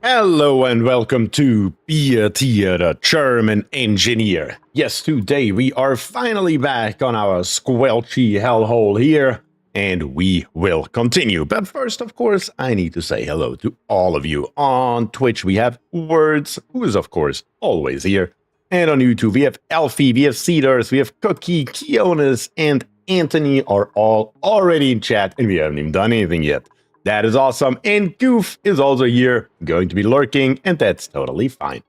Hello and welcome to BierTier, the German engineer. Yes, today we are finally back on our squelchy hellhole here, and we will continue. But first, of course, I need to say hello to all of you. On Twitch, we have Words, who is, of course, always here. And on YouTube, we have Elfie, we have Cedars, we have Cookie, Kionis, and Anthony are all already in chat, and we haven't even done anything yet. That is awesome, and Goof is also here, going to be lurking, and that's totally fine.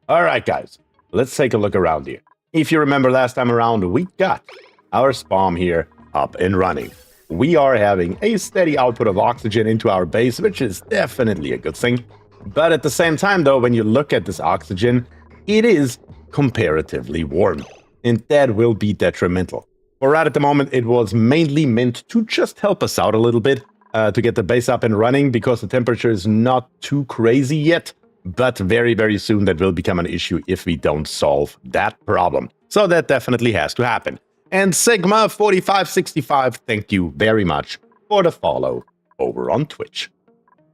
Alright guys, let's take a look around here. If you remember last time around, we got our spawn here up and running. We are having a steady output of oxygen into our base, which is definitely a good thing. But at the same time though, when you look at this oxygen, it is comparatively warm, and that will be detrimental. For right at the moment, it was mainly meant to just help us out a little bit, to get the base up and running, because the temperature is not too crazy yet, but very, very soon that will become an issue if we don't solve that problem. So that definitely has to happen. And Sigma4565, thank you very much for the follow over on Twitch.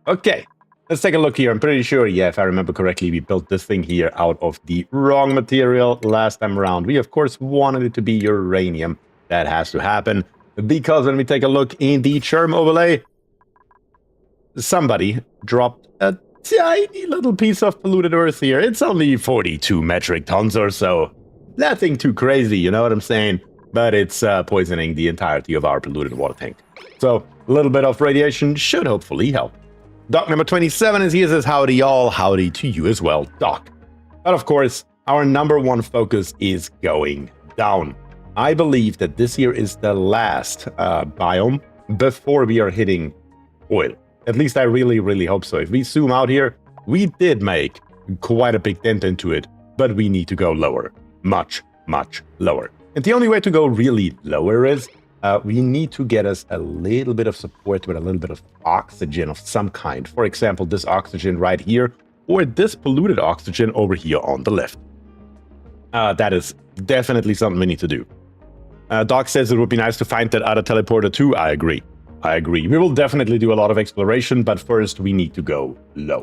Okay, let's take a look here. I'm pretty sure, yeah, if I remember correctly, we built this thing here out of the wrong material last time around. We, of course, wanted it to be uranium. That has to happen. Because when we take a look in the CHERM overlay, somebody dropped a tiny little piece of polluted earth here. It's only 42 metric tons or so. Nothing too crazy, you know what I'm saying? But it's poisoning the entirety of our polluted water tank. So a little bit of radiation should hopefully help. Doc number 27 is here, says howdy y'all, howdy to you as well, Doc. But of course, our number one focus is going down. I believe that this here is the last biome before we are hitting oil. At least I really, really hope so. If we zoom out here, we did make quite a big dent into it, but we need to go lower. Much, much lower. And the only way to go really lower is we need to get us a little bit of support with a little bit of oxygen of some kind. For example, this oxygen right here, or this polluted oxygen over here on the left. That is definitely something we need to do. Doc says it would be nice to find that other teleporter too. I agree. I agree. We will definitely do a lot of exploration, but first we need to go low.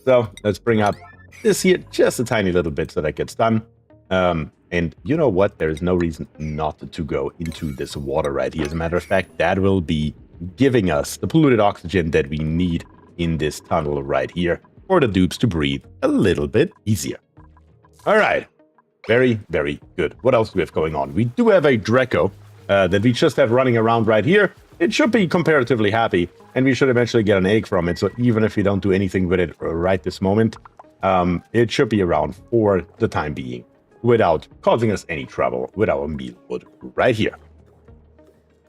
So let's bring up this here just a tiny little bit so that gets done. And you know what? There is no reason not to go into this water right here. As a matter of fact, that will be giving us the polluted oxygen that we need in this tunnel right here for the dupes to breathe a little bit easier. All right. Very, very good. What else do we have going on? We do have a Draco that we just have running around right here. It should be comparatively happy, and we should eventually get an egg from it. So even if we don't do anything with it right this moment, it should be around for the time being without causing us any trouble with our mealwood right here.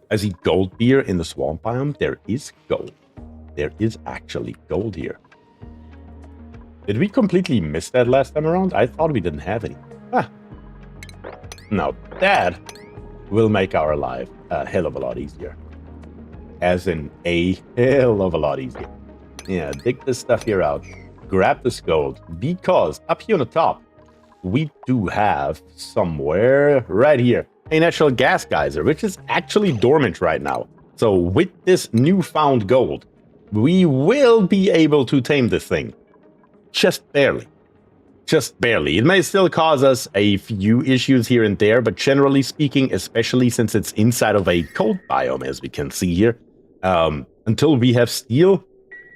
I see gold here in the swamp biome. There is gold. There is actually gold here. Did we completely miss that last time around? I thought we didn't have any. Ah. Now that will make our life a hell of a lot easier. As in a hell of a lot easier. Yeah, dig this stuff here out. Grab this gold, because up here on the top, we do have somewhere right here a natural gas geyser, which is actually dormant right now. So with this newfound gold, we will be able to tame this thing. Just barely. Just barely. It may still cause us a few issues here and there, but generally speaking, especially since it's inside of a cold biome, as we can see here, until we have steel,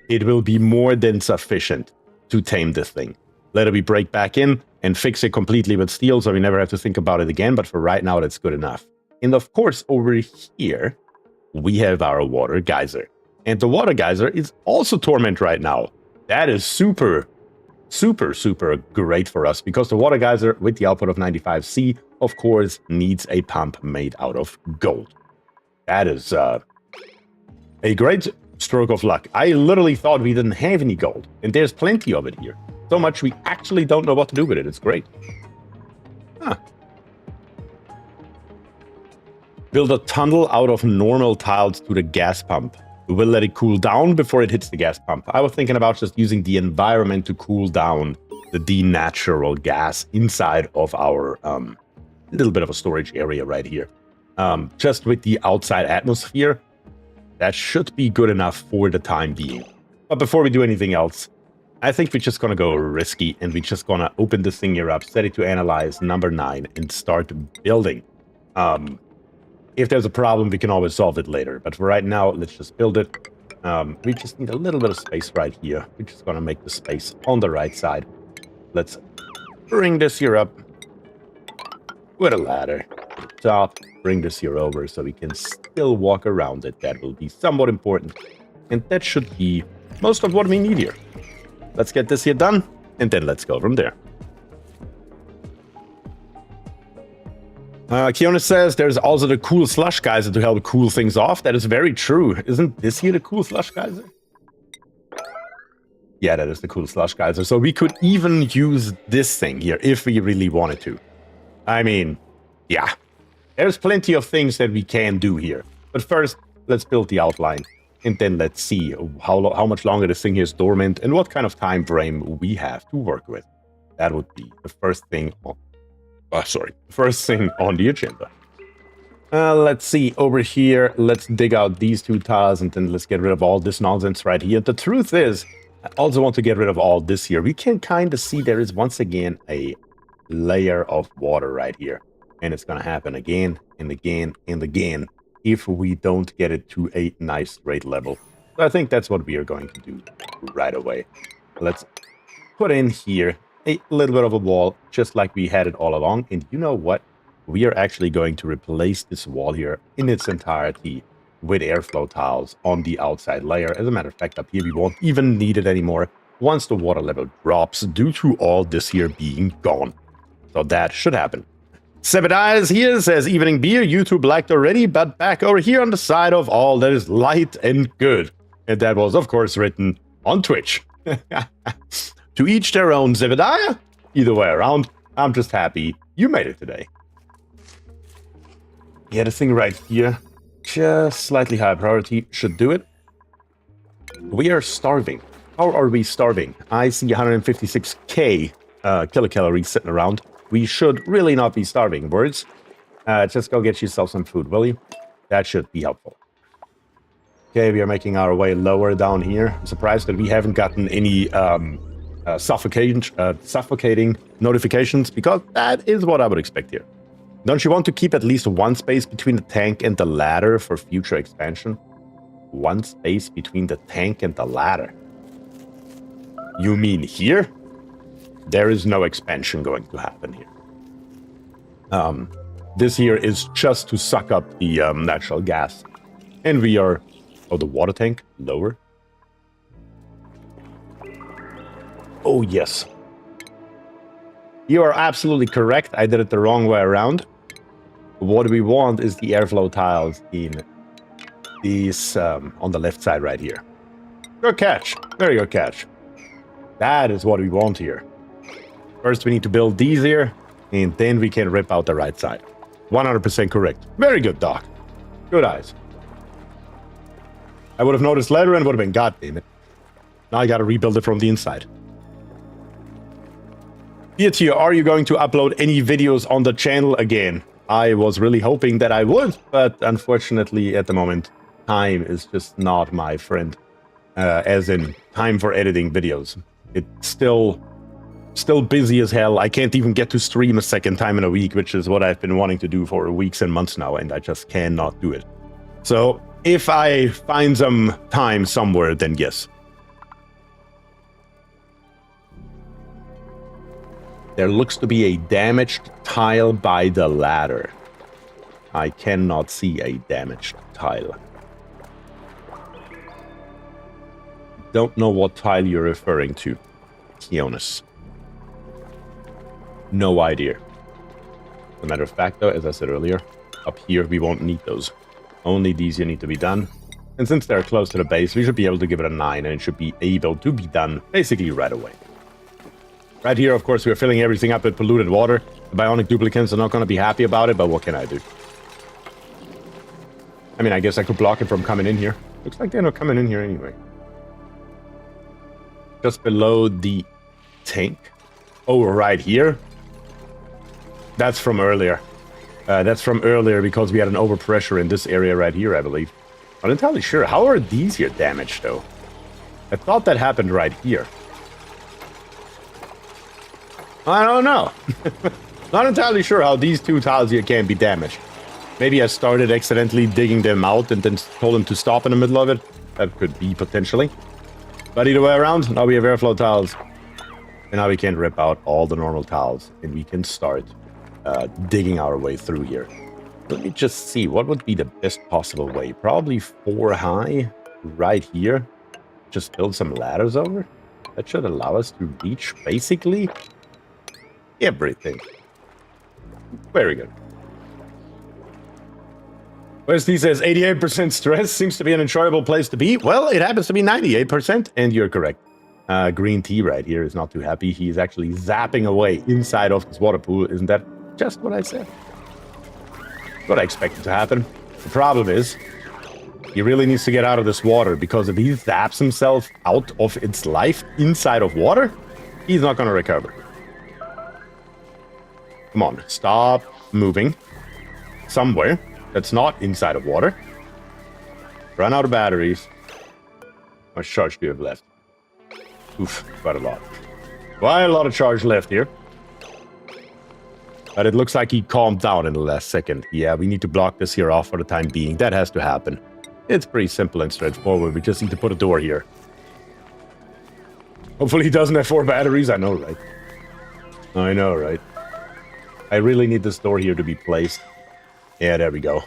it will be more than sufficient to tame this thing. Let it break back in and fix it completely with steel, so we never have to think about it again, but for right now, that's good enough. And of course, over here, we have our water geyser. And the water geyser is also torment right now. That is super great for us, because the water geyser with the output of 95C, of course, needs a pump made out of gold. That is a great stroke of luck. I literally thought we didn't have any gold, and there's plenty of it here. So much we actually don't know what to do with it. It's great. Huh. Build a tunnel out of normal tiles to the gas pump. We'll let it cool down before it hits the gas pump. I was thinking about just using the environment to cool down the denatural gas inside of our little bit of a storage area right here. Just with the outside atmosphere, that should be good enough for the time being. But before we do anything else, I think we're just gonna go risky, and we're just gonna open this thing here up, set it to analyze number 9, and start building. If there's a problem, we can always solve it later. But for right now, let's just build it. We just need a little bit of space right here. We're just gonna make the space on the right side. Let's bring this here up with a ladder. Top, bring this here over so we can still walk around it. That will be somewhat important. And that should be most of what we need here. Let's get this here done, and then let's go from there. Kiona says there's also the cool slush geyser to help cool things off. That is very true. Isn't this here the cool slush geyser? Yeah, that is the cool slush geyser. So we could even use this thing here if we really wanted to. I mean, yeah. There's plenty of things that we can do here. But first, let's build the outline. And then let's see how much longer this thing here is dormant and what kind of time frame we have to work with. That would be the first thing on, first thing on the agenda. Let's see, over here, let's dig out these 2 tiles and then let's get rid of all this nonsense right here. The truth is, I also want to get rid of all this here. We can kind of see there is once again a layer of water right here. And it's going to happen again and again and again if we don't get it to a nice straight level. So I think that's what we are going to do right away. Let's put in here a little bit of a wall, just like we had it all along. And you know what? We are actually going to replace this wall here in its entirety with airflow tiles on the outside layer. As a matter of fact, up here we won't even need it anymore once the water level drops due to all this here being gone. So that should happen. Sebediah here says, evening beer, YouTube liked already, but back over here on the side of all that is light and good. And that was, of course, written on Twitch. To each their own, Sebediah. Either way around, I'm just happy you made it today. Yeah, this thing right here, just slightly higher priority, should do it. We are starving. How are we starving? I see 156k kilocalories sitting around. We should really not be starving. Words, just go get yourself some food, will you? That should be helpful. Okay, we are making our way lower down here. I'm surprised that we haven't gotten any suffocating notifications, because that is what I would expect here. Don't you want to keep at least one space between the tank and the ladder for future expansion? One space between the tank and the ladder? You mean here? There is no expansion going to happen here. This here is just to suck up the natural gas. And we are... Oh, the water tank? Lower? Oh, yes. You are absolutely correct. I did it the wrong way around. What we want is the airflow tiles in these, on the left side right here. Good catch. Very good catch. That is what we want here. First, we need to build these here, and then we can rip out the right side. 100% correct. Very good, Doc. Good eyes. I would have noticed later and would have been, God damn it. Now I gotta rebuild it from the inside. BierTier, are you going to upload any videos on the channel again? I was really hoping that I would, but unfortunately at the moment, time is just not my friend. As in, time for editing videos. It's still busy as hell. I can't even get to stream a second time in a week, which is what I've been wanting to do for weeks and months now, and I just cannot do it. So, if I find some time somewhere, then yes. There looks to be a damaged tile by the ladder. I cannot see a damaged tile. Don't know what tile you're referring to, Kionis. No idea. As a matter of fact, though, as I said earlier, up here we won't need those. Only these here need to be done. And since they're close to the base, we should be able to give it a 9, and it should be able to be done basically right away. Right here, of course, we're filling everything up with polluted water. The bionic duplicants are not going to be happy about it, but what can I do? I mean, I guess I could block it from coming in here. Looks like they're not coming in here anyway. Just below the tank. Oh, right here. That's from earlier. That's from earlier because we had an overpressure in this area right here, I believe. Not entirely sure. How are these here damaged, though? I thought that happened right here. I don't know. Not entirely sure how these two tiles here can be damaged. Maybe I started accidentally digging them out and then told them to stop in the middle of it. That could be potentially. But either way around, now we have airflow tiles. And now we can rip out all the normal tiles. And we can start digging our way through here. Let me just see. What would be the best possible way? Probably 4 high right here. Just build some ladders over. That should allow us to reach basically everything. Very good. Wesley says 88% stress seems to be an enjoyable place to be. Well, it happens to be 98%, and you're correct. Green tea right here is not too happy. He's actually zapping away inside of this water pool. Isn't that just what I said? What I expected to happen. The problem is, he really needs to get out of this water, because if he zaps himself out of its life inside of water, he's not going to recover. Come on, stop moving somewhere that's not inside of water. Run out of batteries. How much charge do you have left? Oof, quite a lot. Quite a lot of charge left here. But it looks like he calmed down in the last second. Yeah, we need to block this here off for the time being. That has to happen. It's pretty simple and straightforward. We just need to put a door here. Hopefully he doesn't have 4 batteries. I know, right? I know, right? I really need this door here to be placed. Yeah, there we go.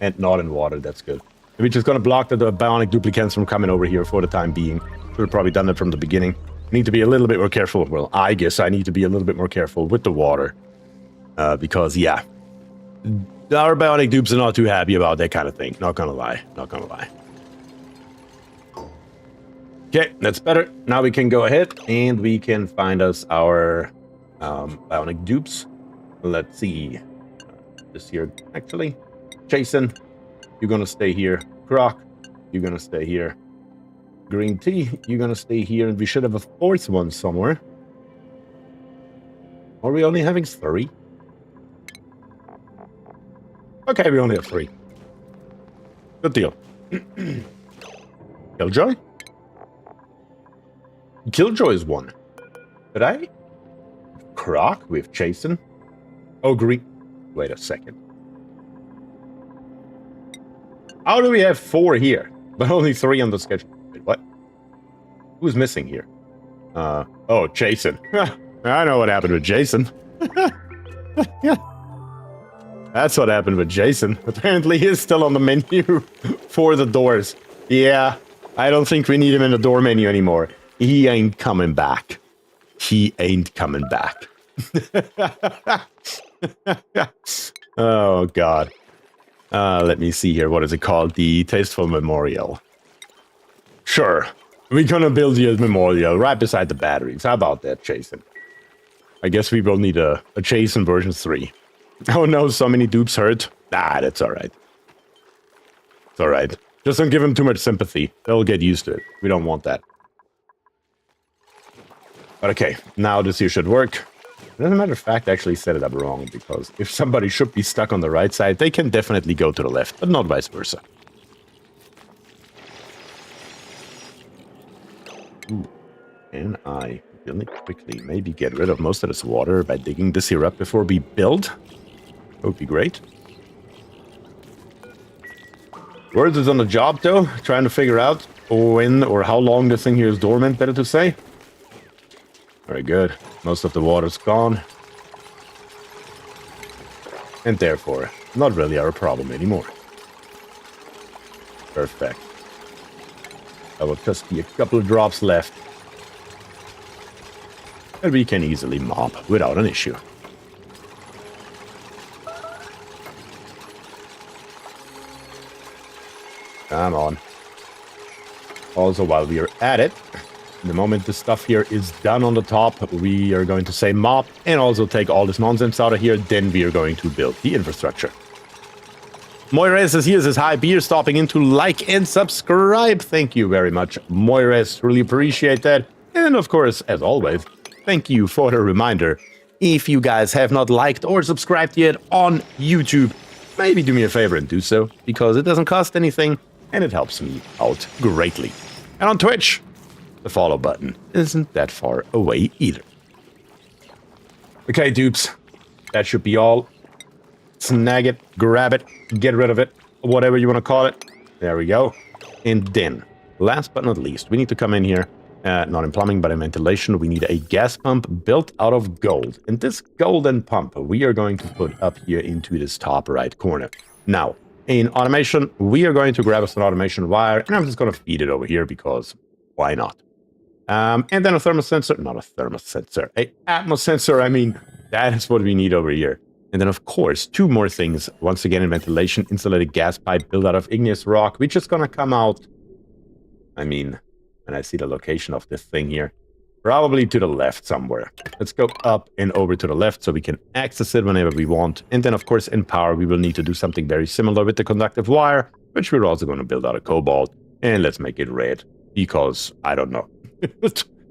And not in water. That's good. We're just going to block the bionic duplicants from coming over here for the time being. Should have probably done that from the beginning. Need to be a little bit more careful. Well, I guess I need to be a little bit more careful with the water. Because, yeah, our bionic dupes are not too happy about that kind of thing. Not gonna lie. Not gonna lie. Okay, that's better. Now we can go ahead and we can find us our bionic dupes. Let's see. This here, actually. Jason, you're gonna stay here. Croc, you're gonna stay here. Green tea, you're gonna stay here. And we should have a 4th one somewhere. Are we only having 3? Okay, we only have 3. Good deal. Killjoy? Killjoy is 1. Did I? Croc with Jason? Oh, green. Wait a second. How do we have 4 here, but only 3 on the schedule? Wait, what? Who's missing here? Oh, Jason. I know what happened with Jason. Yeah. That's what happened with Jason. Apparently he's still on the menu for the doors. Yeah, I don't think we need him in the door menu anymore. He ain't coming back. He ain't coming back. Oh, God. Let me see here. What is it called? The Tasteful Memorial. Sure. We're gonna build you a memorial right beside the batteries. How about that, Jason? I guess we will need a Jason version 3. Oh no, so many dupes hurt. Ah, that's alright. It's alright. Just don't give them too much sympathy. They'll get used to it. We don't want that. But okay, now this here should work. As a matter of fact, I actually set it up wrong, because if somebody should be stuck on the right side, they can definitely go to the left, but not vice versa. Ooh. And I really quickly maybe get rid of most of this water by digging this here up before we build. That would be great. Words is on the job, though, trying to figure out when or how long this thing here is dormant, better to say. Very good. Most of the water's gone. And therefore, not really our problem anymore. Perfect. There will just be a couple of drops left. And we can easily mop without an issue. Come on. Also, while we are at it, the moment the stuff here is done on the top, we are going to say mop and also take all this nonsense out of here. Then we are going to build the infrastructure. Moires is here, says hi, Bier, stopping in to like and subscribe. Thank you very much, Moires. Really appreciate that. And of course, as always, thank you for the reminder. If you guys have not liked or subscribed yet on YouTube, maybe do me a favor and do so, because it doesn't cost anything and it helps me out greatly. And on Twitch, the follow button isn't that far away either. Okay, dupes. That should be all. Snag it, grab it, get rid of it, whatever you want to call it. There we go. And then, last but not least, we need to come in here, not in plumbing, but in ventilation. We need a gas pump built out of gold. And this golden pump, we are going to put up here into this top right corner. Now, in automation, we are going to grab us an automation wire, and I'm just going to feed it over here because why not? And then a thermal sensor, not a thermal sensor, a atmos sensor. I mean, that is what we need over here. And then, of course, two more things. Once again, in ventilation, insulated gas pipe built out of igneous rock, which is going to come out, I mean, and I see the location of this thing here, probably to the left somewhere. Let's go up and over to the left so we can access it whenever we want. And then, of course, in power, we will need to do something very similar with the conductive wire, which we're also going to build out of cobalt. And let's make it red, because, I don't know.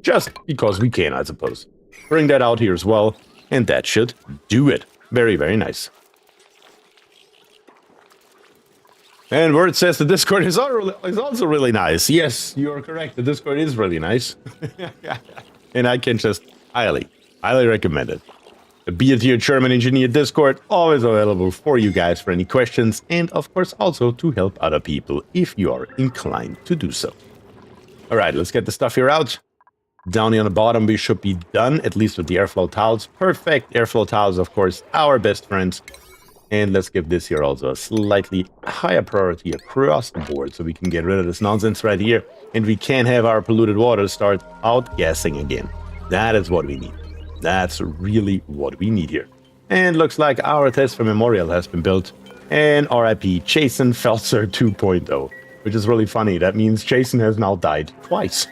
Just because we can, I suppose. Bring that out here as well, and that should do it. Very, very nice. And Word says the Discord is also really nice. Yes, you are correct. The Discord is really nice. And I can just highly recommend it. The BierTier German Engineer Discord, always available for you guys for any questions. And of course also to help other people if you are inclined to do so. Alright, let's get the stuff here out. Down here on the bottom, we should be done, at least with the airflow tiles. Perfect. Airflow tiles, of course, our best friends. And let's give this here also a slightly higher priority across the board so we can get rid of this nonsense right here. And we can have our polluted water start outgassing again. That is what we need. That's really what we need here. And looks like our test for Memorial has been built. And RIP Jason Felser 2.0, which is really funny. That means Jason has now died twice.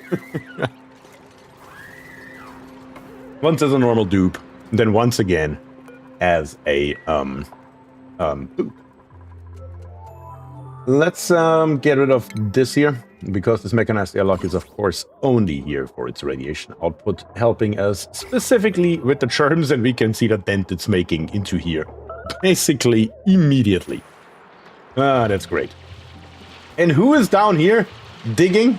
Once as a normal dupe, then once again as a boop. Let's get rid of this here, because this mechanized airlock is of course only here for its radiation output, helping us specifically with the germs, and we can see the dent it's making into here basically immediately. Ah, that's great. And who is down here digging?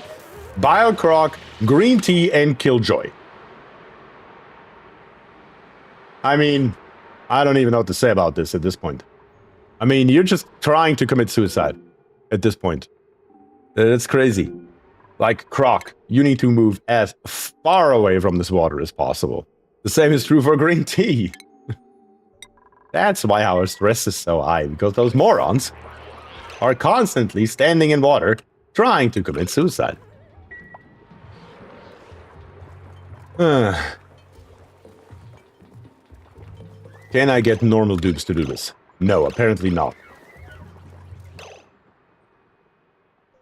Biocroc, Green Tea, and Killjoy. I mean, I don't even know what to say about this at this point. I mean, you're just trying to commit suicide at this point. It's crazy. Like, Croc, you need to move as far away from this water as possible. The same is true for Green Tea. That's why our stress is so high, because those morons are constantly standing in water trying to commit suicide. Can I get normal dupes to do this? No, apparently not.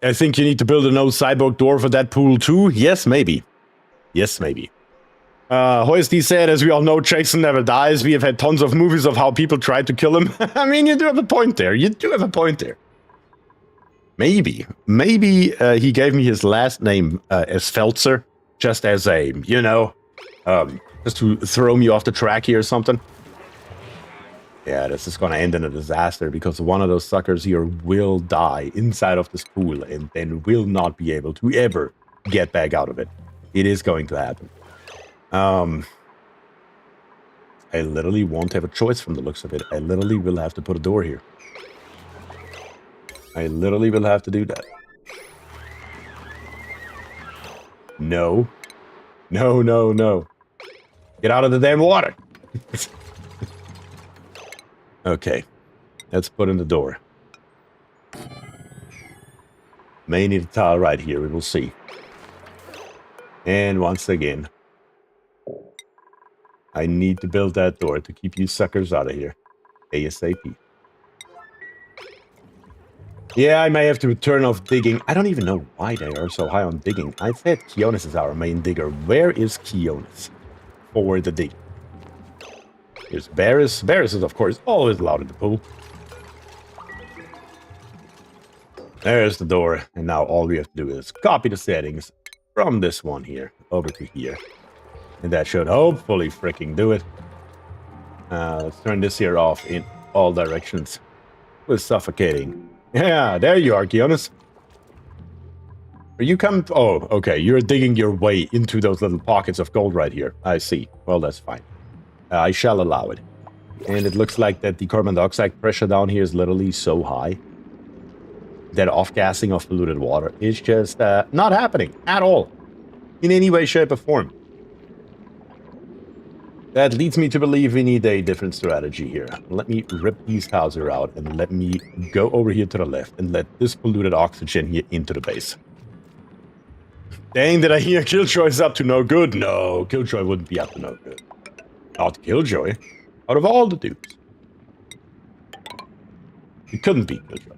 I think you need to build a no cyborg door for that pool too? Yes, maybe. Yes, maybe. Hoisty said, as we all know, Jason never dies. We have had tons of movies of how people tried to kill him. I mean, you do have a point there. You do have a point there. Maybe. Maybe he gave me his last name as Feltzer, just as a, you know, just to throw me off the track here or something. Yeah, this is going to end in a disaster, because one of those suckers here will die inside of this pool and then will not be able to ever get back out of it. It is going to happen. I literally won't have a choice from the looks of it. I literally will have to put a door here. I literally will have to do that. No. No, no, no. Get out of the damn water. Okay, let's put in the door. May need a tile right here, we will see. And once again, I need to build that door to keep you suckers out of here. ASAP. Yeah, I may have to turn off digging. I don't even know why they are so high on digging. I said Keonis is our main digger. Where is Keonis for the dig? Here's Barris. Barris is, of course, always allowed in the pool. There's the door. And now all we have to do is copy the settings from this one here over to here. And that should hopefully freaking do it. Let's turn this here off in all directions. We're suffocating. Yeah, there you are, Keonis. Are you coming? Oh, okay. You're digging your way into those little pockets of gold right here. I see. Well, that's fine. I shall allow it. And it looks like that the carbon dioxide pressure down here is literally so high that off-gassing of polluted water is just not happening at all in any way, shape, or form. That leads me to believe we need a different strategy here. Let me rip these houses out and let me go over here to the left and let this polluted oxygen here into the base. Dang, did I hear Killjoy's up to no good? No, Killjoy wouldn't be up to no good. Not Killjoy. Out of all the dudes. It couldn't be Killjoy.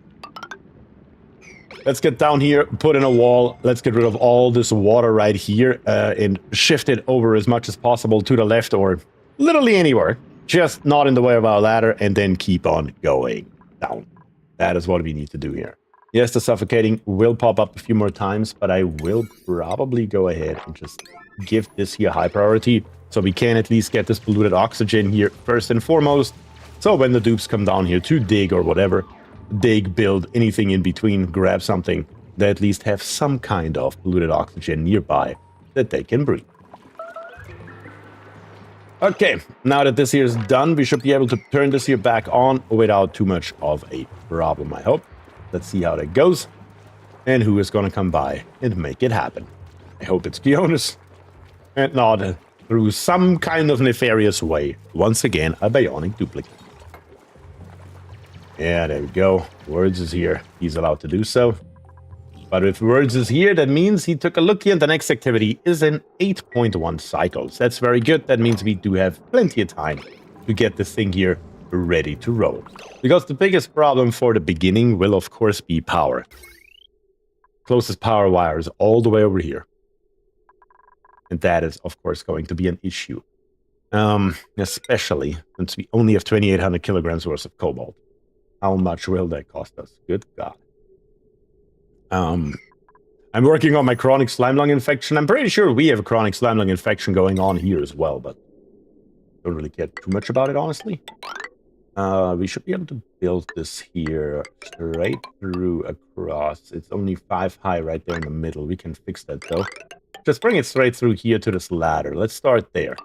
Let's get down here, put in a wall. Let's get rid of all this water right here and shift it over as much as possible to the left or literally anywhere. Just not in the way of our ladder and then keep on going down. That is what we need to do here. Yes, the suffocating will pop up a few more times, but I will probably go ahead and just give this here high priority so we can at least get this polluted oxygen here first and foremost. So when the dupes come down here to dig or whatever, dig, build, anything in between, grab something, they at least have some kind of polluted oxygen nearby that they can breathe. Okay, now that this here is done, we should be able to turn this here back on without too much of a problem, I hope. Let's see how that goes. And who is going to come by and make it happen. I hope it's Gionis. And not through some kind of nefarious way. Once again, a bionic duplicate. Yeah, there we go. Words is here. He's allowed to do so. But if Words is here, that means he took a look here, and the next activity is in 8.1 cycles. That's very good. That means we do have plenty of time to get this thing here ready to roll. Because the biggest problem for the beginning will, of course, be power. Closest power wire is all the way over here. And that is, of course, going to be an issue. Especially since we only have 2,800 kilograms worth of cobalt. How much will that cost us? Good God. I'm working on my chronic slime lung infection. I'm pretty sure we have a chronic slime lung infection going on here as well, but don't really care too much about it, honestly. We should be able to build this here straight through across. It's only 5 high right there in the middle. We can fix that, though. Just bring it straight through here to this ladder. Let's start there.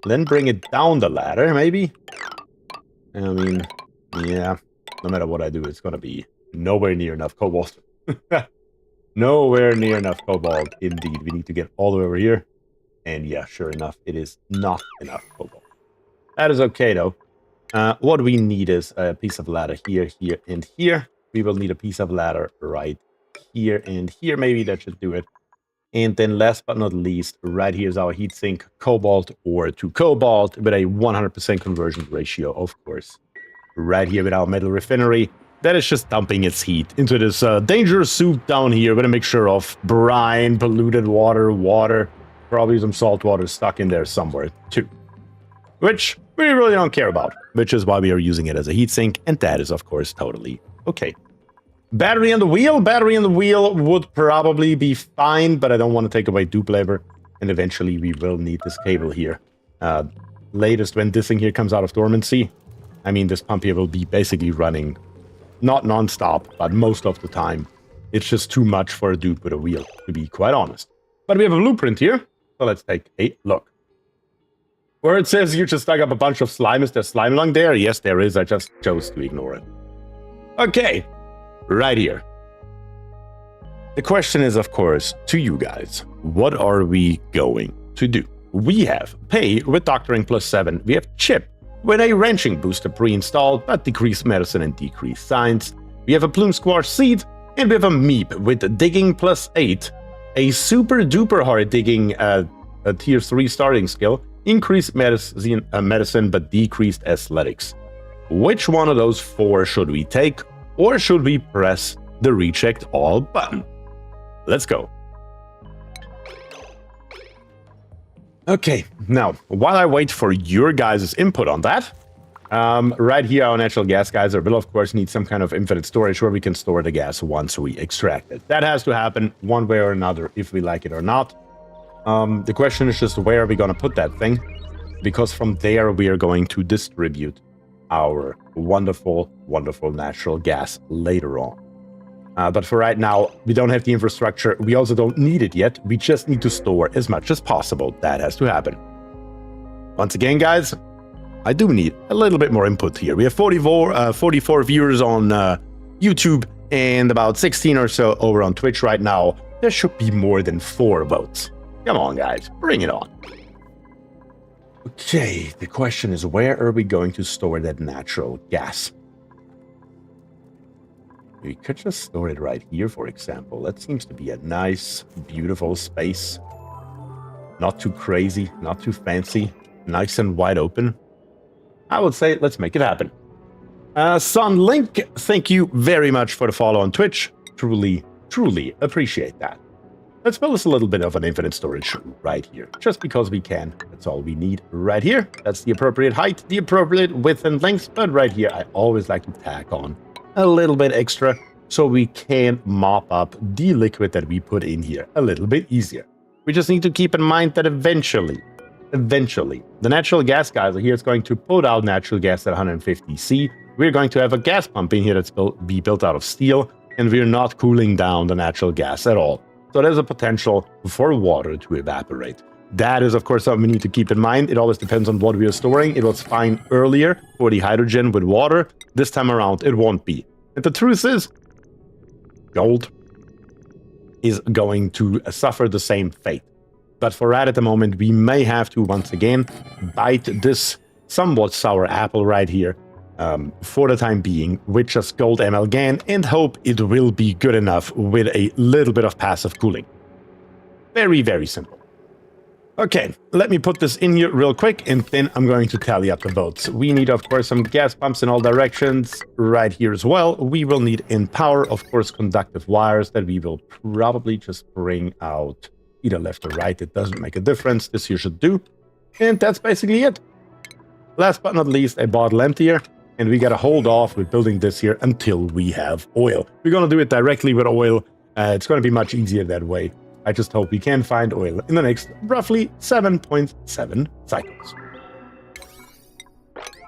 Then bring it down the ladder, maybe? I mean, yeah. No matter what I do, it's going to be nowhere near enough cobalt. Nowhere near enough cobalt, indeed. We need to get all the way over here. And yeah, sure enough, it is not enough cobalt. That is okay, though. What we need is a piece of ladder here, here, and here. We will need a piece of ladder right here and here. Maybe that should do it. And then last but not least, right here is our heatsink, cobalt ore to cobalt with a 100% conversion ratio, of course. Right here with our metal refinery, that is just dumping its heat into this dangerous soup down here with a mixture of brine, polluted water, probably some salt water stuck in there somewhere too. Which we really don't care about, which is why we are using it as a heatsink, and that is of course totally okay. Battery on the wheel? Battery on the wheel would probably be fine, but I don't want to take away dupe labor, and eventually we will need this cable here. Latest when this thing here comes out of dormancy. I mean, this pump here will be basically running, not non-stop, but most of the time. It's just too much for a dude with a wheel, to be quite honest. But we have a blueprint here, so let's take a look. Where it says you just dug up a bunch of slime, is there slime lung there? Yes, there is, I just chose to ignore it. Okay, right here. The question is, of course, to you guys, what are we going to do? We have Pay with Doctoring +7, we have Chip with a wrenching booster pre-installed, but decreased medicine and decreased science. We have a Plume Squash Seed, and we have a Meep with Digging +8, a super duper hard digging a tier 3 starting skill, increased medicine but decreased athletics. Which one of those 4 should we take, or should we press the reject all button? Let's go. Okay, now, while I wait for your guys' input on that, right here our natural gas geyser will of course need some kind of infinite storage where we can store the gas once we extract it. That has to happen one way or another, if we like it or not. The question is just where are we going to put that thing? Because from there we are going to distribute our wonderful, wonderful natural gas later on. But for right now, we don't have the infrastructure. We also don't need it yet. We just need to store as much as possible. That has to happen. Once again, guys, I do need a little bit more input here. We have 44 viewers on YouTube and about 16 or so over on Twitch right now. There should be more than 4 votes. Come on, guys, bring it on. Okay, the question is, where are we going to store that natural gas? We could just store it right here, for example. That seems to be a nice, beautiful space. Not too crazy, not too fancy, nice and wide open. I would say let's make it happen. Sunlink, thank you very much for the follow on Twitch. Truly, truly appreciate that. Let's build us a little bit of an infinite storage right here, just because we can. That's all we need right here. That's the appropriate height, the appropriate width and length. But right here, I always like to tack on a little bit extra so we can mop up the liquid that we put in here a little bit easier. We just need to keep in mind that eventually, the natural gas geyser here is going to put out natural gas at 150 C. We're going to have a gas pump in here that's built out of steel, and we're not cooling down the natural gas at all. So there's a potential for water to evaporate. That is, of course, something we need to keep in mind. It always depends on what we are storing. It was fine earlier for the hydrogen with water. This time around, it won't be. And the truth is, gold is going to suffer the same fate. But for that at the moment, we may have to, once again, bite this somewhat sour apple right here for the time being with just gold amalgam and hope it will be good enough with a little bit of passive cooling. Very, very simple. Okay, let me put this in here real quick, and then I'm going to tally up the votes. We need, of course, some gas pumps in all directions right here as well. We will need in power, of course, conductive wires that we will probably just bring out either left or right. It doesn't make a difference. This here should do. And that's basically it. Last but not least, a bottle emptier. And we gotta hold off with building this here until we have oil. We're gonna do it directly with oil. It's gonna be much easier that way. I just hope we can find oil in the next roughly 7.7 cycles.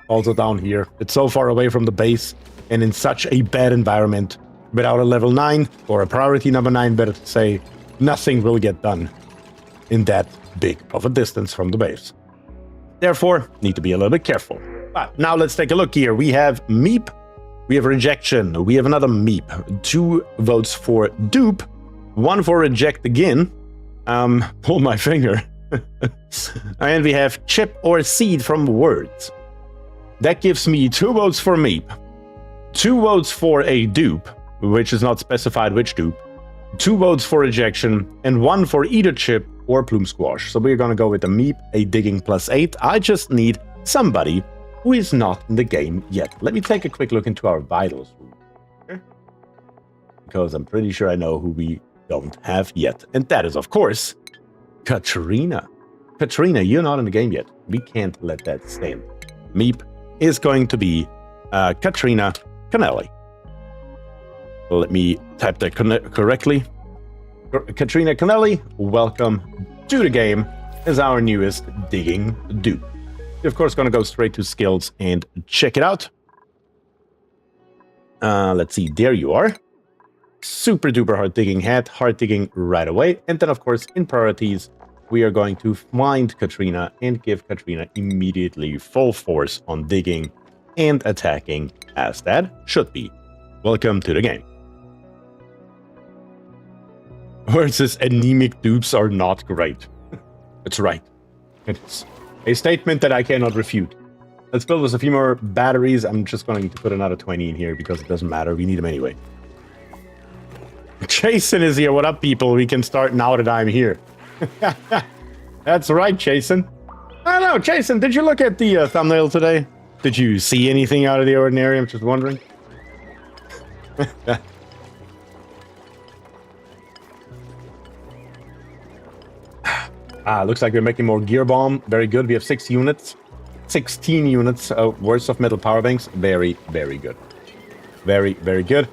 Also down here, it's so far away from the base and in such a bad environment. Without a level 9, or a priority number 9, better to say, nothing will get done in that big of a distance from the base. Therefore, need to be a little bit careful. But now let's take a look here. We have meep, we have rejection, we have another meep. 2 votes for dupe, 1 for reject again. Pull my finger. And we have chip or seed from words. That gives me 2 votes for meep, 2 votes for a dupe, which is not specified which dupe, 2 votes for rejection, and 1 for either chip or plume squash. So we're gonna go with a meep, a digging +8. I just need somebody who is not in the game yet. Let me take a quick look into our vitals room, because I'm pretty sure I know who we don't have yet. And that is, of course, Katrina. Katrina, you're not in the game yet. We can't let that stand. Meep is going to be Katrina Connelly. Let me type that correctly. Katrina Connelly, welcome to the game as our newest digging dupe. We're of course going to go straight to skills and check it out. Let's see, there you are. Super duper hard digging hat, hard digging right away. And then of course in priorities, we are going to find Katrina and give Katrina immediately full force on digging and attacking as that should be. Welcome to the game. Where it says anemic dupes are not great. That's right. It is a statement that I cannot refute. Let's build us a few more batteries. I'm just going to need to put another 20 in here because it doesn't matter. We need them anyway. Jason is here. What up, people? We can start now that I'm here. That's right, Jason. I don't know, Jason, did you look at the thumbnail today? Did you see anything out of the ordinary? I'm just wondering. Looks like we're making more gear bomb. Very good. We have 6 units. 16 units worth of metal power banks. Very, very good. Very, very good.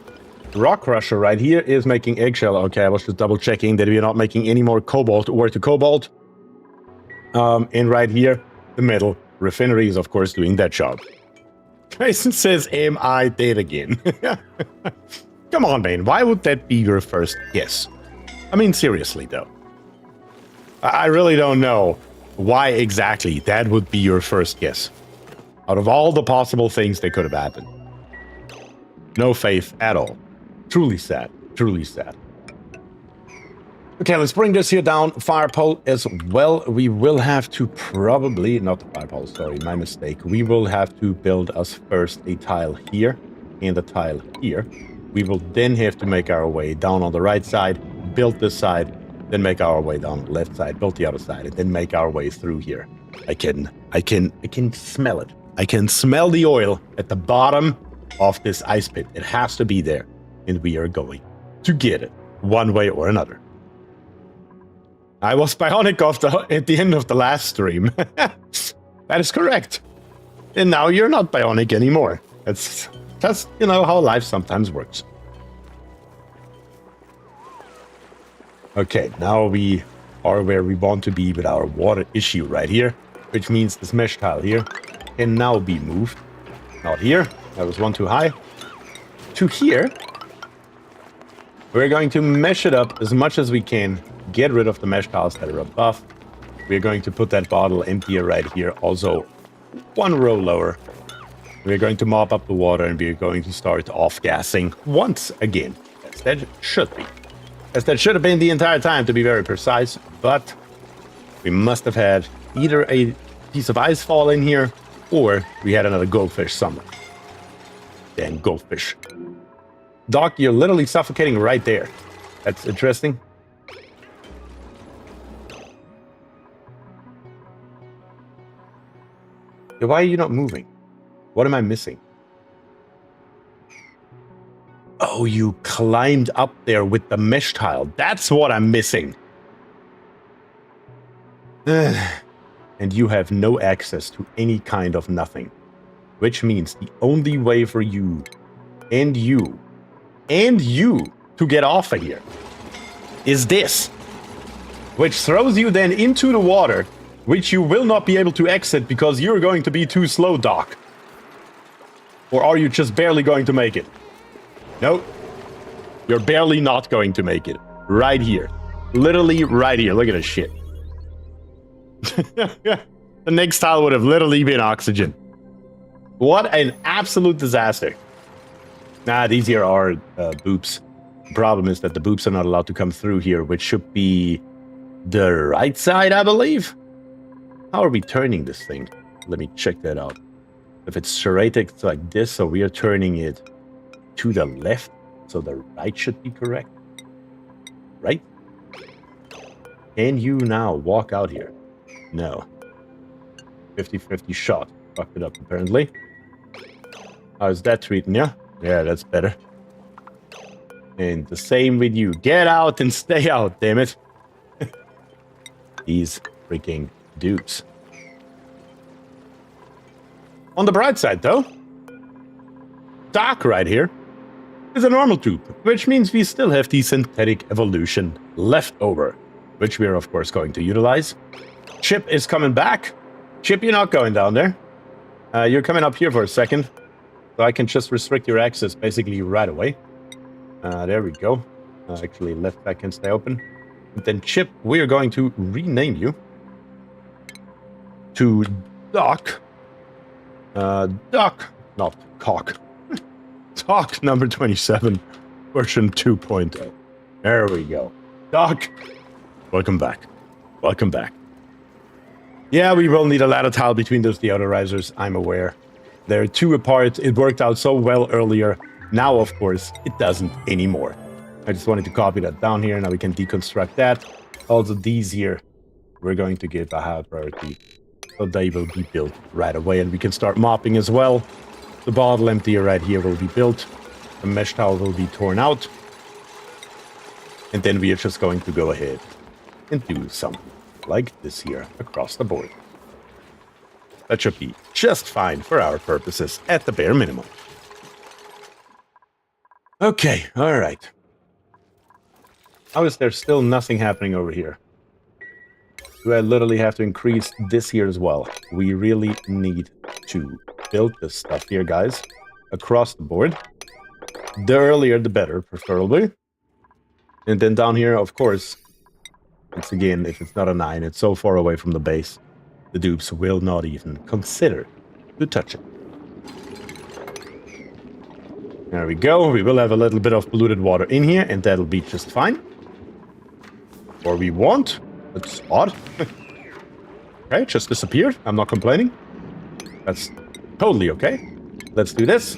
Rock Crusher right here is making eggshell. Okay, I was just double checking that we're not making any more cobalt or to cobalt. And right here, the metal refinery is of course doing that job. Jason says, am I dead again? Come on, man. Why would that be your first guess? I mean, seriously, though. I really don't know why exactly that would be your first guess. Out of all the possible things that could have happened. No faith at all. Truly sad. Truly sad. Okay, let's bring this here down. Fire pole as well. We will have to probably... Not the fire pole, sorry, my mistake. We will have to build us first a tile here and a tile here. We will then have to make our way down on the right side, build this side, then make our way down the left side, build the other side, and then make our way through here. I can smell it. I can smell the oil at the bottom of this ice pit. It has to be there, and we are going to get it one way or another. I was bionic at the end of the last stream. That is correct. And now you're not bionic anymore. It's just, you know, how life sometimes works. Okay, now we are where we want to be with our water issue right here, which means this mesh tile here can now be moved. Not here. That was one too high. To here. We're going to mesh it up as much as we can. Get rid of the mesh tiles that are above. We're going to put that bottle emptier right here. Also, one row lower. We're going to mop up the water and we're going to start off-gassing once again. As that should be. As that should have been the entire time, to be very precise. But we must have had either a piece of ice fall in here or we had another goldfish somewhere. Damn goldfish. Doc, you're literally suffocating right there. That's interesting. Why are you not moving? What am I missing? Oh, you climbed up there with the mesh tile. That's what I'm missing. And you have no access to any kind of nothing. Which means the only way for you and you to get off of here is this. Which throws you then into the water, which you will not be able to exit because you're going to be too slow, Doc. Or are you just barely going to make it? No. You're barely not going to make it. Right here. Literally right here. Look at this shit. The next tile would have literally been oxygen. What an absolute disaster. Nah, these here are boops. The problem is that the boops are not allowed to come through here, which should be the right side, I believe. How are we turning this thing? Let me check that out. If it's serrated like this, so we are turning it to the left, so the right should be correct. Right? Can you now walk out here? No. 50-50 shot. Fucked it up, apparently. How's that treating you? Yeah, that's better. And the same with you. Get out and stay out, damn it. These freaking dudes. On the bright side, though, Doc right here is a normal tube, which means we still have the synthetic evolution left over, which we are, of course, going to utilize. Chip is coming back. Chip, you're not going down there. You're coming up here for a second, so I can just restrict your access basically right away. There we go. Actually, left back can stay open. And then Chip, we are going to rename you to Doc. Doc, not Cock. Doc number 27, version 2.0. There we go. Doc, welcome back. Welcome back. Yeah, we will need a ladder tile between those deodorizers, I'm aware. They're two apart. It worked out so well earlier. Now, of course, it doesn't anymore. I just wanted to copy that down here. Now we can deconstruct that. Also, these here, we're going to give a high priority. So they will be built right away. And we can start mopping as well. The bottle emptier right here will be built. The mesh towel will be torn out. And then we are just going to go ahead and do something like this here across the board. That should be just fine for our purposes at the bare minimum. Okay, all right. How is there still nothing happening over here? Do I literally have to increase this here as well? We really need to build this stuff here, guys, across the board. The earlier, the better, preferably. And then down here, of course, once again, if it's not a 9, it's so far away from the base, the dupes will not even consider to touch it. There we go. We will have a little bit of polluted water in here, and that'll be just fine. Or we won't. That's odd. Okay, just disappeared. I'm not complaining. That's totally okay. Let's do this.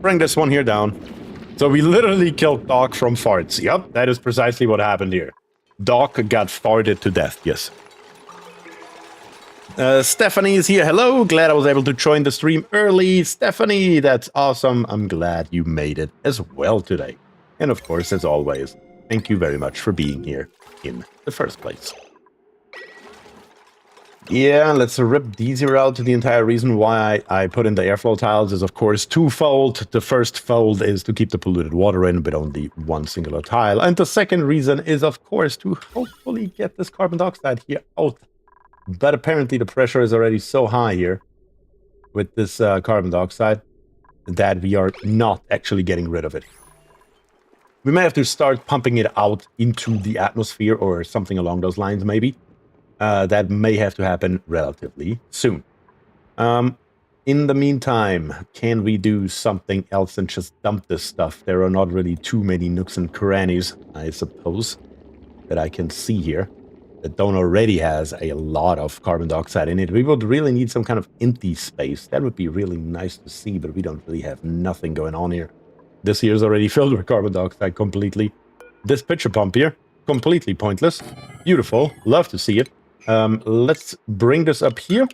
Bring this one here down. So we literally killed Doc from farts. Yep, that is precisely what happened here. Doc got farted to death, yes. Stephanie is here. Hello, glad I was able to join the stream early. Stephanie, that's awesome. I'm glad you made it as well today. And of course, as always, thank you very much for being here in the first place. Yeah, let's rip these here out. The entire reason why I put in the airflow tiles is, of course, twofold. The first fold is to keep the polluted water in, but only one singular tile. And the second reason is, of course, to hopefully get this carbon dioxide here out. But apparently the pressure is already so high here with this carbon dioxide that we are not actually getting rid of it. We may have to start pumping it out into the atmosphere or something along those lines, maybe. That may have to happen relatively soon. In the meantime, can we do something else and just dump this stuff? There are not really too many nooks and crannies, I suppose, that I can see here that don't already has a lot of carbon dioxide in it. We would really need some kind of empty space. That would be really nice to see, but we don't really have nothing going on here. This here is already filled with carbon dioxide completely. This pitcher pump here, completely pointless. Beautiful, love to see it. Let's bring this up here,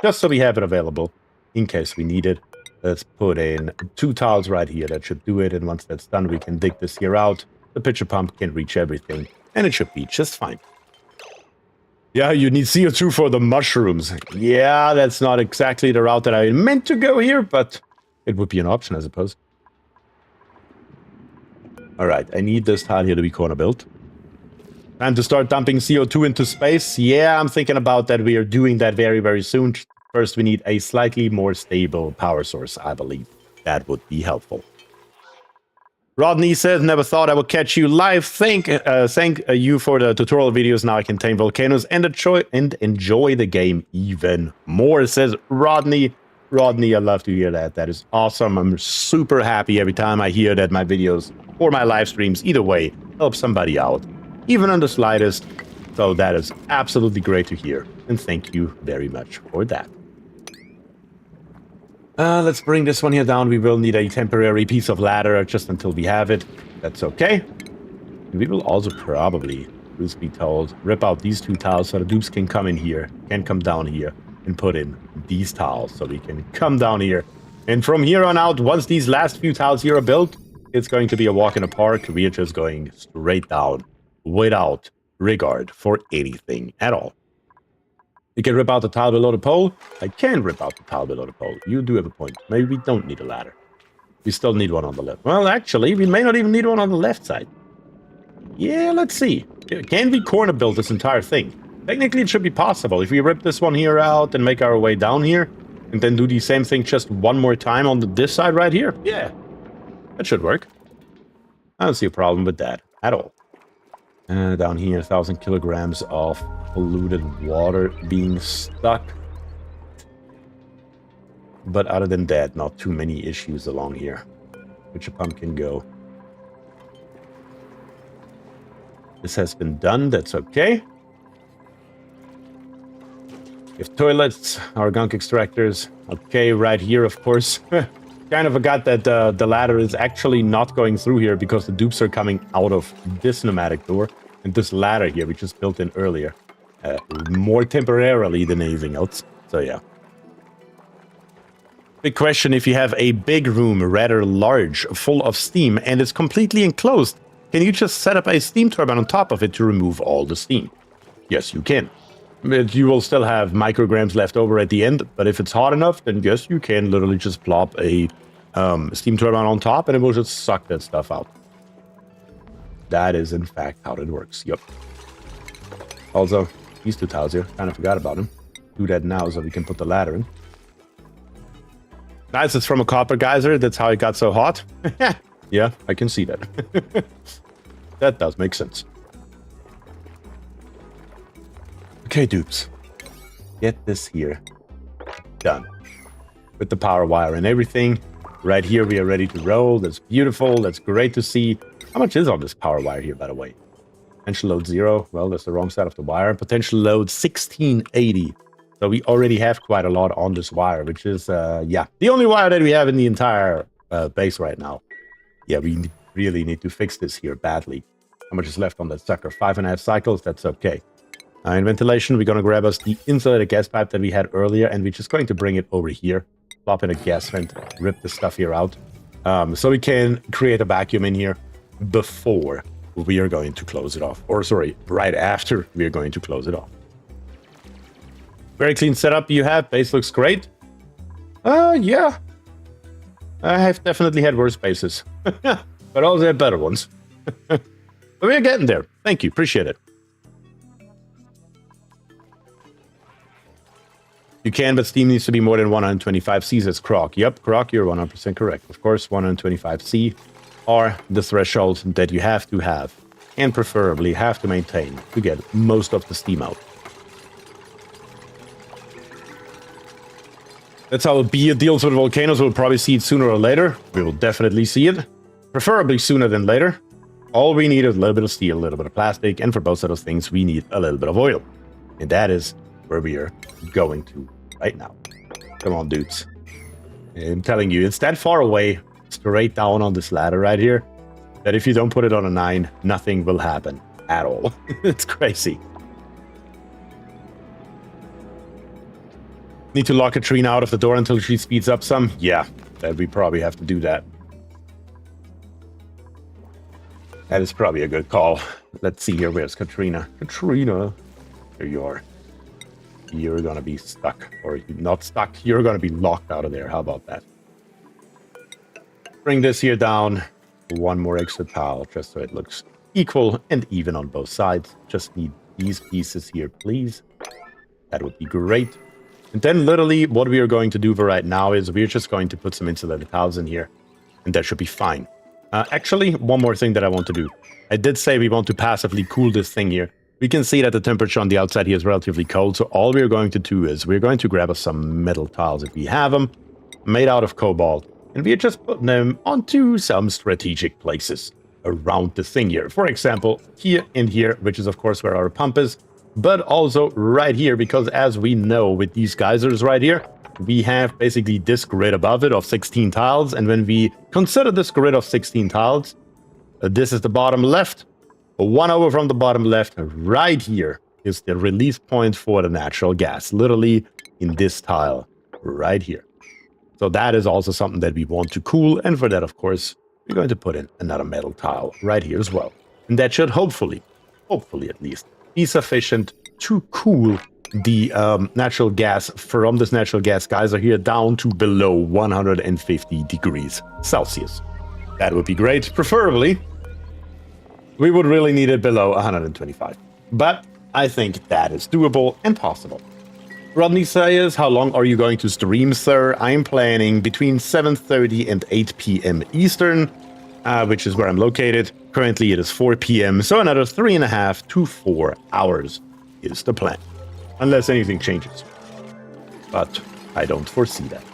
just so we have it available in case we need it. Let's put in 2 tiles right here. That should do it, and once that's done, we can dig this here out. The pitcher pump can reach everything, and it should be just fine. Yeah, you need CO2 for the mushrooms. Yeah, that's not exactly the route that I meant to go here, but it would be an option, I suppose. Alright, I need this tile here to be corner built. Time to start dumping CO2 into space. Yeah, I'm thinking about that. We are doing that very, very soon. First, we need a slightly more stable power source, I believe. That would be helpful. Rodney says, never thought I would catch you live. Thank you for the tutorial videos. Now I can tame volcanoes and enjoy the game even more, says Rodney. Rodney, I love to hear that. That is awesome. I'm super happy every time I hear that my videos or my live streams, either way, help somebody out, even on the slightest. So that is absolutely great to hear. And thank you very much for that. Let's bring this one here down. We will need a temporary piece of ladder just until we have it. That's okay. We will also probably, truth be told, rip out these 2 tiles so the dupes can come in here, can come down here, and put in these tiles so we can come down here. And from here on out, once these last few tiles here are built, it's going to be a walk in the park. We are just going straight down without regard for anything at all. You can rip out the tile below the pole. I can rip out the tile below the pole. You do have a point. Maybe we don't need a ladder. We still need one on the left. Well, actually, we may not even need one on the left side. Yeah, let's see. Can we corner build this entire thing? Technically, it should be possible. If we rip this one here out and make our way down here, and then do the same thing just one more time on this side right here. Yeah, that should work. I don't see a problem with that at all. Down here, 1,000 kilograms of polluted water being stuck. But other than that, not too many issues along here. Which a pump can go. This has been done, that's okay. We have toilets, our gunk extractors. Okay, right here, of course. Kind of forgot that the ladder is actually not going through here because the dupes are coming out of this pneumatic door. And this ladder here we just built in earlier. More temporarily than anything else. So yeah. Big question, if you have a big room, rather large, full of steam, and it's completely enclosed, can you just set up a steam turbine on top of it to remove all the steam? Yes, you can. But you will still have micrograms left over at the end, but if it's hot enough, then yes, you can literally just plop a steam turbine on top and it will just suck that stuff out. That is, in fact, how it works. Yep. Also, these 2 tiles here, kind of forgot about them. Do that now so we can put the ladder in. Nice, it's from a copper geyser. That's how it got so hot. Yeah, I can see that. That does make sense. Okay, dupes. Get this here done. with the power wire and everything. Right here, we are ready to roll. That's beautiful. That's great to see. How much is on this power wire here, by the way? Potential load 0. Well, that's the wrong side of the wire. Potential load 1680. So we already have quite a lot on this wire, which is, yeah, the only wire that we have in the entire base right now. Yeah, we really need to fix this here badly. How much is left on that sucker? 5.5 cycles. That's okay. In ventilation, we're going to grab us the insulated gas pipe that we had earlier, and we're just going to bring it over here. Plop in a gas vent, rip the stuff here out. So we can create a vacuum in here before we are going to close it off. Or sorry, right after we are going to close it off. Very clean setup you have. Base looks great. Yeah. I have definitely had worse bases. But also had better ones. But we're getting there. Thank you. Appreciate it. You can, but Steam needs to be more than 125 C, says Croc. Yep, Croc, you're 100% correct. Of course, 125 C are the thresholds that you have to have, and preferably have to maintain to get most of the steam out. That's how Bier deals with volcanoes. We'll probably see it sooner or later. We will definitely see it. Preferably sooner than later. All we need is a little bit of steel, a little bit of plastic, and for both of those things, we need a little bit of oil. And that is where we are going to right now. Come on, dudes. I'm telling you, it's that far away, straight down on this ladder right here, that if you don't put it on a 9, nothing will happen at all. It's crazy. Need to lock Katrina out of the door until she speeds up some? Yeah, that we probably have to do that. That is probably a good call. Let's see here. Where's Katrina? Katrina. There you are. You're gonna be stuck. Or not stuck. You're gonna be locked out of there. How about that? Bring this here down. One more extra tile, just so it looks equal and even on both sides. Just need these pieces here, please. That would be great. And then literally what we are going to do for right now is we're just going to put some insulated tiles in here. And that should be fine. Actually, one more thing that I want to do. I did say we want to passively cool this thing here. We can see that the temperature on the outside here is relatively cold. So all we're going to do is we're going to grab us some metal tiles if we have them, made out of cobalt. And we're just putting them onto some strategic places around the thing here. For example, here and here, which is of course where our pump is. But also right here, because as we know with these geysers right here, we have basically this grid above it of 16 tiles. And when we consider this grid of 16 tiles, this is the bottom left. One over from the bottom left, right here is the release point for the natural gas. Literally in this tile right here. So that is also something that we want to cool. And for that, of course, we're going to put in another metal tile right here as well. And that should hopefully at least, be sufficient to cool the natural gas from this natural gas geyser here down to below 150 degrees Celsius. That would be great. Preferably, we would really need it below 125. But I think that is doable and possible. Rodney says, how long are you going to stream, sir? I'm planning between 7:30 and 8 p.m. Eastern, which is where I'm located. Currently, it is 4 p.m., so another 3.5 to 4 hours is the plan. Unless anything changes. But I don't foresee that.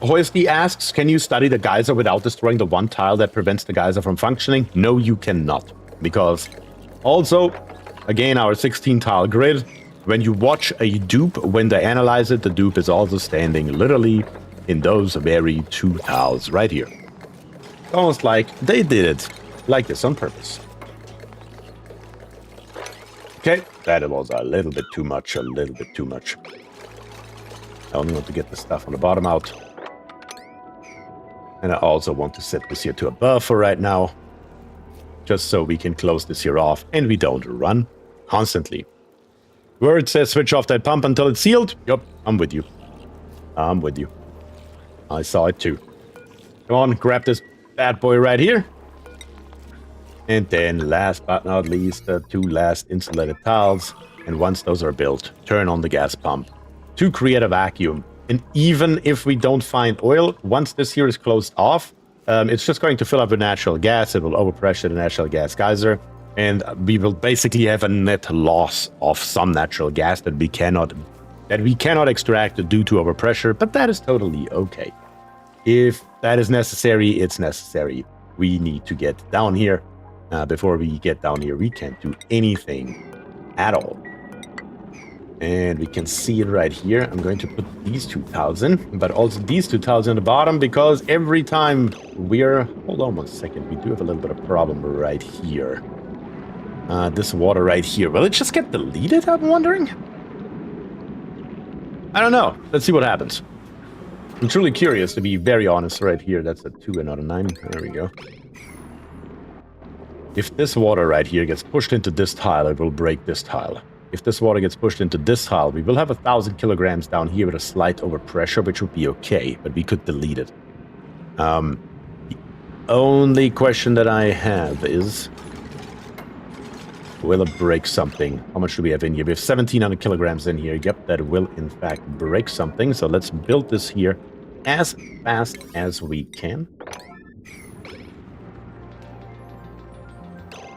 Hoisty asks, can you study the geyser without destroying the one tile that prevents the geyser from functioning? No, you cannot. Because also, again, our 16 tile grid, when you watch a dupe, when they analyze it, the dupe is also standing literally in those very 2 tiles right here. Almost like they did it like this on purpose. Okay, that was a little bit too much, I only want to get the stuff on the bottom out. And I also want to set this here to above for right now. Just so we can close this here off and we don't run constantly. Where it says switch off that pump until it's sealed. Yup, I'm with you. I saw it too. Come on, grab this bad boy right here. And then last but not least, the 2 last insulated tiles. And once those are built, turn on the gas pump to create a vacuum. And even if we don't find oil, once this here is closed off, it's just going to fill up with natural gas. It will overpressure the natural gas geyser. And we will basically have a net loss of some natural gas that we cannot extract due to overpressure, but that is totally okay. If that is necessary, it's necessary. We need to get down here. Before we get down here, we can't do anything at all. And we can see it right here. I'm going to put these 2,000, but also these 2,000 at the bottom, because every time we're... Hold on 1 second. We do have a little bit of problem right here. This water right here. Will it just get deleted, I'm wondering? I don't know. Let's see what happens. I'm truly curious, to be very honest, right here. That's a 2 and not a 9. There we go. If this water right here gets pushed into this tile, it will break this tile. If this water gets pushed into this tile, we will have 1,000 kilograms down here with a slight overpressure, which would be okay, but we could delete it. The only question that I have is... Will it break something? How much do we have in here? We have 1,700 kilograms in here. Yep, that will in fact break something. So let's build this here as fast as we can.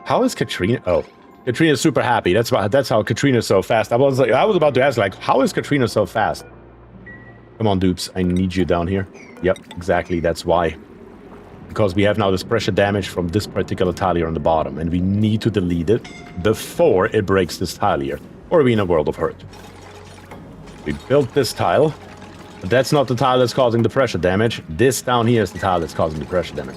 How is Katrina? Oh, Katrina's super happy. That's how Katrina's so fast. I was about to ask, like, how is Katrina so fast? Come on, dupes. I need you down here. Yep, exactly. That's why. Because we have now this pressure damage from this particular tile here on the bottom, and we need to delete it before it breaks this tile here, or we're in a world of hurt. We built this tile, but that's not the tile that's causing the pressure damage. This down here is the tile that's causing the pressure damage.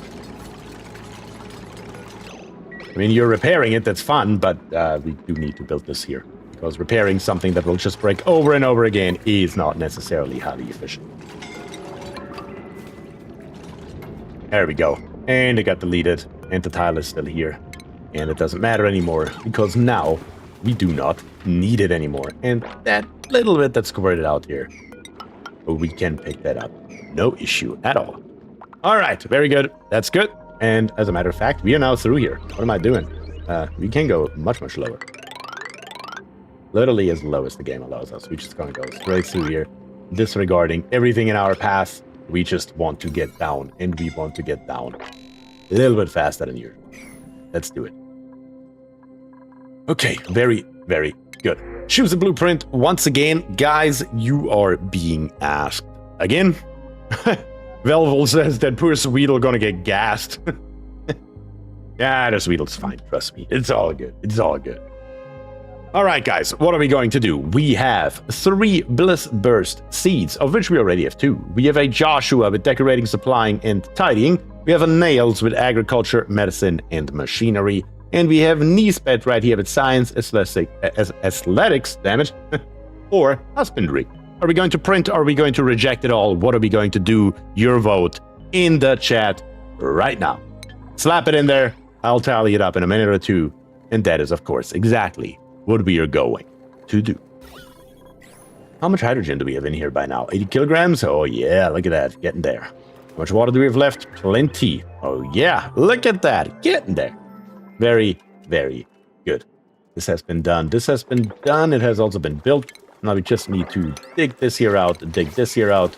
I mean, you're repairing it, that's fun, but we do need to build this here, because repairing something that will just break over and over again is not necessarily highly efficient. There we go. And it got deleted. And the tile is still here. And it doesn't matter anymore, because now we do not need it anymore. And that little bit that's converted out here, we can pick that up. No issue at all. All right. Very good. That's good. And as a matter of fact, we are now through here. What am I doing? We can go much, much lower. Literally as low as the game allows us. We're just going to go straight through here, disregarding everything in our path. We just want to get down, and we want to get down a little bit faster than usual. Let's do it. Okay, very, very good. Choose a blueprint. Once again, guys, you are being asked again. Velvel says that poor Sweedle gonna get gassed. Yeah, the Sweedle's fine, trust me. It's all good. It's all good. All right, guys, what are we going to do? We have 3 Bliss Burst seeds, of which we already have 2. We have a Joshua with decorating, supplying, and tidying. We have a Nails with agriculture, medicine, and machinery. And we have Nispet right here with science, athletics, damn it, or husbandry. Are we going to print, or are we going to reject it all? What are we going to do? Your vote in the chat right now. Slap it in there. I'll tally it up in a minute or two. And that is, of course, exactly what we are going to do. How much hydrogen do we have in here by now? 80 kilograms? Oh yeah, look at that, getting there. How much water do we have left? Plenty. Oh yeah, look at that, getting there. Very, very good. This has been done. This has been done. It has also been built. Now we just need to dig this here out, dig this here out,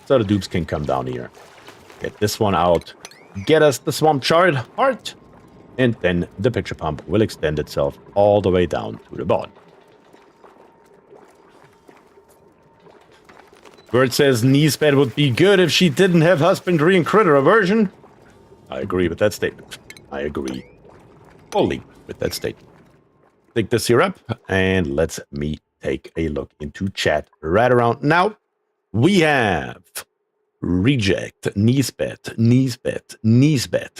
so the dupes can come down here. Get this one out. Get us the swamp chard heart. And then the picture pump will extend itself all the way down to the bottom. Bird says Nispet would be good if she didn't have husbandry and critter aversion. I agree with that statement. I agree fully with that statement. Take this here up, and let's me take a look into chat right around now. We have Reject, Nispet.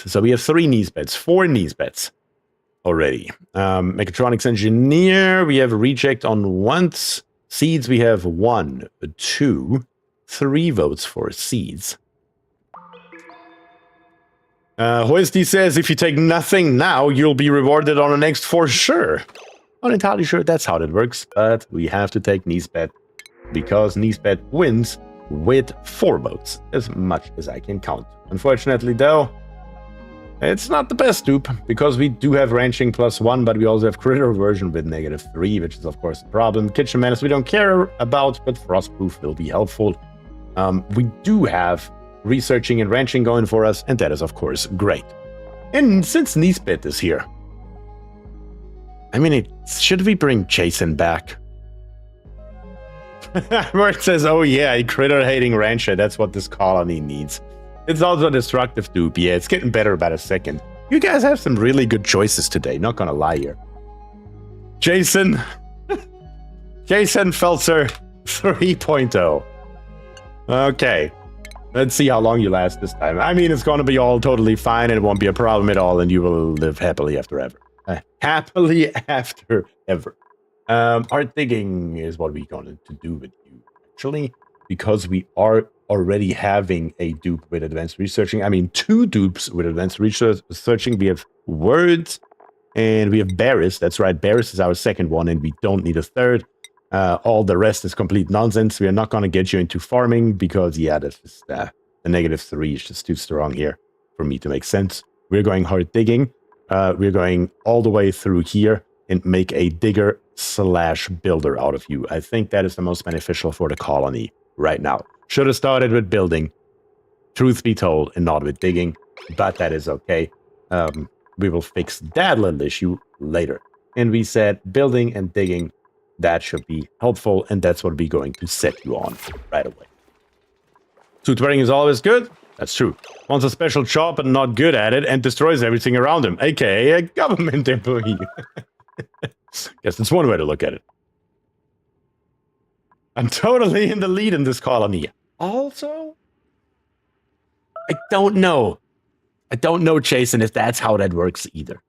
So we have 3 Nispets, 4 Nispets already. Mechatronics Engineer, we have Reject on once. Seeds, we have 1, 2, 3 votes for seeds. Hoisty says, if you take nothing now, you'll be rewarded on the next for sure. Not entirely sure that's how that works, but we have to take Nispet because Nispet wins with 4 votes, as much as I can count. Unfortunately, though, it's not the best dupe, because we do have ranching +1, but we also have critter aversion with -3, which is, of course, a problem. Kitchen menace we don't care about, but frostproof will be helpful. We do have researching and ranching going for us, and that is, of course, great. And since Nispet is here, I mean, should we bring Jason back? Where it says, oh yeah, a critter-hating rancher. That's what this colony needs. It's also a destructive dupe. Yeah, it's getting better about a second. You guys have some really good choices today. Not gonna lie here. Jason. Jason Felser 3.0. Okay. Let's see how long you last this time. I mean, it's gonna be all totally fine and it won't be a problem at all and you will live happily after ever. Happily after ever. Art digging is what we're going to do with you, actually, because we are already having a dupe with advanced researching. I mean, 2 dupes with advanced researching. We have words and we have Barris. That's right, Barris is our second one and we don't need a third. All the rest is complete nonsense. We are not going to get you into farming because, yeah, that's just, the -3 is just too strong here for me to make sense. We're going hard digging. We're going all the way through here and make a digger/builder out of you. I think that is the most beneficial for the colony right now. Should have started with building, truth be told, and not with digging, but that is okay. We will fix that little issue later. And we said building and digging, that should be helpful, and that's what we're going to set you on right away. Suit wearing is always good. That's true. Wants a special job but not good at it and destroys everything around him, aka a government employee. Guess that's one way to look at it. I'm totally in the lead in this colony. Also, I don't know. I don't know, Jason, if that's how that works either.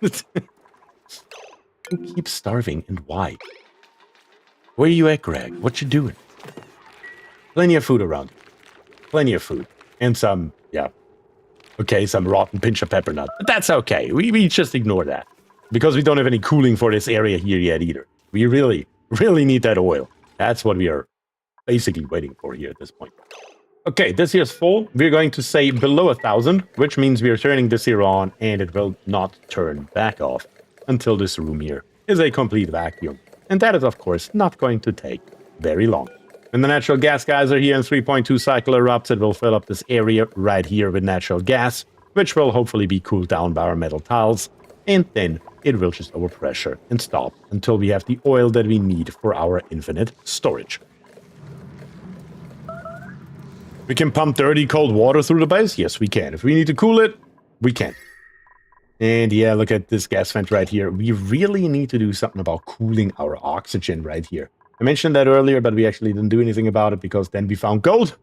Who keeps starving and why? Where you at, Greg? What you doing? Plenty of food around. Plenty of food. And some, yeah. Okay, some rotten pinch of pepper nut. But that's okay. We just ignore that. Because we don't have any cooling for this area here yet either. We really, really need that oil. That's what we are basically waiting for here at this point. Okay, this here is full. We're going to say below 1,000, which means we are turning this here on and it will not turn back off until this room here is a complete vacuum. And that is, of course, not going to take very long. When the natural gas guys are here and 3.2 cycle erupts, it will fill up this area right here with natural gas, which will hopefully be cooled down by our metal tiles. And then it will just overpressure and stop until we have the oil that we need for our infinite storage. We can pump dirty cold water through the base? Yes, we can. If we need to cool it, we can. And yeah, look at this gas vent right here. We really need to do something about cooling our oxygen right here. I mentioned that earlier, but we actually didn't do anything about it because then we found gold.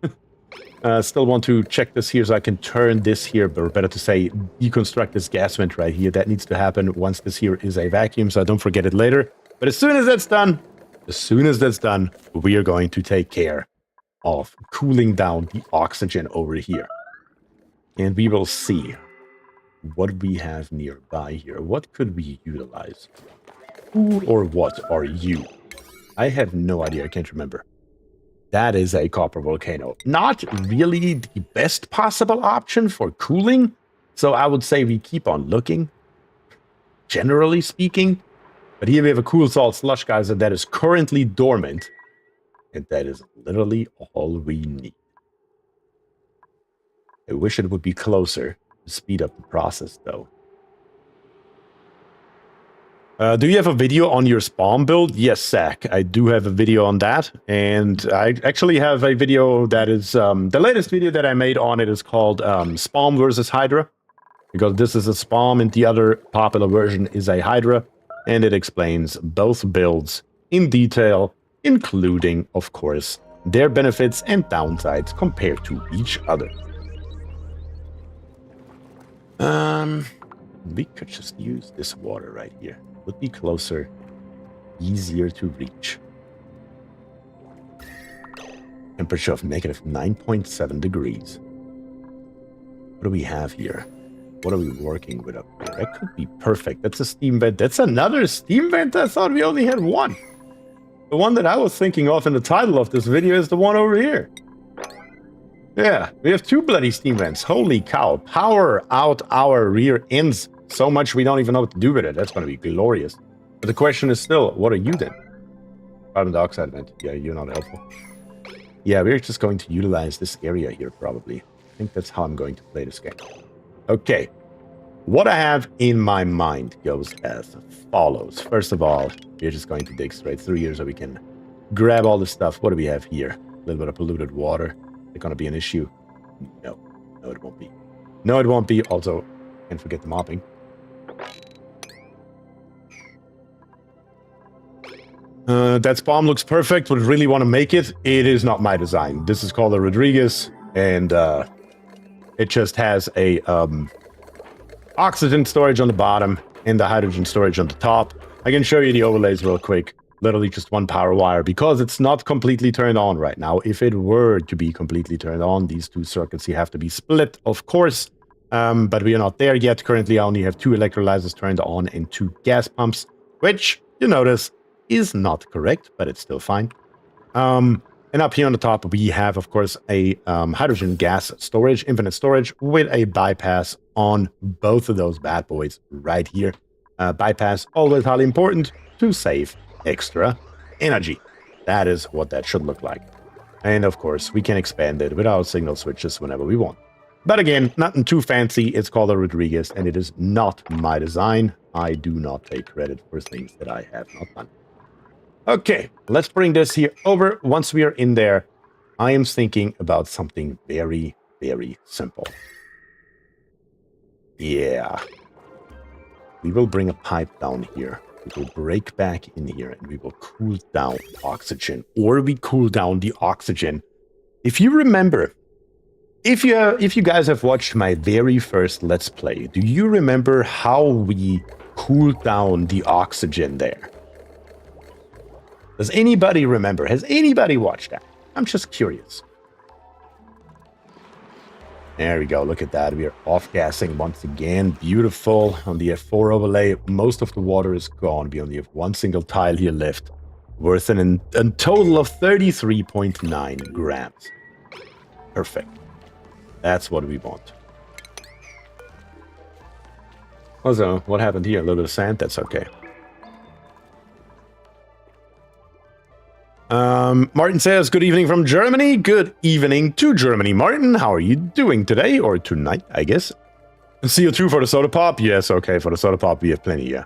Still want to check this here so I can turn this here, or better to say, deconstruct this gas vent right here. That needs to happen once this here is a vacuum, so I don't forget it later. But as soon as that's done, we are going to take care of cooling down the oxygen over here. And we will see what we have nearby here. What could we utilize? Who or what are you? I have no idea. I can't remember. That is a copper volcano. Not really the best possible option for cooling. So I would say we keep on looking, generally speaking. But here we have a cool salt slush geyser that is currently dormant. And that is literally all we need. I wish it would be closer to speed up the process, though. Do you have a video on your spawn build? Yes, Zach, I do have a video on that. And I actually have a video that is, the latest video that I made on it is called Spawn versus Hydra. Because this is a spawn and the other popular version is a Hydra. And it explains both builds in detail, including, of course, their benefits and downsides compared to each other. We could just use this water right here. Would be closer, easier to reach. Temperature of negative 9.7 degrees. What do we have here? What are we working with up here? That could be perfect. That's a steam vent. That's another steam vent? I thought we only had one. The one that I was thinking of in the title of this video is the one over here. Yeah, we have 2 bloody steam vents. Holy cow. Power out our rear ends. So much we don't even know what to do with it. That's going to be glorious. But the question is still, what are you then? Carbon dioxide vent. Yeah, you're not helpful. Yeah, we're just going to utilize this area here, probably. I think that's how I'm going to play this game. Okay. What I have in my mind goes as follows. First of all, we're just going to dig straight through here so we can grab all the stuff. What do we have here? A little bit of polluted water. Is it going to be an issue? No. No, it won't be. No, it won't be. Also, can't forget the mopping. That spawn looks perfect. Would really want to make it. It is not my design. This is called a Rodriguez, and it just has a oxygen storage on the bottom and the hydrogen storage on the top. I can show you the overlays real quick. Literally just one power wire because it's not completely turned on right now. If it were to be completely turned on, these two circuits here have to be split, of course. But we are not there yet. Currently, I only have 2 electrolyzers turned on and 2 gas pumps, which, you notice, is not correct, but it's still fine. And up here on the top, we have, of course, a hydrogen gas storage, infinite storage, with a bypass on both of those bad boys right here. Bypass, always highly important to save extra energy. That is what that should look like. And, of course, we can expand it with our signal switches whenever we want. But again, nothing too fancy. It's called a Rodriguez, and it is not my design. I do not take credit for things that I have not done. Okay, let's bring this here over. Once we are in there, I am thinking about something very, very simple. Yeah. We will bring a pipe down here. We will break back in here, and we will cool down oxygen. Or we cool down the oxygen. If you remember, if you guys have watched my very first Let's Play, do you remember how we cooled down the oxygen there? Does anybody remember? Has anybody watched that? I'm just curious. There we go. Look at that. We are off-gassing once again. Beautiful. On the F4 overlay, most of the water is gone. We only have one single tile here left, worth a total of 33.9 grams. Perfect. That's what we want. Also, what happened here? A little bit of sand? That's okay. Martin says, good evening from Germany. Good evening to Germany. Martin, how are you doing today? Or tonight, I guess. CO2 for the soda pop? Yes, okay, for the soda pop we have plenty, yeah.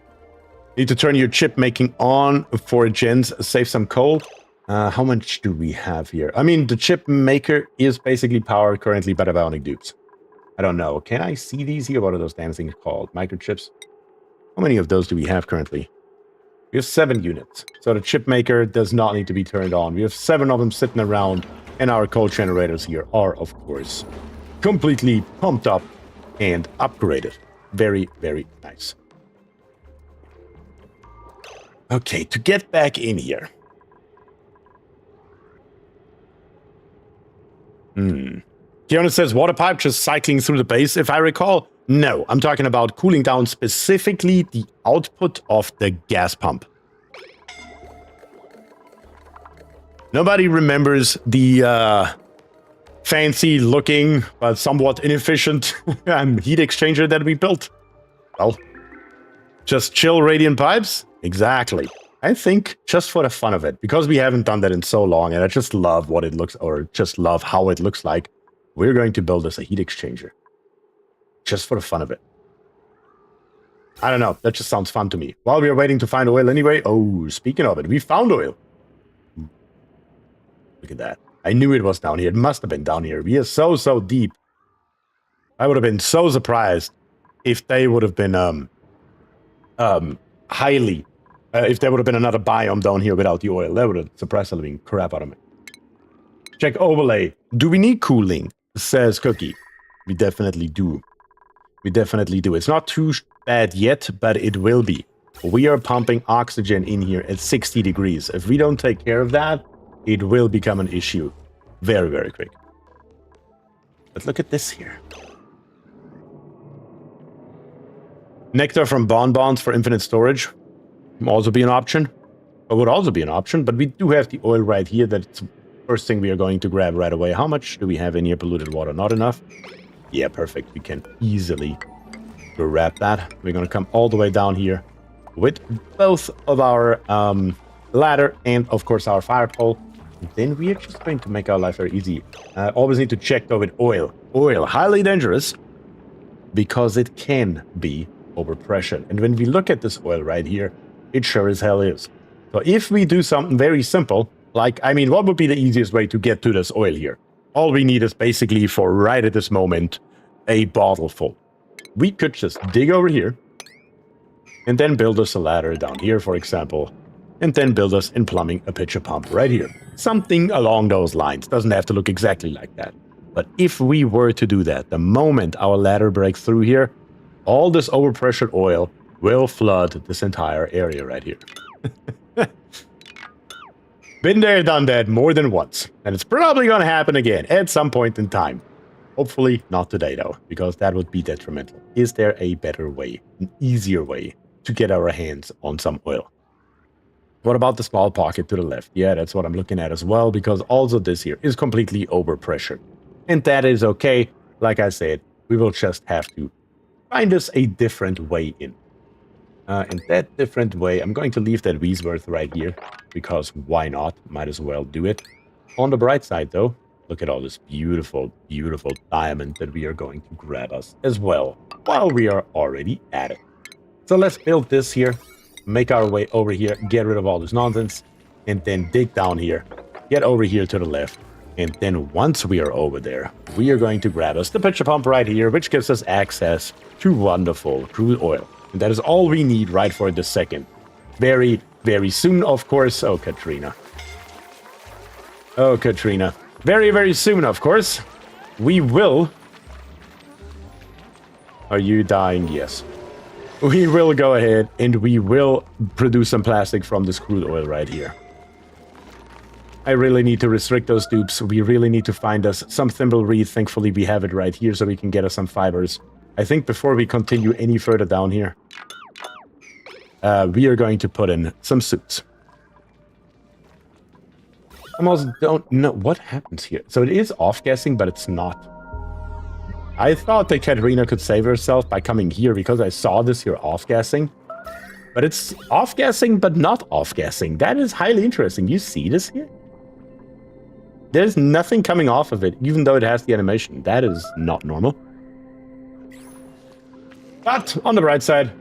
Need to turn your chip making on for gens. Save some coal. How much do we have here? I mean, the chip maker is basically powered currently by the bionic dupes. I don't know. Can I see these here? What are those damn things called? Microchips? How many of those do we have currently? We have 7 units, so the chip maker does not need to be turned on. We have 7 of them sitting around, and our coal generators here are, of course, completely pumped up and upgraded. Very, very nice. Okay, to get back in here. Kiona says, water pipe just cycling through the base, if I recall. No, I'm talking about cooling down specifically the output of the gas pump. Nobody remembers the fancy looking but somewhat inefficient heat exchanger that we built. Well, just chill radiant pipes? Exactly. I think just for the fun of it, because we haven't done that in so long, and I just love what it looks, or just love how it looks like, we're going to build us a heat exchanger. Just for the fun of it. I don't know. That just sounds fun to me. While we are waiting to find oil anyway. Oh, speaking of it, we found oil. Look at that. I knew it was down here. It must have been down here. We are so, so deep. I would have been so surprised if they would have been if there would have been another biome down here without the oil. That would have surprised the living crap out of me. Check overlay. Do we need cooling? Says Cookie. We definitely do. We definitely do. It's not too bad yet, but it will be. We are pumping oxygen in here at 60 degrees. If we don't take care of that, it will become an issue very, very quick. But look at this here. Nectar from bonbons for infinite storage would also be an option. Or would also be an option, but we do have the oil right here. That's the first thing we are going to grab right away. How much do we have in here? Polluted water. Not enough? Yeah, perfect. We can easily grab that. We're going to come all the way down here with both of our ladder and, of course, our fire pole. And then we are just going to make our life very easy. Always need to check, though, with oil. Oil, highly dangerous. because it can be overpressured. And when we look at this oil right here, it sure as hell is. So if we do something very simple, like, I mean, what would be the easiest way to get to this oil here? All we need is basically, for right at this moment, a bottle full. We could just dig over here, and then build us a ladder down here, for example, and then build us in plumbing a pitcher pump right here. Something along those lines. Doesn't have to look exactly like that. But if we were to do that, the moment our ladder breaks through here, all this overpressured oil will flood this entire area right here. Been there, done that more than once. And it's probably going to happen again at some point in time. Hopefully not today, though, because that would be detrimental. Is there a better way, an easier way to get our hands on some oil? What about the small pocket to the left? Yeah, that's what I'm looking at as well, because also this here is completely overpressured. And that is okay. Like I said, we will just have to find us a different way in. And that different way, I'm going to leave that Wiesworth right here, because why not? Might as well do it. On the bright side, though, look at all this beautiful, beautiful diamond that we are going to grab us as well, while we are already at it. So let's build this here, make our way over here, get rid of all this nonsense, and then dig down here, get over here to the left, and then once we are over there, we are going to grab us the pitcher pump right here, which gives us access to wonderful crude oil. And that is all we need right for this second. Very, very soon, of course. Oh, Katrina. Oh, Katrina. Very, very soon, of course, we will... Are you dying? Yes. We will go ahead and we will produce some plastic from this crude oil right here. I really need to restrict those dupes. We really need to find us some thimble reed. Thankfully, we have it right here so we can get us some fibers. I think before we continue any further down here, we are going to put in some suits. I almost don't know what happens here. So it is off-gassing, but it's not. I thought that Katerina could save herself by coming here because I saw this here off-gassing. But it's off-gassing, but not off-gassing. That is highly interesting. You see this here? There's nothing coming off of it, even though it has the animation. That is not normal. But on the bright side,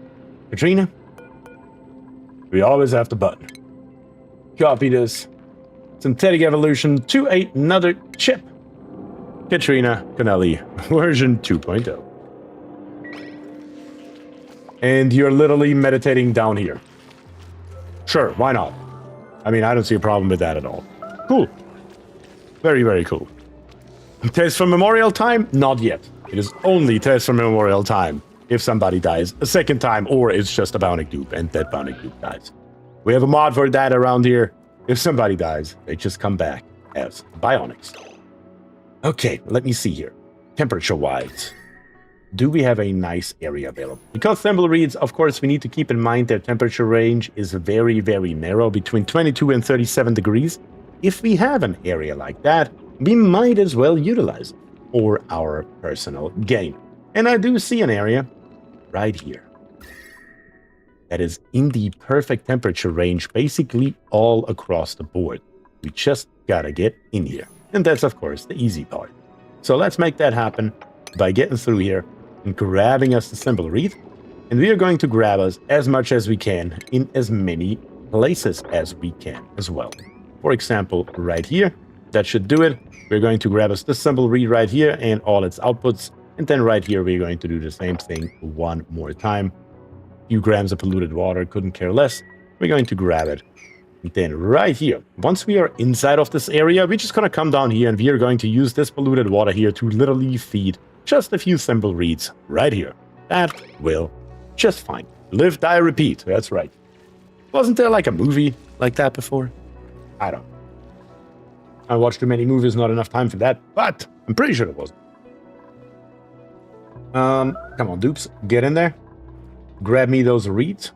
Katrina, we always have the button. Copy this. Synthetic evolution to another chip. Katrina Canelli, version 2.0. And you're literally meditating down here. Sure, why not? I mean, I don't see a problem with that at all. Cool. Very, very cool. Test for memorial time? Not yet. It is only test for memorial time if somebody dies a second time, or it's just a bionic dupe, and that bionic dupe dies. We have a mod for that around here. If somebody dies, they just come back as bionics. Okay, let me see here. Temperature-wise, do we have a nice area available? Because thimble reeds, of course, we need to keep in mind their temperature range is very, very narrow, between 22 and 37 degrees. If we have an area like that, we might as well utilize it for our personal gain. And I do see an area right here that is in the perfect temperature range, basically all across the board. We just gotta get in here. And that's, of course, the easy part. So let's make that happen by getting through here and grabbing us the thimble reed. And we are going to grab us as much as we can in as many places as we can as well. For example, right here, that should do it. We're going to grab us the thimble reed right here and all its outputs. And then right here, we're going to do the same thing one more time. A few grams of polluted water, couldn't care less. We're going to grab it. And then right here, once we are inside of this area, we're just going to come down here and we are going to use this polluted water here to literally feed just a few thimble reeds right here. That will just fine. Live, die, repeat. That's right. Wasn't there like a movie like that before? I don't know. I watched too many movies, not enough time for that, but I'm pretty sure it wasn't. Come on, dupes, get in there. Grab me those reeds.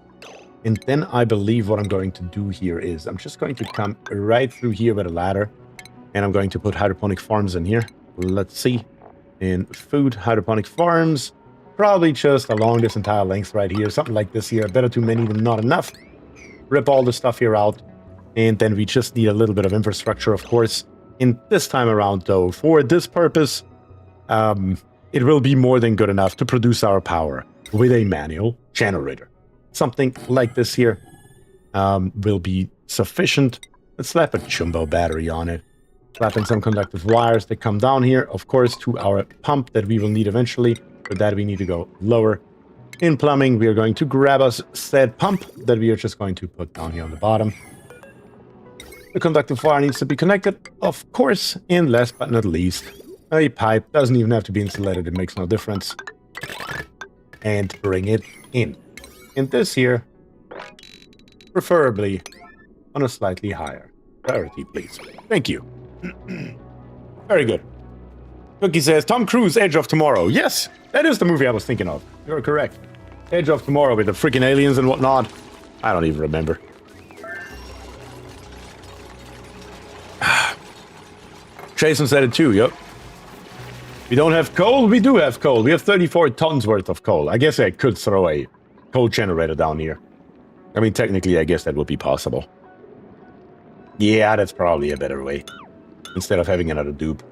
And then I believe what I'm going to do here is I'm just going to come right through here with a ladder. And I'm going to put hydroponic farms in here. Let's see. In food, hydroponic farms. Probably just along this entire length right here. Something like this here. Better too many than not enough. Rip all the stuff here out. And then we just need a little bit of infrastructure, of course. In this time around, though, for this purpose, it will be more than good enough to produce our power with a manual generator. Something like this here will be sufficient. Let's slap a jumbo battery on it. Slap in some conductive wires that come down here, of course, to our pump that we will need eventually. For that, we need to go lower. In plumbing, we are going to grab us said pump that we are just going to put down here on the bottom. The conductive wire needs to be connected, of course, and last but not least, a pipe. Doesn't even have to be insulated, it makes no difference. And bring it in. And this here, preferably on a slightly higher priority, please. Thank you. Very good. Cookie says, Tom Cruise, Edge of Tomorrow. Yes, that is the movie I was thinking of. You're correct. Edge of Tomorrow with the freaking aliens and whatnot. I don't even remember. Jason said it too, yep. We don't have coal? We do have coal. We have 34 tons worth of coal. I guess I could throw a coal generator down here. I mean, technically, I guess that would be possible. Yeah, that's probably a better way. Instead of having another dupe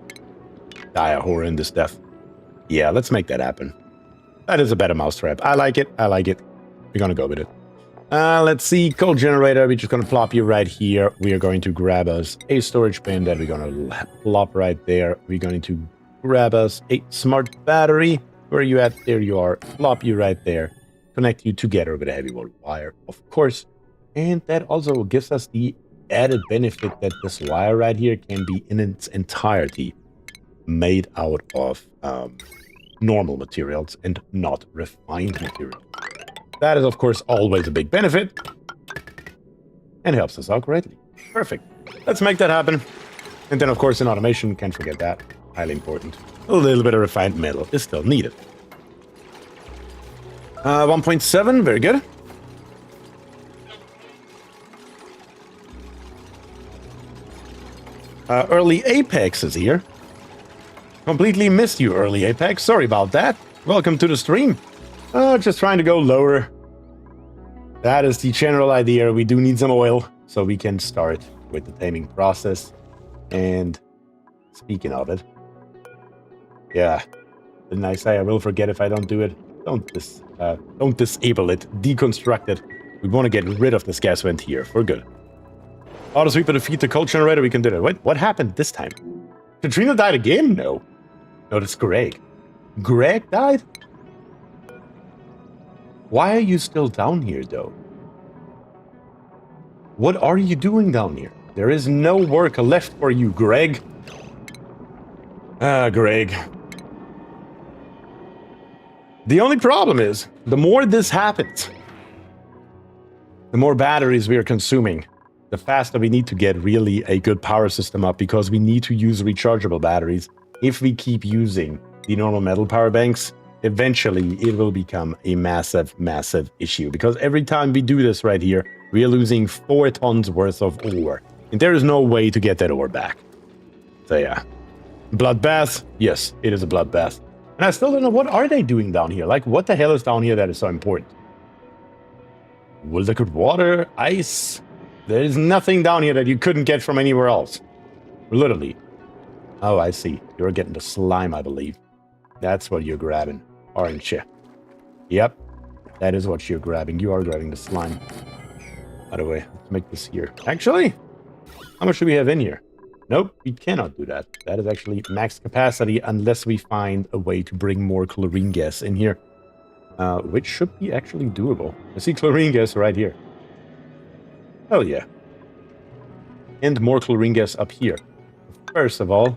die a horrendous death. Yeah, let's make that happen. That is a better mousetrap. I like it. I like it. We're gonna go with it. Let's see. Coal generator. We're just gonna plop you right here. We are going to grab us a storage bin that we're gonna plop right there. We're going to grab us a smart battery. Where are you at? There you are. Plop you right there. Connect you together with a heavy wire, of course. And that also gives us the added benefit that this wire right here can be in its entirety made out of normal materials and not refined material. That is, of course, always a big benefit and helps us out greatly. Perfect. Let's make that happen. And then, of course, in automation, can't forget that. Highly important. A little bit of refined metal is still needed. 1.7, very good. Early Apex is here. Completely missed you, Early Apex. Sorry about that. Welcome to the stream. Just trying to go lower. That is the general idea. We do need some oil, so we can start with the taming process. And speaking of it, yeah, didn't I say I will forget if I don't do it? Don't disable it. Deconstruct it. We want to get rid of this gas vent here for good. Auto sweep to defeat the coal generator. We can do that. Wait, what happened this time? Katrina died again? No. No, that's Greg. Greg died? Why are you still down here, though? What are you doing down here? There is no work left for you, Greg. Greg. The only problem is, the more this happens, the more batteries we are consuming, the faster we need to get really a good power system up, because we need to use rechargeable batteries. If we keep using the normal metal power banks, eventually it will become a massive, massive issue, because every time we do this right here, we are losing 4 tons worth of ore, and there is no way to get that ore back. So yeah. Bloodbath? Yes, it is a bloodbath. And I still don't know, what are they doing down here? Like, what the hell is down here that is so important? Well, liquid water, ice. There is nothing down here that you couldn't get from anywhere else. Literally. Oh, I see. You're getting the slime, I believe. That's what you're grabbing, aren't you? Yep. That is what you're grabbing. You are grabbing the slime. By the way, let's make this here. Actually, how much do we have in here? Nope, we cannot do that. That is actually max capacity unless we find a way to bring more chlorine gas in here. Which should be actually doable. I see chlorine gas right here. Hell yeah. And more chlorine gas up here. First of all,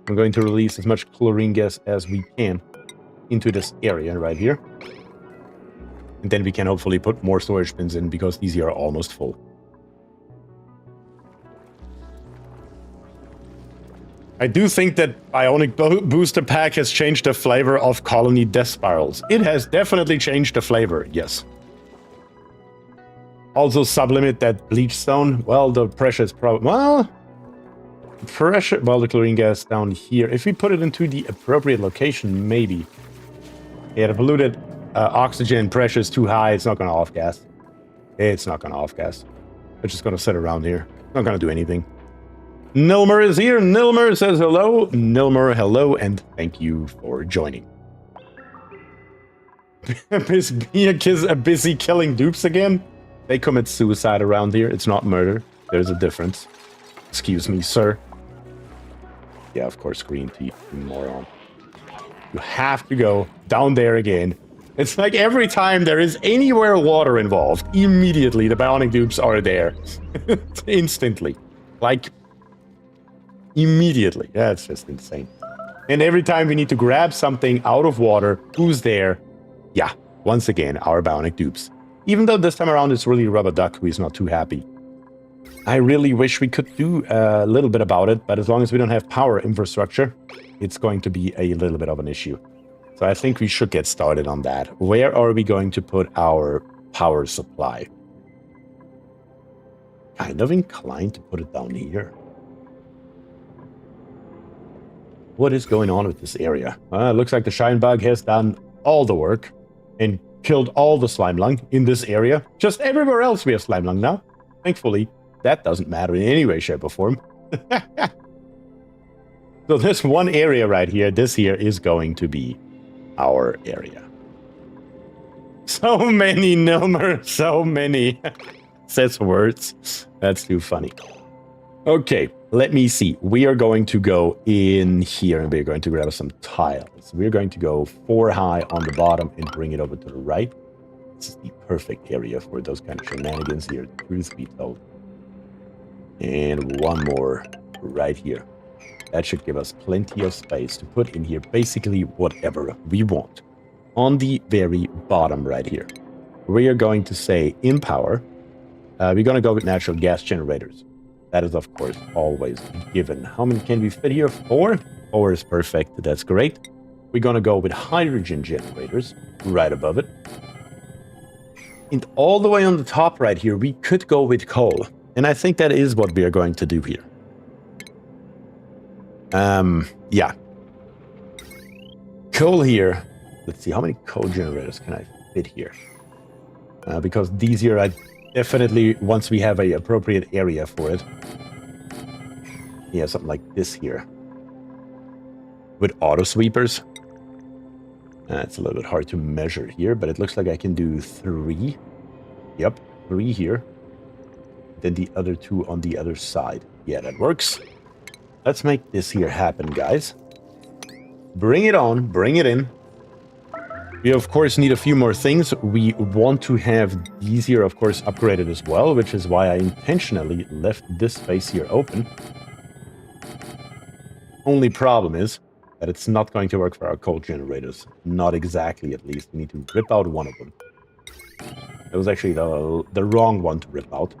I'm going to release as much chlorine gas as we can into this area right here. And then we can hopefully put more storage bins in, because these here are almost full. I do think that Bionic Booster Pack has changed the flavor of Colony Death Spirals. It has definitely changed the flavor, yes. Also sublimate that bleach stone. Well, the pressure is probably... Well, pressure... Well, the chlorine gas down here. If we put it into the appropriate location, maybe. Yeah, the polluted oxygen pressure is too high. It's not going to off-gas. It's not going to off-gas. It's just going to sit around here. Not going to do anything. Nilmer is here. Nilmer says hello. Nilmer, hello, and thank you for joining. busy killing dupes again? They commit suicide around here. It's not murder. There's a difference. Excuse me, sir. Yeah, of course, green tea, you moron. You have to go down there again. It's like every time there is anywhere water involved, immediately the bionic dupes are there. Instantly. Like, immediately. That's just insane. And every time we need to grab something out of water, who's there? Yeah, once again, our bionic dupes. Even though this time around it's really Rubber Duck who is not too happy. I really wish we could do a little bit about it, but as long as we don't have power infrastructure, it's going to be a little bit of an issue. So I think we should get started on that. Where are we going to put our power supply? Kind of inclined to put it down here. What is going on with this area? Looks like the Shine Bug has done all the work and killed all the slime lung in this area. Just everywhere else we have slime lung now. Thankfully, that doesn't matter in any way, shape, or form. So this one area right here, this here is going to be our area. So many, Nilmer, so many. Says words. That's too funny. Okay, let me see. We are going to go in here and we're going to grab some tiles. We're going to go 4 high on the bottom and bring it over to the right. This is the perfect area for those kind of shenanigans here, truth be told. And one more right here. That should give us plenty of space to put in here basically whatever we want. On the very bottom right here, we are going to say in power, we're going to go with natural gas generators. That is, of course, always given. How many can we fit here? 4? 4 is perfect. That's great. We're going to go with hydrogen generators right above it. And all the way on the top right here, we could go with coal. And I think that is what we are going to do here. Yeah. Coal here. Let's see, how many coal generators can I fit here? Because these here, I definitely, once we have an appropriate area for it. Yeah, something like this here. With auto sweepers. It's a little bit hard to measure here, but it looks like I can do 3. Yep, 3 here. Then the other 2 on the other side. Yeah, that works. Let's make this here happen, guys. Bring it on, bring it in. We, of course, need a few more things. We want to have these here, of course, upgraded as well, which is why I intentionally left this space here open. Only problem is that it's not going to work for our coal generators. Not exactly, at least. We need to rip out one of them. It was actually the wrong one to rip out.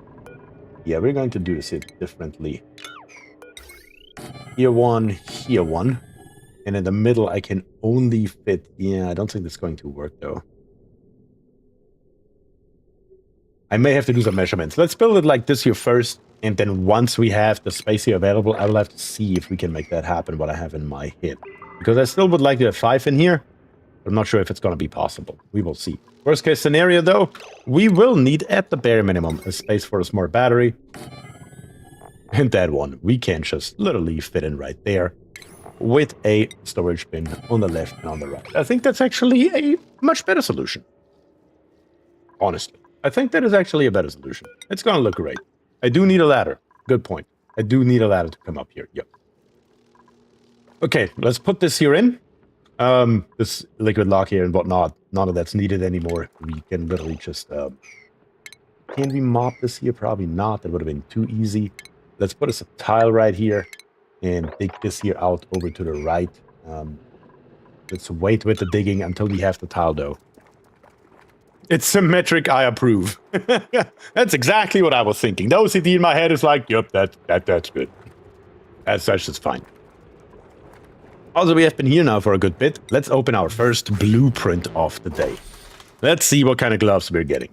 Yeah, we're going to do this differently. Here one, here one. And in the middle, I can only fit... Yeah, I don't think that's going to work, though. I may have to do some measurements. Let's build it like this here first. And then once we have the space here available, I will have to see if we can make that happen, what I have in my head. Because I still would like to have 5 in here. But I'm not sure if it's going to be possible. We will see. Worst case scenario, though, we will need, at the bare minimum, a space for a smart battery. And that one, we can just literally fit in right there. With a storage bin on the left and on the right. I think that's actually a much better solution. Honestly. I think that is actually a better solution. It's going to look great. I do need a ladder. Good point. I do need a ladder to come up here. Yep. Okay, let's put this here in. This liquid lock here and whatnot. None of that's needed anymore. We can literally just... can we mop this here? Probably not. That would have been too easy. Let's put us a tile right here. And dig this here out over to the right. Let's wait with the digging until we have the tile dough. It's symmetric, I approve. That's exactly what I was thinking. The OCD in my head is like, yep, that's good. As such, it's fine. Also, we have been here now for a good bit. Let's open our first blueprint of the day. Let's see what kind of gloves we're getting.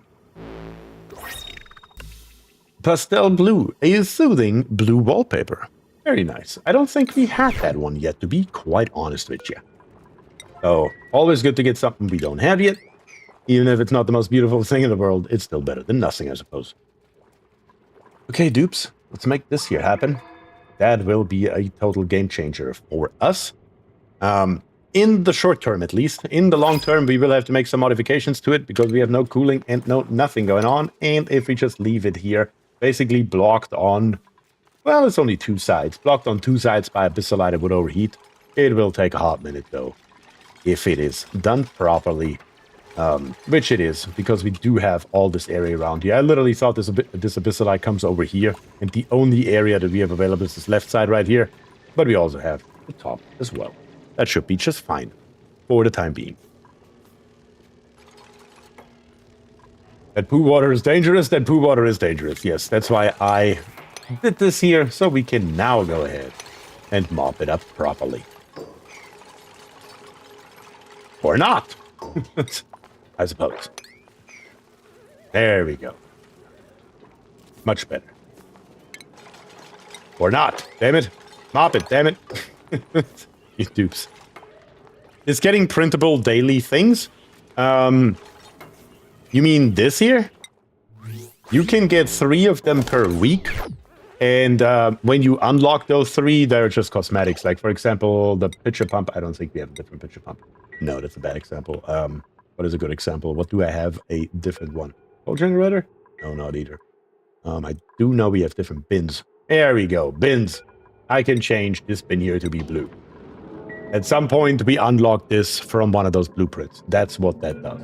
Pastel blue, a soothing blue wallpaper. Very nice. I don't think we have had one yet, to be quite honest with you. So, always good to get something we don't have yet. Even if it's not the most beautiful thing in the world, it's still better than nothing, I suppose. Okay, dupes. Let's make this here happen. That will be a total game changer for us. in the short term at least. In the long term, we will have to make some modifications to it because we have no cooling and nothing going on. And if we just leave it here, basically blocked on, well, it's only two sides. Blocked on two sides by a abyssal that would overheat. It will take a hot minute though, if it is done properly. Which it is, because we do have all this area around here. I literally thought this abyssal comes over here, and the only area that we have available is this left side right here. But we also have the top as well. That should be just fine for the time being. That poo water is dangerous. That poo water is dangerous. Yes, that's why I did this here, so we can now go ahead and mop it up properly. Or not. I suppose. There we go. Much better. Or not. Damn it. Mop it, damn it. You dupes. It's getting printable daily things. You mean this here? You can get 3 of them per week. And when you unlock those 3, they're just cosmetics. Like, for example, the pitcher pump. I don't think we have a different pitcher pump. No, that's a bad example. What is a good example? What do I have a different one? Coal generator? No, not either. I do know we have different bins. There we go. Bins. I can change this bin here to be blue. At some point, we unlock this from one of those blueprints. That's what that does.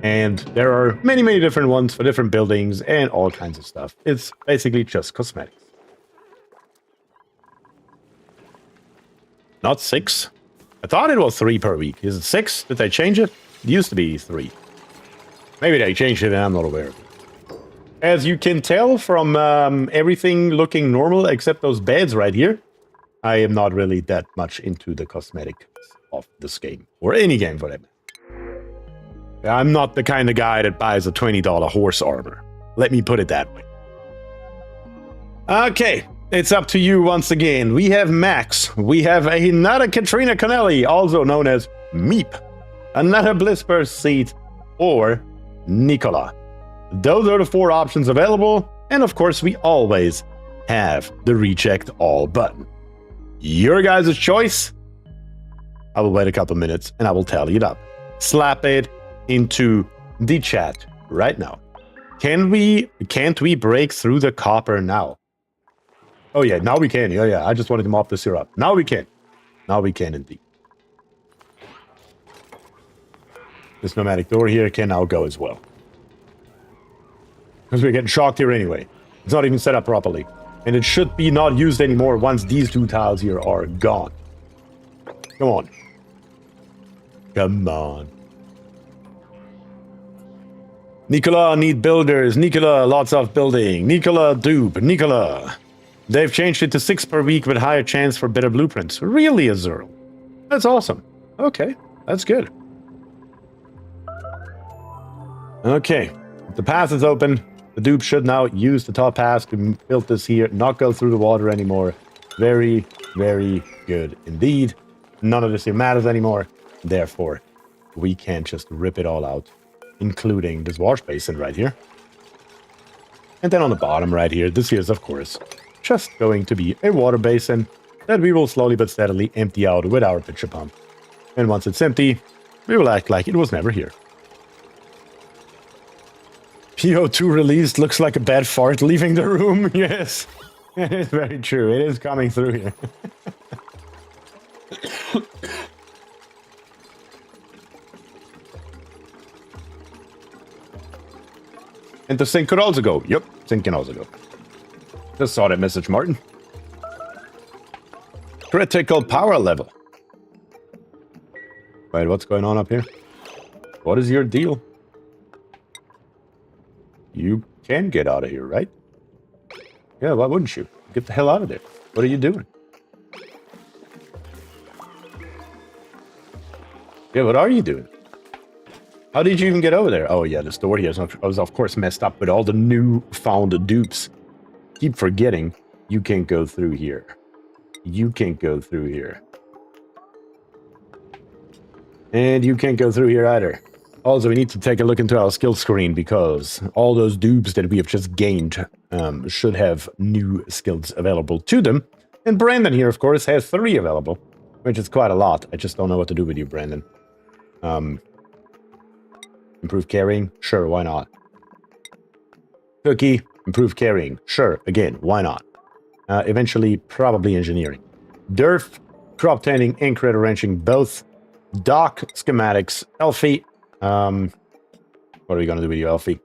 And there are many, many different ones for different buildings and all kinds of stuff. It's basically just cosmetics. Not 6. I thought it was 3 per week. Is it 6? Did they change it? It used to be 3. Maybe they changed it and I'm not aware of it. As you can tell from everything looking normal except those beds right here, I am not really that much into the cosmetics of this game. Or any game for that matter. I'm not the kind of guy that buys a $20 horse armor. Let me put it that way. Okay, it's up to you once again. We have Max. We have another Katrina Connelly, also known as Meep. Another Blissburst seat, or Nicola. Those are the 4 options available, and of course we always have the reject all button. Your guys' choice. I will wait a couple minutes and I will tally it up. Slap it into the chat right now. Can't we break through the copper now? Oh yeah, now we can. Yeah, I just wanted to mop this here up. Now we can. Now we can indeed. This nomadic door here can now go as well. Because we're getting shocked here anyway. It's not even set up properly. And it should be not used anymore once these 2 tiles here are gone. Come on. Come on. Nicola need builders. Nicola lots of building. Nicola dupe. Nicola. They've changed it to 6 per week with higher chance for better blueprints. Really, Azurl? That's awesome. Okay, that's good. Okay, the path is open. The dupe should now use the top pass to build this here, not go through the water anymore. Very, very good indeed. None of this here matters anymore. Therefore, we can just rip it all out, including this wash basin right here. And then on the bottom right here, this here is, of course, just going to be a water basin that we will slowly but steadily empty out with our pitcher pump. And once it's empty, we will act like it was never here. PO2 released looks like a bad fart leaving the room. Yes, it is very true. It is coming through here. And the sink could also go. Yep, sink can also go. Just saw that message, Martin. Critical power level. Wait, what's going on up here? What is your deal? You can get out of here, right? Yeah, why wouldn't you? Get the hell out of there. What are you doing? Yeah, what are you doing? How did you even get over there? Oh, yeah, this door here was, of course, messed up with all the new-found dupes. Keep forgetting you can't go through here. You can't go through here. And you can't go through here either. Also, we need to take a look into our skill screen because all those dupes that we have just gained should have new skills available to them. And Brandon here, of course, has 3 available. which is quite a lot. I just don't know what to do with you, Brandon. Improve carrying? Sure, why not? Cookie, improve carrying? Sure, again, why not? Eventually, probably engineering. Derf, crop tending, and critter ranching, both. Dock, schematics, Elfie. What are we going to do with you, Elfie?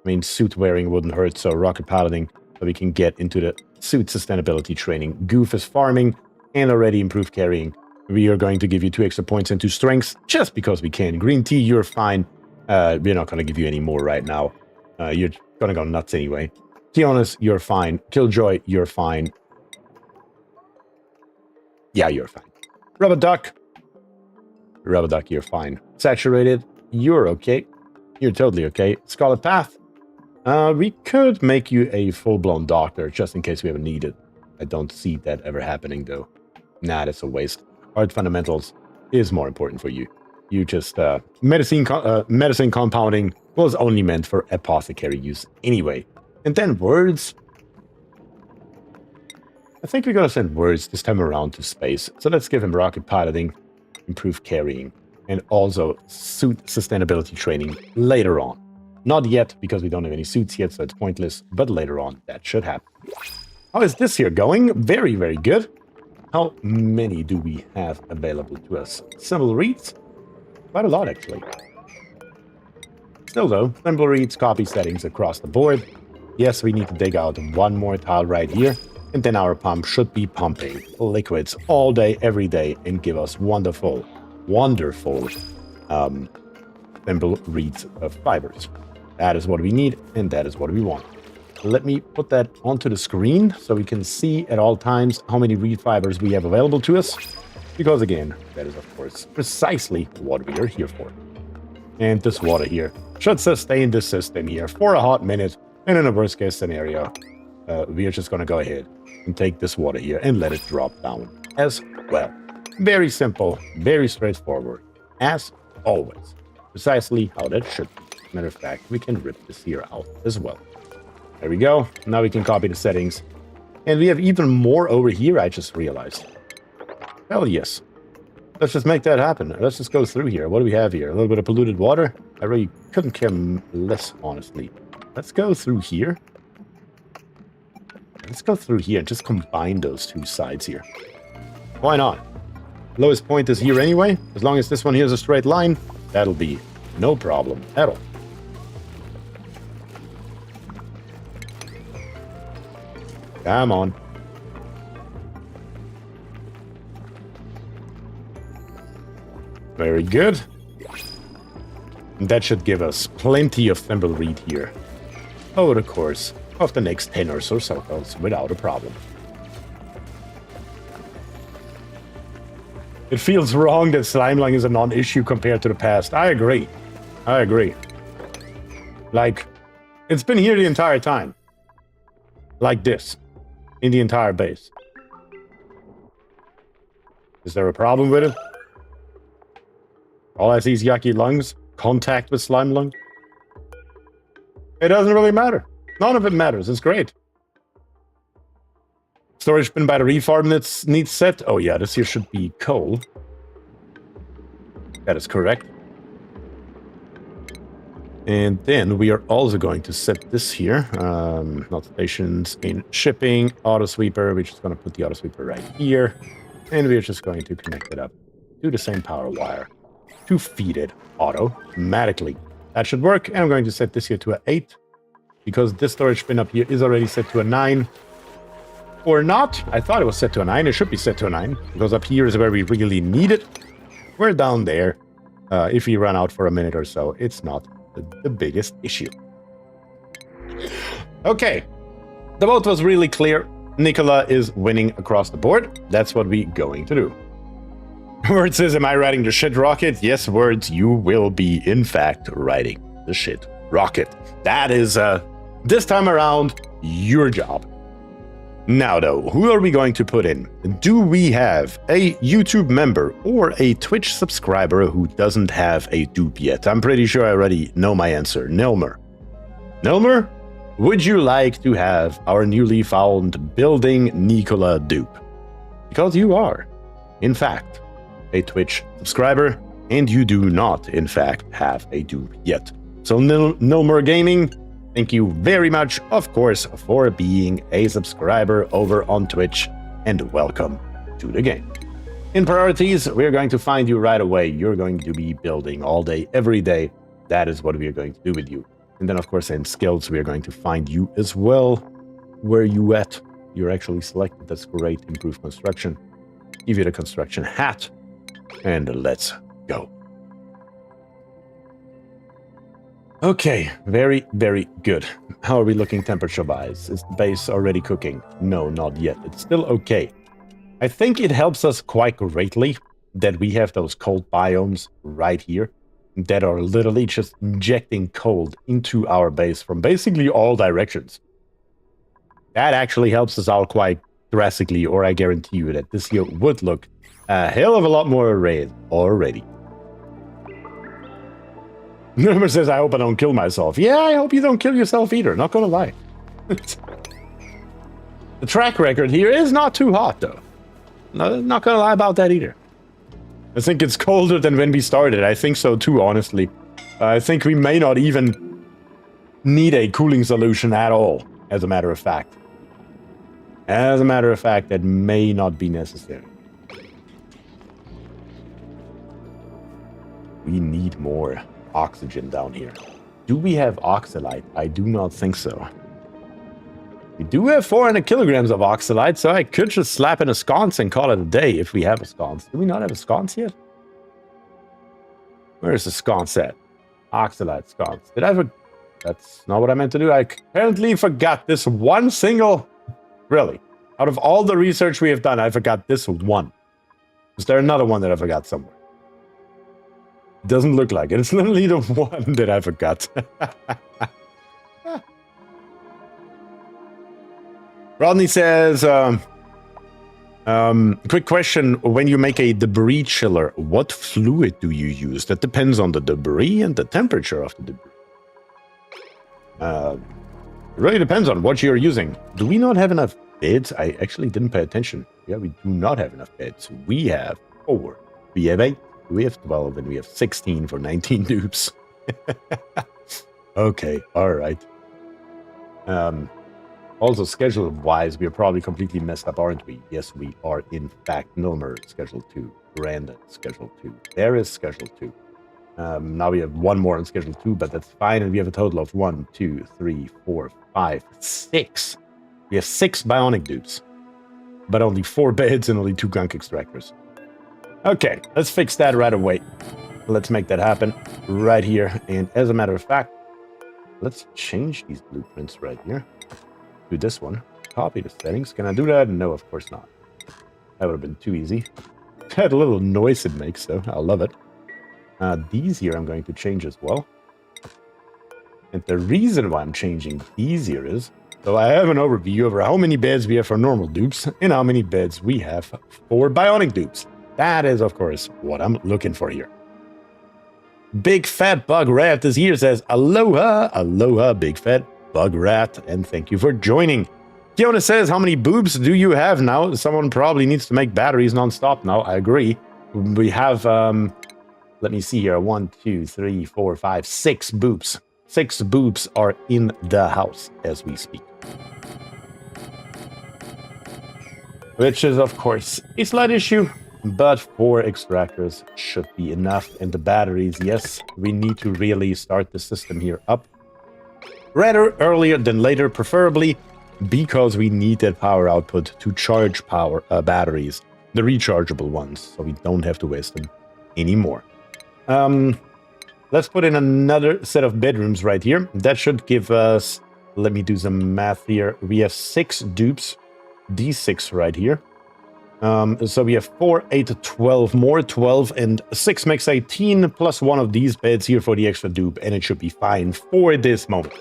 I mean, suit wearing wouldn't hurt, so rocket piloting, so we can get into the suit sustainability training. Goof is farming, and already improve carrying. We are going to give you 2 extra points into strengths, just because we can. Green tea, you're fine. We're not going to give you any more right now. You're going to go nuts anyway. Keonis, you're fine. Killjoy, you're fine. Yeah, you're fine. Rubber Duck, you're fine. Saturated, you're okay. You're totally okay. Scarlet Path, we could make you a full-blown doctor, just in case we ever need it. I don't see that ever happening, though. Nah, that's a waste. Art fundamentals is more important for you. You just, medicine compounding was only meant for apothecary use anyway. And then words. I think we're gonna send words this time around to space. So let's give him rocket piloting, improve carrying, and also suit sustainability training later on. Not yet, because we don't have any suits yet, so it's pointless, but later on, that should happen. How is this here going? Very, very good. How many do we have available to us? Symbol reads? Quite a lot, actually. Still though, symbol reads, copy settings across the board. Yes, we need to dig out one more tile right here, and then our pump should be pumping liquids all day, every day, and give us wonderful, wonderful symbol reads of fibers. That is what we need, and that is what we want. Let me put that onto the screen so we can see at all times how many reed fibers we have available to us. Because again, that is of course precisely what we are here for. And this water here should sustain the system here for a hot minute. And in a worst case scenario, we are just going to go ahead and take this water here and let it drop down as well. Very simple, very straightforward, as always. Precisely how that should be. Matter of fact, we can rip this here out as well. There we go. Now we can copy the settings. And we have even more over here, I just realized. Hell yes. Let's just make that happen. Let's just go through here. What do we have here? A little bit of polluted water? I really couldn't care less, honestly. Let's go through here. Let's go through here and just combine those two sides here. Why not? Lowest point is here anyway. As long as this one here is a straight line, that'll be no problem at all. Come on. Very good. And that should give us plenty of thimbleweed here. Over the course of the next 10 or so cycles without a problem. It feels wrong that slimeline is a non-issue compared to the past. I agree. I agree. Like, it's been here the entire time. Like this. In the entire base. Is there a problem with it? All I see is yucky lungs. Contact with slime lung. It doesn't really matter. None of it matters. It's great. Storage bin by the reform that needs set. Oh yeah, this here should be coal. That is correct. And then we are also going to set this here. Notifications in shipping. Auto sweeper. We're just going to put the auto sweeper right here. And we're just going to connect it up to the same power wire to feed it automatically. That should work. And I'm going to set this here to an 8. Because this storage bin up here is already set to a 9. Or not. I thought it was set to a 9. It should be set to a 9. Because up here is where we really need it. We're down there. If we run out for a minute or so, it's not the biggest issue. Okay. The vote was really clear. Nicola is winning across the board. That's what we're going to do. Word says, am I riding the shit rocket? Yes, Words, you will be, in fact, riding the shit rocket. That is, this time around, your job. Now, though, who are we going to put in? Do we have a YouTube member or a Twitch subscriber who doesn't have a dupe yet? I'm pretty sure I already know my answer. Nilmer. Nilmer, would you like to have our newly found building Nicola dupe? Because you are. in fact, a Twitch subscriber, and you do not, in fact, have a dupe yet. So no more gaming. Thank you very much, of course, for being a subscriber over on Twitch, and welcome to the game. In priorities, we're going to find you right away. You're going to be building all day, every day. That is what we are going to do with you. And then, of course, in skills, we are going to find you as well. Where you at? You're actually selected. That's great. Improve construction. Give you the construction hat. And let's go. Okay, very, very good. How are we looking temperature-wise? Is the base already cooking? No, not yet. It's still okay. I think it helps us quite greatly that we have those cold biomes right here that are literally just injecting cold into our base from basically all directions. That actually helps us out quite drastically, or I guarantee you that this here would look a hell of a lot more arrayed already. Number says, I hope I don't kill myself. Yeah, I hope you don't kill yourself either, not gonna lie. The track record here is not too hot, though. No, not gonna lie about that either. I think it's colder than when we started. I think so too, honestly. I think we may not even need a cooling solution at all, as a matter of fact. As a matter of fact, that may not be necessary. We need more oxygen down here. Do we have oxalite? I do not think so. We do have 400 kilograms of oxalite, so I could just slap in a sconce and call it a day if we have a sconce. Do we not have a sconce yet? Where is the sconce at? Oxalite sconce. Did I ever... That's not what I meant to do. I apparently forgot this one single... Really. Out of all the research we have done, I forgot this one. Is there another one that I forgot somewhere? Doesn't look like it. It's literally the one that I forgot. Rodney says, quick question. When you make a debris chiller, what fluid do you use? That depends on the debris and the temperature of the debris. It really depends on what you're using. Do we not have enough beds? I actually didn't pay attention. Yeah, we do not have enough beds. We have 4. We have 8. We have 12, and we have 16 for 19 dupes. Okay, alright. Also, schedule-wise, we are probably completely messed up, aren't we? Yes, we are, in fact. Milmer, Schedule 2. Brandon, Schedule 2. There is Schedule 2. Now we have one more on Schedule 2, but that's fine, and we have a total of 1, 2, 3, 4, 5, 6. We have 6 bionic dupes, but only 4 beds and only 2 gunk extractors. Okay, let's fix that right away. Let's make that happen right here. And as a matter of fact, let's change these blueprints right here. Do this one. Copy the settings. Can I do that? No, of course not. That would have been too easy. That little noise it makes, though. I love it. These here I'm going to change as well. And the reason why I'm changing these here is, so I have an overview over how many beds we have for normal dupes and how many beds we have for bionic dupes. That is, of course, what I'm looking for here. Big Fat Bug Rat this year says, Aloha, aloha, Big Fat Bug Rat, and thank you for joining. Fiona says, how many boobs do you have now? Someone probably needs to make batteries non-stop now. I agree. We have, let me see here, 1, 2, 3, 4, 5, 6 boobs. 6 boobs are in the house as we speak. Which is, of course, a slight issue. But 4 extractors should be enough. And the batteries, yes, we need to really start the system here up. Rather earlier than later, preferably, because we need that power output to charge batteries, the rechargeable ones, so we don't have to waste them anymore. Let's put in another set of bedrooms right here. That should give us, let me do some math here. We have 6 dupes, D6 right here. So we have 4, 8, 12 more, 12, and 6 makes 18, plus 1 of these beds here for the extra dupe, and it should be fine for this moment.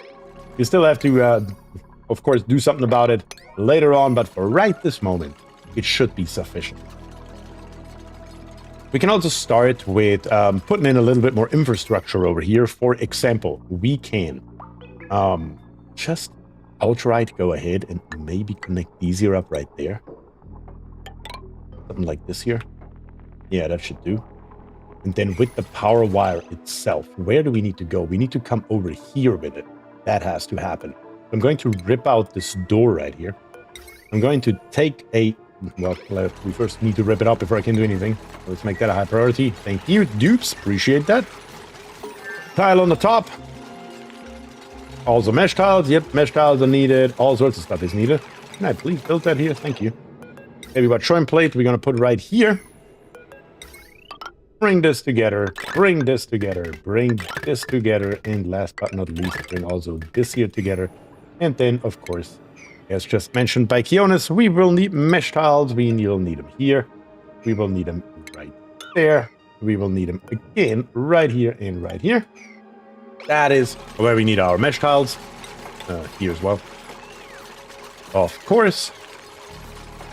You still have to, of course, do something about it later on, but for right this moment, it should be sufficient. We can also start with putting in a little bit more infrastructure over here. For example, we can just outright go ahead and maybe connect these here up right there. Something like this here. Yeah, that should do. And then with the power wire itself, where do we need to go? We need to come over here with it. That has to happen. I'm going to rip out this door right here. I'm going to take a... Well, we first need to rip it out before I can do anything. Let's make that a high priority. Thank you, dupes. Appreciate that. Tile on the top. Also mesh tiles. Yep, mesh tiles are needed. All sorts of stuff is needed. Can I please build that here? Thank you. Maybe what showing plate we're going to put right here. Bring this together. Bring this together. Bring this together. And last but not least, bring also this here together. And then, of course, as just mentioned by Kionis, we will need mesh tiles. We will need them here. We will need them right there. We will need them again right here and right here. That is where we need our mesh tiles. Here as well. Of course.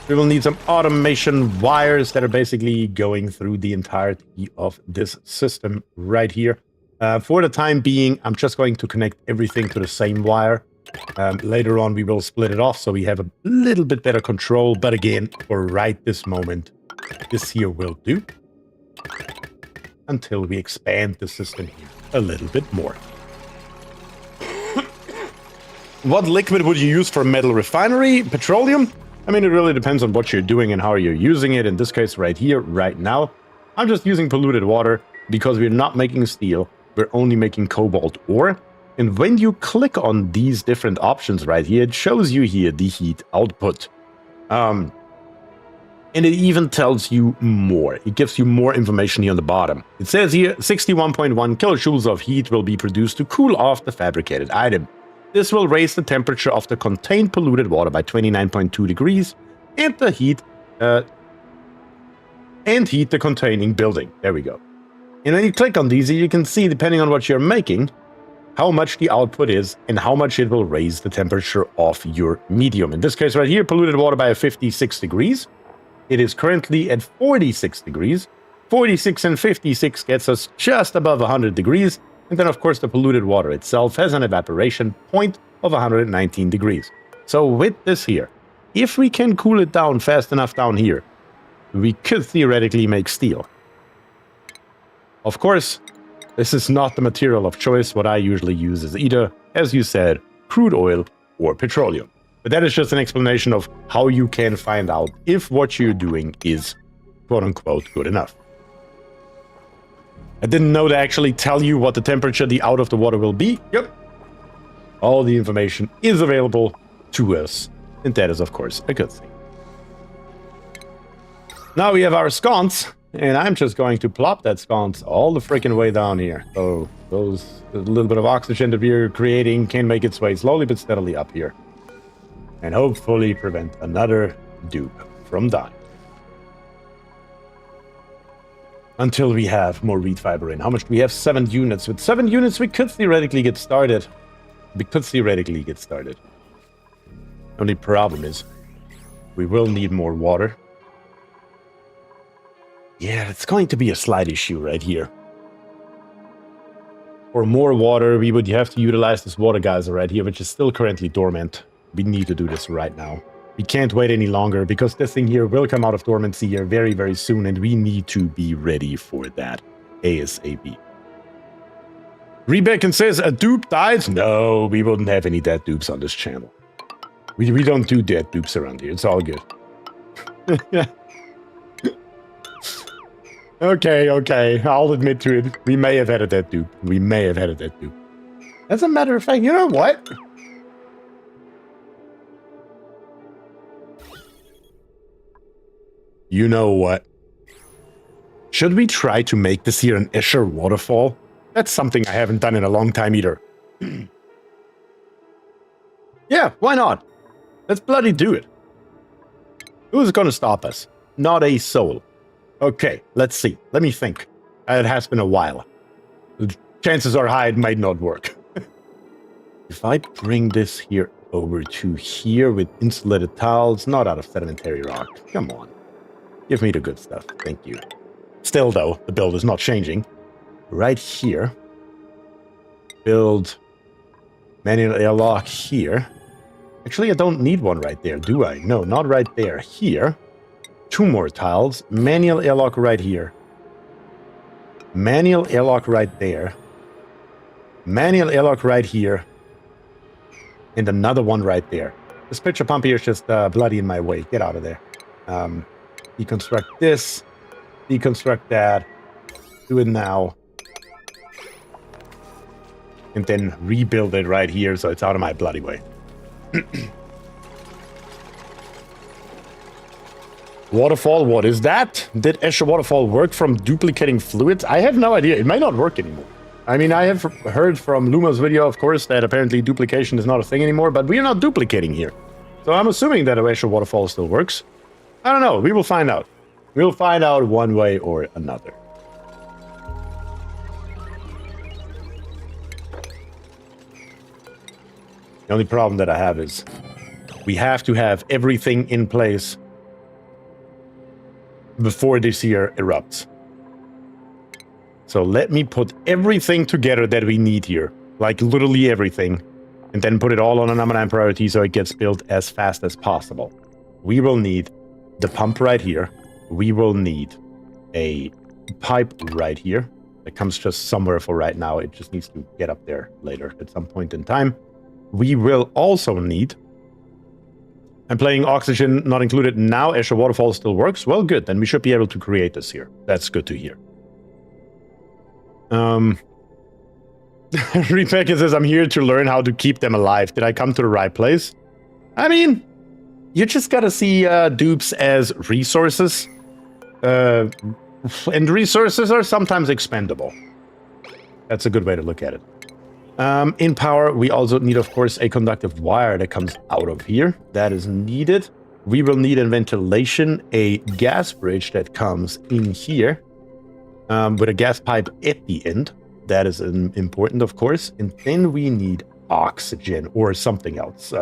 We will need some automation wires that are basically going through the entirety of this system right here. For the time being, I'm just going to connect everything to the same wire. Later on, we will split it off so we have a little bit better control. But again, for right this moment, this here will do. Until we expand the system here a little bit more. What liquid would you use for metal refinery? Petroleum? I mean, it really depends on what you're doing and how you're using it. In this case, right here, right now, I'm just using polluted water because we're not making steel. We're only making cobalt ore. And when you click on these different options right here, it shows you here the heat output. And it even tells you more. It gives you more information here on the bottom. It says here, 61.1 kilojoules of heat will be produced to cool off the fabricated item. This will raise the temperature of the contained polluted water by 29.2 degrees and the heat the containing building. There we go. And when you click on these, you can see, depending on what you're making, how much the output is and how much it will raise the temperature of your medium. In this case right here, polluted water by 56 degrees. It is currently at 46 degrees. 46 and 56 gets us just above 100 degrees. And then, of course, the polluted water itself has an evaporation point of 119 degrees. So with this here, if we can cool it down fast enough down here, we could theoretically make steel. Of course, this is not the material of choice. What I usually use is either, as you said, crude oil or petroleum. But that is just an explanation of how you can find out if what you're doing is, quote-unquote, good enough. I didn't know to actually tell you what the temperature the out of the water will be. Yep. All the information is available to us. And that is, of course, a good thing. Now we have our sconce. And I'm just going to plop that sconce all the freaking way down here. So those a little bit of oxygen that we're creating can make its way slowly but steadily up here. And hopefully prevent another dupe from dying. Until we have more reed fiber in. How much do we have? 7 units. With 7 units, we could theoretically get started. Only problem is, we will need more water. Yeah, it's going to be a slight issue right here. For more water, we would have to utilize this water geyser right here, which is still currently dormant. We need to do this right now. We can't wait any longer because this thing here will come out of dormancy here very, very soon, and we need to be ready for that ASAP. Rebecca says, a dupe died? No, we wouldn't have any dead dupes on this channel. We don't do dead dupes around here. It's all good. Okay, I'll admit to it. We may have had a dead dupe. As a matter of fact, you know what? You know what? Should we try to make this here an ESCHER waterfall? That's something I haven't done in a long time either. Yeah, why not? Let's bloody do it. Who's gonna stop us? Not a soul. Okay, let's see. Let me think. It has been a while. Chances are high it might not work. If I bring this here over to here with insulated tiles, not out of sedimentary rock. Come on. Give me the good stuff. Thank you. Still, though, the build is not changing. Right here. Build manual airlock here. Actually, I don't need one right there, do I? No, not right there. Here. 2 more tiles. Manual airlock right here. Manual airlock right there. Manual airlock right here. And another one right there. This picture pump here is just bloody in my way. Get out of there. Deconstruct this. Deconstruct that. Do it now. And then rebuild it right here so it's out of my bloody way. Waterfall, what is that? Did ESCHER Waterfall work from duplicating fluids? I have no idea. It might not work anymore. I mean, I have heard from Luma's video, of course, that apparently duplication is not a thing anymore, but we are not duplicating here. So I'm assuming that ESCHER Waterfall still works. I don't know. We will find out. We'll find out one way or another. The only problem that I have is we have to have everything in place before this year erupts. So let me put everything together that we need here, like literally everything, and then put it all on a number 9 priority so it gets built as fast as possible. We will need the pump right here. We will need a pipe right here that comes just somewhere for right now. It just needs to get up there later at some point in time. We will also need... I'm playing oxygen not included now. ESCHER Waterfall still works. Well, good. Then we should be able to create this here. That's good to hear. Rebecca says, I'm here to learn how to keep them alive. Did I come to the right place? I mean, you just gotta see dupes as resources. And resources are sometimes expendable. That's a good way to look at it. In power, we also need, of course, a conductive wire that comes out of here. That is needed. We will need in ventilation a gas bridge that comes in here with a gas pipe at the end. That is important, of course. And then we need oxygen or something else.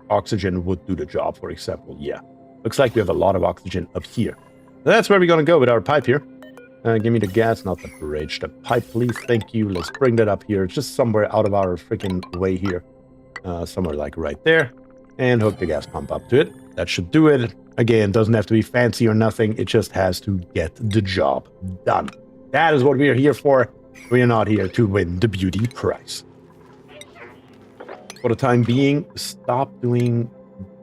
Oxygen would do the job, for example. Yeah. Looks like we have a lot of oxygen up here. That's where we're going to go with our pipe here. Give me the gas, not the bridge. The pipe, please. Thank you. Let's bring that up here. Just somewhere out of our freaking way here. Somewhere like right there. And hook the gas pump up to it. That should do it. Again, doesn't have to be fancy or nothing. It just has to get the job done. That is what we are here for. We are not here to win the beauty prize. For the time being, stop doing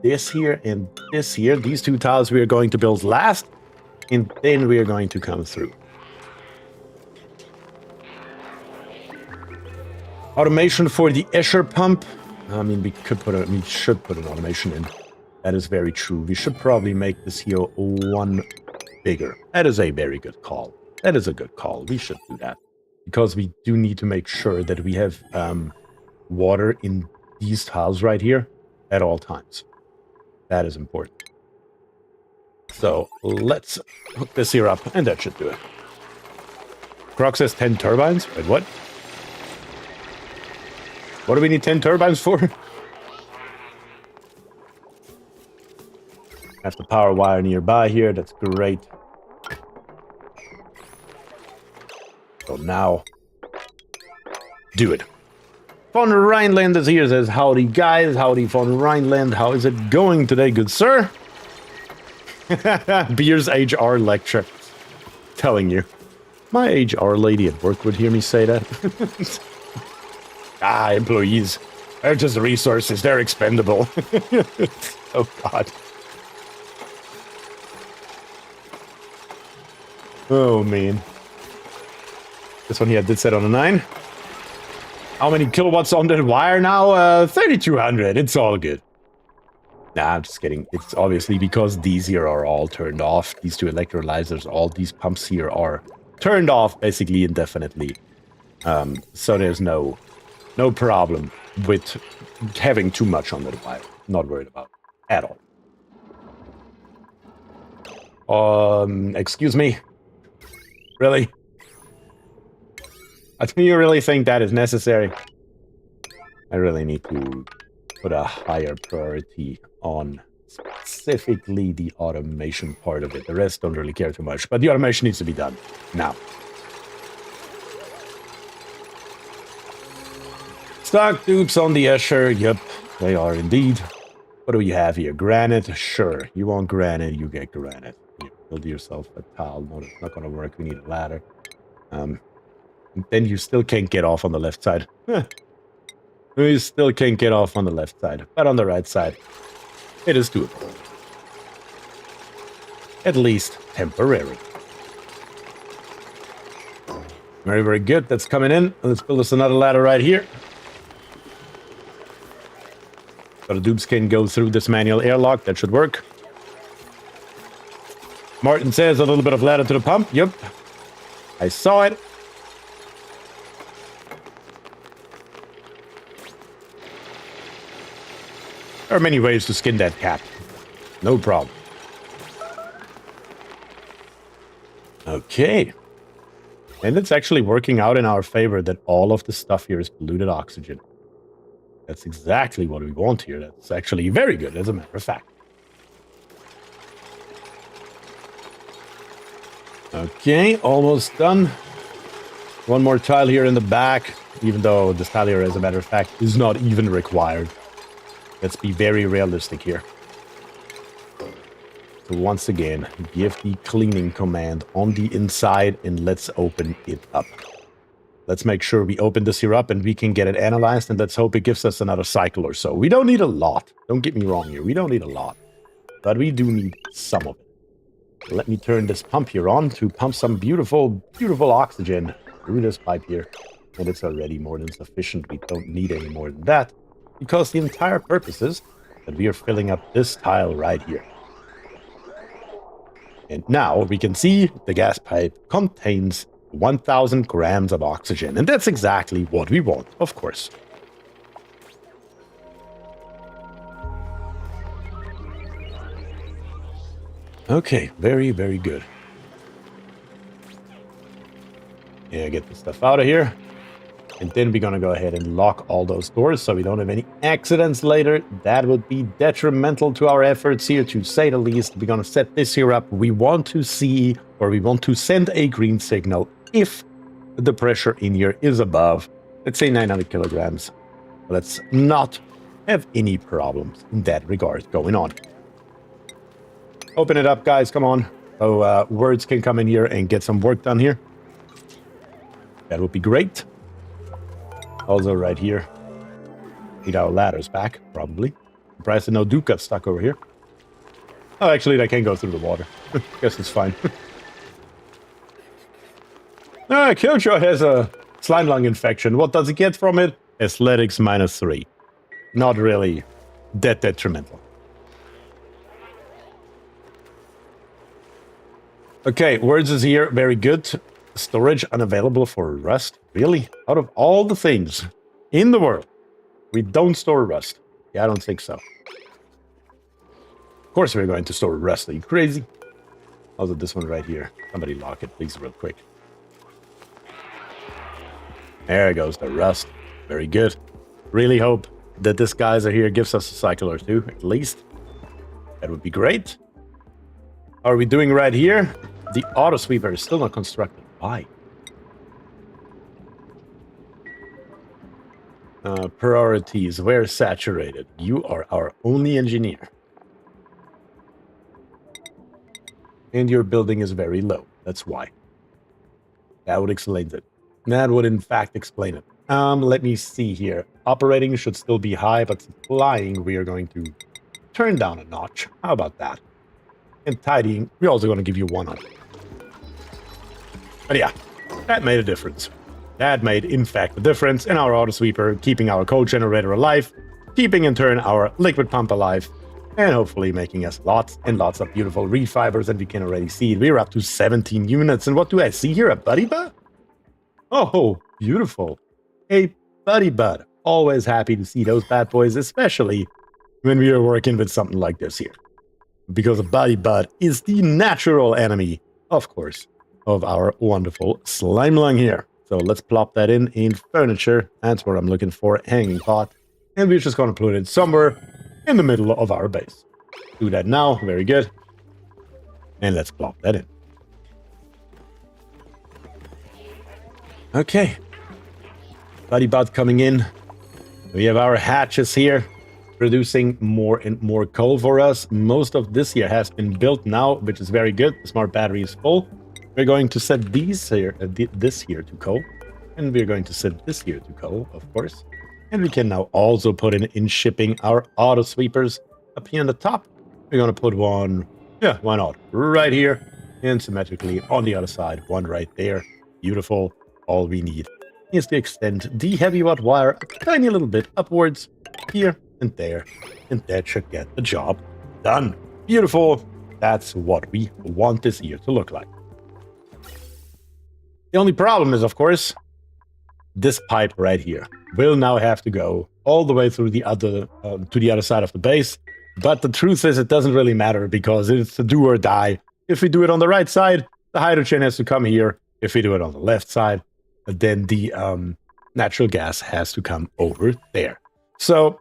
this here and this here. These 2 tiles we are going to build last. And then we are going to come through. Automation for the ESCHER pump. I mean, we should put an automation in. That is very true. We should probably make this here 1 bigger. That is a very good call. That is a good call. We should do that. Because we do need to make sure that we have water in these tiles right here at all times. That is important. So let's hook this here up, and that should do it. Croc says 10 turbines? Wait, what? What do we need 10 turbines for? Have the power wire nearby here. That's great. So now, do it. Von Rhineland is here. Says, howdy guys. Howdy von Rhineland. How is it going today, good sir? Beer's HR lecture. Telling you. My HR lady at work would hear me say that. Employees. They're just resources. They're expendable. Oh, God. Oh, man. This one here did set on a 9. How many kilowatts on that wire now? 3,200. It's all good. Nah, I'm just kidding. It's obviously because these here are all turned off. These 2 electrolyzers, all these pumps here are turned off basically indefinitely. So there's no problem with having too much on that wire. Not worried about it at all. Excuse me? Really? Do you really think that is necessary? I really need to put a higher priority on specifically the automation part of it. The rest don't really care too much, but the automation needs to be done now. Stock dupes on the ESCHER. Yep, they are indeed. What do we have here? Granite? Sure. You want granite, you get granite. You build yourself a tile. No, that's not going to work. We need a ladder. Then you still can't get off on the left side. You still can't get off on the left side. But on the right side, it is doable. At least temporarily. Very, very good. That's coming in. Let's build us another ladder right here. So the dupes can go through this manual airlock. That should work. Martin says a little bit of ladder to the pump. Yep. I saw it. There are many ways to skin that cat. No problem. Okay. And it's actually working out in our favor that all of the stuff here is polluted oxygen. That's exactly what we want here. That's actually very good, as a matter of fact. Okay, almost done. One more tile here in the back, even though this tile here, as a matter of fact, is not even required. Let's be very realistic here. So once again, give the cleaning command on the inside and let's open it up. Let's make sure we open this here up and we can get it analyzed, and let's hope it gives us another cycle or so. We don't need a lot. Don't get me wrong here. We don't need a lot. But we do need some of it. Let me turn this pump here on to pump some beautiful, beautiful oxygen through this pipe here. And it's already more than sufficient. We don't need any more than that, because the entire purpose is that we are filling up this tile right here. And now we can see the gas pipe contains 1,000 grams of oxygen. And that's exactly what we want, of course. Okay, very, very good. Yeah, get the stuff out of here. And then we're going to go ahead and lock all those doors so we don't have any accidents later. That would be detrimental to our efforts here, to say the least. We're going to set this here up. We want to see, or we want to send a green signal if the pressure in here is above, let's say 900 kilograms. Let's not have any problems in that regard going on. Open it up, guys. Come on. So words can come in here and get some work done here. That would be great. Also right here. Need our ladders back, probably. Surprised that no Duke got stuck over here. Oh, actually, they can go through the water. Guess it's fine. Killjoy has a slime lung infection. What does he get from it? Athletics -3. Not really that detrimental. Okay, words is here. Very good. Storage unavailable for rust. Really? Out of all the things in the world, we don't store rust. Yeah, I don't think so. Of course we're going to store rust. Are you crazy? Also, this one right here. Somebody lock it, please, real quick. There goes the rust. Very good. Really hope that this geyser here gives us a cycle or two, at least. That would be great. How are we doing right here? The auto sweeper is still not constructed. Why? Priorities. We're saturated. You are our only engineer. And your building is very low. That's why. That would explain it. That would, in fact, explain it. Let me see here. Operating should still be high, but supplying, we are going to turn down a notch. How about that? And tidying, we're also going to give you 100. But yeah, that made a difference. That made, in fact, a difference in our auto sweeper, keeping our code generator alive, keeping in turn our liquid pump alive, and hopefully making us lots and lots of beautiful reed fibers. And we can already see we're up to 17 units. And what do I see here? A buddy bud? Oh, beautiful. A buddy bud. Always happy to see those bad boys, especially when we are working with something like this here. Because a buddy bud is the natural enemy, of course, of our wonderful slime lung here. So let's plop that in furniture. That's where I'm looking for a hanging pot. And we're just going to put it somewhere in the middle of our base. Do that now. Very good. And let's plop that in. Okay. Buddy bud coming in. We have our hatches here. producing more and more coal for us. Most of this here has been built now, which is very good. The smart battery is full. We're going to set these here, this here to coal. And we're going to set this here to coal, of course. And we can now also put in shipping our auto sweepers up here on the top. We're going to put one, yeah, why not, right here. And symmetrically on the other side, one right there. Beautiful. All we need is to extend the heavy watt wire a tiny little bit upwards here and there. And that should get the job done. Beautiful. That's what we want this year to look like. The only problem is, of course, this pipe right here will now have to go all the way through the other to the other side of the base. But the truth is, it doesn't really matter because it's a do or die. If we do it on the right side, the hydrogen has to come here. If we do it on the left side, then the natural gas has to come over there. So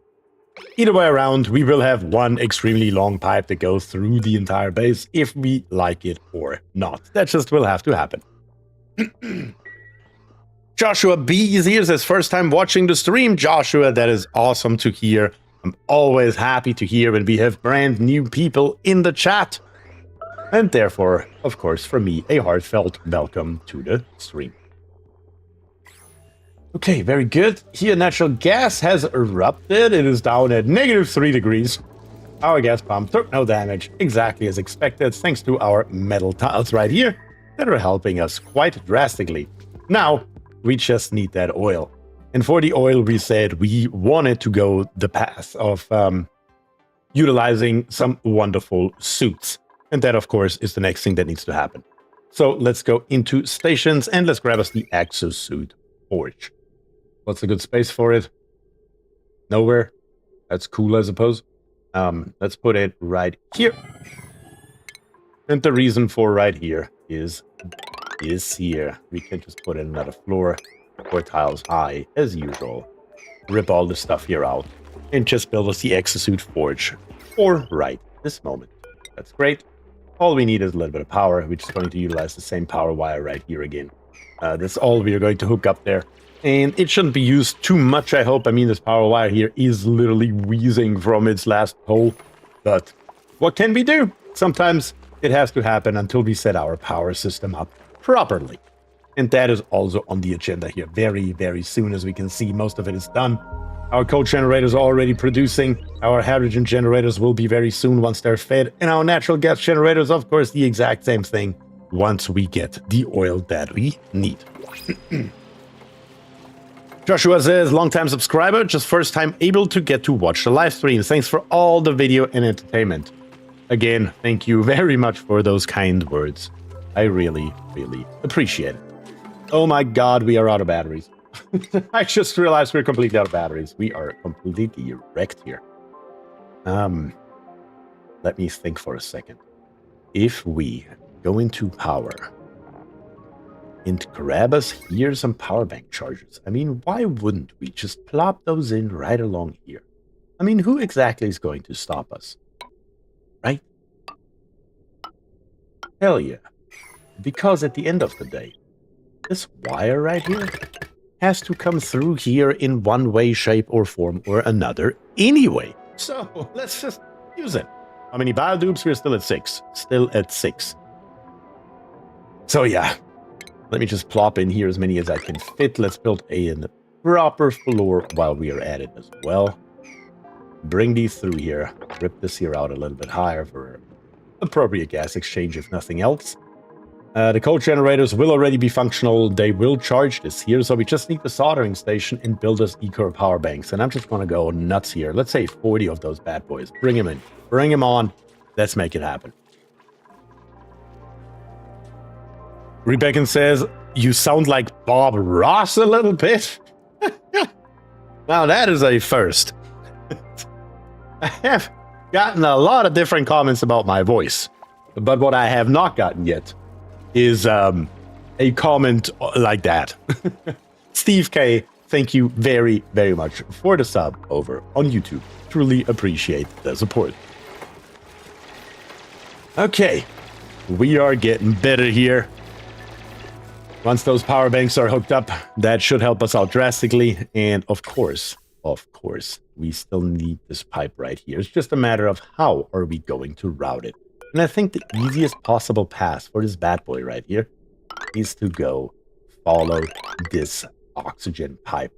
either way around, we will have one extremely long pipe that goes through the entire base if we like it or not. That just will have to happen. Joshua B is here, says first time watching the stream. Joshua, that is awesome to hear. I'm always happy to hear when we have brand new people in the chat. And therefore, of course, for me, a heartfelt welcome to the stream. Okay, very good. Here, natural gas has erupted. It is down at -3 degrees. Our gas pump took no damage, exactly as expected, thanks to our metal tiles right here that are helping us quite drastically. Now, we just need that oil. And for the oil, we said we wanted to go the path of utilizing some wonderful suits. And that, of course, is the next thing that needs to happen. So let's go into stations and let's grab us the exosuit forge. What's a good space for it? Nowhere. That's cool, I suppose. Let's put it right here. And the reason for right here is here. We can just put in another floor, 4 tiles high, as usual. Rip all the stuff here out and just build us the exosuit forge for right this moment. That's great. All we need is a little bit of power. We're just going to utilize the same power wire right here again. That's all we are going to hook up there. And it shouldn't be used too much, I hope. I mean, this power wire here is literally wheezing from its last pole. But what can we do? Sometimes it has to happen until we set our power system up properly. And that is also on the agenda here very, very soon. As we can see, most of it is done. Our coal generators are already producing. Our hydrogen generators will be very soon once they're fed. And our natural gas generators, of course, the exact same thing once we get the oil that we need. Joshua says, long-time subscriber, just first time able to get to watch the live stream. Thanks for all the video and entertainment. Again, thank you very much for those kind words. I really, really appreciate it. Oh my god, we are out of batteries. I just realized we're completely out of batteries. We are completely wrecked here. Let me think for a second. If we go into power and grab us here some power bank chargers, I mean, why wouldn't we just plop those in right along here? I mean, who exactly is going to stop us? Right? Hell yeah. Because at the end of the day, this wire right here has to come through here in one way, shape, or form or another anyway. So let's just use it. How many biodupes? We're still at 6. Still at 6. So yeah, let me just plop in here as many as I can fit. Let's build a proper floor while we are at it as well. Bring these through here. Rip this here out a little bit higher for appropriate gas exchange, if nothing else. The coal generators will already be functional. They will charge this here, so we just need the soldering station and build us eco power banks. And I'm just going to go nuts here. Let's say 40 of those bad boys. Bring them in. Bring them on. Let's make it happen. Rebecca says, you sound like Bob Ross a little bit. Now that is a first. I have gotten a lot of different comments about my voice. But what I have not gotten yet is a comment like that. Steve K, thank you very, very much for the sub over on YouTube. Truly appreciate the support. Okay, we are getting better here. Once those power banks are hooked up, that should help us out drastically. And of course, of course, we still need this pipe right here. It's just a matter of how are we going to route it. And I think the easiest possible path for this bad boy right here is to go follow this oxygen pipe.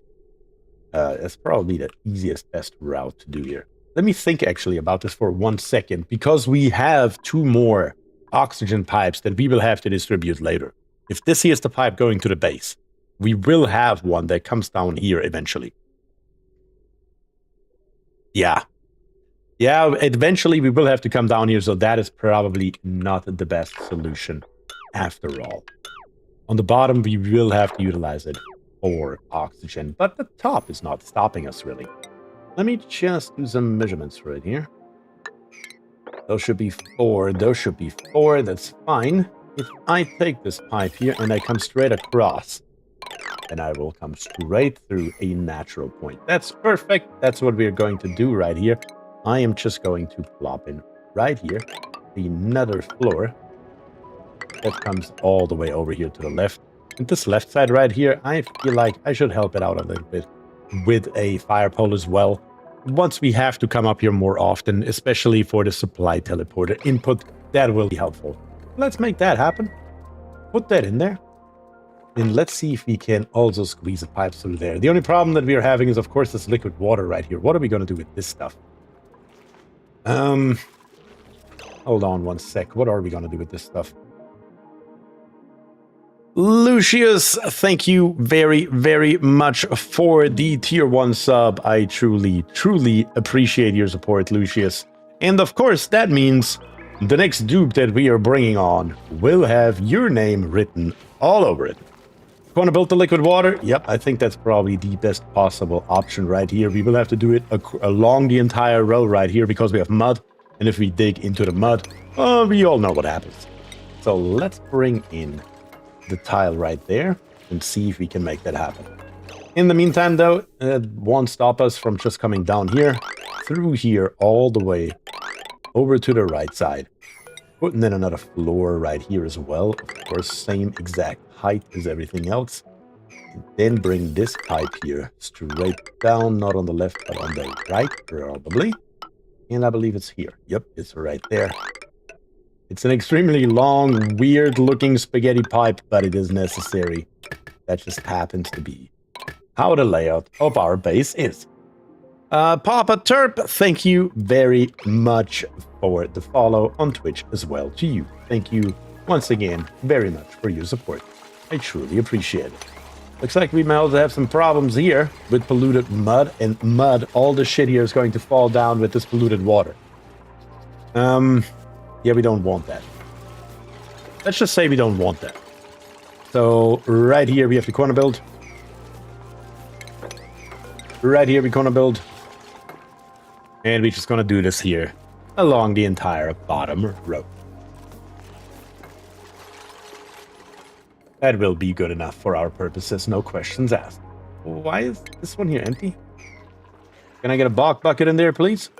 That's probably the easiest, best route to do here. Let me think actually about this for 1 second, because we have 2 more oxygen pipes that we will have to distribute later. If this here is the pipe going to the base, we will have one that comes down here eventually. Yeah, eventually we will have to come down here, so that is probably not the best solution after all. On the bottom, we will have to utilize it for oxygen, but the top is not stopping us, really. Let me just do some measurements right here. Those should be 4. Those should be 4. That's fine. If I take this pipe here and I come straight across, then I will come straight through a natural point. That's perfect. That's what we're going to do right here. I am just going to plop in right here another floor that comes all the way over here to the left. And this left side right here, I feel like I should help it out a little bit with a fire pole as well. Once we have to come up here more often, especially for the supply teleporter input, that will be helpful. Let's make that happen. Put that in there. And let's see if we can also squeeze the pipes through there. The only problem that we are having is, of course, this liquid water right here. What are we going to do with this stuff? Hold on 1 sec. What are we going to do with this stuff? Lucius, thank you very, very much for the tier 1 sub. I truly, truly appreciate your support, Lucius. And of course, that means the next dupe that we are bringing on will have your name written all over it. Want to build the liquid water? Yep, I think that's probably the best possible option right here. We will have to do it along the entire row right here because we have mud. And if we dig into the mud, we all know what happens. So let's bring in the tile right there and see if we can make that happen. In the meantime, though, it won't stop us from just coming down here, through here, all the way over to the right side. Putting in another floor right here as well. Of course, same exact height as everything else. And then bring this pipe here straight down, not on the left, but on the right, probably. And I believe it's here. Yep, it's right there. It's an extremely long, weird-looking spaghetti pipe, but it is necessary. That just happens to be how the layout of our base is. Papa Terp, thank you very much for the follow on Twitch as well to you. Thank you once again very much for your support. I truly appreciate it. Looks like we might also have some problems here with polluted mud, and all the shit here is going to fall down with this polluted water. Yeah, we don't want that. Let's just say we don't want that. So right here we have the corner build. Right here we're gonna build. And we're just gonna do this here along the entire bottom row. That will be good enough for our purposes, no questions asked. Why is this one here empty? Can I get a bulk bucket in there, please?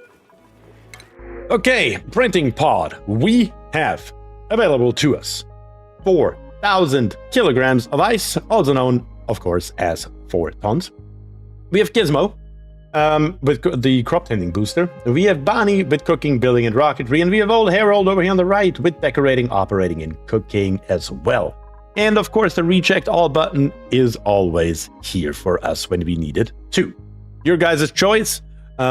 Okay, printing pod. We have available to us 4,000 kilograms of ice, also known, of course, as 4 tons. We have Gizmo with the crop tending booster. We have Bonnie with cooking, building, and rocketry. And we have Old Harold over here on the right with decorating, operating, and cooking as well. And of course, the rechecked all button is always here for us when we need it too. Your guys' choice.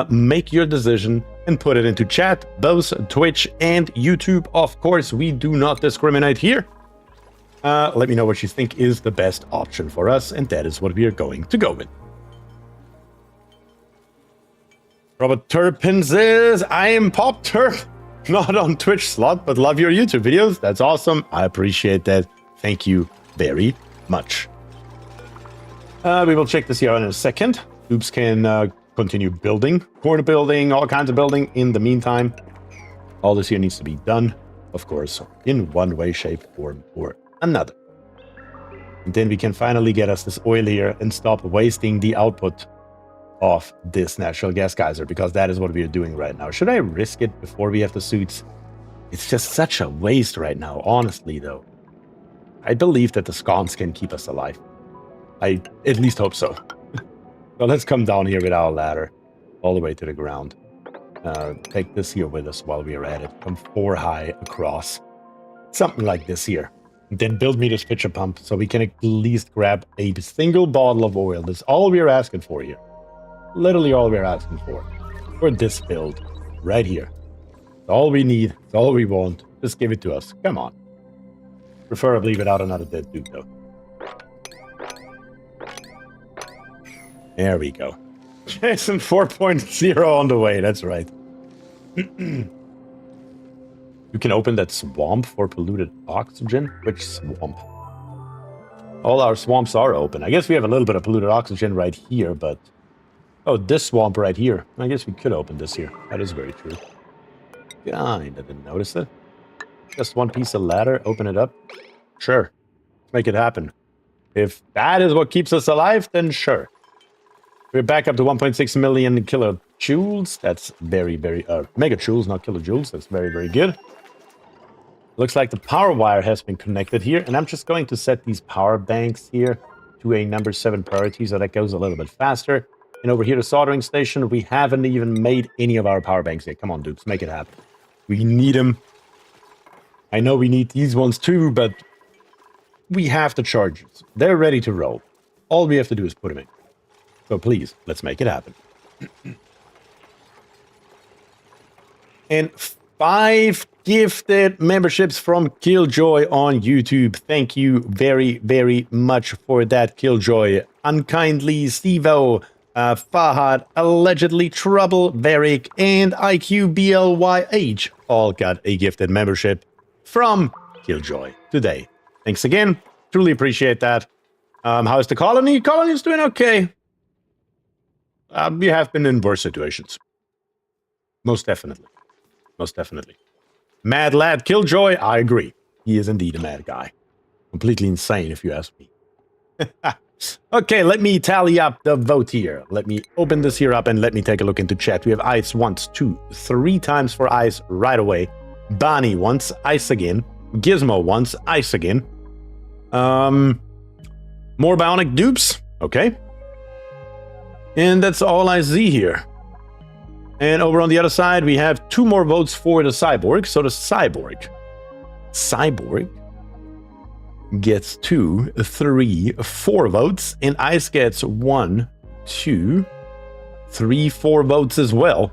Make your decision and put it into chat, both Twitch and YouTube. Of course, we do not discriminate here. Let me know what you think is the best option for us, and that is what we are going to go with. Robert Turpin says, I am Pop Turp, not on Twitch slot, but love your YouTube videos. That's awesome. I appreciate that. Thank you very much. We will check this here in a second. Oops can continue building, corner building, all kinds of building in the meantime. All this here needs to be done, of course, in one way, shape, form, or another. And then we can finally get us this oil here and stop wasting the output of this natural gas geyser, because that is what we are doing right now. Should I risk it before we have the suits? It's just such a waste right now, honestly, though. I believe that the sconce can keep us alive. I at least hope so. So let's come down here with our ladder all the way to the ground. Take this here with us while we are at it. Come 4 high across. Something like this here. Then build me this pitcher pump so we can at least grab a single bottle of oil. That's all we're asking for here. Literally all we're asking for this build right here. It's all we need. It's all we want. Just give it to us. Come on. Preferably without another dead dude, though. There we go. Jason 4.0 on the way. That's right. You can open that swamp for polluted oxygen. Which swamp? All our swamps are open. I guess we have a little bit of polluted oxygen right here, but... Oh, this swamp right here. I guess we could open this here. That is very true. Kinda didn't notice it. Just one piece of ladder. Open it up. Sure. Let's make it happen. If that is what keeps us alive, then sure. We're back up to 1.6 million kilojoules. That's very, very... megajoules, not kilojoules. That's very, very good. Looks like the power wire has been connected here. And I'm just going to set these power banks here to a number 7 priority so that goes a little bit faster. And over here, the soldering station, we haven't even made any of our power banks yet. Come on, dudes, make it happen. We need them. I know we need these ones too, but we have the chargers. They're ready to roll. All we have to do is put them in. So please, let's make it happen. And 5 gifted memberships from Killjoy on YouTube. Thank you very, very much for that, Killjoy. Unkindly, Stevo, Fahad, Allegedly Trouble, Varick, and IQBLYH all got a gifted membership from Killjoy today. Thanks again. Truly appreciate that. How's the colony? Colony is doing okay. We have been in worse situations. Most definitely. Most definitely. Mad lad Killjoy, I agree. He is indeed a mad guy. Completely insane, if you ask me. Okay, let me tally up the vote here. Let me open this here up and let me take a look into chat. We have ice once, 2, 3 times for ice right away. Bonnie once, ice again. Gizmo once, ice again. More bionic dupes. Okay. And that's all I see here. And over on the other side, we have 2 more votes for the cyborg. So the cyborg gets 2, 3, 4 votes, and Ice gets 1, 2, 3, 4 votes as well.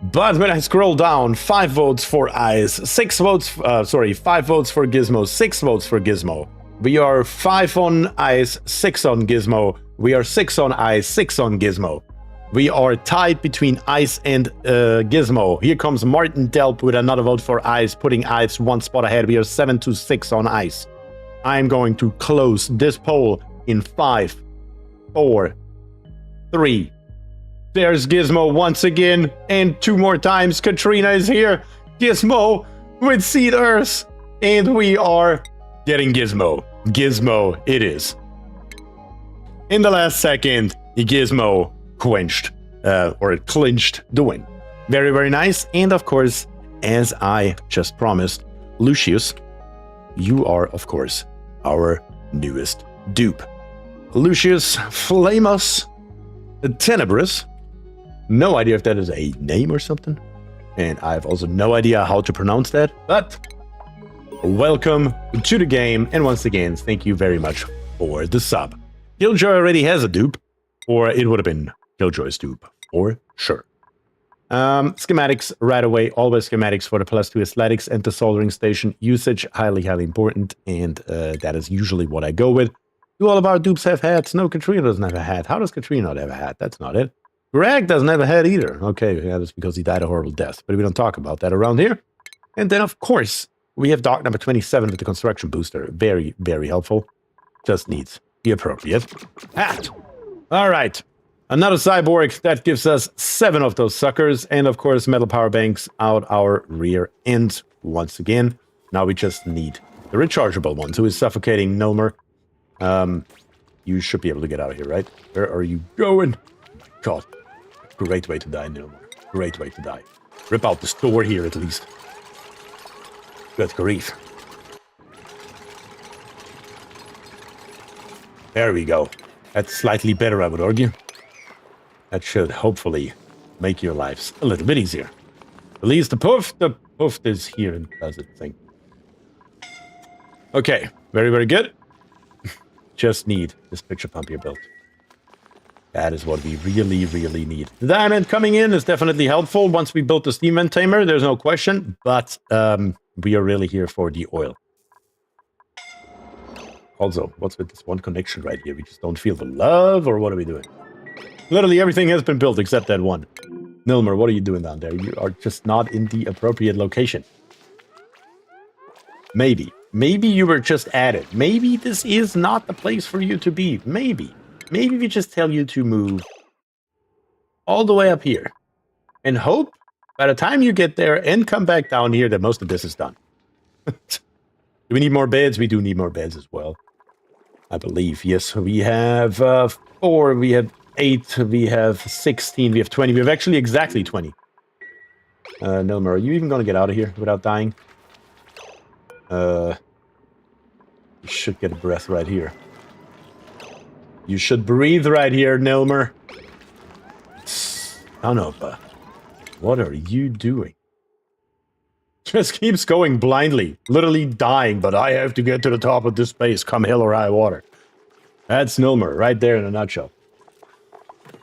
But when I scroll down, 5 votes for Ice, 6 votes, 5 votes for Gizmo, 6 votes for Gizmo. We are 5 on Ice, 6 on Gizmo. We are 6 on Ice, 6 on Gizmo. We are tied between Ice and Gizmo. Here comes Martin Delp with another vote for Ice, putting Ice 1 spot ahead. We are 7-6 on Ice. I'm going to close this poll in 5, 4, 3. There's Gizmo once again, and 2 more times. Katrina is here. Gizmo with Seed Earth, and we are getting Gizmo. Gizmo it is. In the last second, Gizmo clinched the win. Very, very nice. And of course, as I just promised, Lucius, you are, of course, our newest dupe. Lucius Flamus Tenebris. No idea if that is a name or something. And I have also no idea how to pronounce that. But welcome to the game. And once again, thank you very much for the sub. Killjoy already has a dupe. Or it would have been Killjoy's dupe. For sure. Schematics right away. Always schematics for the +2 aesthetics and the soldering station usage. Highly, highly important. And that is usually what I go with. Do all of our dupes have hats? No, Katrina doesn't have a hat. How does Katrina not have a hat? That's not it. Greg doesn't have a hat either. Okay, yeah, that's because he died a horrible death. But we don't talk about that around here. And then, of course, we have dock number 27 with the construction booster. Very, very helpful. Just needs the appropriate hat. All right. Another cyborg, that gives us 7 of those suckers. And of course, metal power banks out our rear end once again. Now we just need the rechargeable ones, who is suffocating Nomer. You should be able to get out of here, right? Where are you going? God, great way to die, Nomer. Great way to die. Rip out the store here at least. Good grief. There we go. That's slightly better, I would argue. That should hopefully make your lives a little bit easier. At least the poof is here and does its thing. Okay, very, very good. Just need this picture pump here built. That is what we really, really need. The diamond coming in is definitely helpful once we built the steam vent tamer, there's no question, but we are really here for the oil. Also, what's with this one connection right here? We just don't feel the love, or what are we doing? Literally everything has been built except that one. Nilmer, what are you doing down there? You are just not in the appropriate location. Maybe. Maybe you were just added. Maybe this is not the place for you to be. Maybe. Maybe we just tell you to move all the way up here. And hope by the time you get there and come back down here that most of this is done. Do we need more beds? We do need more beds as well. I believe. Yes, we have 4, we have 8, we have 16, we have 20. We have actually exactly 20. Nilmer, are you even going to get out of here without dying? You should get a breath right here. You should breathe right here, Nilmer. Son of a... What are you doing? Just keeps going blindly, literally dying, but I have to get to the top of this base, come hell or high water. That's Nilmer, right there in a nutshell.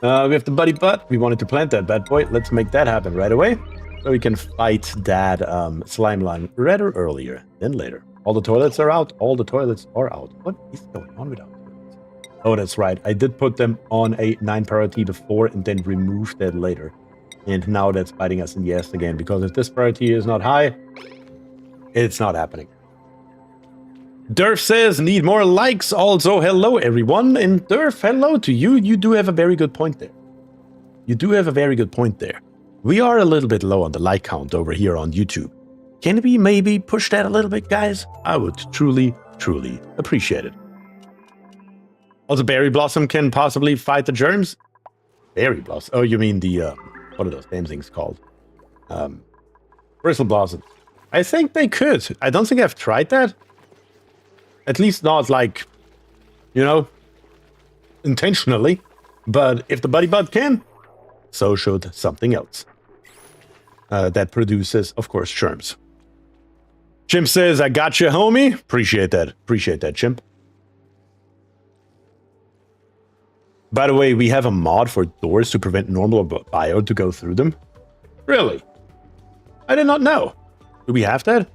We have the buddy butt. We wanted to plant that bad boy. Let's make that happen right away, so we can fight that slime line rather earlier than later. All the toilets are out. All the toilets are out. What is going on with our toilets? Oh, that's right. I did put them on a 9 priority before and then removed that later. And now that's biting us in the ass again, because if this priority is not high, it's not happening. Durf says, need more likes. Also, hello everyone. And Durf, hello to you. You do have a very good point there. You do have a very good point there. We are a little bit low on the like count over here on YouTube. Can we maybe push that a little bit, guys? I would truly, truly appreciate it. Also, Berry Blossom can possibly fight the germs? Berry Blossom? Oh, you mean the... what are those damn things called? Bristle Blossom. I think they could. I don't think I've tried that. At least not like, you know, intentionally. But if the buddy bud can, so should something else. That produces, of course, germs. Chimp says, I got you, homie. Appreciate that. Appreciate that, Chimp. By the way, we have a mod for doors to prevent normal bio to go through them. Really? I did not know. Do we have that?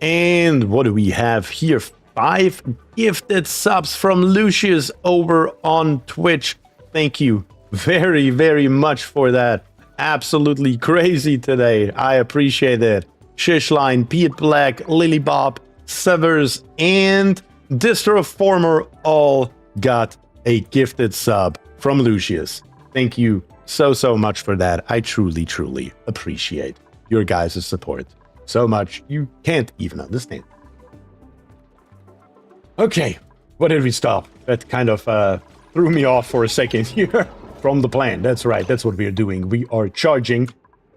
And what do we have here? 5 gifted subs from Lucius over on Twitch. Thank you very, very much for that. Absolutely crazy today. I appreciate it. Shishline, Pete Black, Lily Bob, Severs, and Distroformer all got a gifted sub from Lucius. Thank you so, so much for that. I truly, truly appreciate your guys' support so much you can't even understand. Okay, what did we stop? That kind of threw me off for a second here from the plan. That's right, that's what we are doing. We are charging.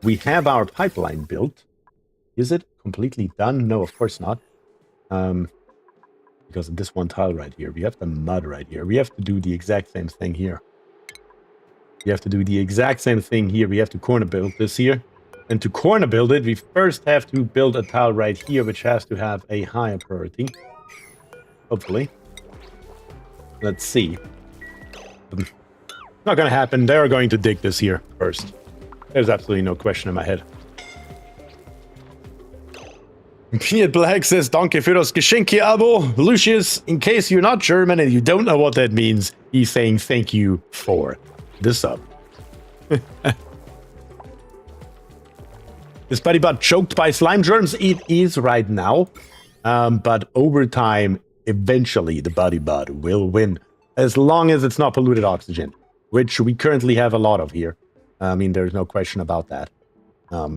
We have our pipeline built. Is it completely done? No, of course not. Because of this one tile right here. We have the mud right here. We have to do the exact same thing here. We have to do the exact same thing here. We have to corner build this here. And to corner build it, we first have to build a tile right here, which has to have a higher priority. Hopefully. Let's see. Not gonna happen. They're going to dig this here first. There's absolutely no question in my head. Piet Black says, Danke für das Geschenke-Abo. Lucius, in case you're not German and you don't know what that means, he's saying thank you for the sub. Is Buddy Butt choked by slime germs? It is right now. But over time, eventually the Buddy Butt will win. As long as it's not polluted oxygen, which we currently have a lot of here. I mean, there's no question about that.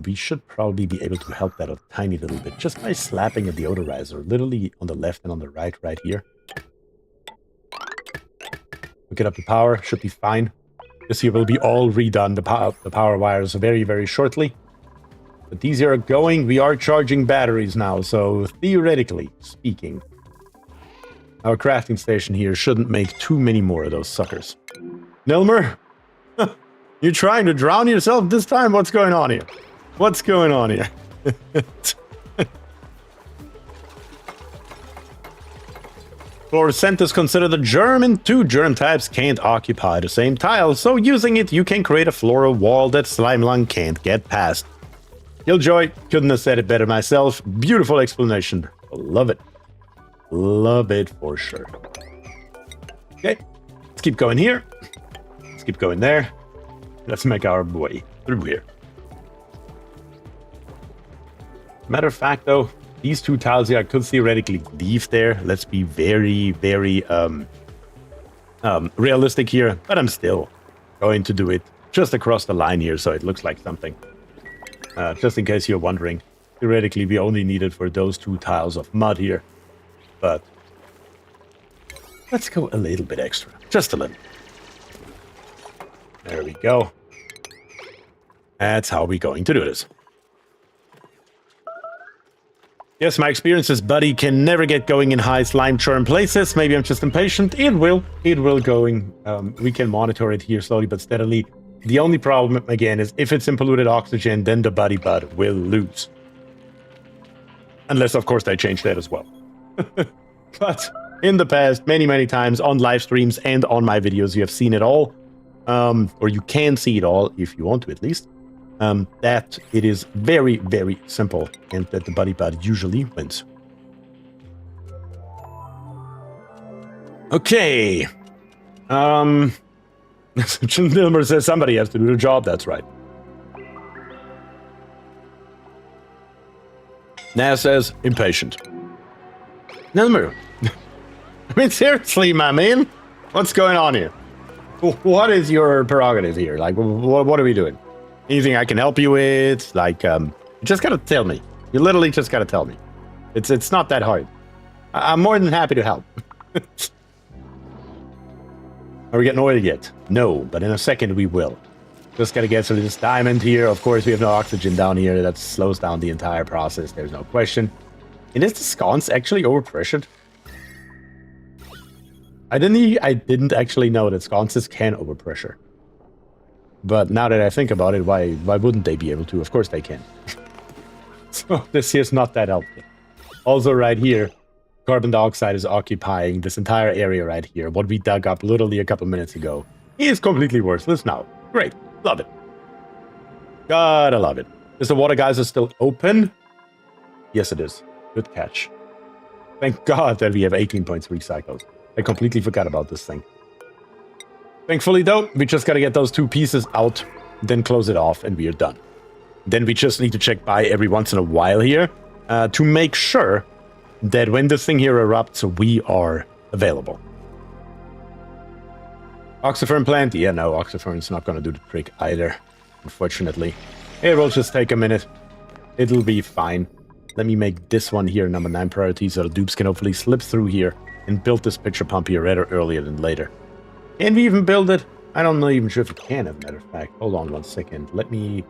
We should probably be able to help that a tiny little bit just by slapping a deodorizer literally on the left and on the right here. We'll get up the power, should be fine. This here will be all redone, the power wires very, very shortly. But these here are going, we are charging batteries now, so theoretically speaking, our crafting station here shouldn't make too many more of those suckers. Nilmer? You're trying to drown yourself this time? What's going on here? What's going on here? Fluorescent is considered a germ, and two germ types can't occupy the same tile, so using it, you can create a floral wall that slime lung can't get past. Killjoy, couldn't have said it better myself. Beautiful explanation. Love it. Love it for sure. Okay, let's keep going here. Let's keep going there. Let's make our way through here. Matter of fact, though, these two tiles here I could theoretically leave there. Let's be very, very realistic here, but I'm still going to do it just across the line here, so it looks like something. Just in case you're wondering, theoretically we only need it for those two tiles of mud here, but let's go a little bit extra, just a little. There we go. That's how we're going to do this. Yes, my experience is Buddy can never get going in high slime churn places. Maybe I'm just impatient. It will going. We can monitor it here slowly but steadily. The only problem, again, is if it's in polluted oxygen, then the Buddy Bud will lose. Unless, of course, they change that as well. But in the past, many times on live streams and on my videos, you have seen it all. Or you can see it all if you want to, at least. That it is very, very simple, and that the Buddy Bud usually wins. Okay. Nilmer says somebody has to do the job, that's right. Naz says, impatient. Nilmer. I mean, seriously, my man. What's going on here? What is your prerogative here? Like, what are we doing? Anything I can help you with? Like, you just gotta tell me. You literally just gotta tell me. It's not that hard. I'm more than happy to help. Are we getting oil yet? No, but in a second we will. Just gotta get through this diamond here. Of course, we have no oxygen down here. That slows down the entire process. There's no question. And is the sconce actually overpressured? I didn't actually know that sconces can overpressure. But now that I think about it, why wouldn't they be able to? Of course they can. So this here's not that helpful. Also right here, carbon dioxide is occupying this entire area right here. What we dug up literally a couple minutes ago is completely worthless now. Great. Love it. Gotta love it. Is the water geyser still open? Yes, it is. Good catch. Thank God that we have 18 points recycled. I completely forgot about this thing. Thankfully, though, we just gotta get those two pieces out, then close it off, and we are done. Then we just need to check by every once in a while here to make sure that when this thing here erupts, we are available. Oxyfern plant? Yeah, no, Oxyfern's not gonna do the trick either, unfortunately. It will just take a minute. It'll be fine. Let me make this one here number 9 priority so the dupes can hopefully slip through here and build this picture pump here rather earlier than later. Can we even build it? I don't know even sure if we can, as a matter of fact. Hold on 1 second. Let me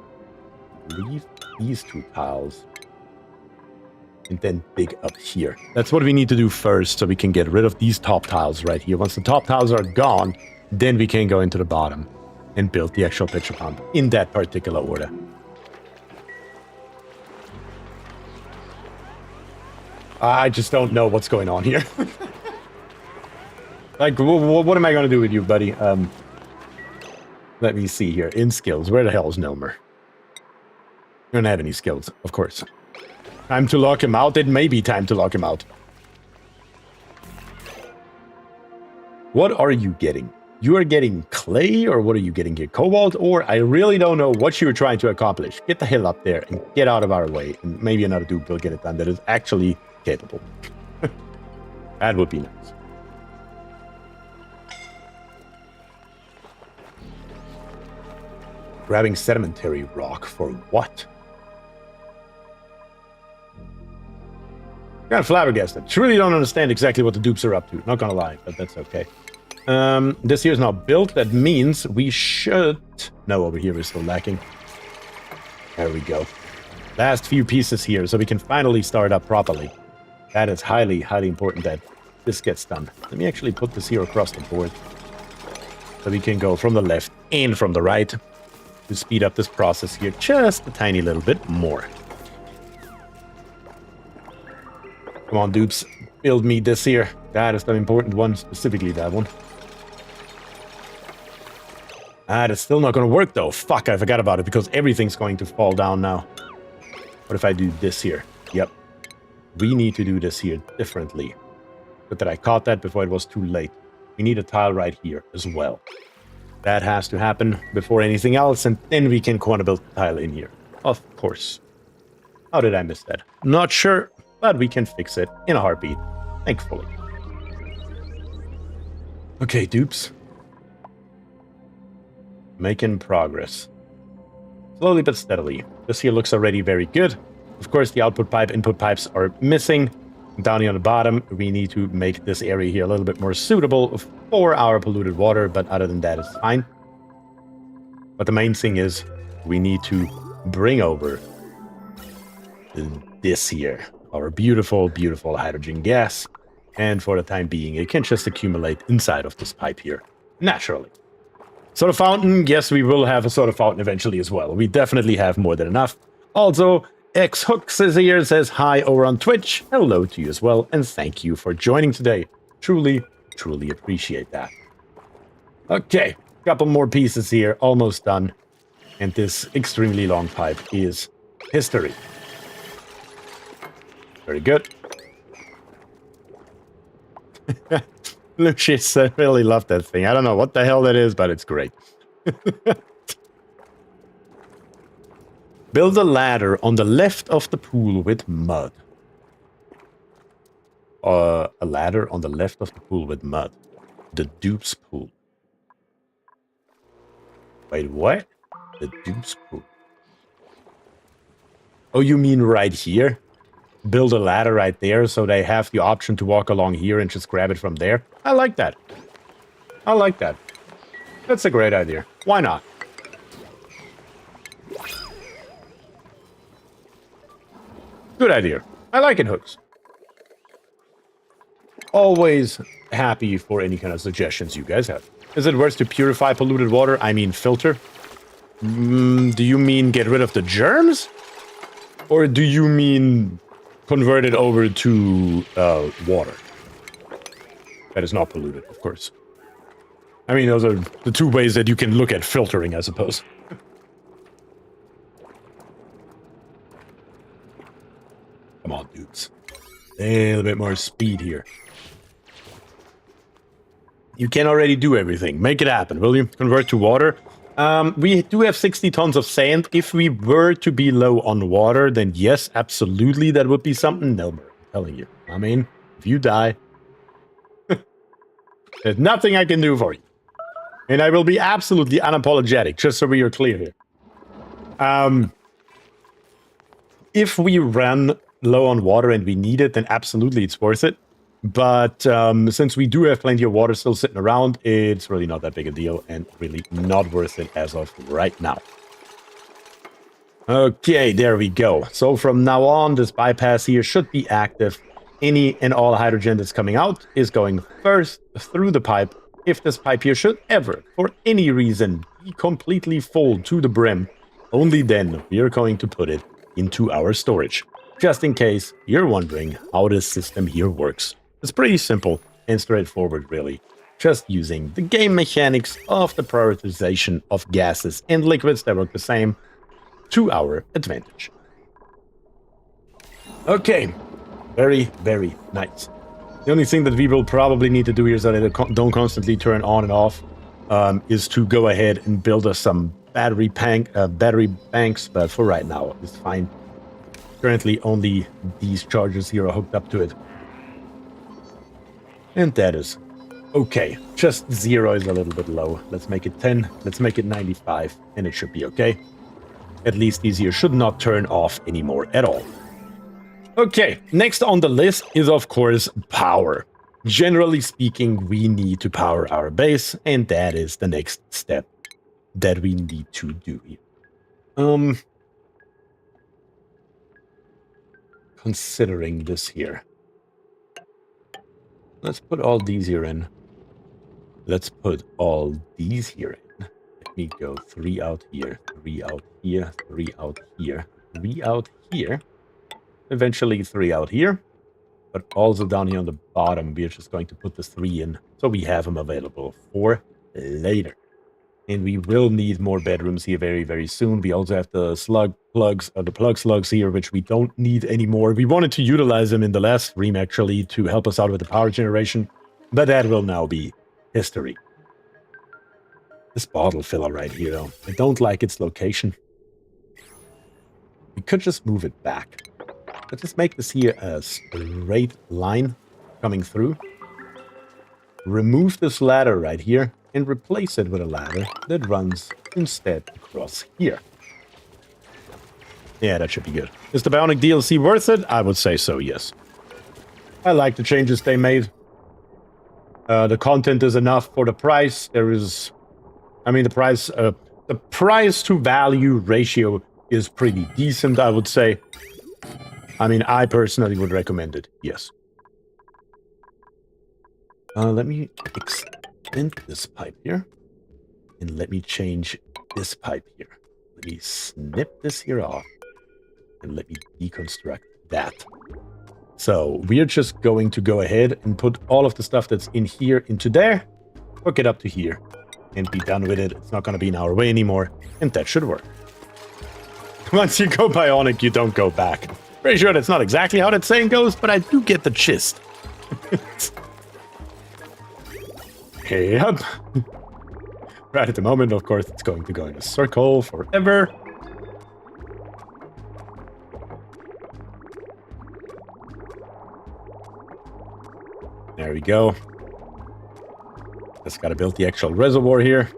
leave these two tiles and then dig up here. That's what we need to do first so we can get rid of these top tiles right here. Once the top tiles are gone, then we can go into the bottom and build the actual picture pump in that particular order. I just don't know what's going on here. Like, what am I going to do with you, buddy? Let me see here. In skills. Where the hell is Nilmer? You don't have any skills, of course. Time to lock him out. It may be time to lock him out. What are you getting? You are getting clay, or what are you getting here? Cobalt, or I really don't know what you were trying to accomplish. Get the hell up there and get out of our way. And maybe another dude will get it done that is actually capable. That would be nice. Grabbing sedimentary rock for what? Kind of flabbergasted. Truly don't understand exactly what the dupes are up to. Not gonna lie, but that's okay. This here is now built. That means we should... No, over here is still lacking. There we go. Last few pieces here, so we can finally start up properly. That is highly, highly important that this gets done. Let me actually put this here across the board. So we can go from the left and from the right. to speed up this process here just a tiny little bit more. Come on, dupes. Build me this here. That is the important one, specifically that one. That's still not going to work, though. Fuck, I forgot about it, because everything's going to fall down now. What if I do this here? Yep. We need to do this here differently. But that I caught that before it was too late. We need a tile right here as well. That has to happen before anything else, and then we can corner build the tile in here. Of course. How did I miss that? Not sure, but we can fix it in a heartbeat. Thankfully. Okay, dupes. Making progress. Slowly but steadily. This here looks already very good. Of course, the output pipe, input pipes are missing. Down here on the bottom, we need to make this area here a little bit more suitable for our polluted water, but other than that, it's fine. But the main thing is, we need to bring over this here, our beautiful, beautiful hydrogen gas. And for the time being, it can just accumulate inside of this pipe here, naturally. Soda fountain, yes, we will have a soda fountain eventually as well. We definitely have more than enough. Also, X Hooks is here, says hi over on Twitch. Hello to you as well, and thank you for joining today. Truly, truly appreciate that. Okay, couple more pieces here, almost done. And this extremely long pipe is history. Very good. Lucius, I really love that thing. I don't know what the hell that is, but it's great. Build a ladder on the left of the pool with mud. A ladder on the left of the pool with mud. The dupe's pool. Wait, what? The dupe's pool. Oh, you mean right here? Build a ladder right there so they have the option to walk along here and just grab it from there? I like that. I like that. That's a great idea. Why not? Good idea. I like it, Hooks. Always happy for any kind of suggestions you guys have. Is it worse to purify polluted water? I mean filter. Do you mean get rid of the germs? Or do you mean convert it over to water? That is not polluted, of course. I mean, those are the two ways that you can look at filtering, I suppose. Come on, dudes. A little bit more speed here. You can already do everything. Make it happen, will you? Convert to water. We do have 60 tons of sand. If we were to be low on water, then yes, absolutely, that would be something. No, I'm telling you. I mean, if you die, there's nothing I can do for you. And I will be absolutely unapologetic, just so we are clear here. If we run low on water and we need it, then absolutely it's worth it. But since we do have plenty of water still sitting around, it's really not that big a deal and really not worth it as of right now. Okay, there we go. So from now on, this bypass here should be active. Any and all hydrogen that's coming out is going first through the pipe. If this pipe here should ever, for any reason, be completely full to the brim, only then we are going to put it into our storage. Just in case you're wondering how this system here works. It's pretty simple and straightforward, really. Just using the game mechanics of the prioritization of gases and liquids that work the same to our advantage. Okay, very, very nice. The only thing that we will probably need to do here so that it don't constantly turn on and off is to go ahead and build us some battery banks, but for right now, it's fine. Currently, only these chargers here are hooked up to it. And that is okay. Just 0 is a little bit low. Let's make it 10. Let's make it 95, and it should be okay. At least these here should not turn off anymore at all. Okay, next on the list is, of course, power. Generally speaking, we need to power our base, and that is the next step that we need to do here. Considering this here. Let's put all these here in. Let's put all these here in. me go 3 out here, 3 out here, 3 out here, 3 out here. Eventually 3 out here. But also down here on the bottom, we're just going to put the 3 in. So we have them available for later. And we will need more bedrooms here very, very soon. We also have the slug plugs, or the plug slugs here, which we don't need anymore. We wanted to utilize them in the last stream, actually, to help us out with the power generation. But that will now be history. This bottle filler right here, though. I don't like its location. We could just move it back. Let's just make this here a straight line coming through. Remove this ladder right here and replace it with a ladder that runs instead across here. Yeah, that should be good. Is the bionic DLC worth it? I would say so, yes. I like the changes they made. The content is enough for the price. There is... I mean, the price to value ratio is pretty decent, I would say. I mean, I personally would recommend it, yes. Let me extend this pipe here. And let me change this pipe here. Let me snip this here off. And let me deconstruct that. So we're just going to go ahead and put all of the stuff that's in here into there. Hook it up to here. And be done with it. It's not going to be in our way anymore. And that should work. Once you go bionic, you don't go back. Pretty sure that's not exactly how that saying goes, but I do get the gist. Yep. Right at the moment, of course, it's going to go in a circle forever. There we go. Just gotta build the actual reservoir here.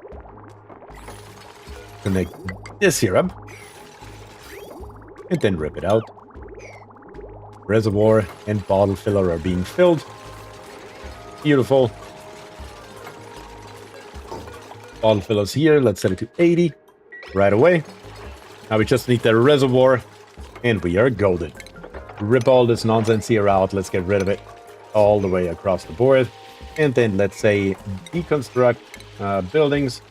Connect this here up. And then rip it out. Reservoir and bottle filler are being filled. Beautiful. Bottle fillers here. Let's set it to 80 right away. Now we just need the reservoir and we are golden. Rip all this nonsense here out. Let's get rid of it all the way across the board. And then let's say deconstruct buildings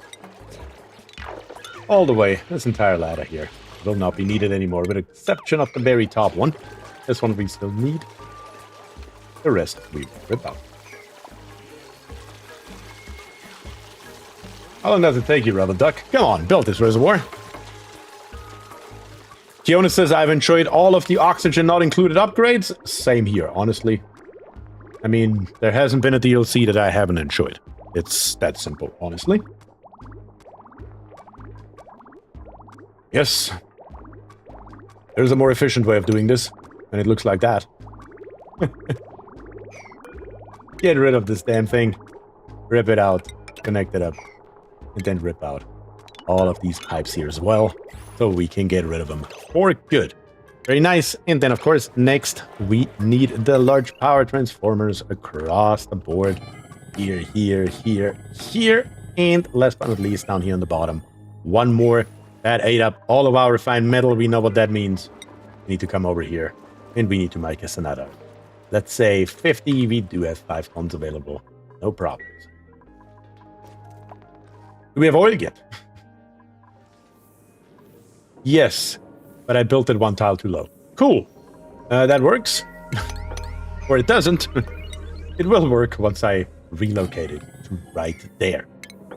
all the way. This entire ladder here will not be needed anymore, with the exception of the very top one. This one we still need. The rest we rip out. How long does it take you, Rubber Duck? Come on, build this reservoir. Fiona says, I've enjoyed all of the oxygen not included upgrades. Same here, honestly. I mean, there hasn't been a DLC that I haven't enjoyed. It's that simple, honestly. Yes. There's a more efficient way of doing this, and it looks like that. Get rid of this damn thing. Rip it out. Connect it up. And then rip out all of these pipes here as well, so we can get rid of them for good. Very nice. And then, of course, next we need the large power transformers across the board. Here, here, here, here. And last but not least, down here on the bottom, one more. That ate up all of our refined metal. We know what that means. We need to come over here, and we need to make us another. Let's say 50. We do have 5 tons available. No problems. Do we have oil yet? Yes, but I built it 1 tile too low. Cool. That works. Or it doesn't. It will work once I relocate it to right there.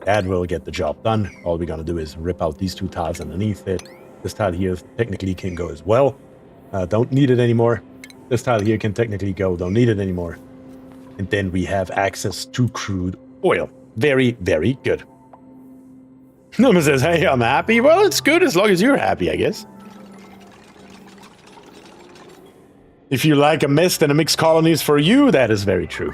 That will get the job done. All we're gonna do is rip out these 2 tiles underneath it. This tile here technically can go as well. Don't need it anymore. This tile here can technically go. Don't need it anymore. And then we have access to crude oil. Very, very good. Noma says, hey, I'm happy. Well, it's good as long as you're happy, I guess. If you like a mist and a mixed colonies for you, that is very true.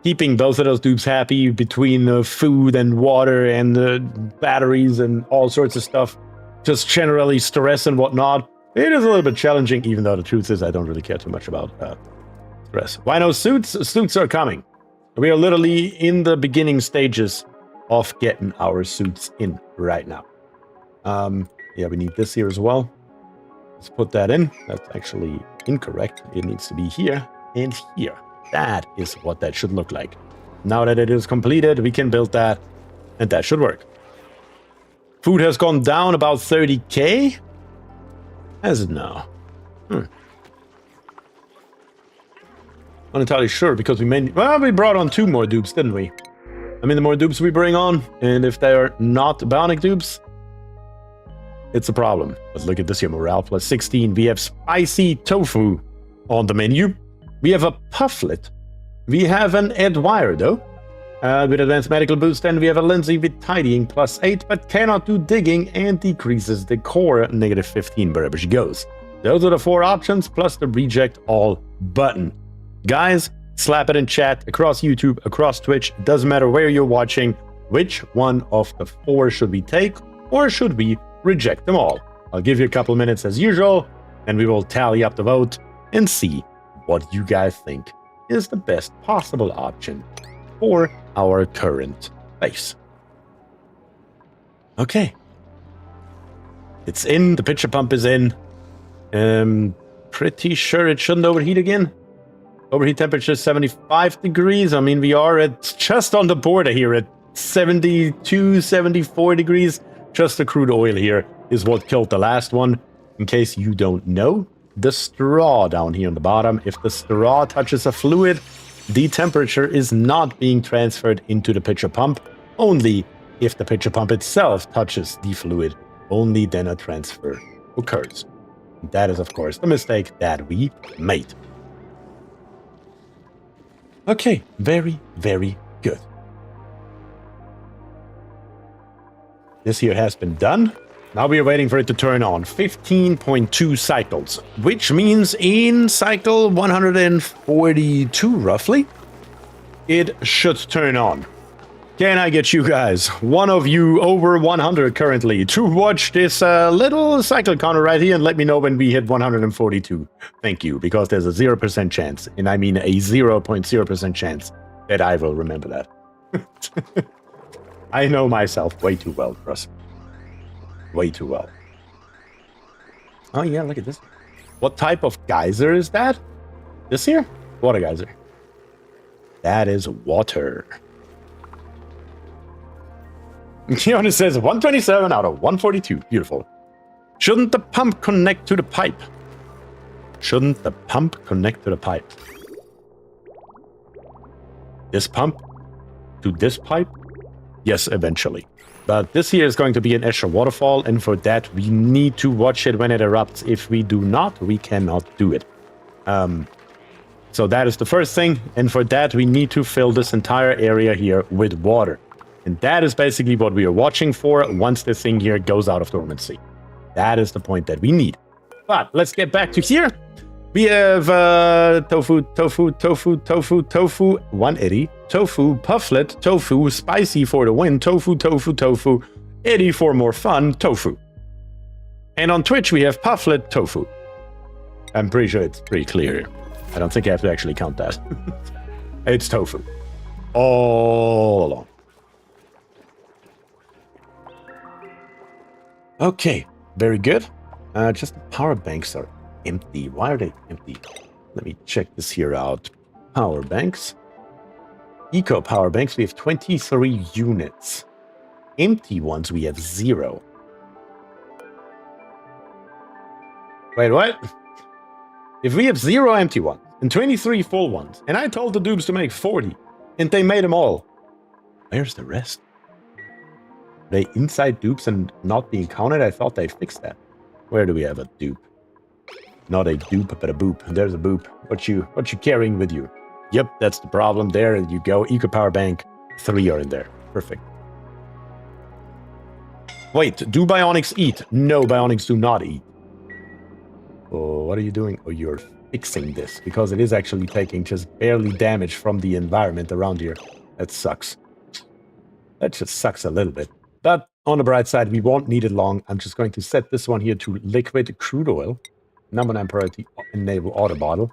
Keeping both of those dupes happy between food and water and batteries and all sorts of stuff, just generally stress and whatnot, it is a little bit challenging, even though the truth is I don't really care too much about stress. Wino suits? Suits are coming. We are literally in the beginning stages of getting our suits in right now. Yeah, we need this here as well. Let's put that in. That's actually incorrect. It needs to be here and here. That is what that should look like. Now that it is completed, we can build that, and that should work. Food has gone down about 30k. Has it now? Not entirely sure because we brought on 2 more dupes, didn't we? I mean, the more dupes we bring on, and if they are not bionic dupes, it's a problem. But look at this here, morale plus 16. We have spicy tofu on the menu. We have a pufflet. We have an Eduardo with advanced medical boost, and we have a Lindsay with tidying plus 8, but cannot do digging and decreases the core negative 15 wherever she goes. Those are the 4 options, plus the reject all button. Guys, slap it in chat across YouTube, across Twitch. It doesn't matter where you're watching. Which one of the 4 should we take, or should we reject them all? I'll give you a couple minutes as usual, and we will tally up the vote and see what you guys think is the best possible option for our current base. Okay. It's in. The pitcher pump is in. Pretty sure it shouldn't overheat again. Overheat temperature is 75 degrees. I mean, we are at just on the border here at 72, 74 degrees. Just the crude oil here is what killed the last one. In case you don't know, the straw down here on the bottom, if the straw touches a fluid, the temperature is not being transferred into the pitcher pump. Only if the pitcher pump itself touches the fluid, only then a transfer occurs. That is, of course, the mistake that we made. Okay, very, very good. This here has been done. Now we are waiting for it to turn on. 15.2 cycles, which means in cycle 142, roughly, it should turn on. Can I get you guys, one of you over 100 currently, to watch this little cycle counter right here and let me know when we hit 142? Thank you, because there's a 0% chance, and I mean a 0.0% chance that I will remember that. I know myself way too well, trust me. Way too well. Oh yeah, look at this. What type of geyser is that? This here? Water geyser. That is water. Keanu says 127 out of 142. Beautiful. Shouldn't the pump connect to the pipe? Shouldn't the pump connect to the pipe? This pump to this pipe? Yes, eventually. But this here is going to be an ESCHER waterfall, and for that we need to watch it when it erupts. If we do not, we cannot do it. So that is the first thing, and for that we need to fill this entire area here with water. And that is basically what we are watching for once this thing here goes out of dormancy. That is the point that we need. But let's get back to here. We have tofu, 180, tofu, pufflet, tofu, spicy for the win, tofu, 80 for more fun, tofu. And on Twitch we have pufflet, tofu. I'm pretty sure it's pretty clear. I don't think I have to actually count that. It's tofu. All along. Okay, very good. Just the power banks are empty. Why are they empty? Let me check this here out. Power banks. Eco power banks, we have 23 units. Empty ones, we have 0. Wait, what? If we have 0 empty ones and 23 full ones, and I told the dupes to make 40, and they made them all, where's the rest? Are they inside dupes and not being counted? I thought they fixed that. Where do we have a dupe? Not a dupe, but a boop. There's a boop. What you carrying with you? Yep, that's the problem. There you go. Eco power bank. 3 are in there. Perfect. Wait, do bionics eat? No, bionics do not eat. Oh, what are you doing? Oh, you're fixing this because it is actually taking just barely damage from the environment around here. That sucks. That just sucks a little bit. But on the bright side, we won't need it long. I'm just going to set this one here to liquid crude oil. Number 9 priority, enable auto bottle.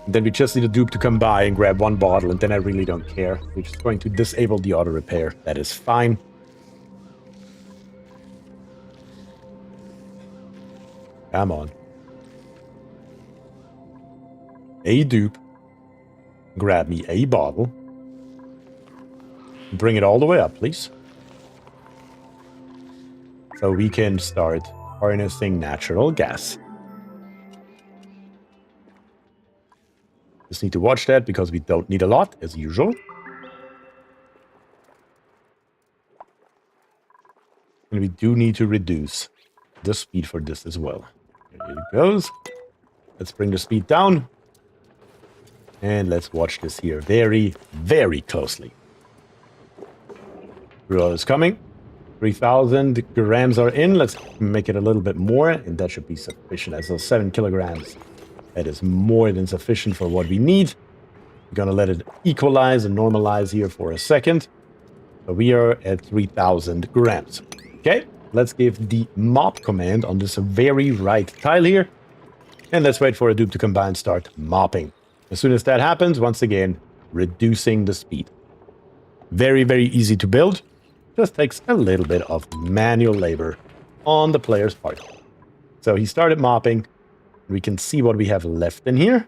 And then we just need a dupe to come by and grab 1 bottle, and then I really don't care. We're just going to disable the auto repair. That is fine. Come on. A dupe. Grab me a bottle. Bring it all the way up, please. so we can start harnessing natural gas. Just need to watch that because we don't need a lot, as usual. And we do need to reduce the speed for this as well. There it goes. Let's bring the speed down. And let's watch this here very, very closely. Fuel is coming. 3,000 grams are in. Let's make it a little bit more, and that should be sufficient. As those 7 kilograms. That is more than sufficient for what we need. We're going to let it equalize and normalize here for a second. So we are at 3,000 grams. Okay, let's give the mop command on this very right tile here. And let's wait for a dupe to come by and start mopping. As soon as that happens, once again, reducing the speed. Very, very easy to build. Just takes a little bit of manual labor on the player's part. So he started mopping. We can see what we have left in here.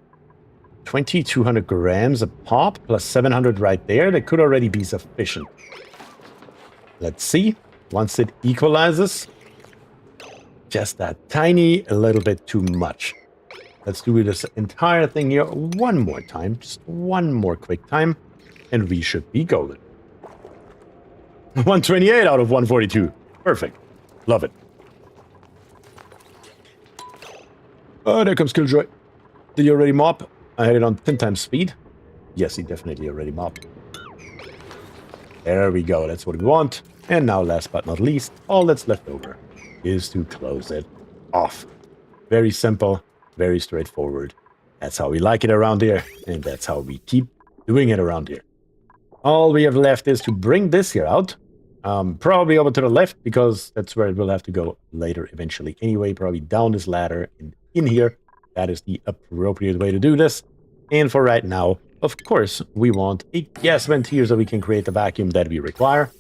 2,200 grams a pop plus 700 right there. That could already be sufficient. Let's see. Once it equalizes, just that tiny a little bit too much. Let's do this entire thing here one more time. Just one more quick time. And we should be golden. 128 out of 142. Perfect. Love it. Oh, there comes Killjoy. Did you already mop? I had it on 10 times speed. Yes, he definitely already mopped. There we go. That's what we want. And now, last but not least, all that's left over is to close it off. Very simple, very straightforward. That's how we like it around here, and that's how we keep doing it around here. All we have left is to bring this here out. Probably over to the left, because that's where it will have to go later eventually. Anyway, probably down this ladder and in here. That is the appropriate way to do this. And for right now, of course, we want a gas vent here so we can create the vacuum that we require.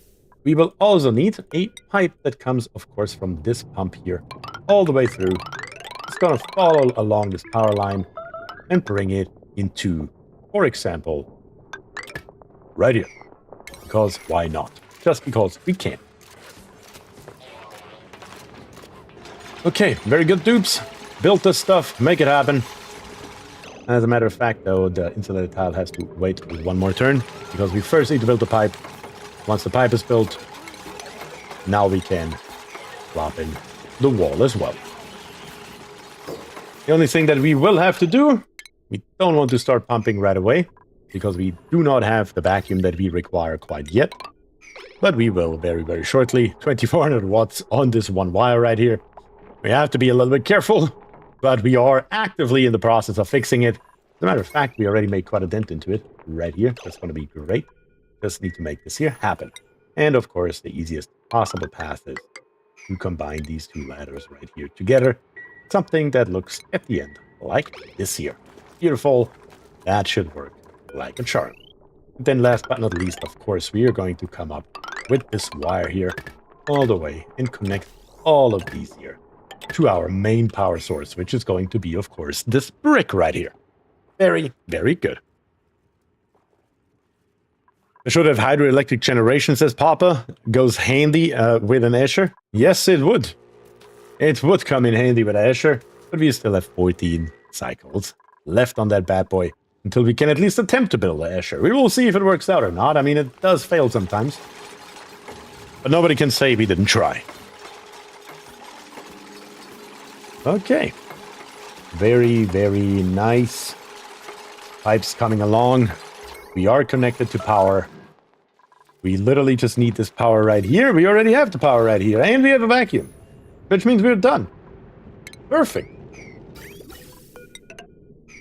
We will also need a pipe that comes, of course, from this pump here all the way through. It's going to follow along this power line and bring it into, for example, right here. Because why not? Just because we can. Okay, very good dupes. Built this stuff, make it happen. As a matter of fact, though, the insulated tile has to wait one more turn because we first need to build the pipe. Once the pipe is built, now we can drop in the wall as well. The only thing that we will have to do, we don't want to start pumping right away because we do not have the vacuum that we require quite yet. But we will very, very shortly. 2,400 watts on this one wire right here. We have to be a little bit careful, but we are actively in the process of fixing it. As a matter of fact, we already made quite a dent into it right here. That's going to be great. Just need to make this here happen. And of course, the easiest possible path is to combine these two ladders right here together. Something that looks at the end like this here. Beautiful. That should work like a charm. And then last but not least, of course, we are going to come up with this wire here all the way and connect all of these here to our main power source, which is going to be, of course, this brick right here. Very, very good. I should have hydroelectric generation, says Papa. Goes handy with an ESCHER. Yes, it would. It would come in handy with an ESCHER, but we still have 14 cycles left on that bad boy until we can at least attempt to build an ESCHER. We will see if it works out or not. I mean, it does fail sometimes. But nobody can say we didn't try. Okay. Very, very nice. Pipes coming along. We are connected to power. We literally just need this power right here. We already have the power right here. And we have a vacuum. Which means we're done. Perfect.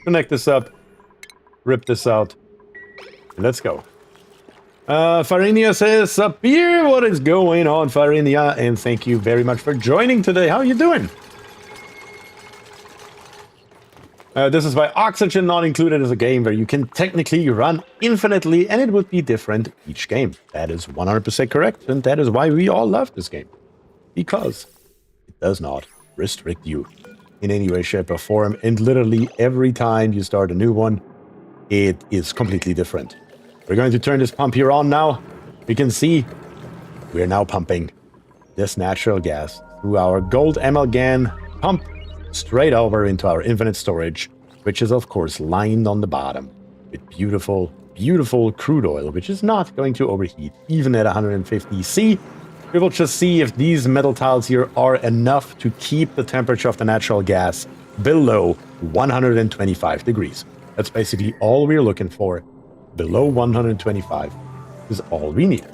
Connect this up. Rip this out. Let's go. Farinia says, up here. What is going on, Farinia? And thank you very much for joining today. How are you doing? This is why Oxygen not included as a game where you can technically run infinitely and it would be different each game. That is 100% correct, and that is why we all love this game. Because it does not restrict you in any way, shape, or form, and literally every time you start a new one, it is completely different. We're going to turn this pump here on now. We can see we're now pumping this natural gas through our gold amalgam pump straight over into our infinite storage, which is of course lined on the bottom with beautiful, beautiful crude oil, which is not going to overheat even at 150 C. We will just see if these metal tiles here are enough to keep the temperature of the natural gas below 125 degrees. That's basically all we're looking for. Below 125 is all we need.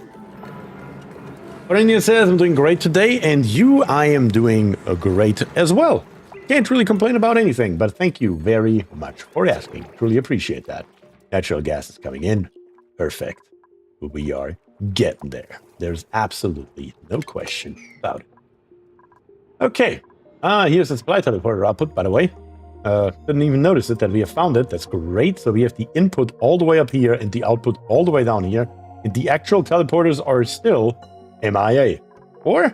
India says, I'm doing great today, and I am doing great as well. Can't really complain about anything, but thank you very much for asking. Truly appreciate that. Natural gas is coming in. Perfect. We are getting there. There's absolutely no question about it. Okay. Here's the supply teleporter output, by the way. Didn't even notice it that we have found it. That's great. So we have the input all the way up here and the output all the way down here. And the actual teleporters are still MIA. Or?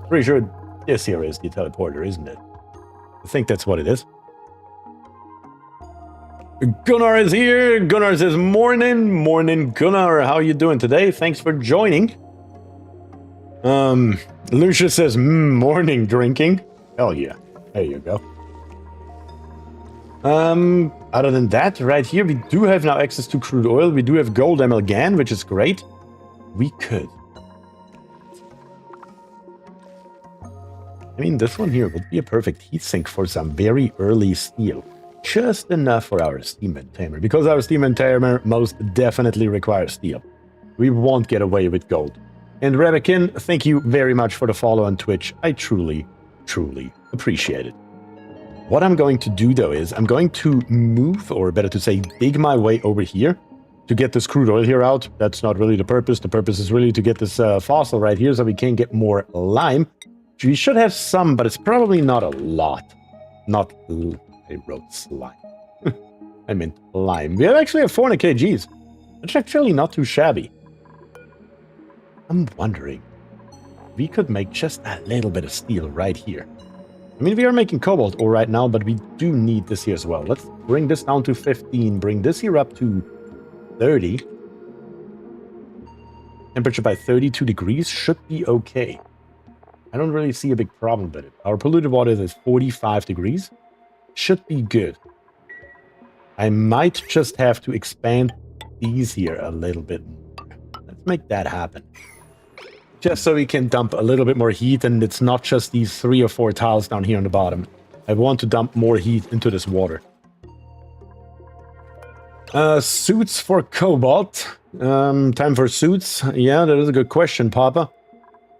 Pretty sure this here is the teleporter, isn't it? I think that's what it is. Gunnar is here. Gunnar says, morning. Morning, Gunnar. How are you doing today? Thanks for joining. Lucia says, morning drinking. Hell yeah. There you go. Other than that, right here, we do have now access to crude oil. We do have gold amalgam, which is great. We could. I mean, this one here would be a perfect heat sink for some very early steel. Just enough for our steam and tamer, because our steam and tamer most definitely requires steel. We won't get away with gold. And Rebekin, thank you very much for the follow on Twitch. I truly, truly appreciate it. What I'm going to do, though, is I'm going to move, or better to say, dig my way over here to get this crude oil here out. That's not really the purpose. The purpose is really to get this fossil right here so we can get more lime. We should have some, but it's probably not a lot. I wrote slime. I meant lime. We actually have 400 kgs. It's actually not too shabby. I'm wondering, we could make just a little bit of steel right here. I mean, we are making cobalt ore right now, but we do need this here as well. Let's bring this down to 15, bring this here up to 30. Temperature by 32 degrees should be okay. I don't really see a big problem with it. Our polluted water is 45 degrees. Should be good. I might just have to expand these here a little bit more. Let's make that happen. Just so we can dump a little bit more heat, and it's not just these 3 or 4 tiles down here on the bottom. I want to dump more heat into this water. Suits for cobalt. Time for suits. Yeah, that is a good question, Papa.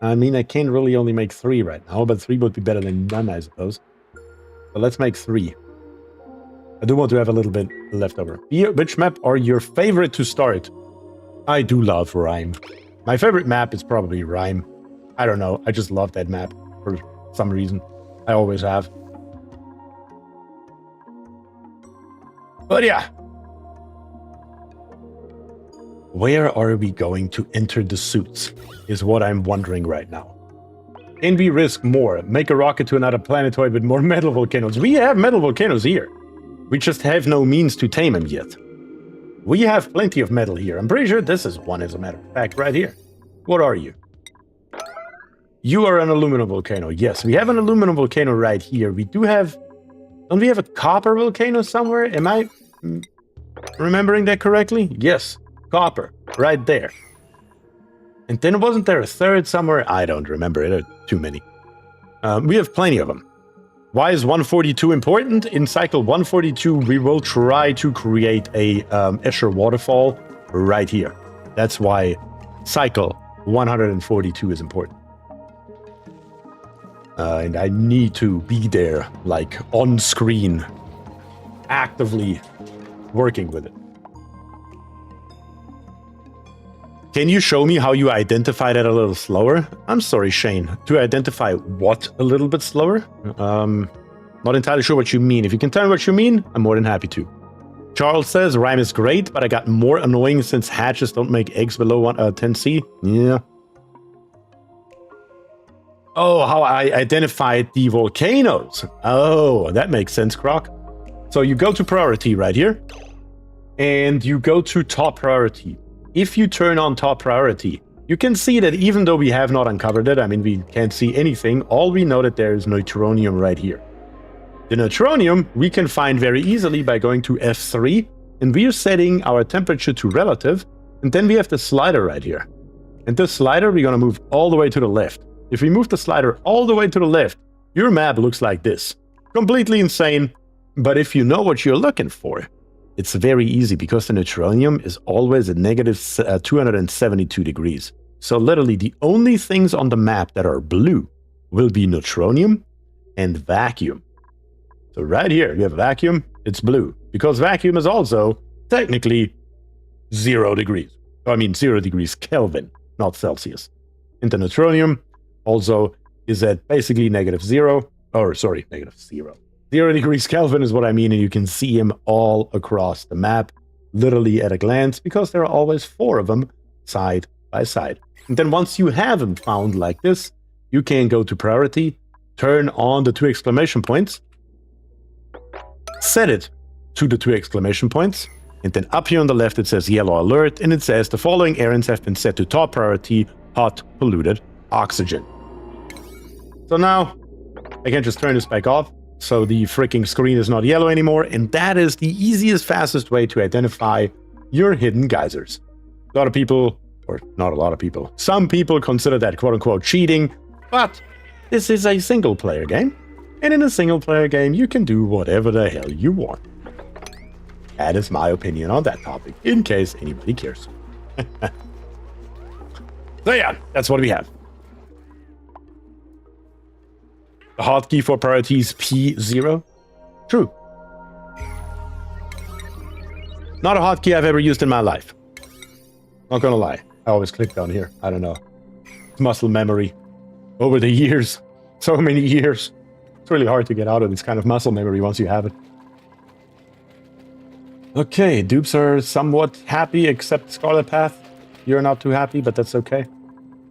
I mean, I can't really only make 3 right now, but 3 would be better than none, I suppose. So let's make 3. I do want to have a little bit left over. Which map are your favorite to start? I do love Rime. My favorite map is probably Rime. I don't know. I just love that map for some reason. I always have. But yeah. Where are we going to enter the suits is what I'm wondering right now. Can we risk more? Make a rocket to another planetoid with more metal volcanoes. We have metal volcanoes here. We just have no means to tame them yet. We have plenty of metal here. I'm pretty sure this is one, as a matter of fact, right here. What are you? You are an aluminum volcano. Yes, we have an aluminum volcano right here. We do have... Don't we have a copper volcano somewhere? Am I remembering that correctly? Yes, copper. Right there. And then wasn't there a third somewhere? I don't remember. There are too many. We have plenty of them. Why is 142 important? In cycle 142, we will try to create a ESCHER waterfall right here. That's why cycle 142 is important. And I need to be there, like, on screen, actively working with it. Can you show me how you identify that a little slower? I'm sorry, Shane. To identify what a little bit slower? Not entirely sure what you mean. If you can tell me what you mean, I'm more than happy to. Charles says, Rime is great, but I got more annoying since hatches don't make eggs below 10C. Yeah. Oh, how I identified the volcanoes. Oh, that makes sense, Croc. So you go to priority right here, and you go to top priority. If you turn on top priority, you can see that even though we have not uncovered it, I mean, we can't see anything, all we know that there is neutronium right here. The neutronium we can find very easily by going to F3, and we are setting our temperature to relative, and then we have the slider right here. And this slider, we're going to move all the way to the left. If we move the slider all the way to the left, your map looks like this. Completely insane, but if you know what you're looking for, it's very easy because the neutronium is always at negative 272 degrees. So literally the only things on the map that are blue will be neutronium and vacuum. So right here, we have vacuum, it's blue. Because vacuum is also technically 0 degrees. I mean 0 degrees Kelvin, not Celsius. And the neutronium also is at basically negative 0 degrees Kelvin is what I mean, and you can see him all across the map, literally at a glance, because there are always 4 of them side by side. And then once you have them found like this, you can go to priority, turn on the 2 exclamation points, set it to the 2 exclamation points, and then up here on the left it says yellow alert, and it says the following errands have been set to top priority, hot polluted oxygen. So now I can just turn this back off, so the freaking screen is not yellow anymore, and that is the easiest, fastest way to identify your hidden geysers. A lot of people, or not a lot of people, some people consider that quote-unquote cheating, but this is a single-player game, and in a single-player game, you can do whatever the hell you want. That is my opinion on that topic, in case anybody cares. So yeah, that's what we have. The hotkey for priority is P0. True. Not a hotkey I've ever used in my life. Not gonna lie. I always click down here. I don't know. It's muscle memory. Over the years. So many years. It's really hard to get out of this kind of muscle memory once you have it. Okay, dupes are somewhat happy, except Scarlet Path. You're not too happy, but that's okay.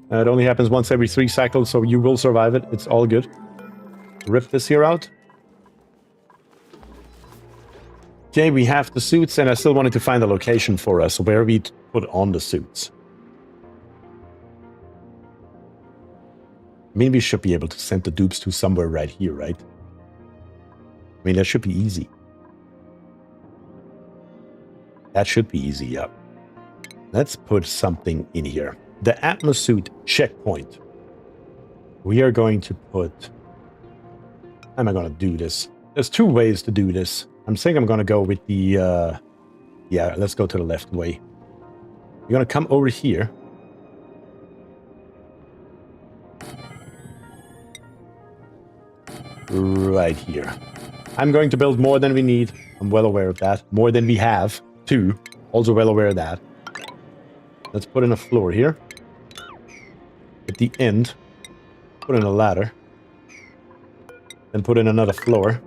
It only happens once every 3 cycles, so you will survive it. It's all good. Rip this here out. Okay, we have the suits, and I still wanted to find a location for us where we put on the suits. I mean, we should be able to send the dupes to somewhere right here, right? I mean, that should be easy. That should be easy, yeah. Let's put something in here. The Atmosuit checkpoint. We are going to put... How am I going to do this? There's 2 ways to do this. I'm saying I'm going to go with the... yeah, let's go to the left way. You're going to come over here. Right here. I'm going to build more than we need. I'm well aware of that. More than we have, too. Also well aware of that. Let's put in a floor here. At the end, put in a ladder. Then put in another floor.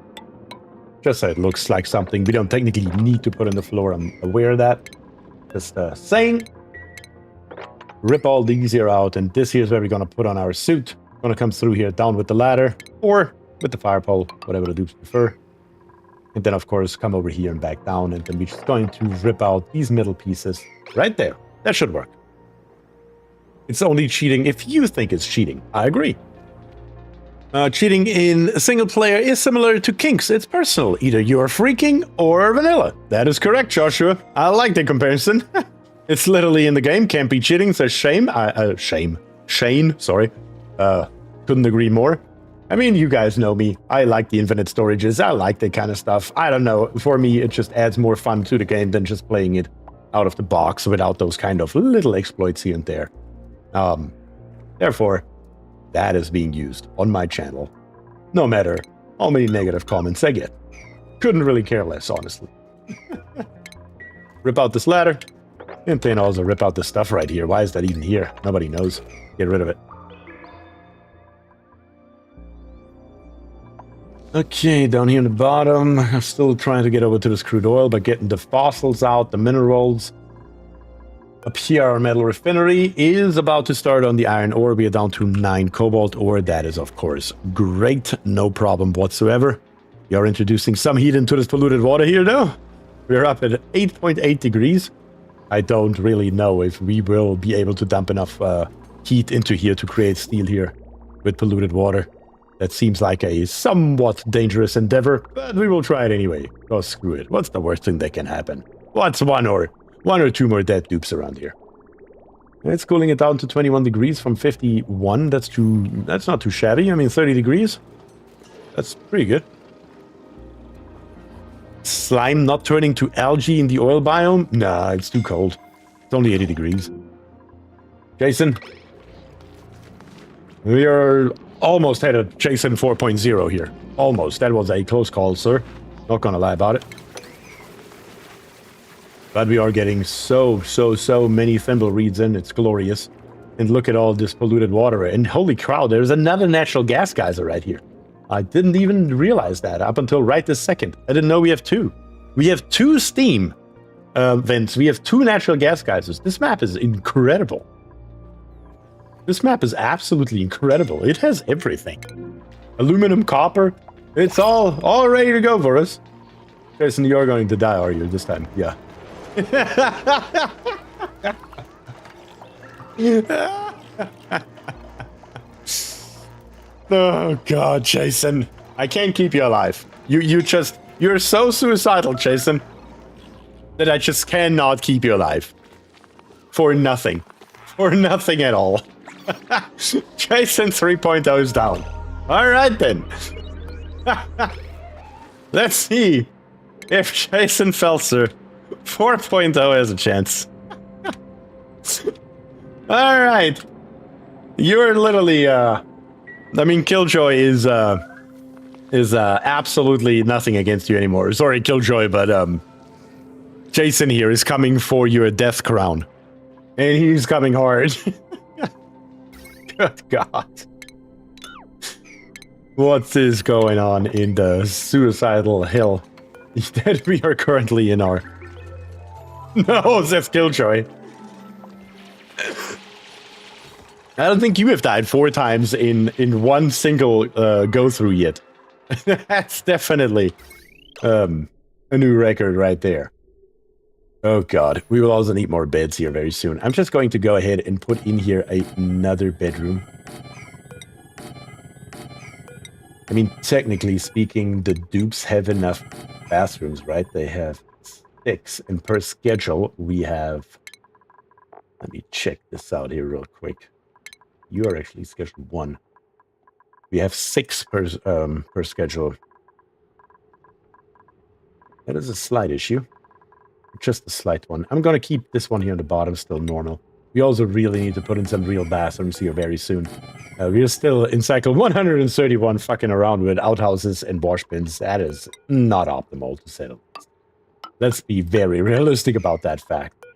Just so it looks like something we don't technically need to put in the floor. I'm aware of that. Just saying. Rip all these here out, and this here is where we're going to put on our suit. We're going to come through here down with the ladder, or with the fire pole, whatever the dupes prefer. And then, of course, come over here and back down, and then we're just going to rip out these middle pieces right there. That should work. It's only cheating if you think it's cheating. I agree. Cheating in a single player is similar to kinks. It's personal. Either you're freaking or vanilla. That is correct, Joshua. I like the comparison. It's literally in the game. Can't be cheating, says Shane. Shane, sorry. Couldn't agree more. I mean, you guys know me. I like the infinite storages. I like that kind of stuff. I don't know. For me, it just adds more fun to the game than just playing it out of the box without those kind of little exploits here and there. Therefore, that is being used on my channel, no matter how many negative comments I get. Couldn't really care less, honestly. Rip out this ladder, and then also rip out this stuff right here. Why is that even here? Nobody knows. Get rid of it. Okay, down here in the bottom, I'm still trying to get over to this crude oil by getting the fossils out, the minerals. Up here, our metal refinery is about to start on the iron ore. We are down to 9 cobalt ore. That is, of course, great. No problem whatsoever. We are introducing some heat into this polluted water here, though. We are up at 8.8 degrees. I don't really know if we will be able to dump enough heat into here to create steel here with polluted water. That seems like a somewhat dangerous endeavor, but we will try it anyway. Oh, screw it. What's the worst thing that can happen? What's one or two more dead dupes around here? It's cooling it down to 21 degrees from 51. That's not too shabby. I mean, 30 degrees. That's pretty good. Slime not turning to algae in the oil biome? Nah, it's too cold. It's only 80 degrees. Jason? We are almost at a Jason 4.0 here. Almost. That was a close call, sir. Not gonna lie about it. But we are getting so many thimble reeds in. It's glorious. And look at all this polluted water. And holy cow, there's another natural gas geyser right here. I didn't even realize that up until right this second. I didn't know we have two. We have two steam vents. We have two natural gas geysers. This map is incredible. This map is absolutely incredible. It has everything. Aluminum, copper. It's all ready to go for us. Jason, you're going to die, are you, this time? Yeah. Oh God, Jason. I can't keep you alive. You're so suicidal, Jason, that I just cannot keep you alive. For nothing. For nothing at all. Jason 3.0 is down. Alright then. Let's see if Jason Felser 4.0 has a chance. Alright. You're literally, I mean, Killjoy is absolutely nothing against you anymore. Sorry, Killjoy, but, Jason here is coming for your death crown. And he's coming hard. Good God. What is going on in the suicidal hell that we are currently in our... No, that's Killjoy. I don't think you have died 4 times in one single go-through yet. That's definitely a new record right there. Oh God, we will also need more beds here very soon. I'm just going to go ahead and put in here another bedroom. I mean, technically speaking, the dupes have enough bathrooms, right? They have 6, and per schedule, we have... Let me check this out here real quick. You are actually scheduled 1. We have 6 per schedule. That is a slight issue. Just a slight one. I'm going to keep this one here on the bottom still normal. We also really need to put in some real bathrooms here very soon. We are still in cycle 131 fucking around with outhouses and wash bins. That is not optimal, to say the least. Let's be very realistic about that fact.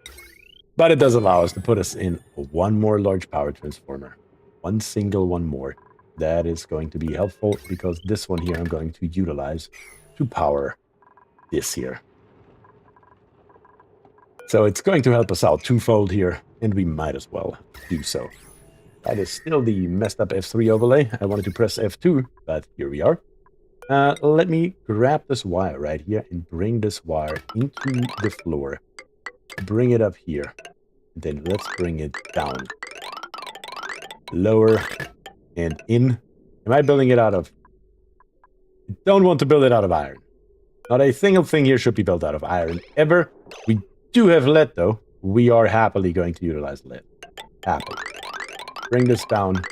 But it does allow us to put us in one more large power transformer. One single one more. That is going to be helpful because this one here I'm going to utilize to power this here. So it's going to help us out twofold here, and we might as well do so. That is still the messed up F3 overlay. I wanted to press F2, but here we are. Let me grab this wire right here and bring this wire into the floor. Bring it up here. Then let's bring it down. Lower and in. Am I building it out of... I don't want to build it out of iron. Not a single thing here should be built out of iron ever. We do have lead, though. We are happily going to utilize lead. Happily. Bring this down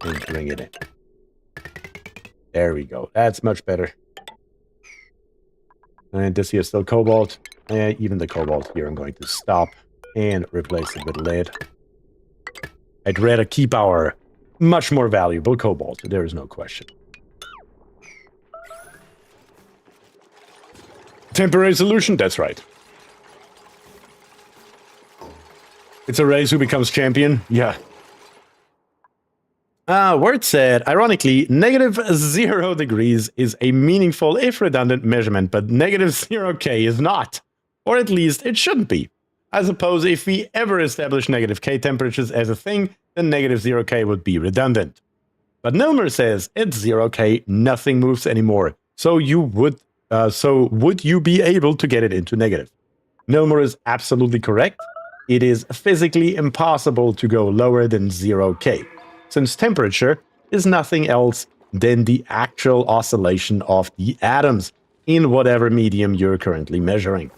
and bring it in. There we go. That's much better. And this here is still cobalt. And even the cobalt here I'm going to stop and replace it with lead. I'd rather keep our much more valuable cobalt. There is no question. Temporary solution? That's right. It's a race who becomes champion? Yeah. Word said, ironically, -0 degrees is a meaningful, if redundant, measurement, but -0K is not. Or at least it shouldn't be. I suppose if we ever establish -K temperatures as a thing, then -0K would be redundant. But Nilmer says, it's 0K, nothing moves anymore. So would you be able to get it into negative? Nilmur is absolutely correct. It is physically impossible to go lower than 0K, since temperature is nothing else than the actual oscillation of the atoms in whatever medium you're currently measuring.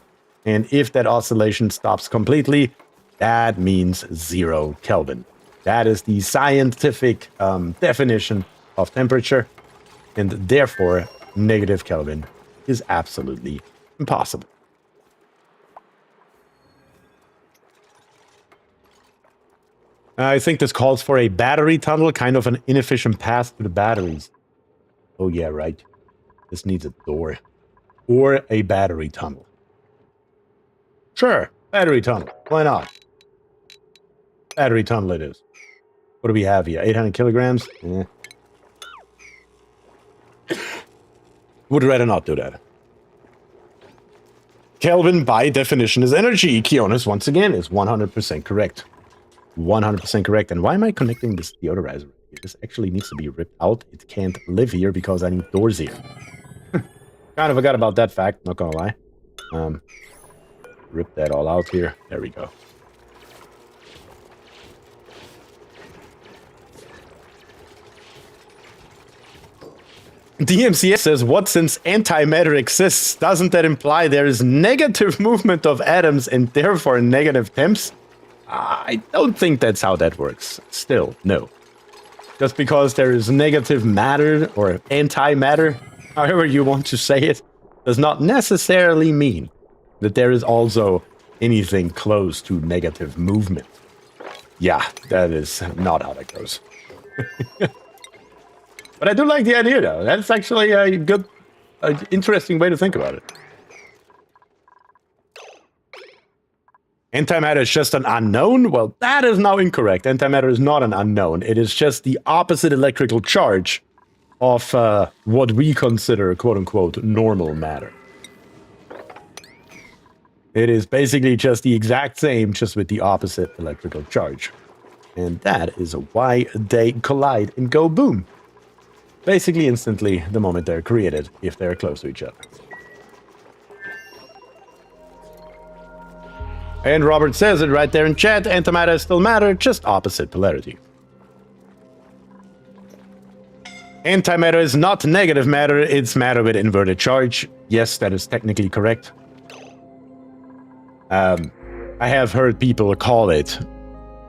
And if that oscillation stops completely, that means 0 Kelvin. That is the scientific definition of temperature, and therefore negative Kelvin is absolutely impossible. I think this calls for a battery tunnel, kind of an inefficient path to the batteries. Oh yeah, right. This needs a door. Or a battery tunnel. Sure, battery tunnel. Why not? Battery tunnel it is. What do we have here? 800 kilograms? Eh. Would rather not do that. Kelvin, by definition, is energy. Kionis, once again, is 100% correct. 100% correct. And why am I connecting this deodorizer? This actually needs to be ripped out. It can't live here because I need doors here. Kind of forgot about that fact, not gonna lie. Rip that all out here. There we go. DMCS says, what, since antimatter exists, doesn't that imply there is negative movement of atoms and therefore negative temps? I don't think that's how that works. Still, no. Just because there is negative matter or antimatter, however you want to say it, does not necessarily mean that there is also anything close to negative movement. Yeah, that is not how that goes. But I do like the idea, though. That's actually a good, interesting way to think about it. Antimatter is just an unknown? Well, that is now incorrect. Antimatter is not an unknown. It is just the opposite electrical charge of what we consider, quote-unquote, normal matter. It is basically just the exact same, just with the opposite electrical charge. And that is why they collide and go boom. Basically instantly the moment they're created, if they're close to each other. And Robert says it right there in chat, antimatter is still matter, just opposite polarity. Antimatter is not negative matter, it's matter with inverted charge. Yes, that is technically correct. I have heard people call it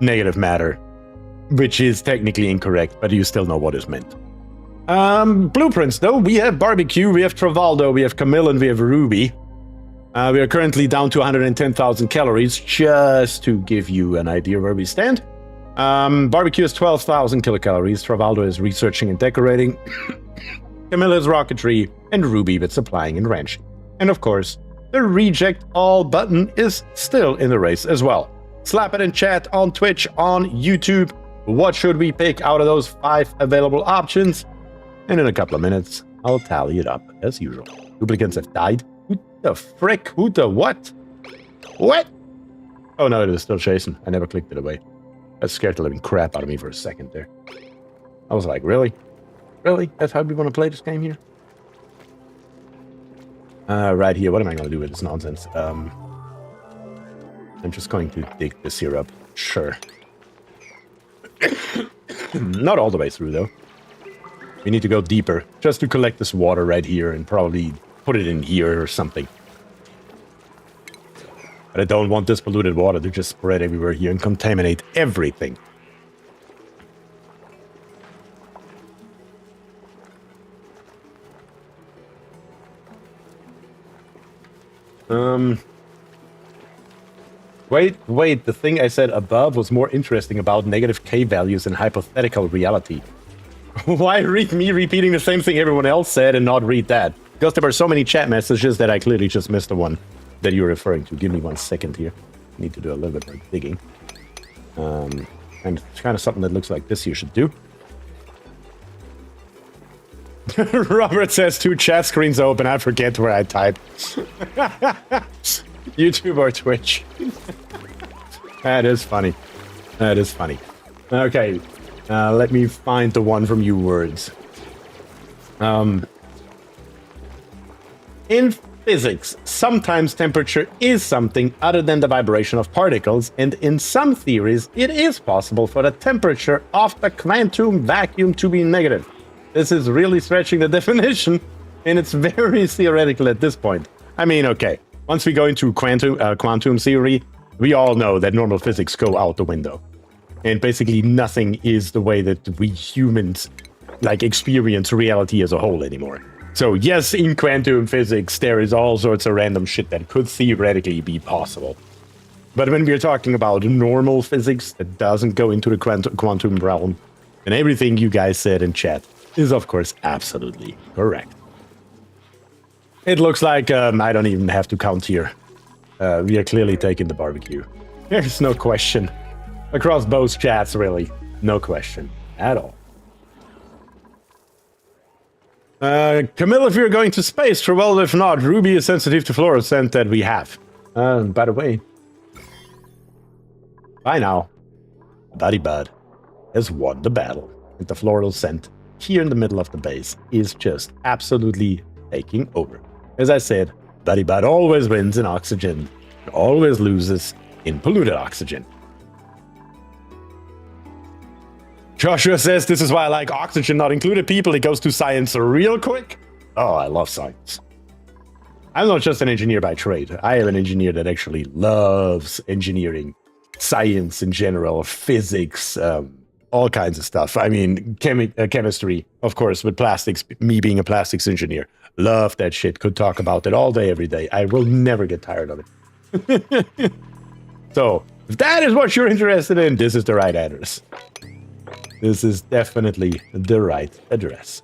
negative matter, which is technically incorrect, but you still know what is meant. Blueprints, though. We have Barbecue, we have Travaldo, we have Camille, and we have Ruby. We are currently down to 110,000 calories, just to give you an idea where we stand. Barbecue is 12,000 kilocalories, Travaldo is researching and decorating, Camille is rocketry, and Ruby with supplying and ranching. And of course, the reject all button is still in the race as well. Slap it in chat on Twitch, on YouTube. What should we pick out of those 5 available options? And in a couple of minutes, I'll tally it up as usual. Duplicants have died. Who the frick? Who the what? What? Oh no, it is still chasing. I never clicked it away. That scared the living crap out of me for a second there. I was like, really? Really? That's how we want to play this game here? Right here, what am I going to do with this nonsense? I'm just going to dig this here up. Sure. Not all the way through, though. We need to go deeper, just to collect this water right here and probably put it in here or something. But I don't want this polluted water to just spread everywhere here and contaminate everything. Wait, the thing I said above was more interesting about negative K values in hypothetical reality. Why read me repeating the same thing everyone else said and not read that? Because there were so many chat messages that I clearly just missed the one that you're referring to. Give me 1 second here. Need to do a little bit more digging. And it's kind of something that looks like this you should do. Robert says 2 chat screens open. I forget where I type. YouTube or Twitch. That is funny. That is funny. Okay. Let me find the one from you words. In physics, sometimes temperature is something other than the vibration of particles, and in some theories, it is possible for the temperature of the quantum vacuum to be negative. This is really stretching the definition, and it's very theoretical at this point. I mean, okay, once we go into quantum theory, we all know that normal physics go out the window. And basically nothing is the way that we humans like experience reality as a whole anymore. So yes, in quantum physics, there is all sorts of random shit that could theoretically be possible. But when we're talking about normal physics that doesn't go into the quantum realm, then everything you guys said in chat is of course absolutely correct. It looks like I don't even have to count here. We are clearly taking the barbecue. There's no question. Across both chats, really. No question at all. Camille, if you're going to space, well, if not, Ruby is sensitive to fluorescent that we have. By the way. By now, Buddy Bud has won the battle. And the fluorescent here in the middle of the base is just absolutely taking over. As I said, Buddy Bud always wins in oxygen, always loses in polluted oxygen. Joshua says, this is why I like oxygen not included. People, it goes to science real quick. Oh, I love science. I'm not just an engineer by trade. I am an engineer that actually loves engineering, science in general, physics, all kinds of stuff. I mean, chemistry, of course, with plastics, me being a plastics engineer. Love that shit. Could talk about it all day, every day. I will never get tired of it. So, if that is what you're interested in, this is the right address. This is definitely the right address.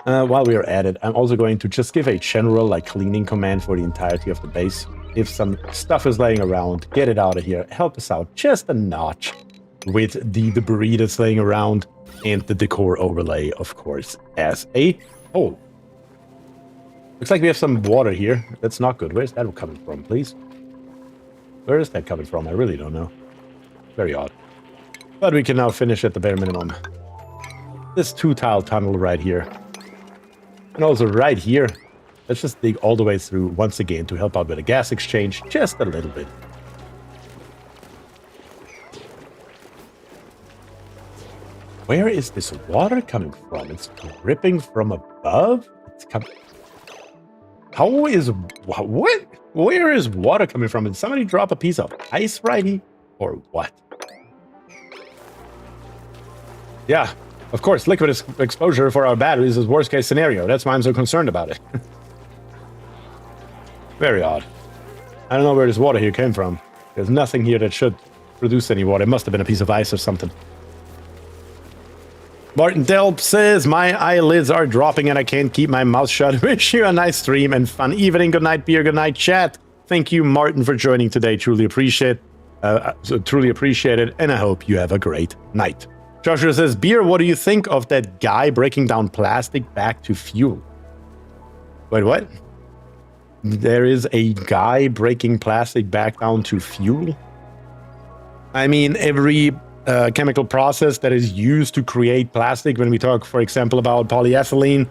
While we are at it, I'm also going to just give a general cleaning command for the entirety of the base. If some stuff is laying around, get it out of here. Help us out just a notch with the debris that's laying around and the decor overlay, of course, as a whole. Looks like we have some water here. That's not good. Where's that coming from, please? Where is that coming from? I really don't know. Very odd. But we can now finish at the bare minimum. This 2-tile tunnel right here. And also right here. Let's just dig all the way through once again to help out with the gas exchange just a little bit. Where is this water coming from? It's dripping from above? It's coming... How is... What? Where is water coming from? Did somebody drop a piece of ice right here? Or what? Yeah, of course, liquid exposure for our batteries is worst case scenario. That's why I'm so concerned about it. Very odd. I don't know where this water here came from. There's nothing here that should produce any water. It must have been a piece of ice or something. Martin Delp says, my eyelids are dropping and I can't keep my mouth shut. Wish you a nice stream and fun evening. Good night, beer. Good night, chat. Thank you, Martin, for joining today. Truly appreciate it. And I hope you have a great night. Joshua says, Beer, what do you think of that guy breaking down plastic back to fuel? Wait, what? There is a guy breaking plastic back down to fuel? I mean, every chemical process that is used to create plastic, when we talk, for example, about polyethylene,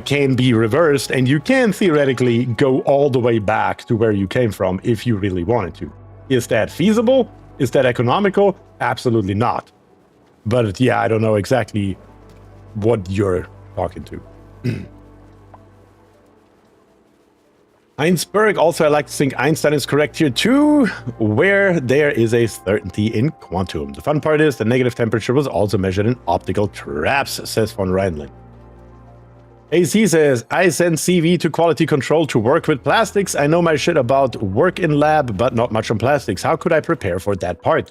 can be reversed, and you can theoretically go all the way back to where you came from if you really wanted to. Is that feasible? Is that economical? Absolutely not. But yeah, I don't know exactly what you're talking to. Heinsberg, also I like to think Einstein is correct here too, where there is a certainty in quantum. The fun part is the negative temperature was also measured in optical traps, says von Reinlin. AC says, I send CV to quality control to work with plastics. I know my shit about work in lab, but not much on plastics. How could I prepare for that part?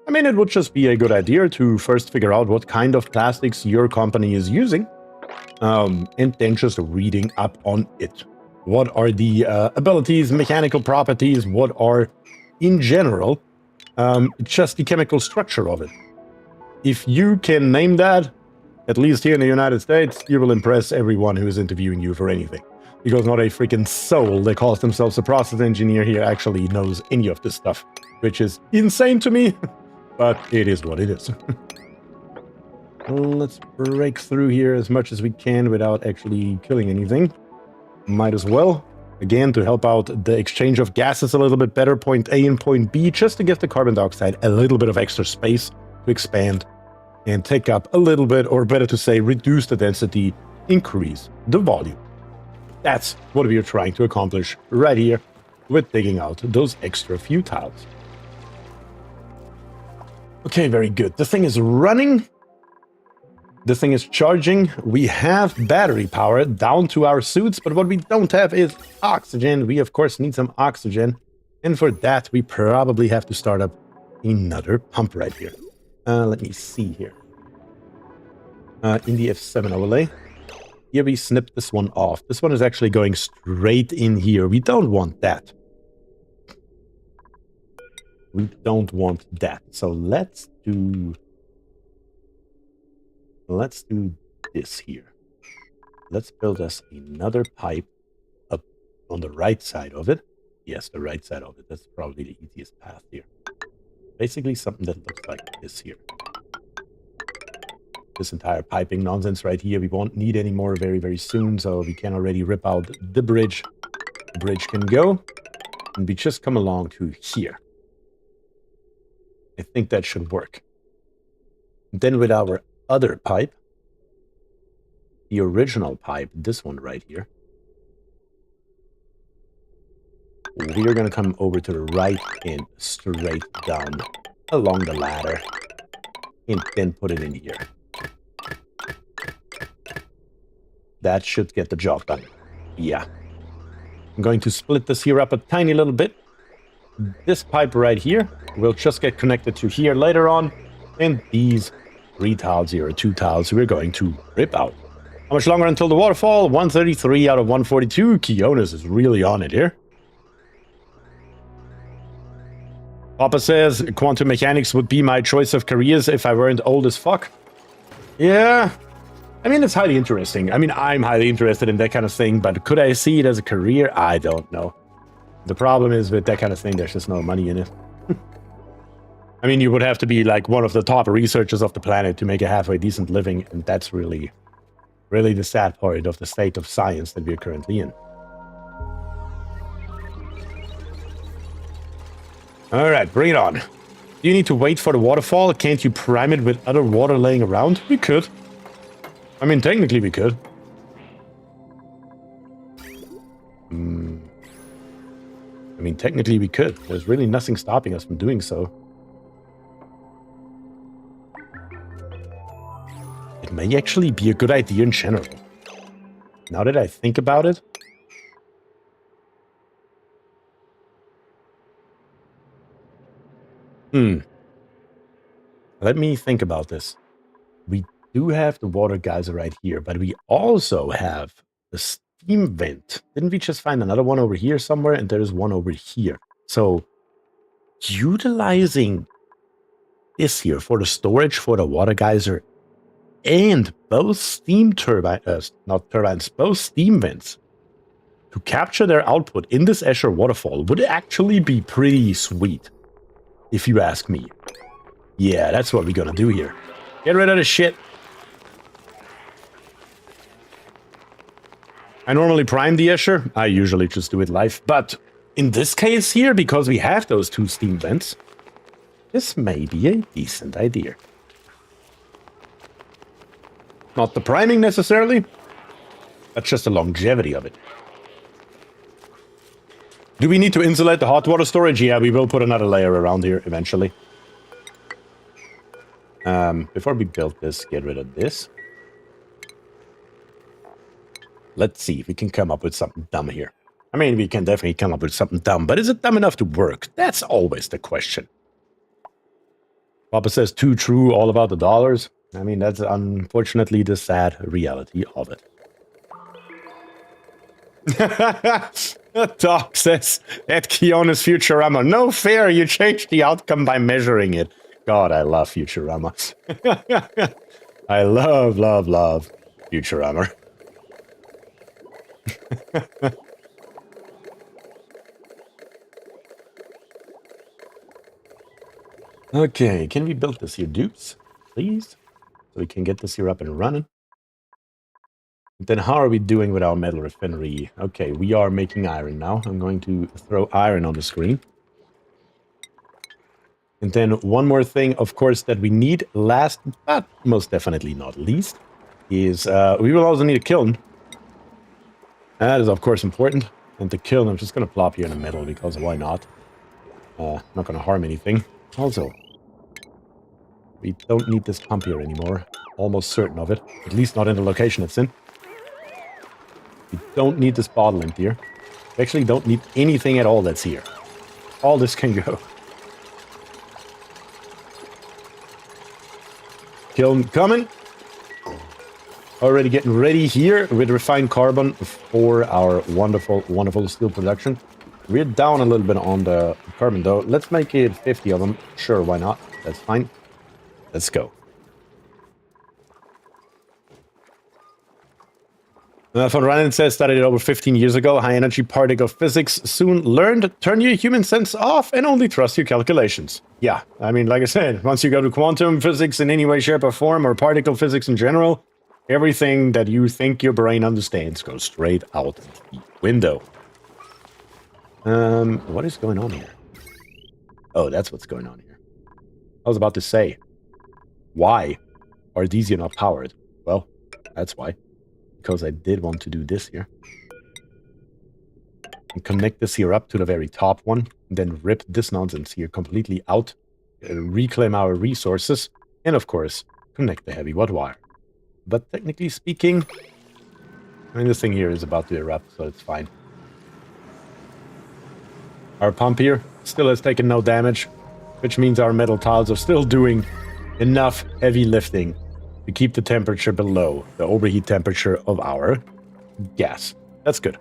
I mean, it would just be a good idea to first figure out what kind of plastics your company is using, and then just reading up on it. What are the abilities, mechanical properties? What are, in general, just the chemical structure of it? If you can name that, at least here in the United States, you will impress everyone who is interviewing you for anything. Because not a freaking soul that calls themselves a process engineer here actually knows any of this stuff, which is insane to me. But it is what it is. Let's break through here as much as we can without actually killing anything. Might as well. Again, to help out the exchange of gases a little bit better, point A and point B, just to give the carbon dioxide a little bit of extra space to expand and take up a little bit, or better to say, reduce the density, increase the volume. That's what we are trying to accomplish right here with digging out those extra few tiles. Okay, very good. The thing is running. The thing is charging. We have battery power down to our suits, but what we don't have is oxygen. We, of course, need some oxygen. And for that, we probably have to start up another pump right here. Let me see here. In the F7 overlay. Here we snip this one off. This one is actually going straight in here. We don't want that. We don't want that. So let's do this here. Let's build us another pipe up on the right side of it. Yes, the right side of it. That's probably the easiest path here. Basically something that looks like this here. This entire piping nonsense right here, we won't need anymore very, very soon, so we can already rip out the bridge. The bridge can go, and we just come along to here. I think that should work. And then with our other pipe, the original pipe, this one right here, we are going to come over to the right and straight down along the ladder, and then put it in here. That should get the job done. Yeah. I'm going to split this here up a tiny little bit. This pipe right here will just get connected to here later on. And these 3 tiles here, or 2 tiles, we're going to rip out. How much longer until the waterfall? 133 out of 142. Kionis is really on it here. Papa says quantum mechanics would be my choice of careers if I weren't old as fuck. Yeah. I mean, it's highly interesting. I mean, I'm highly interested in that kind of thing, but could I see it as a career? I don't know. The problem is with that kind of thing, there's just no money in it. I mean, you would have to be like one of the top researchers of the planet to make a halfway decent living, and that's really, really the sad part of the state of science that we're currently in. Alright, bring it on. Do you need to wait for the waterfall? Can't you prime it with other water laying around? We could. I mean, technically we could. I mean, technically we could. There's really nothing stopping us from doing so. It may actually be a good idea in general. Now that I think about it. Let me think about this. We do have the water geyser right here, but we also have the steam vent. Didn't we just find another one over here somewhere? And there's one over here. So utilizing this here for the storage for the water geyser and both steam turbines, not turbines, both steam vents to capture their output in this ESCHER waterfall would actually be pretty sweet, if you ask me. Yeah, that's what we're gonna do here. Get rid of the shit. I normally prime the ESCHER. I usually just do it live. But in this case here, because we have those 2 steam vents, this may be a decent idea. Not the priming necessarily, but just the longevity of it. Do we need to insulate the hot water storage? Yeah, we will put another layer around here eventually. Before we build this, get rid of this. Let's see if we can come up with something dumb here. I mean, we can definitely come up with something dumb, but is it dumb enough to work? That's always the question. Papa says too true, all about the dollars. I mean, that's unfortunately the sad reality of it. Doc says, at Keona's Futurama, no fair, you changed the outcome by measuring it. God, I love Futurama. I love Futurama. Okay, can we build this here, dupes? Please? So we can get this here up and running. Then how are we doing with our metal refinery? Okay, we are making iron now. I'm going to throw iron on the screen. And then one more thing, of course, that we need last, but most definitely not least, is we will also need a kiln. That is, of course, important. And the kiln, I'm just going to plop here in the middle, because why not? Not going to harm anything. Also, we don't need this pump here anymore. Almost certain of it. At least not in the location it's in. We don't need this bottle emptier. We actually don't need anything at all that's here. All this can go. Kiln coming. Already getting ready here with refined carbon for our wonderful, wonderful steel production. We're down a little bit on the carbon though. Let's make it 50 of them. Sure, why not? That's fine. Let's go. Von Ryan says, studied it over 15 years ago. High energy particle physics soon learned. Turn your human sense off and only trust your calculations. Yeah, I mean, like I said, once you go to quantum physics in any way, shape, or form, or particle physics in general, everything that you think your brain understands goes straight out the window. What is going on here? Oh, that's what's going on here. I was about to say, why are these not powered? Well, that's why. Because I did want to do this here. And connect this here up to the very top one. And then rip this nonsense here completely out. Reclaim our resources. And of course, connect the heavy wood wire. But technically speaking, I mean, this thing here is about to erupt, so it's fine. Our pump here still has taken no damage, which means our metal tiles are still doing enough heavy lifting to keep the temperature below the overheat temperature of our gas. That's good.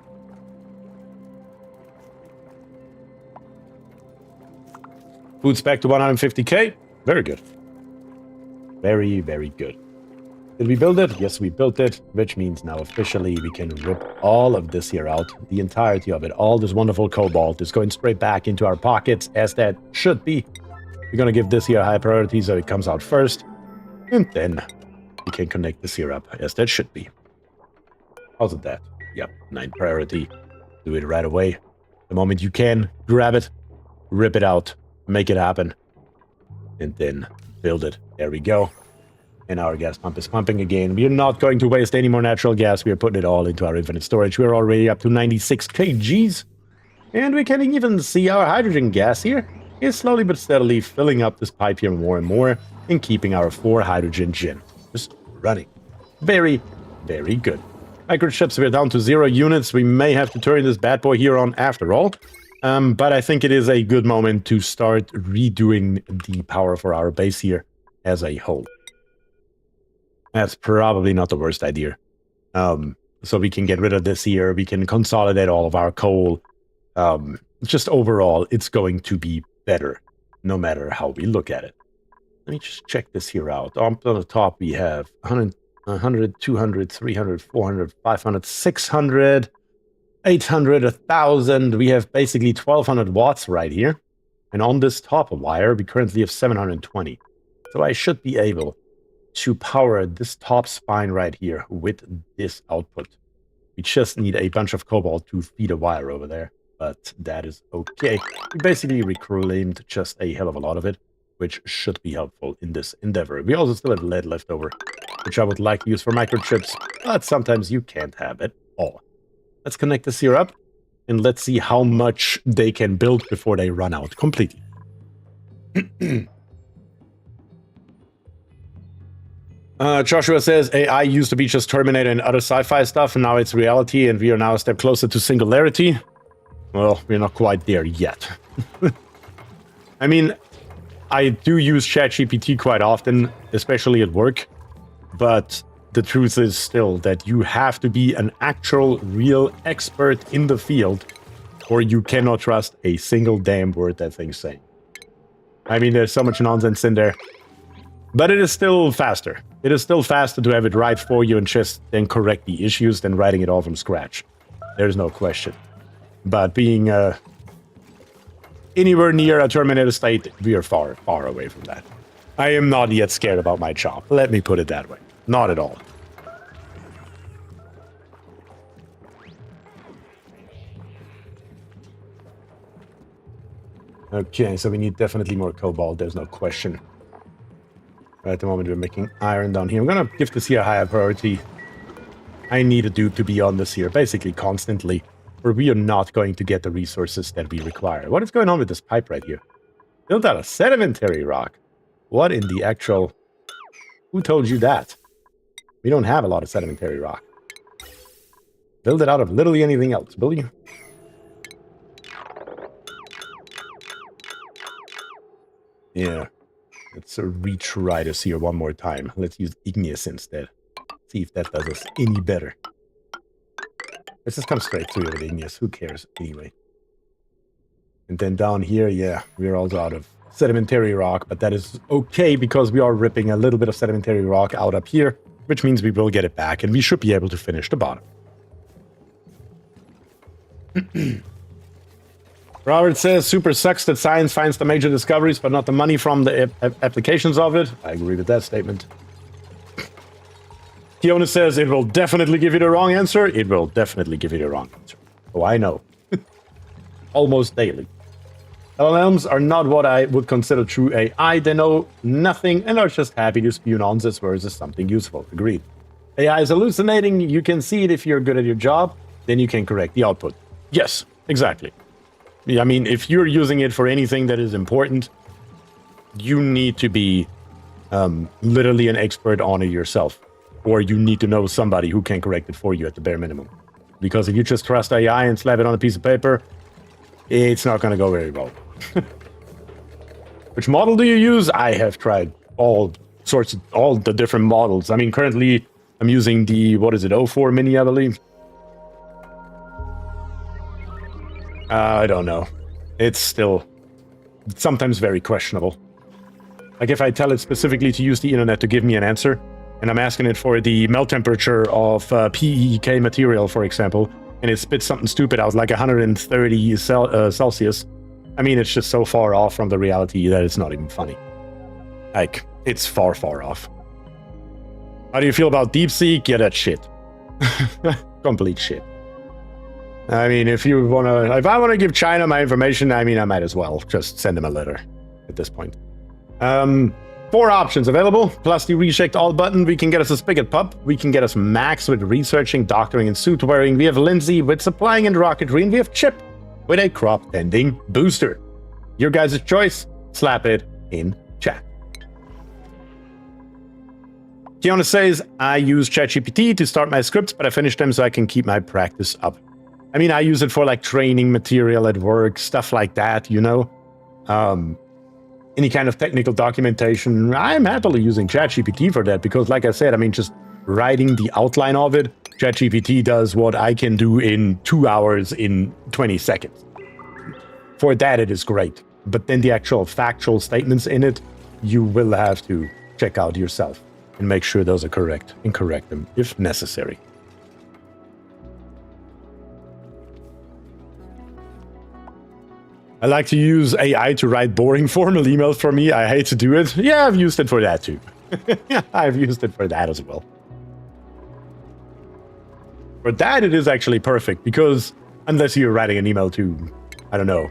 Food's back to 150k. Very good. Very, very good. Did we build it? Yes, we built it, which means now officially we can rip all of this here out. The entirety of it. All this wonderful cobalt is going straight back into our pockets, as that should be. We're going to give this here high priority so it comes out first. And then we can connect this here up, as that should be. How's it that? Yep, 9 priority. Do it right away. The moment you can, grab it, rip it out, make it happen. And then build it. There we go. And our gas pump is pumping again. We are not going to waste any more natural gas. We are putting it all into our infinite storage. We're already up to 96 kgs. And we can even see our hydrogen gas here is slowly but steadily filling up this pipe here more and more and keeping our 4 hydrogen gin just running. Very, very good. Microchips, we're down to 0 units. We may have to turn this bad boy here on after all. But I think it is a good moment to start redoing the power for our base here as a whole. That's probably not the worst idea. So we can get rid of this here. We can consolidate all of our coal. Just overall, it's going to be better, no matter how we look at it. Let me just check this here out. On the top, we have 100, 200, 300, 400, 500, 600, 800, 1,000. We have basically 1,200 watts right here. And on this top wire, we currently have 720. So I should be able to power this top spine right here with this output. We just need a bunch of cobalt to feed a wire over there, but that is okay. We basically reclaimed just a hell of a lot of it, which should be helpful in this endeavor. We also still have lead left over, which I would like to use for microchips, but sometimes you can't have it all. Let's connect this here up, and let's see how much they can build before they run out completely. Joshua says, AI used to be just Terminator and other sci-fi stuff, and now it's reality, and we are now a step closer to singularity. Well, we're not quite there yet. I mean, I do use ChatGPT quite often, especially at work, but the truth is still that you have to be an actual, real expert in the field, or you cannot trust a single damn word that thing's saying. I mean, there's so much nonsense in there. But it is still faster. It is still faster to have it right for you and just then correct the issues than writing it all from scratch. There's no question. But being anywhere near a Terminator state, we are far, far away from that. I am not yet scared about my job. Let me put it that way. Not at all. Okay, so we need definitely more cobalt. There's no question. At the moment, we're making iron down here. I'm gonna give this here a higher priority. I need a dude to be on this here, basically constantly, or we are not going to get the resources that we require. What is going on with this pipe right here? Built out of sedimentary rock. What in the actual... Who told you that? We don't have a lot of sedimentary rock. Build it out of literally anything else, will you? Yeah. Let's retry this here one more time. Let's use igneous instead. See if that does us any better. Let's just come straight through with igneous. Who cares anyway? And then down here, yeah, we're also out of sedimentary rock, but that is okay because we are ripping a little bit of sedimentary rock out up here, which means we will get it back and we should be able to finish the bottom. Robert says, super sucks that science finds the major discoveries, but not the money from the applications of it. I agree with that statement. Fiona says, it will definitely give you the wrong answer. It will definitely give you the wrong answer. Oh, I know. Almost daily. LLMs are not what I would consider true AI. They know nothing and are just happy to spew nonsense versus something useful. Agreed. AI is hallucinating. You can see it if you're good at your job. Then you can correct the output. Yes, exactly. I mean, if you're using it for anything that is important, you need to be literally an expert on it yourself. Or you need to know somebody who can correct it for you at the bare minimum. Because if you just trust AI and slap it on a piece of paper, it's not going to go very well. Which model do you use? I have tried all the different models. I mean, currently I'm using the, what is it, 04 Mini, I believe. I don't know. It's still sometimes very questionable. Like if I tell it specifically to use the internet to give me an answer, and I'm asking it for the melt temperature of PEEK material, for example, and it spits something stupid out like 130 Celsius, I mean, it's just so far off from the reality that it's not even funny. Like, it's far, far off. How do you feel about DeepSeek? Yeah, that's shit. Complete shit. I mean, if I want to give China my information, I mean, I might as well just send them a letter at this point. 4 options available, plus the reject all button. We can get us a spigot pup. We can get us Max with researching, doctoring, and suit wearing. We have Lindsay with supplying and rocketry, and we have Chip with a crop tending booster. Your guys' choice, slap it in chat. Kiona says, I use ChatGPT to start my scripts, but I finish them so I can keep my practice up. I mean, I use it for like training material at work, stuff like that, you know? Any kind of technical documentation. I'm happily using ChatGPT for that because, like I said, I mean, just writing the outline of it, ChatGPT does what I can do in 2 hours in 20 seconds. For that, it is great. But then the actual factual statements in it, you will have to check out yourself and make sure those are correct and correct them if necessary. I like to use AI to write boring formal emails for me. I hate to do it. Yeah, I've used it for that too. I've used it for that as well. For that, it is actually perfect because unless you're writing an email to, I don't know,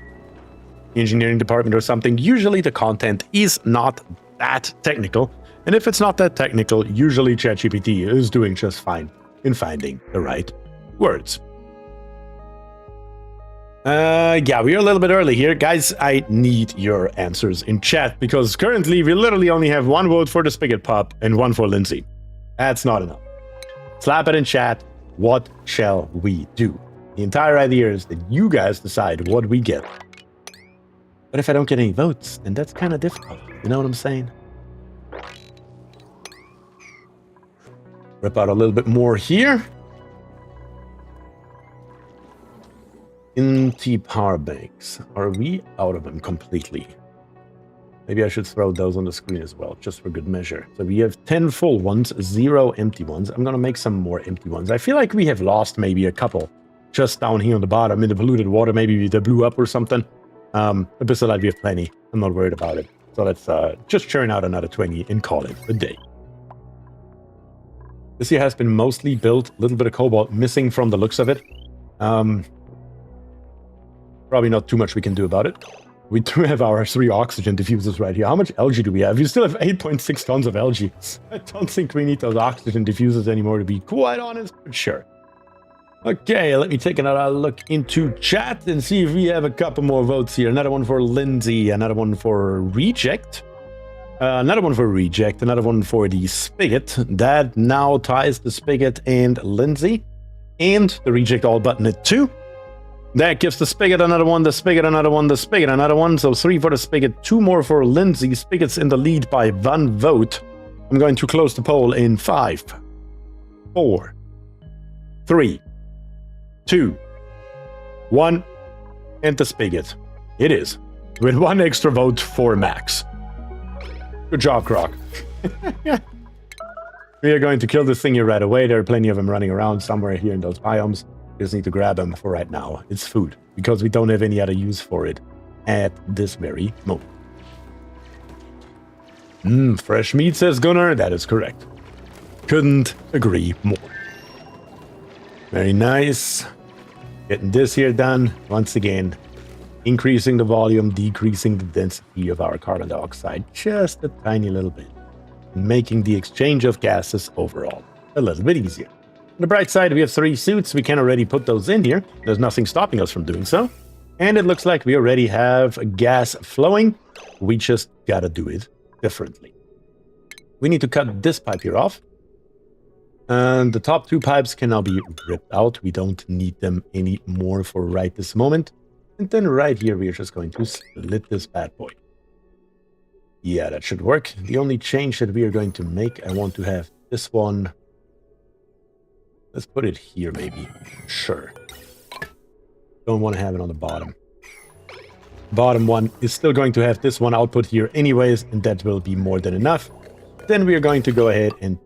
the engineering department or something, usually the content is not that technical. And if it's not that technical, usually ChatGPT is doing just fine in finding the right words. Yeah, we are a little bit early here. Guys, I need your answers in chat because currently we literally only have 1 vote for the spigot pup and 1 for Lindsay. That's not enough. Slap it in chat. What shall we do? The entire idea is that you guys decide what we get. But if I don't get any votes, then that's kind of difficult. You know what I'm saying? Rip out a little bit more here. Empty power banks. Are we out of them completely? Maybe I should throw those on the screen as well, just for good measure. So we have 10 full ones, 0 empty ones. I'm going to make some more empty ones. I feel like we have lost maybe a couple just down here on the bottom in the polluted water. Maybe they blew up or something. Besides that, we have plenty. I'm not worried about it. So let's just churn out another 20 and call it a day. This here has been mostly built. A little bit of cobalt missing from the looks of it. Probably not too much we can do about it. We do have our 3 oxygen diffusers right here. How much algae do we have? We still have 8.6 tons of algae. I don't think we need those oxygen diffusers anymore, to be quite honest, but sure. Okay, let me take another look into chat and see if we have a couple more votes here. Another one for Lindsay, another one for Reject. Another one for Reject, another one for the Spigot. That now ties the Spigot and Lindsay. And the Reject all button at 2. That gives the Spigot another one, the Spigot another one, the Spigot another one. So 3 for the Spigot, 2 more for Lindsay. Spigot's in the lead by 1 vote. I'm going to close the poll in 5, 4, 3, 2, 1. And the Spigot. It is. With 1 extra vote for Max. Good job, Croc. We are going to kill this thing here right away. There are plenty of them running around somewhere here in those biomes. We just need to grab them for right now. It's food, because we don't have any other use for it at this very moment. Fresh meat, says Gunnar. That is correct. Couldn't agree more. Very nice. Getting this here done. Once again, increasing the volume, decreasing the density of our carbon dioxide just a tiny little bit, making the exchange of gases overall a little bit easier. On the bright side, we have 3 suits. We can already put those in here. There's nothing stopping us from doing so. And it looks like we already have gas flowing. We just gotta do it differently. We need to cut this pipe here off. And the top 2 pipes can now be ripped out. We don't need them anymore for right this moment. And then right here, we are just going to split this bad boy. Yeah, that should work. The only change that we are going to make, I want to have this one. Let's put it here, maybe. Sure. Don't want to have it on the bottom. Bottom one is still going to have this one output here anyways, and that will be more than enough. Then we are going to go ahead and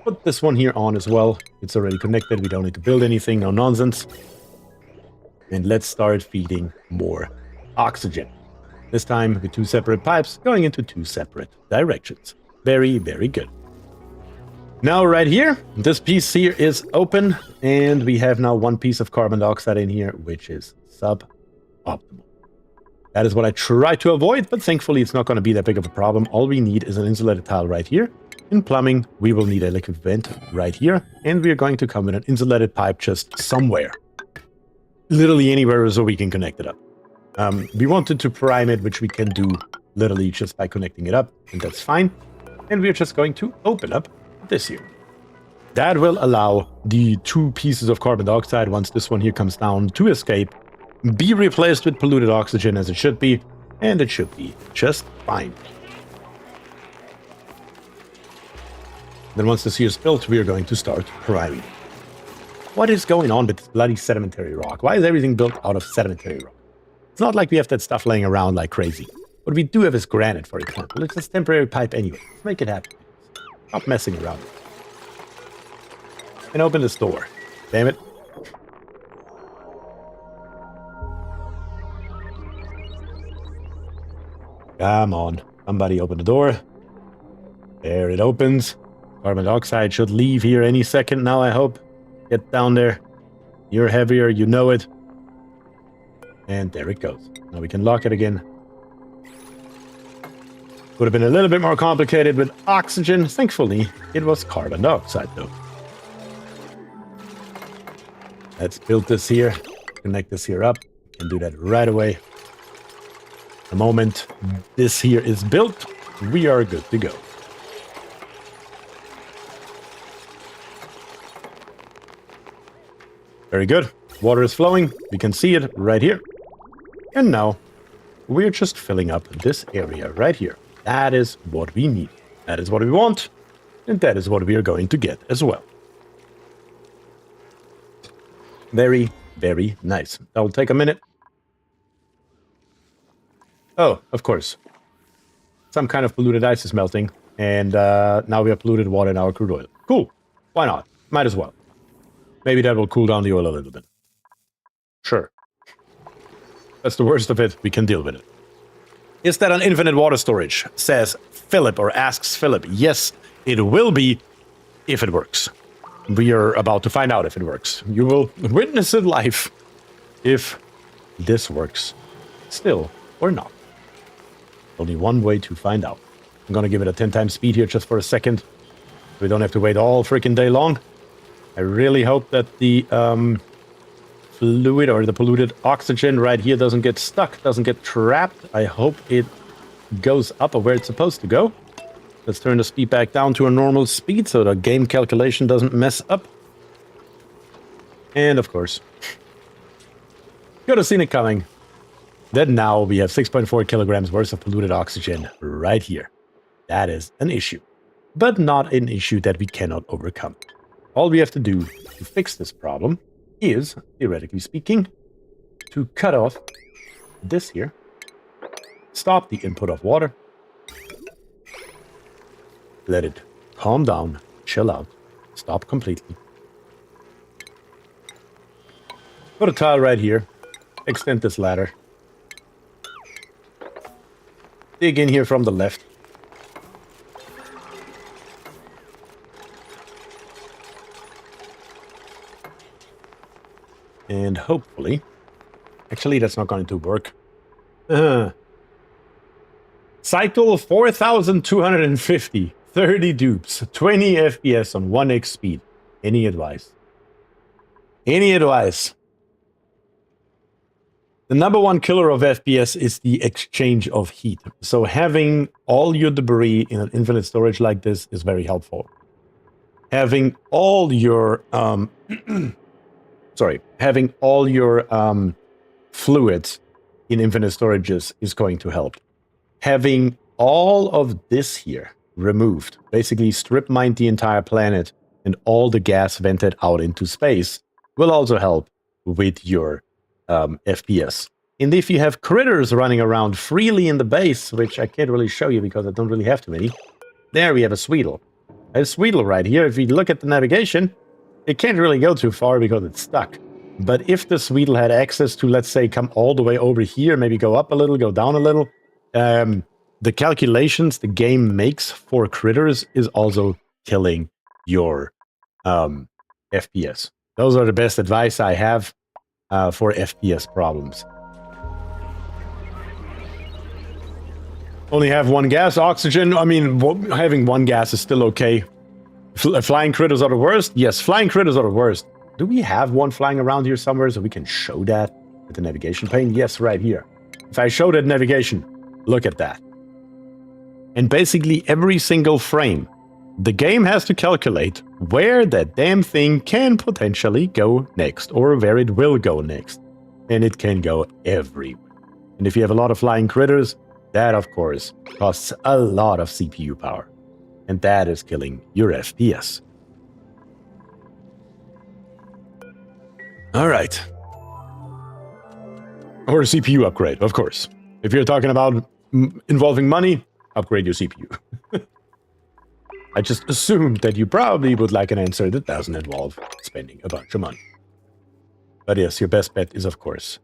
put this one here on as well. It's already connected. We don't need to build anything. No nonsense. And let's start feeding more oxygen. This time with 2 separate pipes going into 2 separate directions. Very, very good. Now right here, this piece here is open, and we have now 1 piece of carbon dioxide in here, which is suboptimal. That is what I try to avoid, but thankfully it's not going to be that big of a problem. All we need is an insulated tile right here. In plumbing, we will need a liquid vent right here, and we are going to come with an insulated pipe just somewhere. Literally anywhere so we can connect it up. We wanted to prime it, which we can do literally just by connecting it up, and that's fine. And we're just going to open up this here. That will allow the 2 pieces of carbon dioxide, once this one here comes down, to escape, be replaced with polluted oxygen as it should be, and it should be just fine. Then once this here is built, we are going to start priming. What is going on with this bloody sedimentary rock? Why is everything built out of sedimentary rock? It's not like we have that stuff laying around like crazy. What we do have is granite, for example. It's just temporary pipe anyway. Let's make it happen. Stop messing around. And open this door. Damn it. Come on. Somebody open the door. There it opens. Carbon dioxide should leave here any second now, I hope. Get down there. You're heavier, you know it. And there it goes. Now we can lock it again. Would have been a little bit more complicated with oxygen. Thankfully, it was carbon dioxide though. Let's build this here. Connect this here up. And do that right away. The moment this here is built, we are good to go. Very good. Water is flowing. We can see it right here. And now we're just filling up this area right here. That is what we need. That is what we want. And that is what we are going to get as well. Very, very nice. That will take a minute. Oh, of course. Some kind of polluted ice is melting. And now we have polluted water in our crude oil. Cool. Why not? Might as well. Maybe that will cool down the oil a little bit. Sure. That's the worst of it. We can deal with it. Is that an infinite water storage? Says Philip, or asks Philip. Yes, it will be if it works. We are about to find out if it works. You will witness it live if this works. still or not? Only one way to find out. I'm gonna give it a 10 times speed here just for a second. We don't have to wait all freaking day long. I really hope that the fluid or the polluted oxygen right here doesn't get stuck, doesn't get trapped. I hope it goes up where it's supposed to go. Let's turn the speed back down to a normal speed so the game calculation doesn't mess up. And of course, could have seen it coming. Then now we have 6.4 kilograms worth of polluted oxygen right here. That is an issue, but not an issue that we cannot overcome. All we have to do to fix this problem is, theoretically speaking, to cut off this here, stop the input of water, let it calm down, chill out, stop completely. Put a tile right here, extend this ladder, dig in here from the left. And hopefully, actually that's not going to work. Cycle 4,250, 30 dupes, 20 FPS on 1x speed. Any advice? Any advice? The number one killer of FPS is the exchange of heat. So having all your debris in an infinite storage like this is very helpful. Having all your having all your fluids in infinite storages is going to help. Having all of this here removed, basically strip mined the entire planet and all the gas vented out into space, will also help with your FPS. And if you have critters running around freely in the base, which I can't really show you because I don't really have too many, there we have a Sweedle. A Sweedle right here, if you look at the navigation, it can't really go too far because it's stuck. But if the Sweedle had access to, let's say, come all the way over here, maybe go up a little, go down a little, the calculations the game makes for critters is also killing your FPS. Those are the best advice I have for FPS problems. Only have one gas, oxygen. I mean, having one gas is still okay. Flying critters are the worst? Yes, flying critters are the worst. Do we have one flying around here somewhere so we can show that with the navigation pane? Yes, right here. If I show that navigation, look at that. And basically every single frame, the game has to calculate where that damn thing can potentially go next, or where it will go next. And it can go everywhere. And if you have a lot of flying critters, that of course costs a lot of CPU power. And that is killing your FPS. Alright. Or a CPU upgrade, of course. If you're talking about involving money, upgrade your CPU. I just assumed that you probably would like an answer that doesn't involve spending a bunch of money. But yes, your best bet is, of course,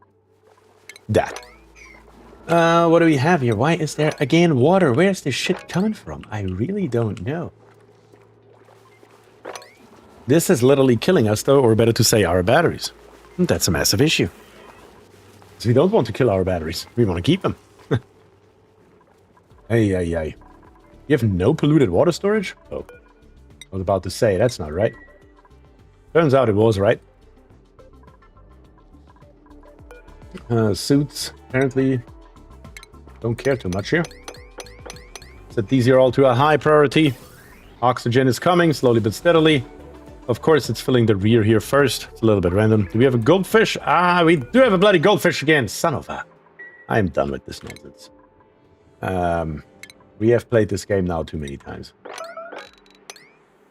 that. What do we have here? Why is there, again, water? Where's this shit coming from? I really don't know. This is literally killing us, though, or better to say, our batteries. And that's a massive issue. So we don't want to kill our batteries. We want to keep them. Hey. You have no polluted water storage? Oh. I was about to say, that's not right. Turns out it was right. Suits, apparently, don't care too much here. Set these here all to a high priority. Oxygen is coming, slowly but steadily. Of course, it's filling the rear here first. It's a little bit random. Do we have a goldfish? Ah, we do have a bloody goldfish again. Son of a... I am done with this nonsense. We have played this game now too many times.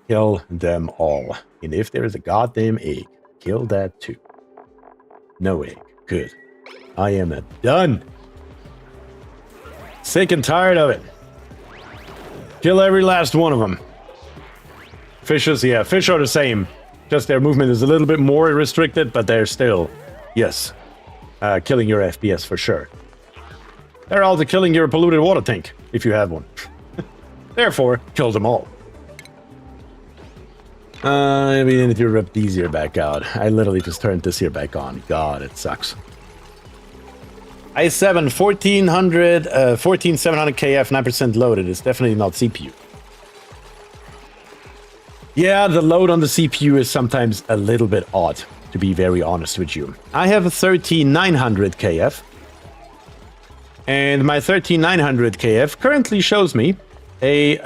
Kill them all. And if there is a goddamn egg, kill that too. No egg. Good. I am done. Sick and tired of it. Kill every last one of them. Fishes, yeah, fish are the same. Just their movement is a little bit more restricted, but they're still, yes, killing your FPS for sure. They're also killing your polluted water tank, if you have one. Therefore, kill them all. We need to rip these here back out. I literally just turned this here back on. God, it sucks. i7 1400, 14700 KF, 9% loaded. It's definitely not CPU. Yeah, the load on the CPU is sometimes a little bit odd, to be very honest with you. I have a 13900 KF. And my 13900 KF currently shows me a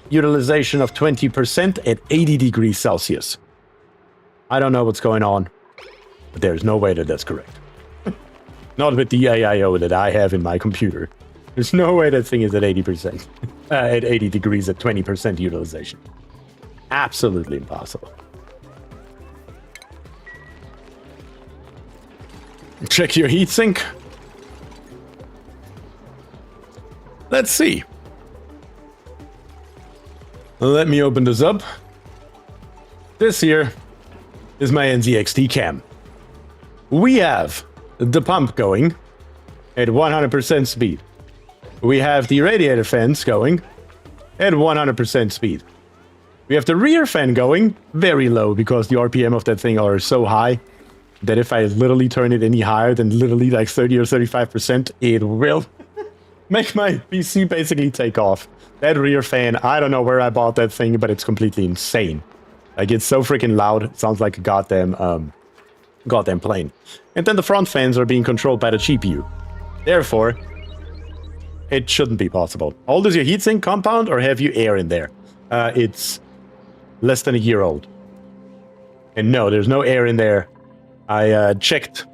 utilization of 20% at 80 degrees Celsius. I don't know what's going on, but there's no way that that's correct. Not with the AIO that I have in my computer. There's no way that thing is at 80%. At 80 degrees at 20% utilization. Absolutely impossible. Check your heatsink. Let's see. Let me open this up. This here is my NZXT cam. We have the pump going at 100% speed. We have the radiator fans going at 100% speed. We have the rear fan going very low because the RPM of that thing are so high that if I literally turn it any higher than literally like 30 or 35%, it will make my PC basically take off. That rear fan, I don't know where I bought that thing, but it's completely insane. Like, it's so freaking loud. It sounds like a goddamn plane. And then the front fans are being controlled by the GPU. Therefore, it shouldn't be possible. How old is your heatsink compound, or have you air in there? It's less than a year old. And no, there's no air in there. I checked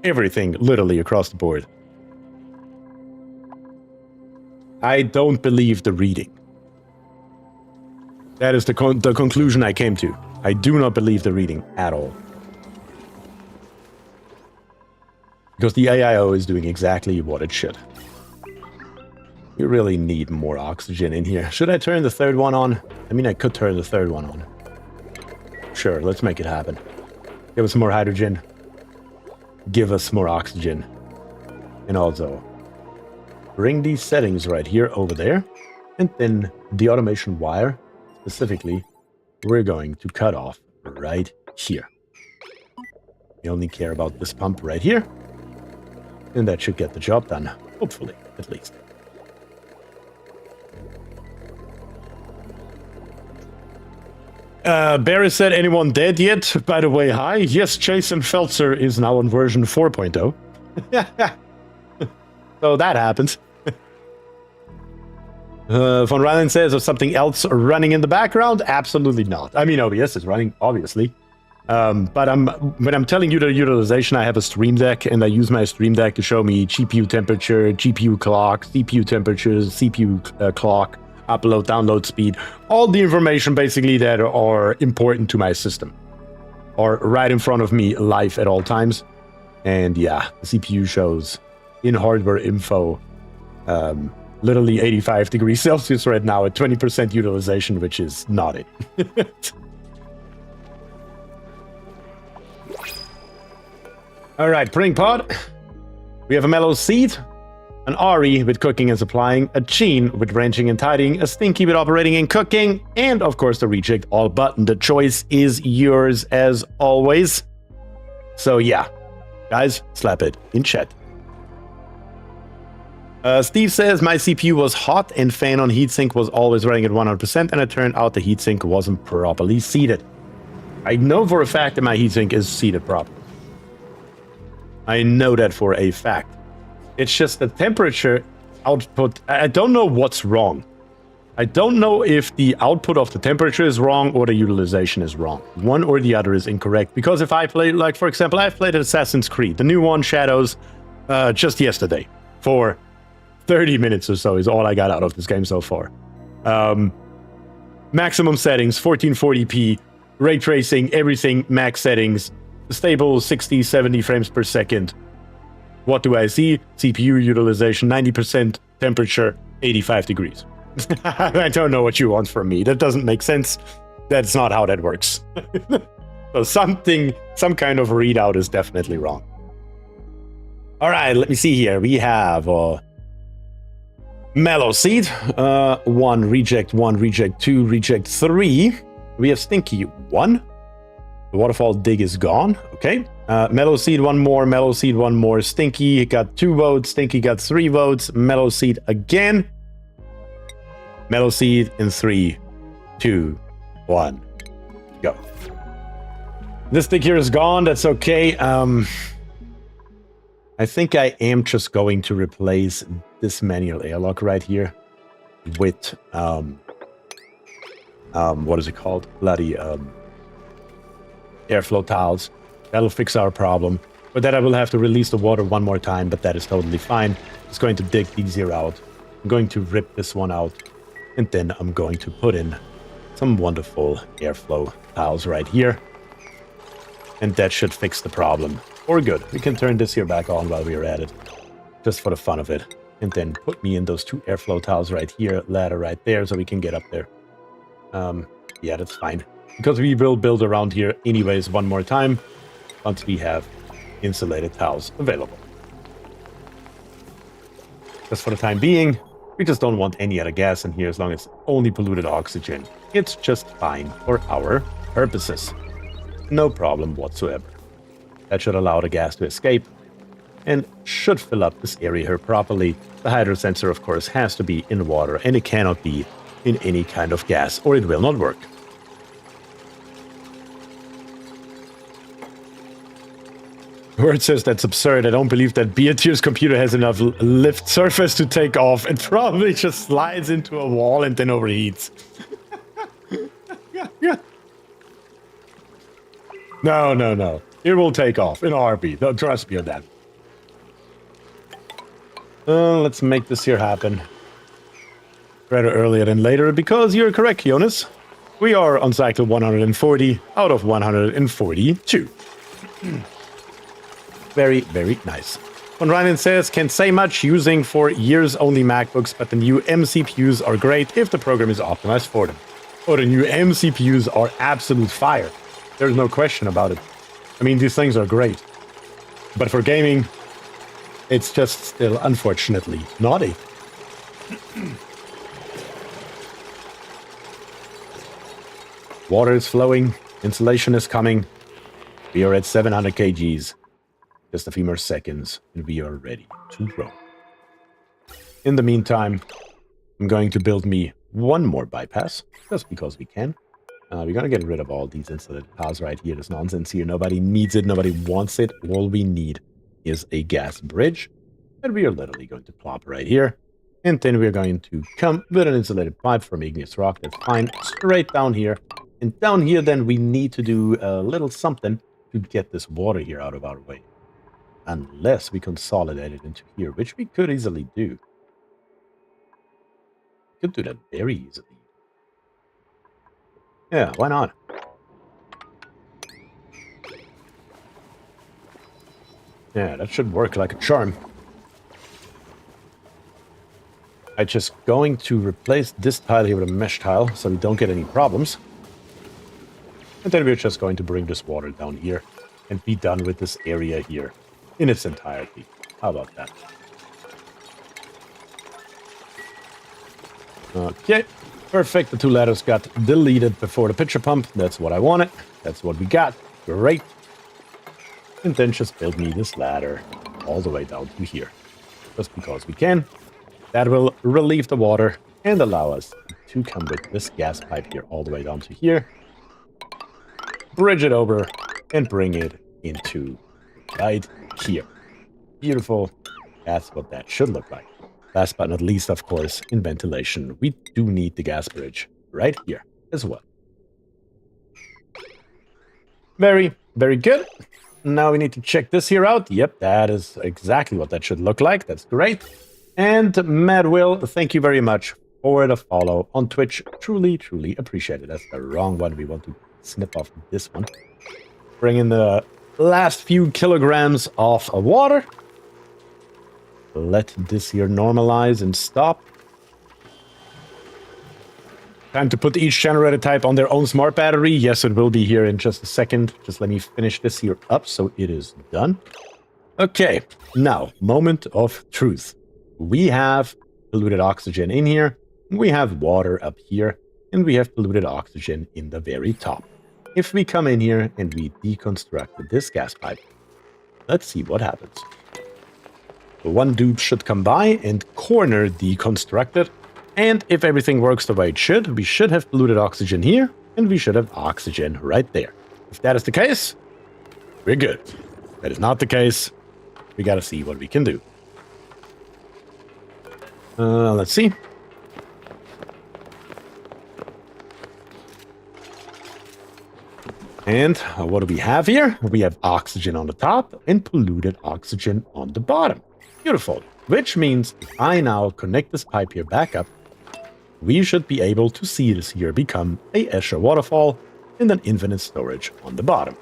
everything literally across the board. I don't believe the reading. That is the conclusion I came to. I do not believe the reading at all. Because the AIO is doing exactly what it should. You really need more oxygen in here. Should I turn the third one on? I mean, I could turn the third one on. Sure, let's make it happen. Give us more hydrogen. Give us more oxygen. And also, bring these settings right here over there. And then the automation wire, specifically, we're going to cut off right here. We only care about this pump right here. And that should get the job done. Hopefully, at least. Barry said, anyone dead yet? By the way, hi. Yes, Jason Feltzer is now on version 4.0. So that happens. Von Ryland says, is something else running in the background? Absolutely not. I mean, OBS is running, obviously. But when I'm telling you the utilization, I have a Stream Deck, and I use my Stream Deck to show me GPU temperature, GPU clock, CPU temperatures, CPU clock, upload, download speed, all the information basically that are important to my system are right in front of me live at all times. And yeah, the CPU shows in hardware info literally 85 degrees Celsius right now at 20% utilization, which is not it. All right, printing pod. We have a mellow seed, an Ari with cooking and supplying, a Gene with wrenching and tidying, a Stinky with operating and cooking, and of course the reject all button. The choice is yours as always. So yeah, guys, slap it in chat. Steve says, my CPU was hot and fan on heatsink was always running at 100%, and it turned out the heatsink wasn't properly seated. I know for a fact that my heatsink is seated properly. I know that for a fact. It's just the temperature output. I don't know what's wrong. I don't know if the output of the temperature is wrong or the utilization is wrong. One or the other is incorrect. Because if I play, like for example, I've played Assassin's Creed, the new one, Shadows, just yesterday. For 30 minutes or so is all I got out of this game so far. Maximum settings, 1440p, ray tracing, everything, max settings, stable 60, 70 frames per second. What do I see? CPU utilization, 90%, temperature, 85 degrees. I don't know what you want from me. That doesn't make sense. That's not how that works. So some kind of readout is definitely wrong. All right, let me see here. We have mellow seed, 1 reject, 2 reject, 3. We have Stinky 1. The waterfall dig is gone. Okay. Mellow seed, one more. Mellow seed, one more. Stinky got 2 votes. Stinky got 3 votes. Mellow seed again. Mellow seed in 3, 2, 1. Go. This thing here is gone. That's okay. I think I am just going to replace this manual airlock right here with what is it called? Bloody airflow tiles. That'll fix our problem. For that I will have to release the water one more time, but that is totally fine. Just going to dig these here out. I'm going to rip this one out, and then I'm going to put in some wonderful airflow tiles right here. And that should fix the problem. Or good. We can turn this here back on while we are at it. Just for the fun of it. And then put me in those 2 airflow tiles right here. Ladder right there so we can get up there. Yeah, that's fine. Because we will build around here anyways one more time. Once we have insulated tiles available. Just for the time being, we just don't want any other gas in here as long as it's only polluted oxygen. It's just fine for our purposes. No problem whatsoever. That should allow the gas to escape and should fill up this area here properly. The hydro sensor, of course, has to be in water and it cannot be in any kind of gas or it will not work. Word says that's absurd. I don't believe that BierTier's computer has enough lift surface to take off. It probably just slides into a wall and then overheats. No. It will take off in a heartbeat. Don't trust me on that. Let's make this here happen. Rather earlier than later, because you're correct, Jonas. We are on cycle 140 out of 142. Very, very nice. When Ryan says, can't say much using for years-only MacBooks, but the new M CPUs are great if the program is optimized for them. Oh, the new M CPUs are absolute fire. There's no question about it. I mean, these things are great. But for gaming, it's just still, unfortunately, naughty. Water is flowing. Insulation is coming. We are at 700 kgs. Just a few more seconds, and we are ready to roll. In the meantime, I'm going to build me one more bypass, just because we can. We're going to get rid of all these insulated tiles right here. This nonsense here. Nobody needs it. Nobody wants it. All we need is a gas bridge. And we are literally going to plop right here. And then we're going to come with an insulated pipe from igneous rock. That's fine. Straight down here. And down here, then, we need to do a little something to get this water here out of our way. Unless we consolidate it into here, which we could easily do. We could do that very easily. Yeah, why not? Yeah, that should work like a charm. I'm just going to replace this tile here with a mesh tile so we don't get any problems. And then we're just going to bring this water down here and be done with this area here in its entirety. How about that? Okay, perfect. The 2 ladders got deleted before the pitcher pump. That's what I wanted. That's what we got. Great. And then just build me this ladder all the way down to here. Just because we can. That will relieve the water and allow us to come with this gas pipe here all the way down to here. Bridge it over and bring it into right here. Beautiful. That's what that should look like. Last but not least, of course, in ventilation, we do need the gas bridge right here as well. Very, very good. Now we need to check this here out. Yep, that is exactly what that should look like. That's great. And Madwill, thank you very much for the follow on Twitch. Truly, truly appreciate it. That's the wrong one. We want to snip off this one. Bring in the last few kilograms of water. Let this here normalize and stop. Time to put each generator type on their own smart battery. Yes, it will be here in just a second. Just let me finish this here up so it is done. Okay, now, moment of truth. We have polluted oxygen in here. We have water up here. And we have polluted oxygen in the very top. if we come in here and we deconstruct this gas pipe, let's see what happens. The one dude should come by and corner deconstruct it. And if everything works the way it should, we should have polluted oxygen here, and we should have oxygen right there. If that is the case, we're good. If that is not the case, we gotta see what we can do. Let's see. And what do we have here? We have oxygen on the top and polluted oxygen on the bottom. Beautiful. Which means if I now connect this pipe here back up, we should be able to see this here become a ESCHER waterfall and an infinite storage on the bottom.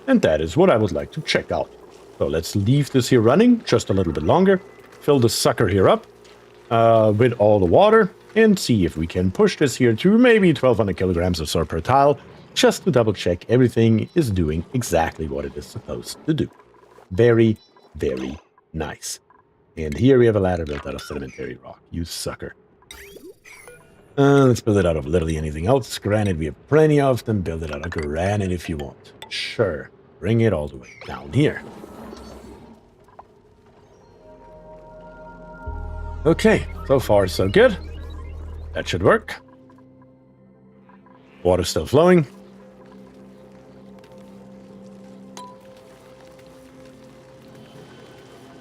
And that is what I would like to check out. So let's leave this here running just a little bit longer, fill this sucker here up with all the water, and see if we can push this here to maybe 1200 kilograms or so per tile, just to double check everything is doing exactly what it is supposed to do. Very, very nice. And here we have a ladder built out of sedimentary rock. You sucker. Let's build it out of literally anything else. Granite, we have plenty of them. Build it out of granite if you want. Sure. Bring it all the way down here. Okay, so far so good. That should work. Water's still flowing.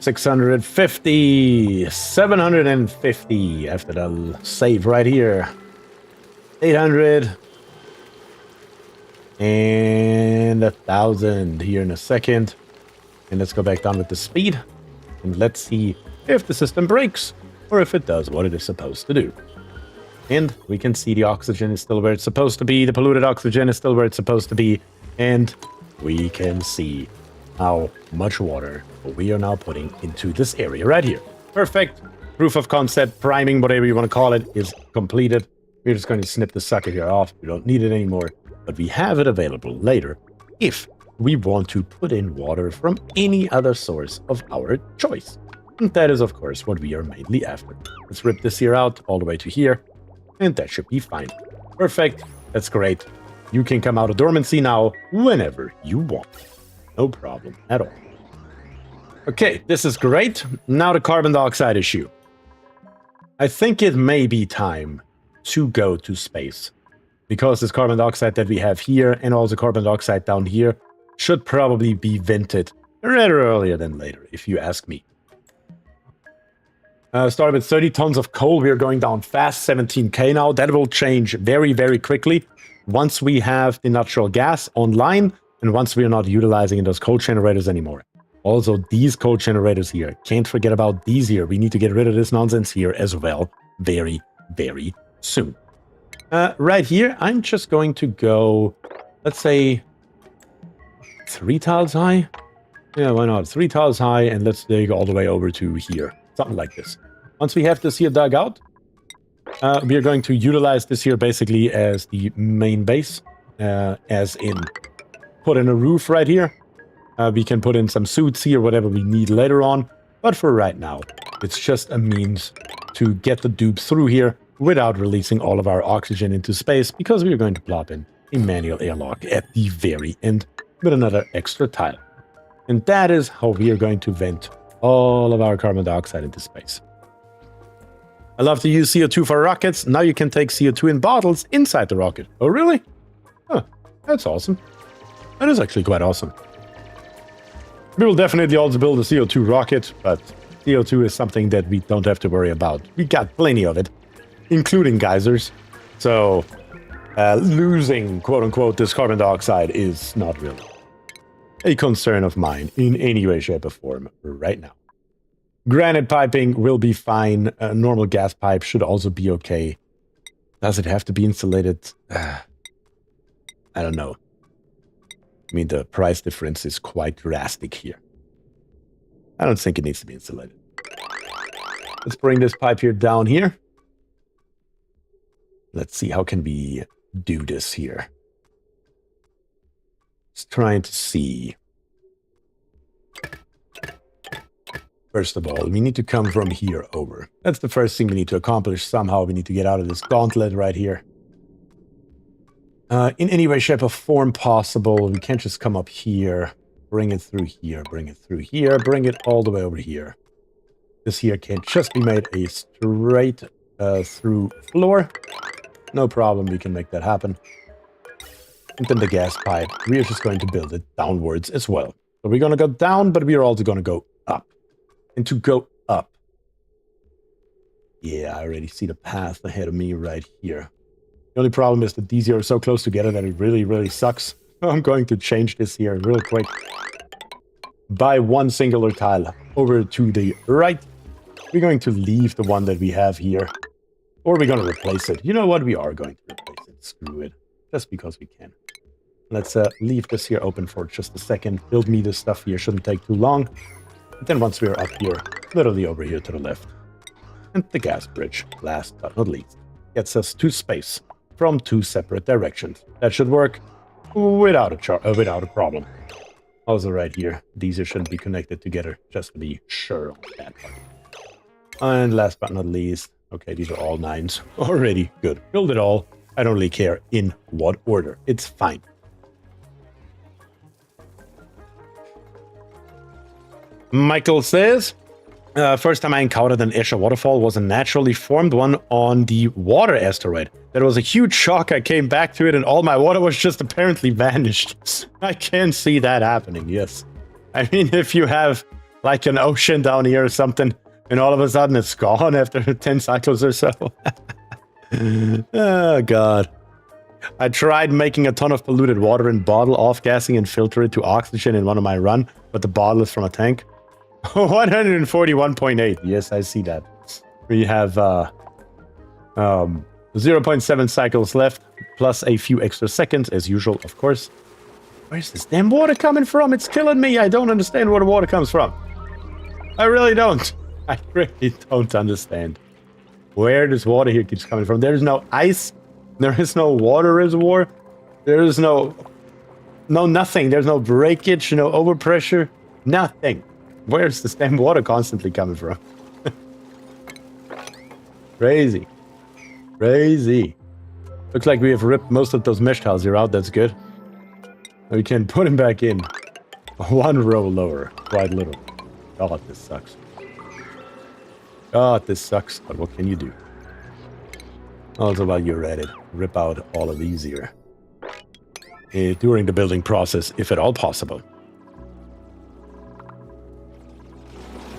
$650, $750 after the save right here. 800 and 1,000 here in a second. And let's go back down with the speed and let's see if the system breaks or if it does what it is supposed to do. And we can see the oxygen is still where it's supposed to be. The polluted oxygen is still where it's supposed to be. And we can see how much water we are now putting into this area right here. Perfect. Proof of concept, priming, whatever you want to call it, is completed. We're just going to snip the sucker here off. We don't need it anymore, but we have it available later if we want to put in water from any other source of our choice. And that is, of course, what we are mainly after. Let's rip this here out all the way to here, and that should be fine. Perfect. That's great. You can come out of dormancy now whenever you want. No problem at all. Okay, this is great. Now the carbon dioxide issue. I think it may be time to go to space, because this carbon dioxide that we have here and also carbon dioxide down here should probably be vented rather earlier than later, if you ask me. Started with 30 tons of coal. We are going down fast, 17K now. That will change very, very quickly once we have the natural gas online and once we are not utilizing those coal generators anymore. Also, these coal generators here, can't forget about these here. We need to get rid of this nonsense here as well very, very soon. Right here, I'm just going to go, let's say, 3 tiles high. Yeah, why not? 3 tiles high, and let's dig all the way over to here. Something like this. Once we have this here dug out, we are going to utilize this here basically as the main base, as in put in a roof right here. We can put in some suits here, whatever we need later on. But for right now, it's just a means to get the dupes through here without releasing all of our oxygen into space, because we are going to plop in a manual airlock at the very end with another extra tile. And that is how we are going to vent all of our carbon dioxide into space. I love to use CO2 for rockets. Now you can take CO2 in bottles inside the rocket. Oh, really? Huh, that's awesome. That is actually quite awesome. We will definitely also build a CO2 rocket, but CO2 is something that we don't have to worry about. We got plenty of it, including geysers. So losing, quote-unquote, this carbon dioxide is not really a concern of mine in any way, shape, or form right now. Granite piping will be fine. A normal gas pipe should also be okay. Does it have to be insulated? I don't know. I mean, the price difference is quite drastic here. I don't think it needs to be insulated. Let's bring this pipe here down here. Let's see, how can we do this here? Just trying to see. First of all, we need to come from here over. That's the first thing we need to accomplish somehow. We need to get out of this gauntlet right here. in any way, shape, or form possible. We can't just come up here, bring it through here, bring it through here, bring it all the way over here. This here can't just be made a straight through floor. No problem, we can make that happen. And then the gas pipe, we are just going to build it downwards as well. So we're going to go down, but we are also going to go up. And to go up. Yeah, I already see the path ahead of me right here. The only problem is that these here are so close together that it really, really sucks. I'm going to change this here real quick. By one singular tile over to the right. We're going to leave the one that we have here. Or we're going to replace it. You know what? We are going to replace it. Screw it. Just because we can. Let's leave this here open for just a second. Build me this stuff here. Shouldn't take too long. And then once we're up here, literally over here to the left. And the gas bridge, last but not least, gets us to space from two separate directions. That should work without a problem. Also right here, these shouldn't be connected together, just to be sure on that part. And last but not least, okay, these are all 9s. Already good. Build it all. I don't really care in what order. It's fine. Michael says, first time I encountered an ESCHER waterfall was a naturally formed one on the water asteroid. That was a huge shock. I came back to it and all my water was just apparently vanished. I can see that happening, yes. I mean, if you have like an ocean down here or something, and all of a sudden it's gone after 10 cycles or so. Oh, God. I tried making a ton of polluted water in bottle, off-gassing and filter it to oxygen in one of my run, but the bottle is from a tank. 141.8. Yes, I see that. We have 0.7 cycles left, plus a few extra seconds, as usual, of course. Where's this damn water coming from? It's killing me. I don't understand where the water comes from. I really don't. I really don't understand where this water here keeps coming from. There's no ice. There is no water reservoir. There is no nothing. There's no breakage, no overpressure. Nothing. Where's this damn water constantly coming from? Crazy. Crazy. Looks like we have ripped most of those mesh tiles here out. That's good. We can put them back in. One row lower. Quite literally. God, this sucks. God, this sucks, but what can you do? Also, while you're at it, rip out all of these here. During the building process, if at all possible.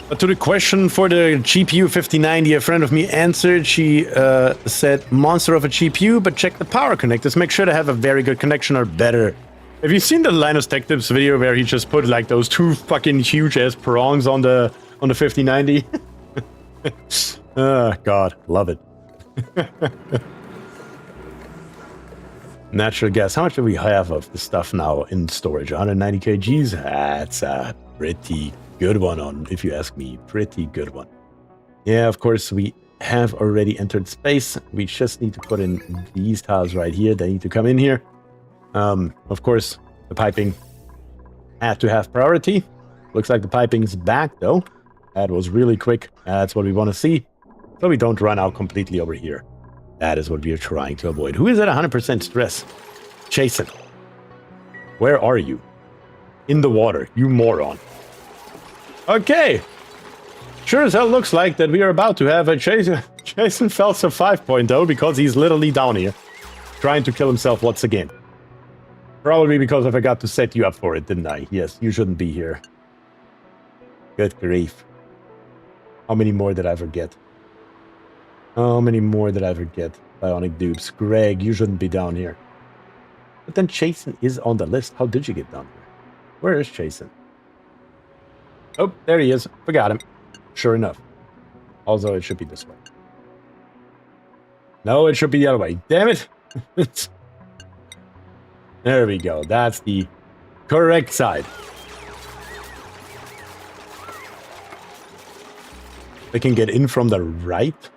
But to the question for the GPU 5090, a friend of me answered. She said, monster of a GPU, but check the power connectors. Make sure to have a very good connection or better. Have you seen the Linus Tech Tips video where he just put like those two fucking huge-ass prongs on the 5090? Oh, God. Love it. Natural gas. How much do we have of the stuff now in storage? 190 kgs? That's a pretty good one on, if you ask me. Pretty good one. Yeah, of course, we have already entered space. We just need to put in these tiles right here. They need to come in here. Of course, the piping had to have priority. Looks like the piping's back, though. That was really quick. That's what we want to see. So we don't run out completely over here. That is what we are trying to avoid. Who is at 100% stress? Jason. Where are you? In the water, you moron. Okay. Sure as hell looks like that we are about to have a Jason Felser 5.0 because he's literally down here. Trying to kill himself once again. Probably because I forgot to set you up for it, didn't I? Yes, you shouldn't be here. Good grief. How many more did I forget? How many more did I forget? Bionic dupes. Greg, you shouldn't be down here. But then Jason is on the list. How did you get down here? Where is Jason? Oh, there he is. Forgot him. Sure enough. Also, it should be this way. No, it should be the other way. Damn it. There we go. That's the correct side. They can get in from the right.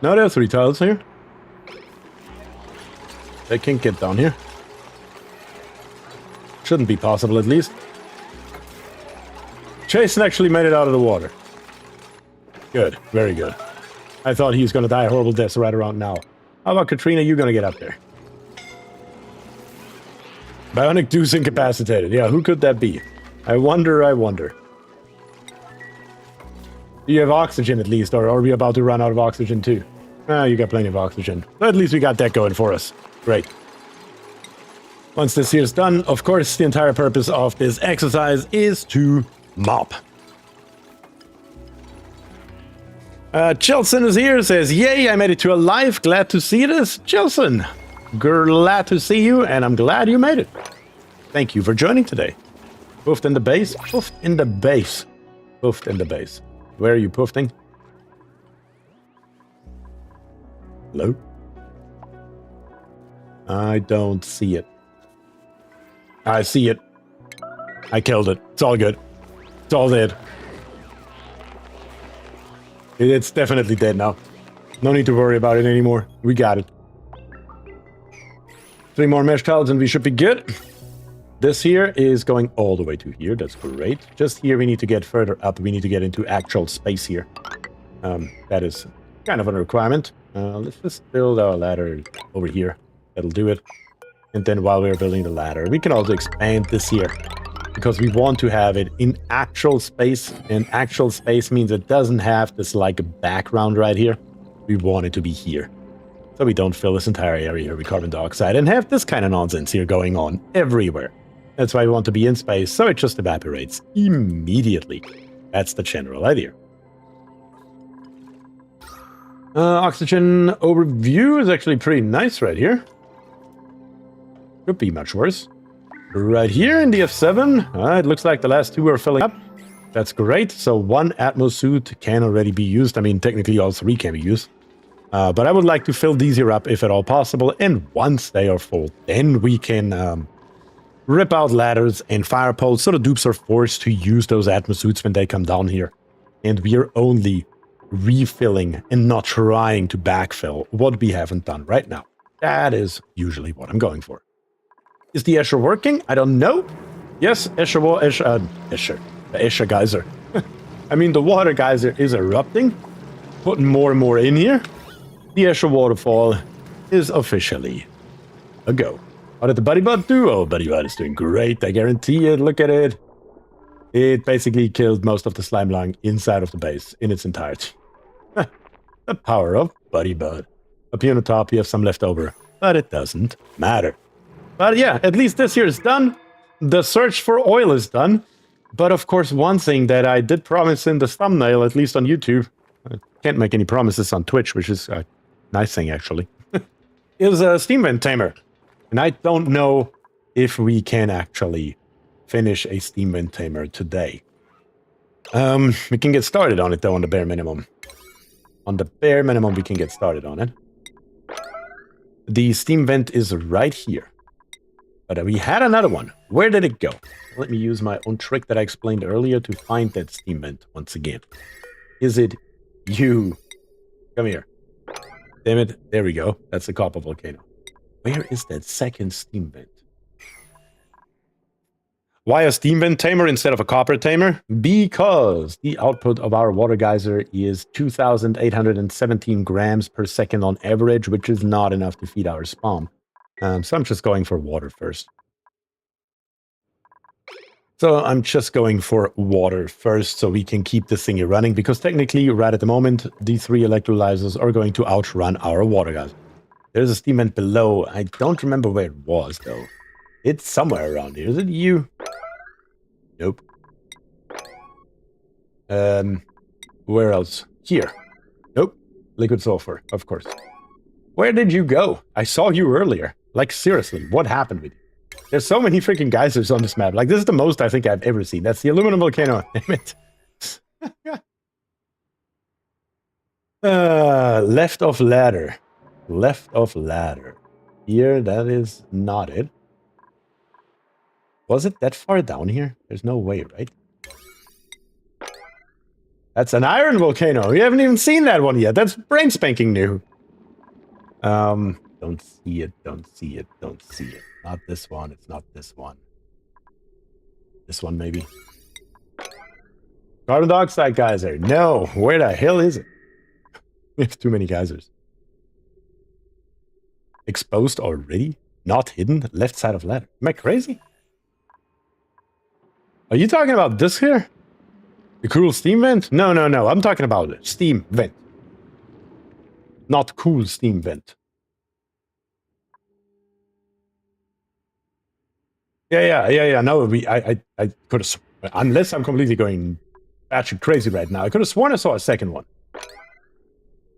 No, there are 3 tiles here. They can't get down here. Shouldn't be possible, at least. Jason actually made it out of the water. Good. Very good. I thought he was going to die a horrible death right around now. How about Katrina? You going to get up there? Bionic Deuce incapacitated. Yeah, who could that be? I wonder, I wonder. Do you have oxygen at least, or are we about to run out of oxygen too? Ah, you got plenty of oxygen. But at least we got that going for us. Great. Once this here's done, of course, the entire purpose of this exercise is to mop. Chilson is here, says, yay, I made it to alive. Glad to see this. Chilson, glad to see you, and I'm glad you made it. Thank you for joining today. Poofed in the base. Poofed in the base. Poofed in the base. Where are you poofing? Hello? I don't see it. I see it. I killed it. It's all good. It's all dead. It's definitely dead now. No need to worry about it anymore. We got it. 3 more mesh tiles and we should be good. This here is going all the way to here. That's great. Just here we need to get further up. We need to get into actual space here. That is kind of a requirement. Let's just build our ladder over here. That'll do it. And then while we're building the ladder, we can also expand this here. Because we want to have it in actual space. And actual space means it doesn't have this like background right here. We want it to be here. So we don't fill this entire area here with carbon dioxide and have this kind of nonsense here going on everywhere. That's why we want to be in space, so it just evaporates immediately. That's the general idea. Oxygen overview is actually pretty nice right here. Could be much worse. Right here in the F7, it looks like the last 2 are filling up. That's great. So 1 Atmos suit can already be used. I mean, technically all 3 can be used. But I would like to fill these here up if at all possible. And once they are full, then we can rip out ladders and fire poles. So the dupes are forced to use those Atmos suits when they come down here. And we are only refilling and not trying to backfill what we haven't done right now. That is usually what I'm going for. Is the ESCHER working? I don't know. Yes, the ESCHER geyser. I mean, the water geyser is erupting. Putting more and more in here. The ESCHER waterfall is officially a go. How did the Buddy Bud do? Oh, Buddy Bud is doing great. I guarantee it. Look at it. It basically killed most of the slime lung inside of the base in its entirety. The power of Buddy Bud. Up here on the top, you have some left over, but it doesn't matter. But yeah, at least this here is done. The search for oil is done. But of course, one thing that I did promise in the thumbnail, at least on YouTube, I can't make any promises on Twitch, which is a nice thing, actually, is a steam vent tamer. And I don't know if we can actually finish a steam vent tamer today. We can get started on it, though, on the bare minimum. On the bare minimum, we can get started on it. The steam vent is right here. But we had another one. Where did it go? Let me use my own trick that I explained earlier to find that steam vent once again. Is it you? Come here. Damn it. There we go. That's the copper volcano. Where is that second steam vent? Why a steam vent tamer instead of a copper tamer? Because the output of our water geyser is 2,817 grams per second on average, which is not enough to feed our spawn. So I'm just going for water first. So I'm just going for water first so we can keep this thing running, because technically right at the moment, these 3 electrolyzers are going to outrun our water geyser. There's a steam vent below. I don't remember where it was, though. It's somewhere around here. Is it you? Nope. Where else? Here. Nope. Liquid sulfur, of course. Where did you go? I saw you earlier. Like, seriously, what happened with you? There's so many freaking geysers on this map. Like, this is the most I think I've ever seen. That's the aluminum volcano. Damn it. Left of ladder. Left of ladder. Here, that is not it. Was it that far down here? There's no way, right? That's an iron volcano. We haven't even seen that one yet. That's brain spanking new. Don't see it, don't see it, don't see it. Not this one, it's not this one. This one, maybe. Carbon dioxide geyser. No, where the hell is it? We have too many geysers. Exposed already? Not hidden, left side of ladder. Am I crazy? Are you talking about this here? The cool steam vent? No, no, no. I'm talking about steam vent. Not cool steam vent. Yeah. No, I could have, unless I'm completely going batshit crazy right now, I could have sworn I saw a second one.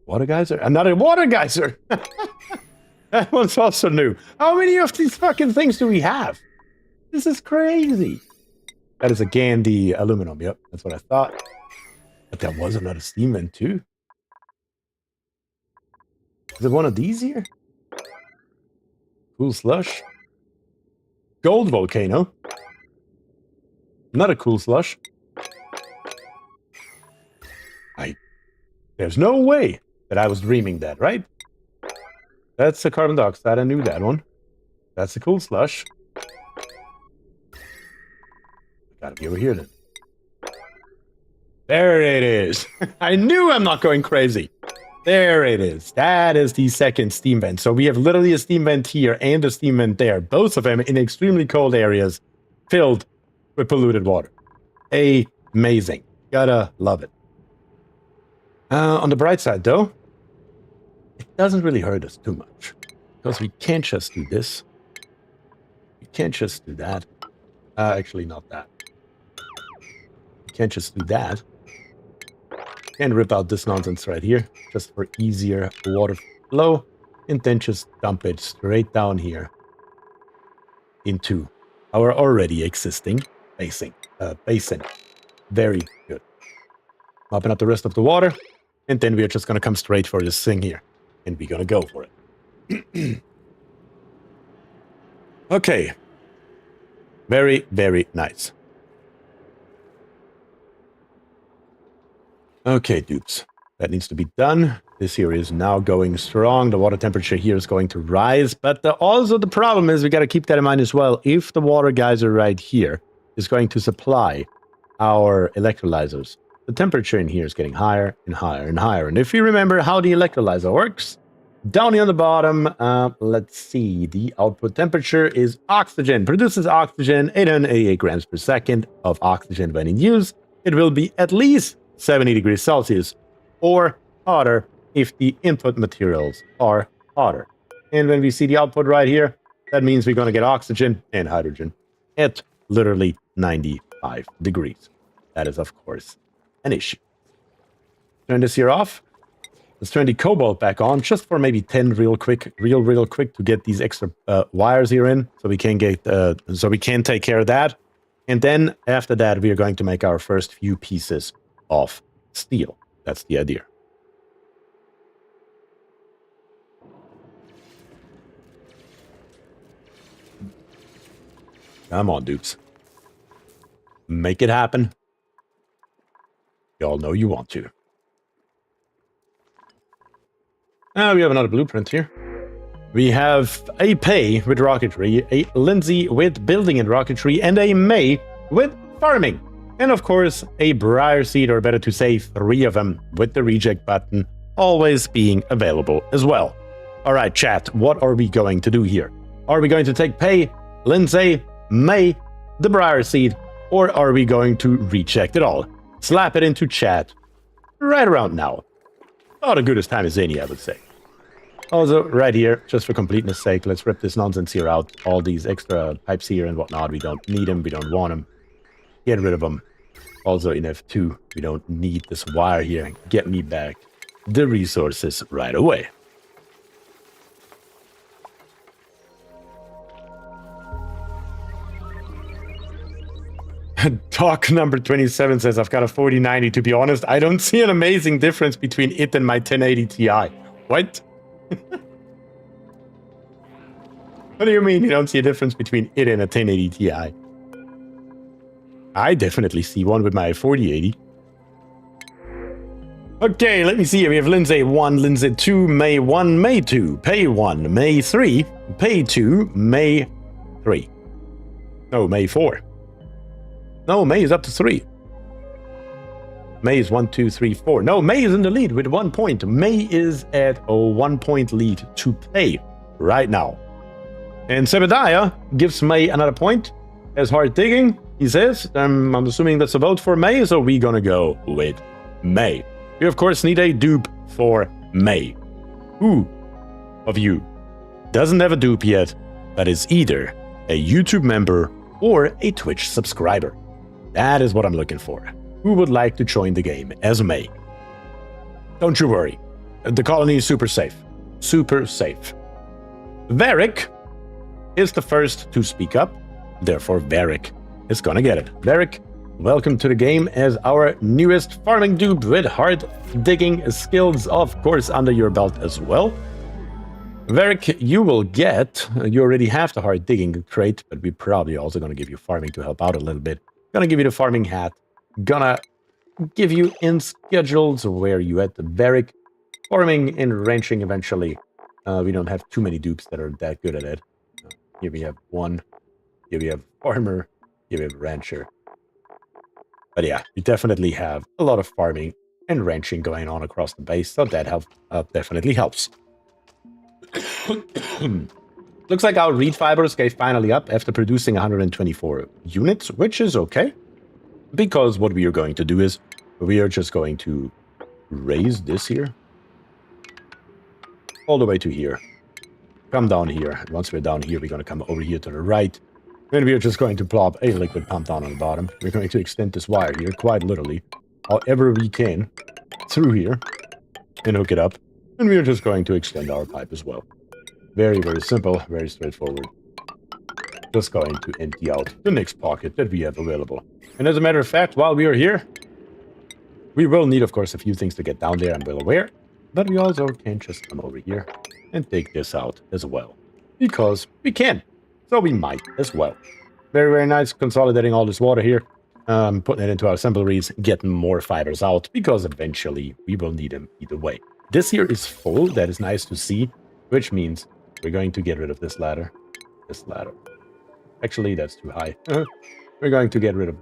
Water geyser? Another water geyser! That one's also new. How many of these fucking things do we have? This is crazy. That is again the aluminum. Yep, that's what I thought. But there was another steam vent too. Is it one of these here? Cool slush. Gold volcano. Not a cool slush. There's no way that I was dreaming that, right? That's the carbon dioxide. I knew that one. That's the cool slush. Gotta be over here then. There it is. I knew I'm not going crazy. There it is. That is the second steam vent. So we have literally a steam vent here and a steam vent there. Both of them in extremely cold areas filled with polluted water. Amazing. Gotta love it. On the bright side, though, it doesn't really hurt us too much. Because we can't just do this. We can't just do that. Actually, not that. We can't just do that. And rip out this nonsense right here, just for easier water flow. And then just dump it straight down here into our already existing basin. Very good. Mopping up the rest of the water. And then we're just going to come straight for this thing here. And we're going to go for it. Okay. Very, very nice. Okay, dupes. That needs to be done. This here is now going strong. The water temperature here is going to rise. But also the problem is, we got to keep that in mind as well. If the water geyser right here is going to supply our electrolyzers, the temperature in here is getting higher and higher and higher. And if you remember how the electrolyzer works, down here on the bottom, let's see, the output temperature is oxygen. Produces oxygen, 888 grams per second of oxygen when in use. It will be at least 70 degrees Celsius or hotter if the input materials are hotter. And when we see the output right here, that means we're going to get oxygen and hydrogen at literally 95 degrees. That is, of course, an issue. Turn this here off. Let's turn the cobalt back on just for maybe 10 real quick to get these extra wires here in, so we can get so we can take care of that. And then after that, we are going to make our first few pieces of steel. That's the idea. Come on, dupes. Make it happen. Y'all know you want to. We have another blueprint here. We have a Pei with rocketry, a Lindsay with building and rocketry, and a May with farming. And of course, a briar seed, or better to say, 3 of them with the reject button always being available as well. All right, chat, what are we going to do here? Are we going to take Pei, Lindsay, May, the briar seed, or are we going to reject it all? Slap it into chat right around now. Oh, the goodest time is any, I would say. Also, right here, just for completeness sake, let's rip this nonsense here out. All these extra pipes here and whatnot, we don't need them, we don't want them. Get rid of them. Also in F2, we don't need this wire here. Get me back the resources right away. Talk number 27 says, I've got a 4090. To be honest, I don't see an amazing difference between it and my 1080 Ti. What? What do you mean you don't see a difference between it and a 1080 Ti? I definitely see one with my 4080. Okay, let me see. We have Lindsay 1, Lindsay 2, May 1, May 2, Pei 1, May 3, Pei 2, May 3. No, May 4. No, May is up to 3. May is 1, 2, 3, 4. No, May is in the lead with 1 point. May is at a 1 point lead to Pei right now. And Sebediah gives May another point as hard digging, he says. I'm assuming that's a vote for May, so we're gonna go with May. You, of course, need a dupe for May. Who of you doesn't have a dupe yet, but is either a YouTube member or a Twitch subscriber? That is what I'm looking for. Who would like to join the game as May? Don't you worry. The colony is super safe. Super safe. Varric is the first to speak up. Therefore, Varric is gonna get it. Varric, welcome to the game as our newest farming dude with hard digging skills, of course, under your belt as well. Varric, you will get, you already have the hard digging trait, but we're probably also gonna give you farming to help out a little bit. Gonna give you the farming hat. Gonna give you in schedules where you at the Varric. Farming and ranching eventually. We don't have too many dupes that are that good at it. Here we have one. Here we have farmer. Here we have rancher. But yeah, we definitely have a lot of farming and ranching going on across the base, so that definitely helps. Looks like our reed fibers gave finally up after producing 124 units, which is okay. Because what we are going to do is, we are just going to raise this here. All the way to here. Come down here. Once we're down here, we're going to come over here to the right. Then we are just going to plop a liquid pump down on the bottom. We're going to extend this wire here, quite literally, however we can, through here, and hook it up. And we are just going to extend our pipe as well. Very, very simple, very straightforward. Just going to empty out the next pocket that we have available. And as a matter of fact, while we are here, we will need, of course, a few things to get down there, I'm well aware. But we also can just come over here and take this out as well. Because we can. So we might as well. Very, very nice. Consolidating all this water here. Putting it into our assembleries. Getting more fibers out. Because eventually we will need them either way. This here is full. That is nice to see. Which means we're going to get rid of this ladder. This ladder. Actually, that's too high. We're going to get rid of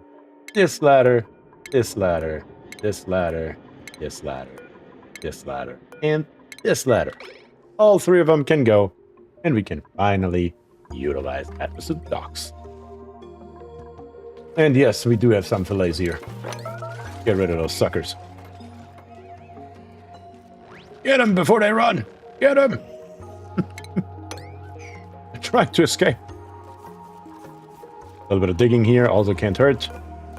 this ladder. This ladder. This ladder. This ladder. This ladder, and this ladder. All three of them can go, and we can finally utilize Atmosphere docks. And yes, we do have some fillets here. Get rid of those suckers. Get them before they run! Get them! I tried to escape. A little bit of digging here also can't hurt.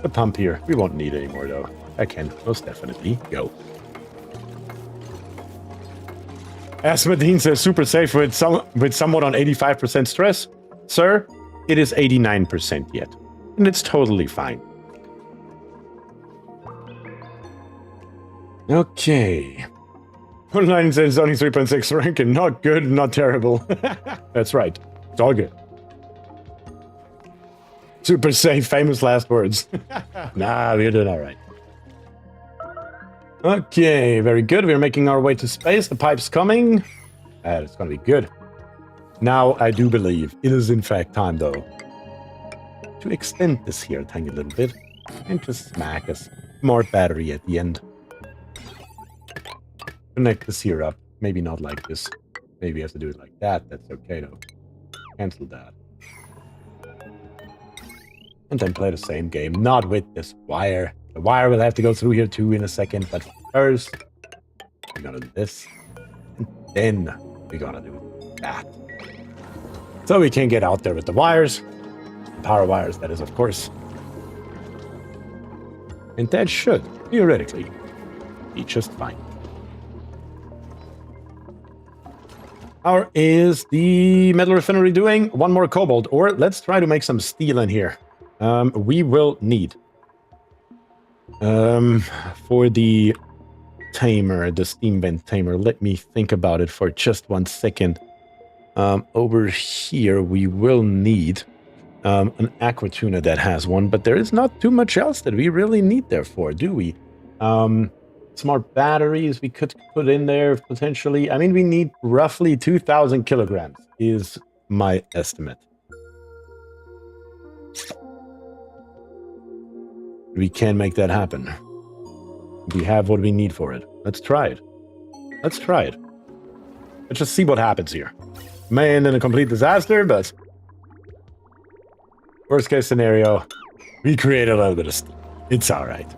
The pump here, we won't need anymore though. I can most definitely go. Asmodine says super safe with somewhat on 85% stress. Sir, it is 89% yet. And it's totally fine. Okay. 109 says only 3.6 ranking. Not good, not terrible. That's right. It's all good. Super safe, famous last words. Nah, we're doing all right. Okay, very good. We're making our way to space. The pipe's coming. It's going to be good. Now, I do believe it is in fact time, though, to extend this here a tiny little bit and just smack a smart battery at the end. Connect this here up. Maybe not like this. Maybe we have to do it like that. That's okay, though. Cancel that. And then play the same game. Not with this wire. The wire will have to go through here too in a second, but first, we're gonna do this, and then we're gonna do that. So we can get out there with the wires, power wires, that is, of course. And that should, theoretically, be just fine. How is the metal refinery doing? One more cobalt, or let's try to make some steel in here. We will need for the tamer, the steam vent tamer, let me think about it for just 1 second. Over here, we will need an aqua tuna that has one, but there is not too much else that we really need there for, do we? Smart batteries we could put in there potentially. I mean, we need roughly 2,000 kilograms is my estimate. We can make that happen. We have what we need for it. Let's try it. Let's try it. Let's just see what happens here. May end in a complete disaster, but Worst case scenario, we create a little bit of steam. It's all right.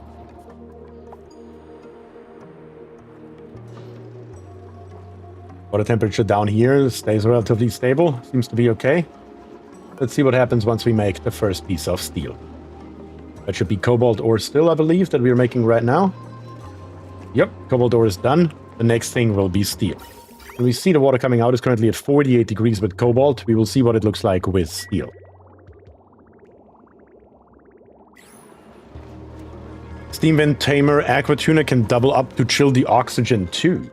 Water temperature down here stays relatively stable. Seems to be okay. Let's see what happens once we make the first piece of steel. That should be cobalt ore still, I believe, that we're making right now. Yep, cobalt ore is done. The next thing will be steel. And we see the water coming out is currently at 48 degrees with cobalt. We will see what it looks like with steel. Steam vent tamer aqua tuna can double up to chill the oxygen too.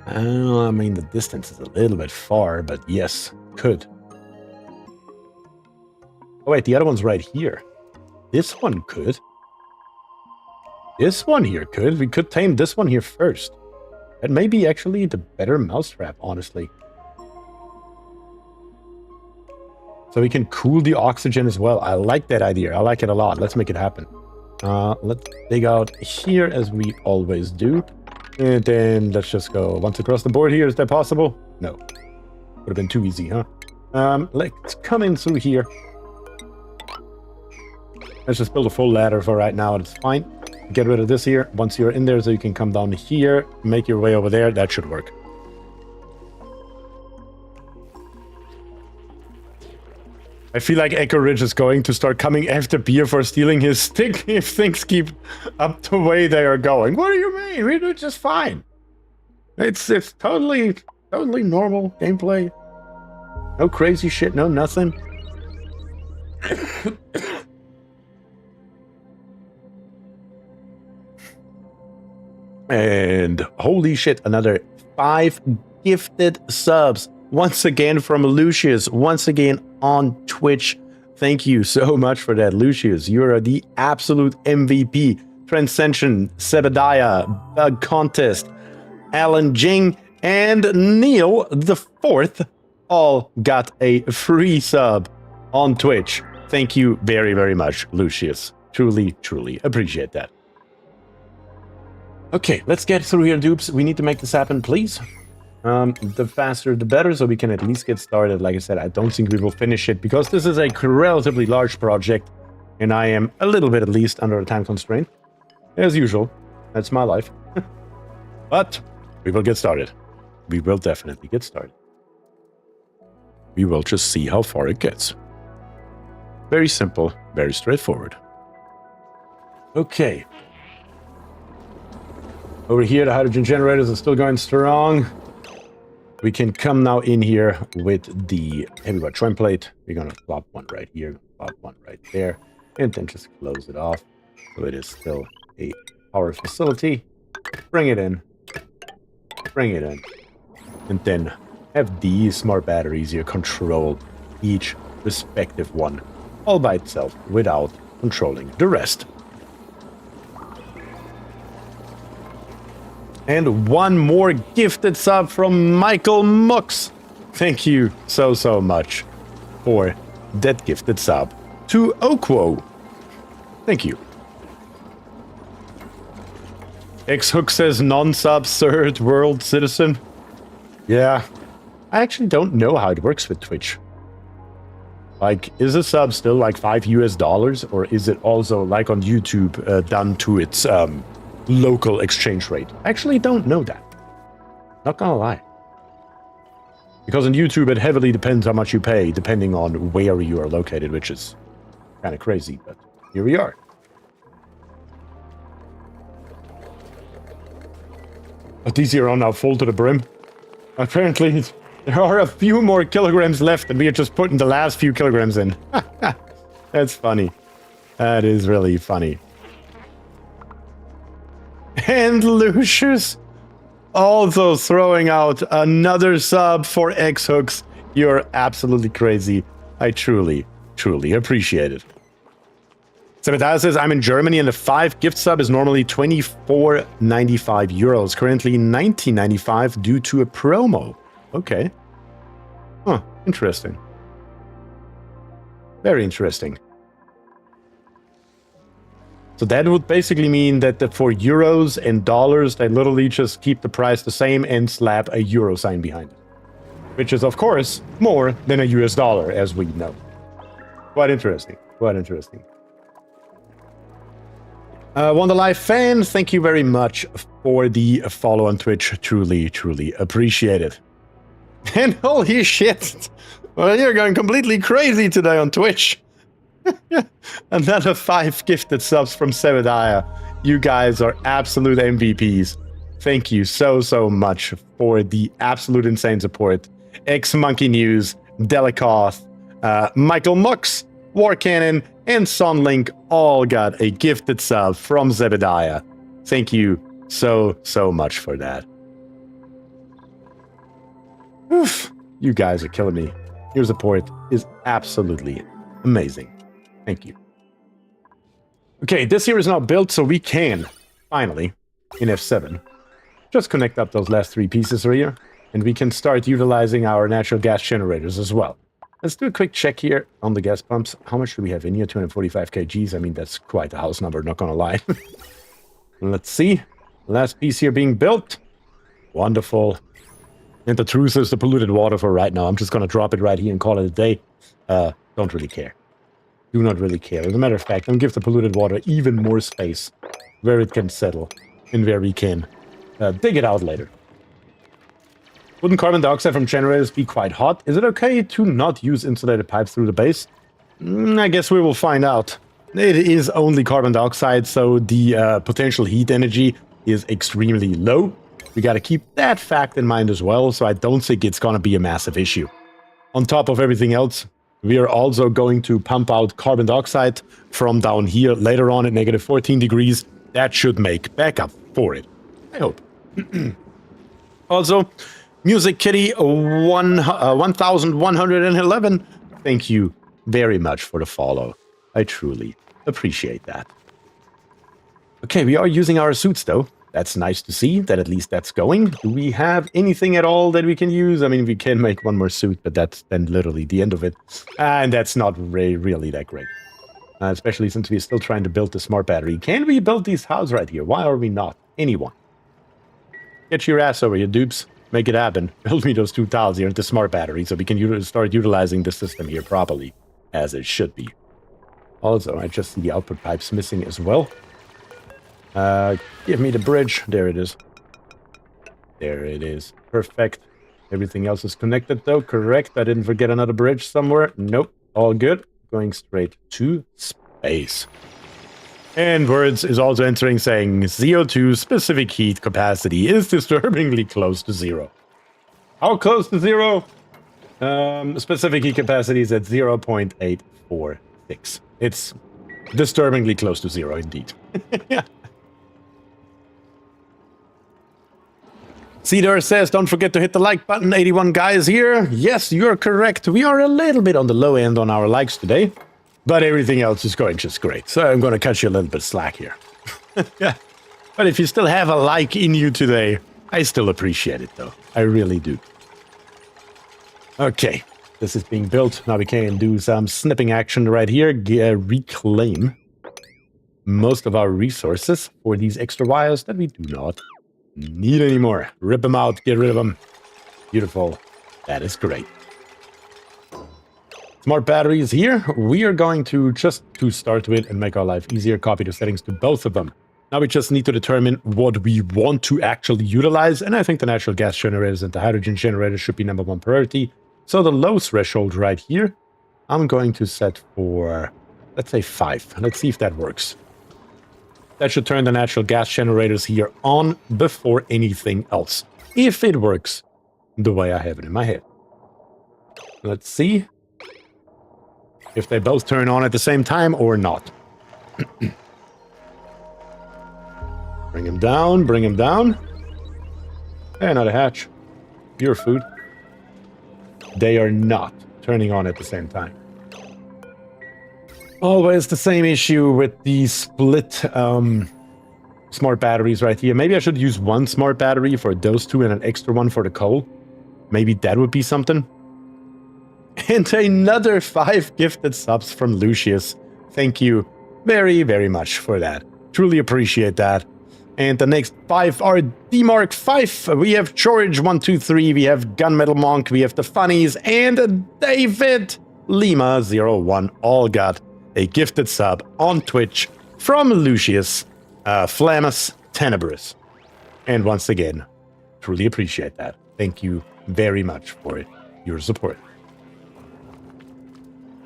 I mean, the distance is a little bit far, but yes, could. Oh wait, the other one's right here. This one could. This one here could. We could tame this one here first. That may be actually the better mousetrap, honestly. So we can cool the oxygen as well. I like that idea. I like it a lot. Let's make it happen. Let's dig out here as we always do. And then let's just go once across the board here. Is that possible? No. Would have been too easy, huh? Let's come in through here. Let's just build a full ladder for right now. It's fine. Get rid of this here. Once you're in there, so you can come down here, make your way over there. That should work. I feel like Echo Ridge is going to start coming after Bier for stealing his stick if things keep up the way they are going. What do you mean? We do just fine. It's totally normal gameplay. No crazy shit, no nothing. And holy shit, another 5 gifted subs. Once again from Lucius, once again on Twitch. Thank you so much for that, Lucius. You are the absolute MVP. Transcension, Sebediah, Bug Contest, Alan Jing, and Neil the Fourth all got a free sub on Twitch. Thank you very, very much, Lucius. Truly, truly appreciate that. Okay, let's get through here, dupes. We need to make this happen, please. The faster, the better, so we can at least get started. Like I said, I don't think we will finish it because this is a relatively large project, and I am a little bit, at least, under a time constraint. As usual, that's my life. But we will get started. We will definitely get started. We will just see how far it gets. Very simple, very straightforward. Okay. Over here, the hydrogen generators are still going strong. We can come now in here with the heavy wire joint plate. We're going to plop one right here, plop one right there, and then just close it off. So it is still a power facility. Bring it in. Bring it in. And then have these smart batteries here control each respective one all by itself without controlling the rest. And one more gifted sub from Michael Mux. Thank you so much for that gifted sub to Okwo. Thank you. X-Hook says non-sub third world citizen. Yeah, I actually don't know how it works with Twitch. Like, is a sub still like $5 US, or is it also like on YouTube done to its local exchange rate? I actually don't know that. Not gonna lie. Because on YouTube it heavily depends how much you pay, depending on where you are located, which is kind of crazy, but here we are. But these here are now full to the brim. Apparently, there are a few more kilograms left, and we are just putting the last few kilograms in. That's funny. That is really funny. And Lucius also throwing out another sub for X-Hooks. You're absolutely crazy. I truly, truly appreciate it. Sebediah says, I'm in Germany and the 5 gift sub is normally 24.95 euros. Currently 19.95 due to a promo. Okay. Huh, interesting. Very interesting. So that would basically mean that for euros and dollars, they literally just keep the price the same and slap a euro sign behind it. which is, of course, more than a US dollar, as we know. Quite interesting. Quite interesting. Wonderlife fan, thank you very much for the follow on Twitch. Truly, truly appreciate it. And holy shit! Well, you're going completely crazy today on Twitch. Another 5 gifted subs from Zebediah. You guys are absolute MVPs. Thank you so, so much for the absolute insane support. X-Monkey News, Delicoth, Michael Mux, War Cannon, and Sunlink all got a gifted sub from Zebediah. Thank you so, so much for that. Oof, you guys are killing me. Your support is absolutely amazing. Thank you. Okay, this here is now built, so we can, finally, in F7, just connect up those last 3 pieces right here, and we can start utilizing our natural gas generators as well. Let's do a quick check here on the gas pumps. How much do we have in here? 245 kgs. I mean, that's quite a house number, not gonna lie. Let's see. Last piece here being built. Wonderful. And the truth is the polluted water for right now. I'm just gonna drop it right here and call it a day. Don't really care. Do not really care. As a matter of fact, I'm gonna give the polluted water even more space where it can settle and where we can dig it out later. Wouldn't carbon dioxide from generators be quite hot? Is it okay to not use insulated pipes through the base? I guess we will find out. It is only carbon dioxide, so the potential heat energy is extremely low. We got to keep that fact in mind as well, so I don't think it's going to be a massive issue. On top of everything else, we are also going to pump out carbon dioxide from down here later on at negative 14 degrees. That should make backup for it. I hope. Also, Music Kitty 1111, thank you very much for the follow. I truly appreciate that. Okay, we are using our suits though. That's nice to see that at least that's going. Do we have anything at all that we can use? I mean, we can make one more suit, but that's then literally the end of it. And that's not really that great. Especially since we're still trying to build the smart battery. Can we build these houses right here? Why are we not? Anyone? Get your ass over here, dupes. Make it happen. Build me those 2 tiles here at the smart battery so we can start utilizing the system here properly, as it should be. Also, I just see the output pipes missing as well. Give me the bridge. There it is. There it is. Perfect. Everything else is connected though. Correct. I didn't forget another bridge somewhere. Nope. All good. Going straight to space. And Words is also entering saying CO2 specific heat capacity is disturbingly close to 0. How close to 0? Specific heat capacity is at 0.846. It's disturbingly close to 0 indeed. Cedar says, don't forget to hit the like button. 81 guys here. Yes, you're correct. We are a little bit on the low end on our likes today. But everything else is going just great. So I'm going to cut you a little bit slack here. Yeah. But if you still have a like in you today, I still appreciate it though. I really do. Okay. This is being built. Now we can do some snipping action right here. Reclaim most of our resources for these extra wires that we do not need anymore. Rip them out. Get rid of them. Beautiful. That is great. Smart batteries here. We are going to just to start with and make our life easier, copy the settings to both of them. Now we just need to determine what we want to actually utilize, and I think the natural gas generators and the hydrogen generators should be #1 priority. So the low threshold right here, I'm going to set for, let's say 5. Let's see if that works. That should turn the natural gas generators here on before anything else, if it works the way I have it in my head. Let's see if they both turn on at the same time or not. Bring him down, bring him down. Hey, another hatch. Your food. They are not turning on at the same time. Always the same issue with the split smart batteries right here. Maybe I should use one smart battery for those two and an extra one for the coal. Maybe that would be something. And another 5 gifted subs from Lucius. Thank you very, very much for that. Truly appreciate that. And the next 5 are D-Mark 5. We have George 123, we have Gunmetal Monk, we have the Funnies, and David Lima 01 all got a gifted sub on Twitch from Lucius Flammus Tenebrous. And once again, truly appreciate that. Thank you very much for it, your support.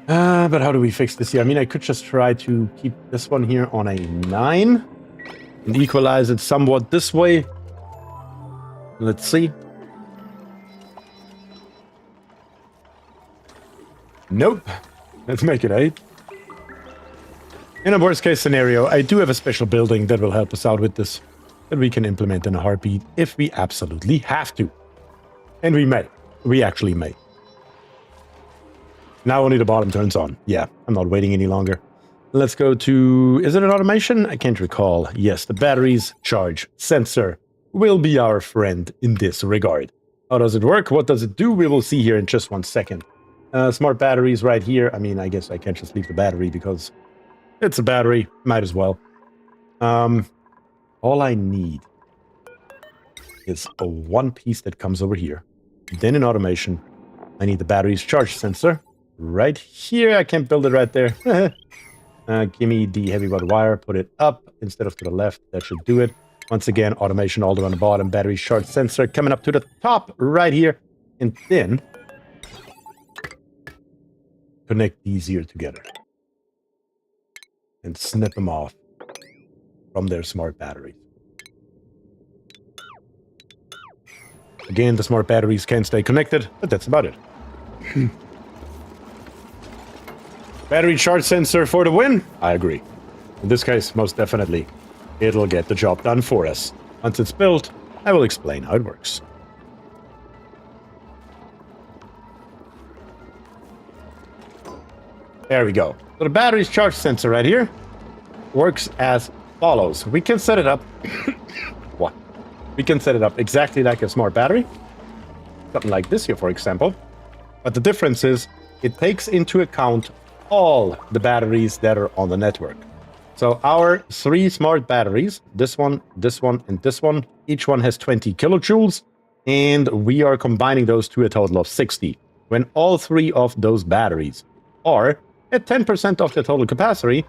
But how do we fix this here? I mean, I could just try to keep this one here on a 9 and equalize it somewhat this way. Let's see. Nope. Let's make it 8. In a worst case scenario, I do have a special building that will help us out with this, that we can implement in a heartbeat if we absolutely have to. And we may. We actually may. Now only the bottom turns on. Yeah, I'm not waiting any longer. Let's go to... Is it an automation? I can't recall. Yes, the batteries charge sensor will be our friend in this regard. How does it work? What does it do? We will see here in just 1 second. Smart batteries right here. I mean, I guess I can't just leave the battery because it's a battery. Might as well. All I need is a one piece that comes over here. Then in automation, I need the battery's charge sensor. Right here, I can't build it right there. Give me the heavy rod wire, put it up instead of to the left. That should do it. Once again, automation all the way on the bottom. Battery charge sensor coming up to the top right here. And then connect these here together. And snip them off from their smart batteries. Again, the smart batteries can stay connected, but that's about it. Battery charge sensor for the win? I agree. In this case, most definitely, it'll get the job done for us. Once it's built, I will explain how it works. There we go. So the battery's charge sensor right here works as follows. We can set it up... What? We can set it up exactly like a smart battery. Something like this here, for example. But the difference is, it takes into account all the batteries that are on the network. So our 3 smart batteries, this one, and this one, each one has 20 kilojoules, and we are combining those to a total of 60. When all 3 of those batteries are at 10% of the total capacity,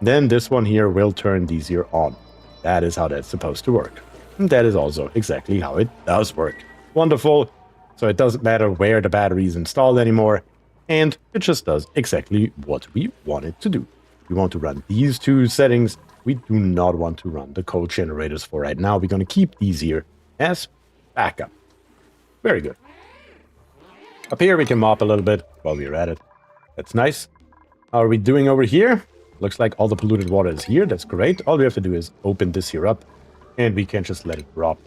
then this one here will turn these here on. That is how that's supposed to work. And that is also exactly how it does work. Wonderful. So it doesn't matter where the battery is installed anymore. And it just does exactly what we want it to do. We want to run these 2 settings. We do not want to run the code generators for right now. We're going to keep these here as backup. Very good. Up here, we can mop a little bit while we're at it. That's nice. How are we doing over here? Looks like all the polluted water is here. That's great. All we have to do is open this here up. And we can just let it drop.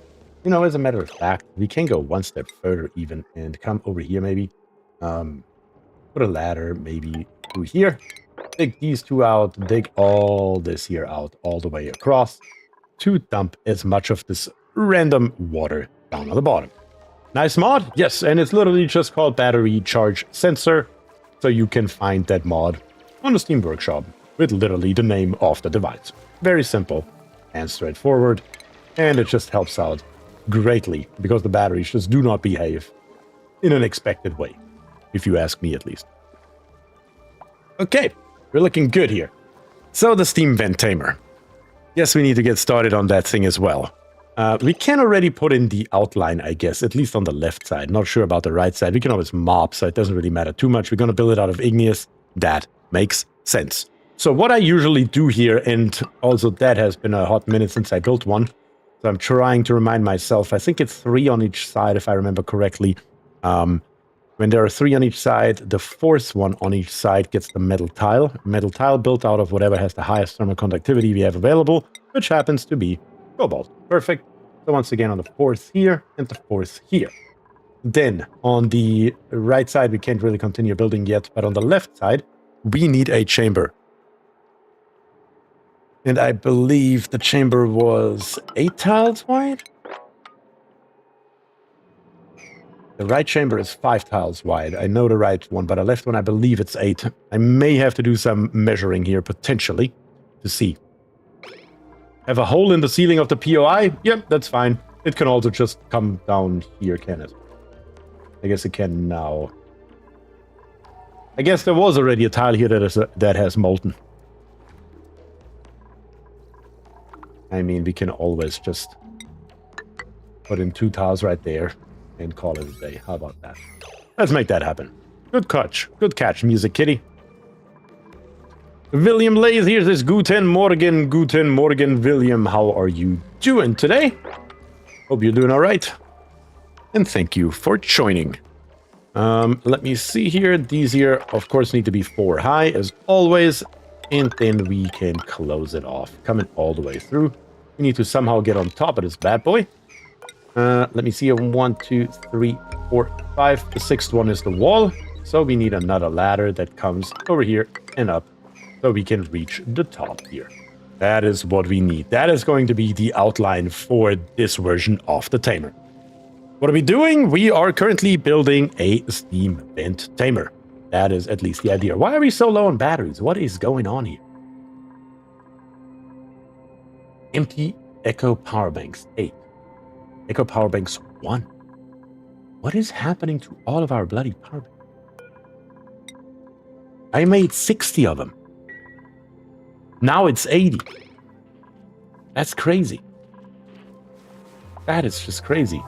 You know, as a matter of fact, we can go one step further even and come over here maybe. Put a ladder maybe through here. Dig these 2 out. Dig all this here out all the way across to dump as much of this random water down on the bottom. Nice mod? Yes, and it's literally just called Battery Charge Sensor. So you can find that mod on the Steam Workshop with literally the name of the device. Very simple and straightforward. And it just helps out greatly because the batteries just do not behave in an expected way. If you ask me, at least. Okay, we're looking good here. So the Steam Vent Tamer. Yes, we need to get started on that thing as well. We can already put in the outline, I guess, at least on the left side. Not sure about the right side. We can always mop, so it doesn't really matter too much. We're going to build it out of igneous. That makes sense. So what I usually do here, and also that has been a hot minute since I built one. So I'm trying to remind myself. I think it's 3 on each side, if I remember correctly. When there are 3 on each side, the 4th one on each side gets the metal tile. Metal tile built out of whatever has the highest thermal conductivity we have available, which happens to be cobalt. Perfect. So once again on the 4th here and the 4th here. Then on the right side, we can't really continue building yet, but on the left side, we need a chamber. And I believe the chamber was 8 tiles wide? The right chamber is 5 tiles wide. I know the right one, but the left one, I believe it's 8. I may have to do some measuring here, potentially, to see. have a hole in the ceiling of the POI? Yep, that's fine. It can also just come down here, can it? I guess it can now. I guess there was already a tile here that has molten. I mean, we can always just put in 2 tiles right there and call it a day. How about that? Let's make that happen. Good catch. Good catch, Music Kitty. William Lays here says, Guten Morgen, William. How are you doing today? Hope you're doing all right. And thank you for joining. Let me see here. These here, of course, need to be 4 high, as always. And then we can close it off. Coming all the way through. We need to somehow get on top of this bad boy. Let me see. 1, 2, 3, 4, 5. The 6th one is the wall. So we need another ladder that comes over here and up. So we can reach the top here. That is what we need. That is going to be the outline for this version of the Tamer. What are we doing? We are currently building a steam vent tamer. That is at least the idea. Why are we so low on batteries? What is going on here? Empty Echo power banks 8. Echo power banks 1. What is happening to all of our bloody power banks? I made 60 of them. Now it's 80. That's crazy. That is just crazy.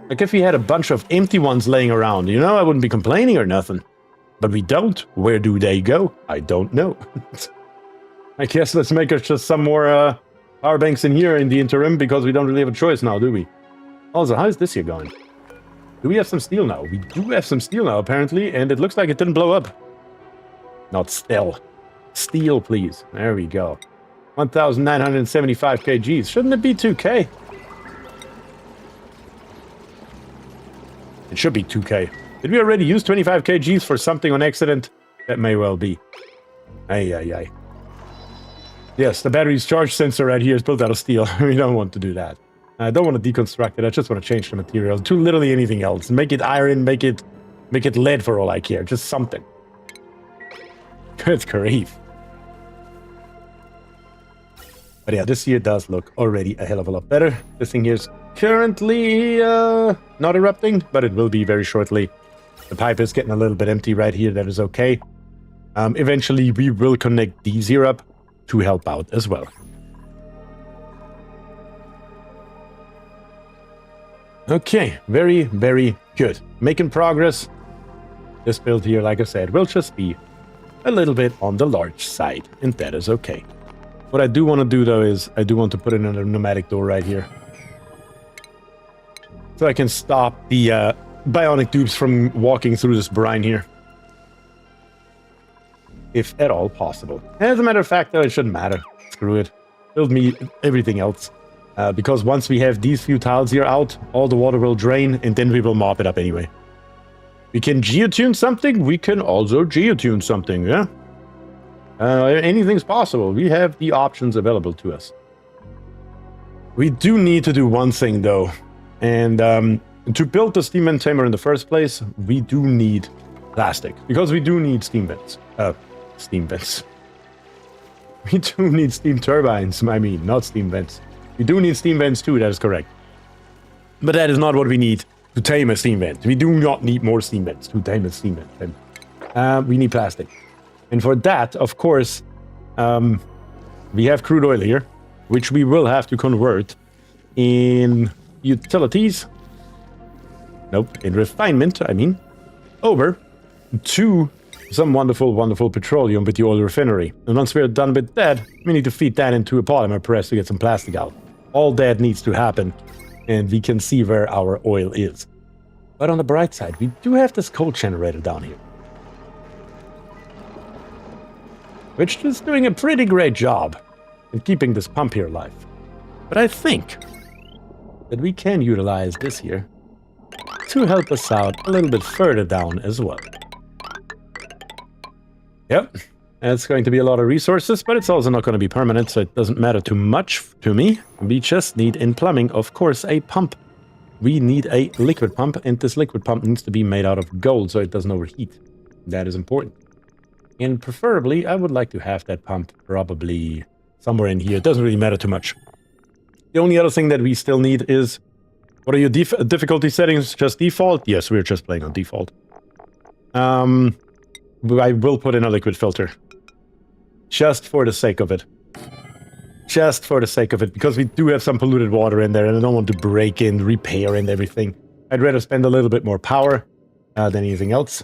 Like if we had a bunch of empty ones laying around, you know, I wouldn't be complaining or nothing. But we don't. Where do they go? I don't know. I guess let's make us just some more power banks in here in the interim, because we don't really have a choice now, do we? Also, how is this here going? Do we have some steel now? We do have some steel now, apparently, and it looks like it didn't blow up. Not still. Steel, please. There we go. 1,975 kgs. Shouldn't it be 2k? It should be 2k. Did we already use 25 kgs for something on accident? That may well be. Ay. Yes, the battery's charge sensor right here is built out of steel. We don't want to do that. I don't want to deconstruct it. I just want to change the material to literally anything else. Make it iron, make it lead for all I care. Just something. Good grief. But yeah, this here does look already a hell of a lot better. This thing here is currently not erupting, but it will be very shortly. The pipe is getting a little bit empty right here. That is okay. Eventually, we will connect these here up to help out as well. Okay, very, very good. Making progress. This build here, like I said, will just be a little bit on the large side, and that is okay. What I do want to do, though, is I do want to put in a pneumatic door right here. So I can stop the bionic dupes from walking through this brine here. If at all possible. As a matter of fact, though, it shouldn't matter. Screw it. Build me everything else. Because once we have these few tiles here out, all the water will drain, and then we will mop it up anyway. We can geotune something. We can also geotune something, yeah? Anything's possible. We have the options available to us. We do need to do one thing, though. And to build the steam vent tamer in the first place, we do need plastic. Because we do need steam vents. Steam vents. We do need steam turbines. I mean, not steam vents. We do need steam vents too, that is correct. But that is not what we need to tame a steam vent. We do not need more steam vents to tame a steam vent. We need plastic. And for that, of course, we have crude oil here, which we will have to convert in utilities. Nope, in refinement, I mean, over to some wonderful, wonderful petroleum with the oil refinery. And once we're done with that, we need to feed that into a polymer press to get some plastic out. All that needs to happen, and we can see where our oil is. But on the bright side, we do have this coal generator down here, which is doing a pretty great job in keeping this pump here alive. But I think that we can utilize this here to help us out a little bit further down as well. Yep, it's going to be a lot of resources, but it's also not going to be permanent, so it doesn't matter too much to me. We just need, in plumbing, of course, a pump. We need a liquid pump, and this liquid pump needs to be made out of gold so it doesn't overheat. That is important. And preferably, I would like to have that pump probably somewhere in here. It doesn't really matter too much. The only other thing that we still need is... What are your difficulty settings? Just default? Yes, we're just playing on default. I will put in a liquid filter. Just for the sake of it. Just for the sake of it. Because we do have some polluted water in there and I don't want to break in, repair and everything. I'd rather spend a little bit more power than anything else.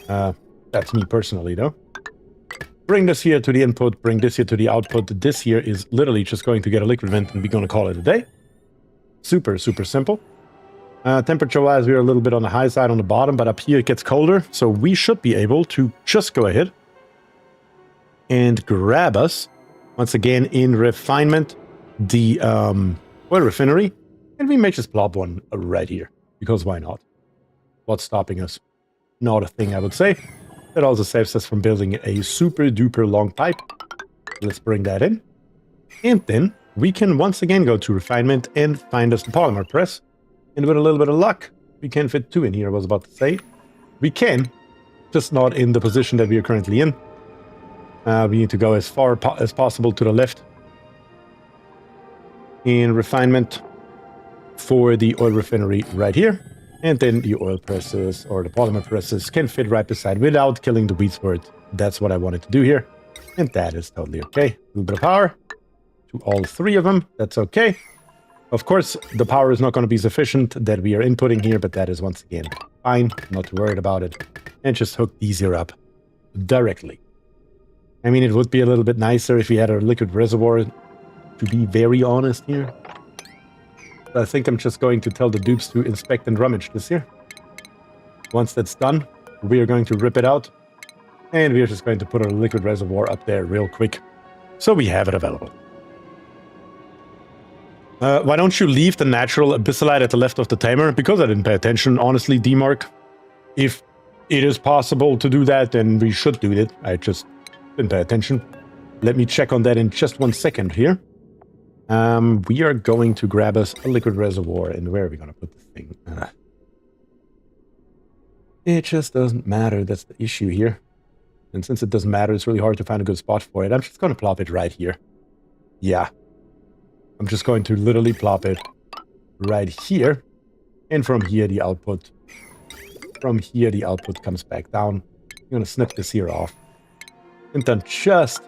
That's me personally, though. Bring this here to the input, bring this here to the output. This here is literally just going to get a liquid vent and we're going to call it a day. Super, super simple. Temperature-wise, we're a little bit on the high side on the bottom, but up here it gets colder. So we should be able to just go ahead and grab us, once again, in refinement, the oil refinery. And we may just plop one right here, because why not? What's stopping us? Not a thing, I would say. That also saves us from building a super-duper long pipe. Let's bring that in. And then we can once again go to refinement and find us the polymer press. And with a little bit of luck, we can fit 2 in here, I was about to say. We can, just not in the position that we are currently in. We need to go as far as possible to the left. In refinement for the oil refinery right here. And then the oil presses or the polymer presses can fit right beside without killing the weeds for it. That's what I wanted to do here. And that is totally okay. A little bit of power to all 3 of them. That's okay. Of course, the power is not going to be sufficient that we are inputting here, but that is once again fine. Not too worried about it. And just hook these here up directly. I mean, it would be a little bit nicer if we had a liquid reservoir, to be very honest here. I think I'm just going to tell the dupes to inspect and rummage this here. Once that's done, we are going to rip it out. And we're just going to put a liquid reservoir up there real quick. So we have it available. Why don't you leave the natural abyssalite at the left of the tamer? Because I didn't pay attention, honestly, D-Mark. If it is possible to do that, then we should do it. I just didn't pay attention. Let me check on that in just 1 second here. We are going to grab us a liquid reservoir. And where are we going to put this thing? It just doesn't matter. That's the issue here. And since it doesn't matter, it's really hard to find a good spot for it. I'm just going to plop it right here. Yeah. I'm just going to literally plop it right here. And from here, the output. From here, the output comes back down. I'm going to snip this here off. And then just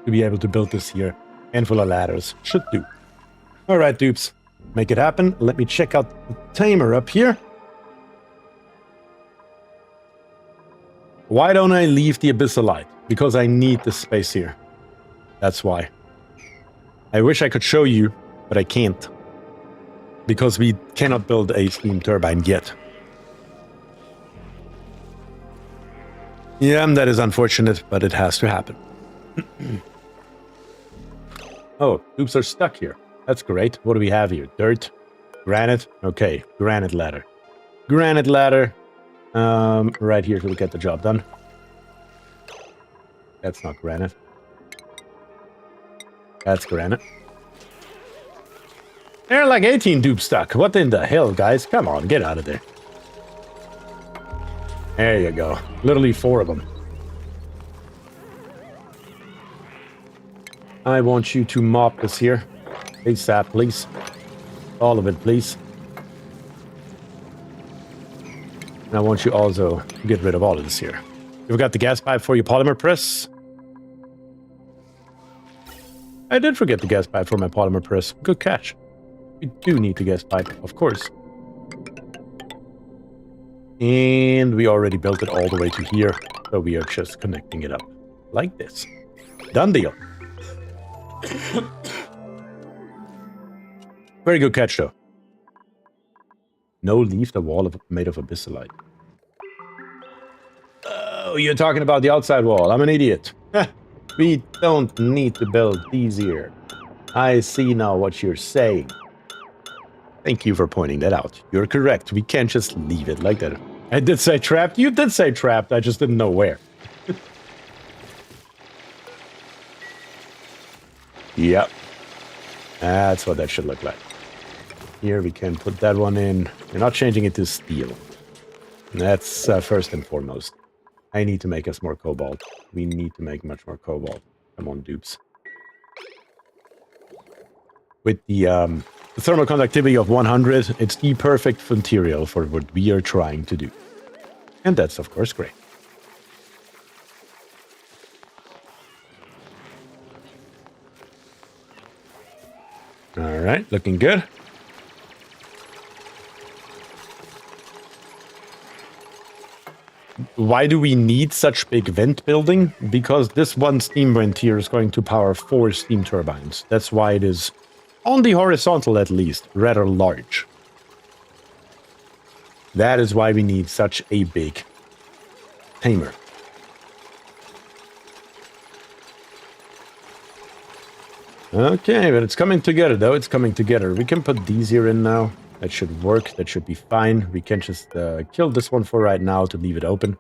to be able to build this here. Handful of ladders. Should do. Alright, dupes. Make it happen. Let me check out the tamer up here. Why don't I leave the abyssalite? Because I need the space here. That's why. I wish I could show you, but I can't. Because we cannot build a steam turbine yet. Yeah, that is unfortunate, but it has to happen. Oh, dupes are stuck here. That's great. What do we have here? Dirt? Granite? Okay, granite ladder. Granite ladder. Right here to get the job done. That's not granite. That's granite. There are like 18 dupes stuck. What in the hell, guys? Come on, get out of there. There you go. Literally 4 of them. I want you to mop this here. ASAP, please. All of it, please. And I want you also to get rid of all of this here. You've got the gas pipe for your polymer press. I did forget the gas pipe for my polymer press. Good catch. We do need the gas pipe, of course. And we already built it all the way to here. So we are just connecting it up like this. Done deal. Very good catch, though. No, leave the wall made of abyssalite. Oh, you're talking about the outside wall. I'm an idiot. We don't need to build these here. I see now what you're saying. Thank you for pointing that out. You're correct. We can't just leave it like that. I did say trapped. You did say trapped. I just didn't know where. Yep. That's what that should look like. Here we can put that one in. We're not changing it to steel. That's first and foremost. I need to make us more cobalt. We need to make much more cobalt. Come on, dupes. with the thermal conductivity of 100, it's the perfect material for what we are trying to do. And that's, of course, great. All right, looking good. Why do we need such big vent building? Because this one steam vent here is going to power 4 steam turbines. That's why it is, on the horizontal at least, rather large. That is why we need such a big tamer. Okay, but it's coming together, though. It's coming together. We can put these here in now. That should work. That should be fine. We can just kill this one for right now to leave it open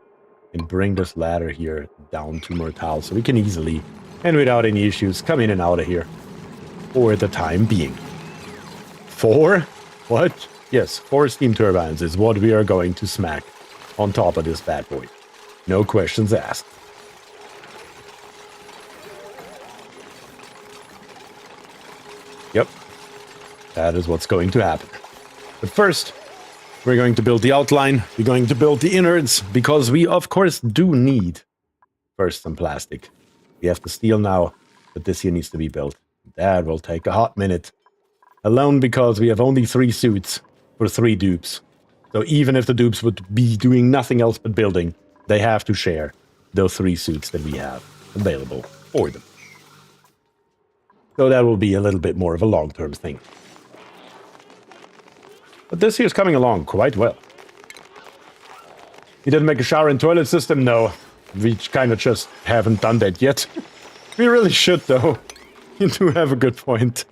and bring this ladder here down 2 more tiles so we can easily and without any issues come in and out of here for the time being. 4? What? Yes, 4 steam turbines is what we are going to smack on top of this bad boy. No questions asked. Yep, that is what's going to happen. But first, we're going to build the outline, we're going to build the innards, because we, of course, do need first some plastic. We have the steel now, but this here needs to be built. That will take a hot minute. Alone because we have only 3 suits for 3 dupes. So even if the dupes would be doing nothing else but building, they have to share those 3 suits that we have available for them. So that will be a little bit more of a long-term thing. But this here is coming along quite well. We didn't make a shower and toilet system? No. We kind of just haven't done that yet. We really should, though. You do have a good point.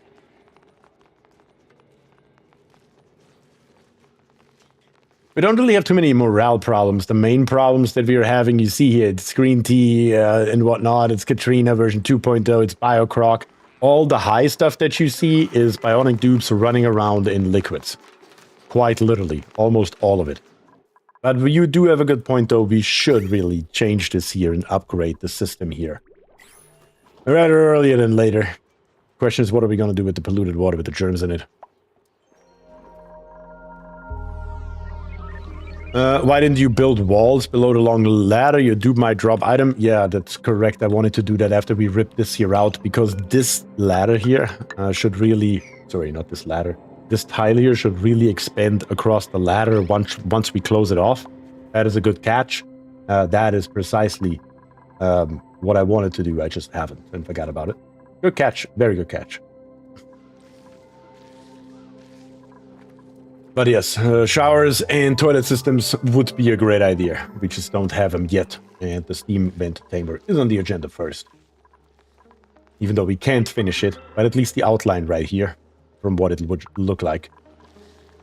We don't really have too many morale problems. The main problems that we are having, you see here, it's Green Tea and whatnot. It's Katrina version 2.0. It's BioCroc. All the high stuff that you see is bionic dupes running around in liquids. Quite literally, almost all of it. But you do have a good point, though. We should really change this here and upgrade the system here. Rather earlier than later. Question is, what are we going to do with the polluted water with the germs in it? Why didn't you build walls below the long ladder? Your dupe might drop item. Yeah, that's correct. I wanted to do that after we ripped this here out, because this ladder here should really... Sorry, not this ladder. This tile here should really expand across the ladder once we close it off. That is a good catch. That is precisely what I wanted to do. I just haven't and forgot about it. Good catch. Very good catch. But yes, showers and toilet systems would be a great idea. We just don't have them yet. And the steam vent tamer is on the agenda first. Even though we can't finish it, but at least the outline right here from what it would look like.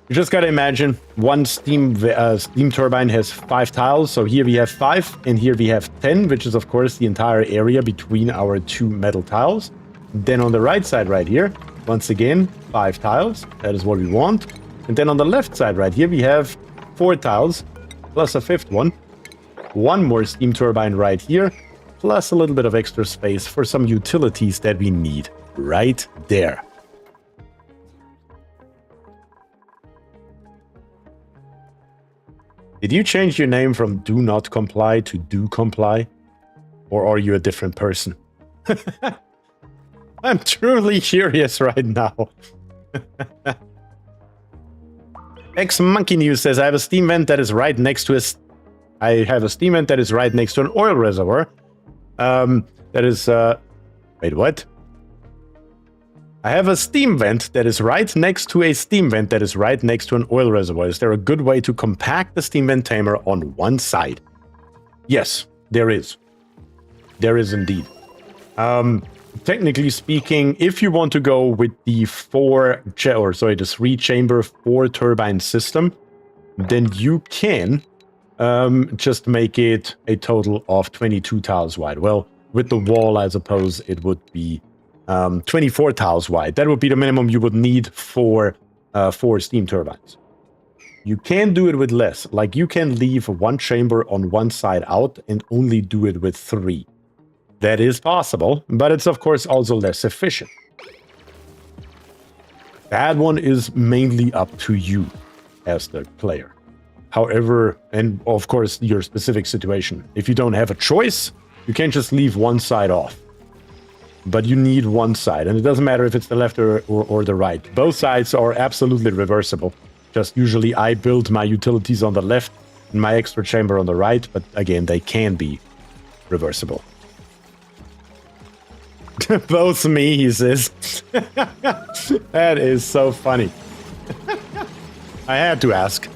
You just gotta imagine one steam turbine has 5 tiles. So here we have 5 and here we have 10, which is of course the entire area between our 2 metal tiles. Then on the right side right here, once again, 5 tiles. That is what we want. And then on the left side right here, we have 4 tiles, plus a 5th one. 1 more steam turbine right here, plus a little bit of extra space for some utilities that we need right there. Did you change your name from Do Not Comply to Do Comply? Or are you a different person? I'm truly curious right now. X-Monkey News says, I have a steam vent that is right next to an oil reservoir. That is, wait, what? I have a steam vent that is right next to a steam vent that is right next to an oil reservoir. Is there a good way to compact the steam vent tamer on one side? Yes, there is. There is indeed. Technically speaking, if you want to go with the 3-chamber 4-turbine system, then you can just make it a total of 22 tiles wide. Well, with the wall, I suppose it would be 24 tiles wide. That would be the minimum you would need for 4 steam turbines. You can do it with less. Like, you can leave 1 chamber on one side out and only do it with 3. That is possible, but it's of course also less efficient. That one is mainly up to you as the player. However, and of course, your specific situation. If you don't have a choice, you can't just leave one side off. But you need one side, and it doesn't matter if it's the left or the right. Both sides are absolutely reversible. Just usually I build my utilities on the left and my extra chamber on the right, but again, they can be reversible. Both me, he says. That is so funny. I had to ask.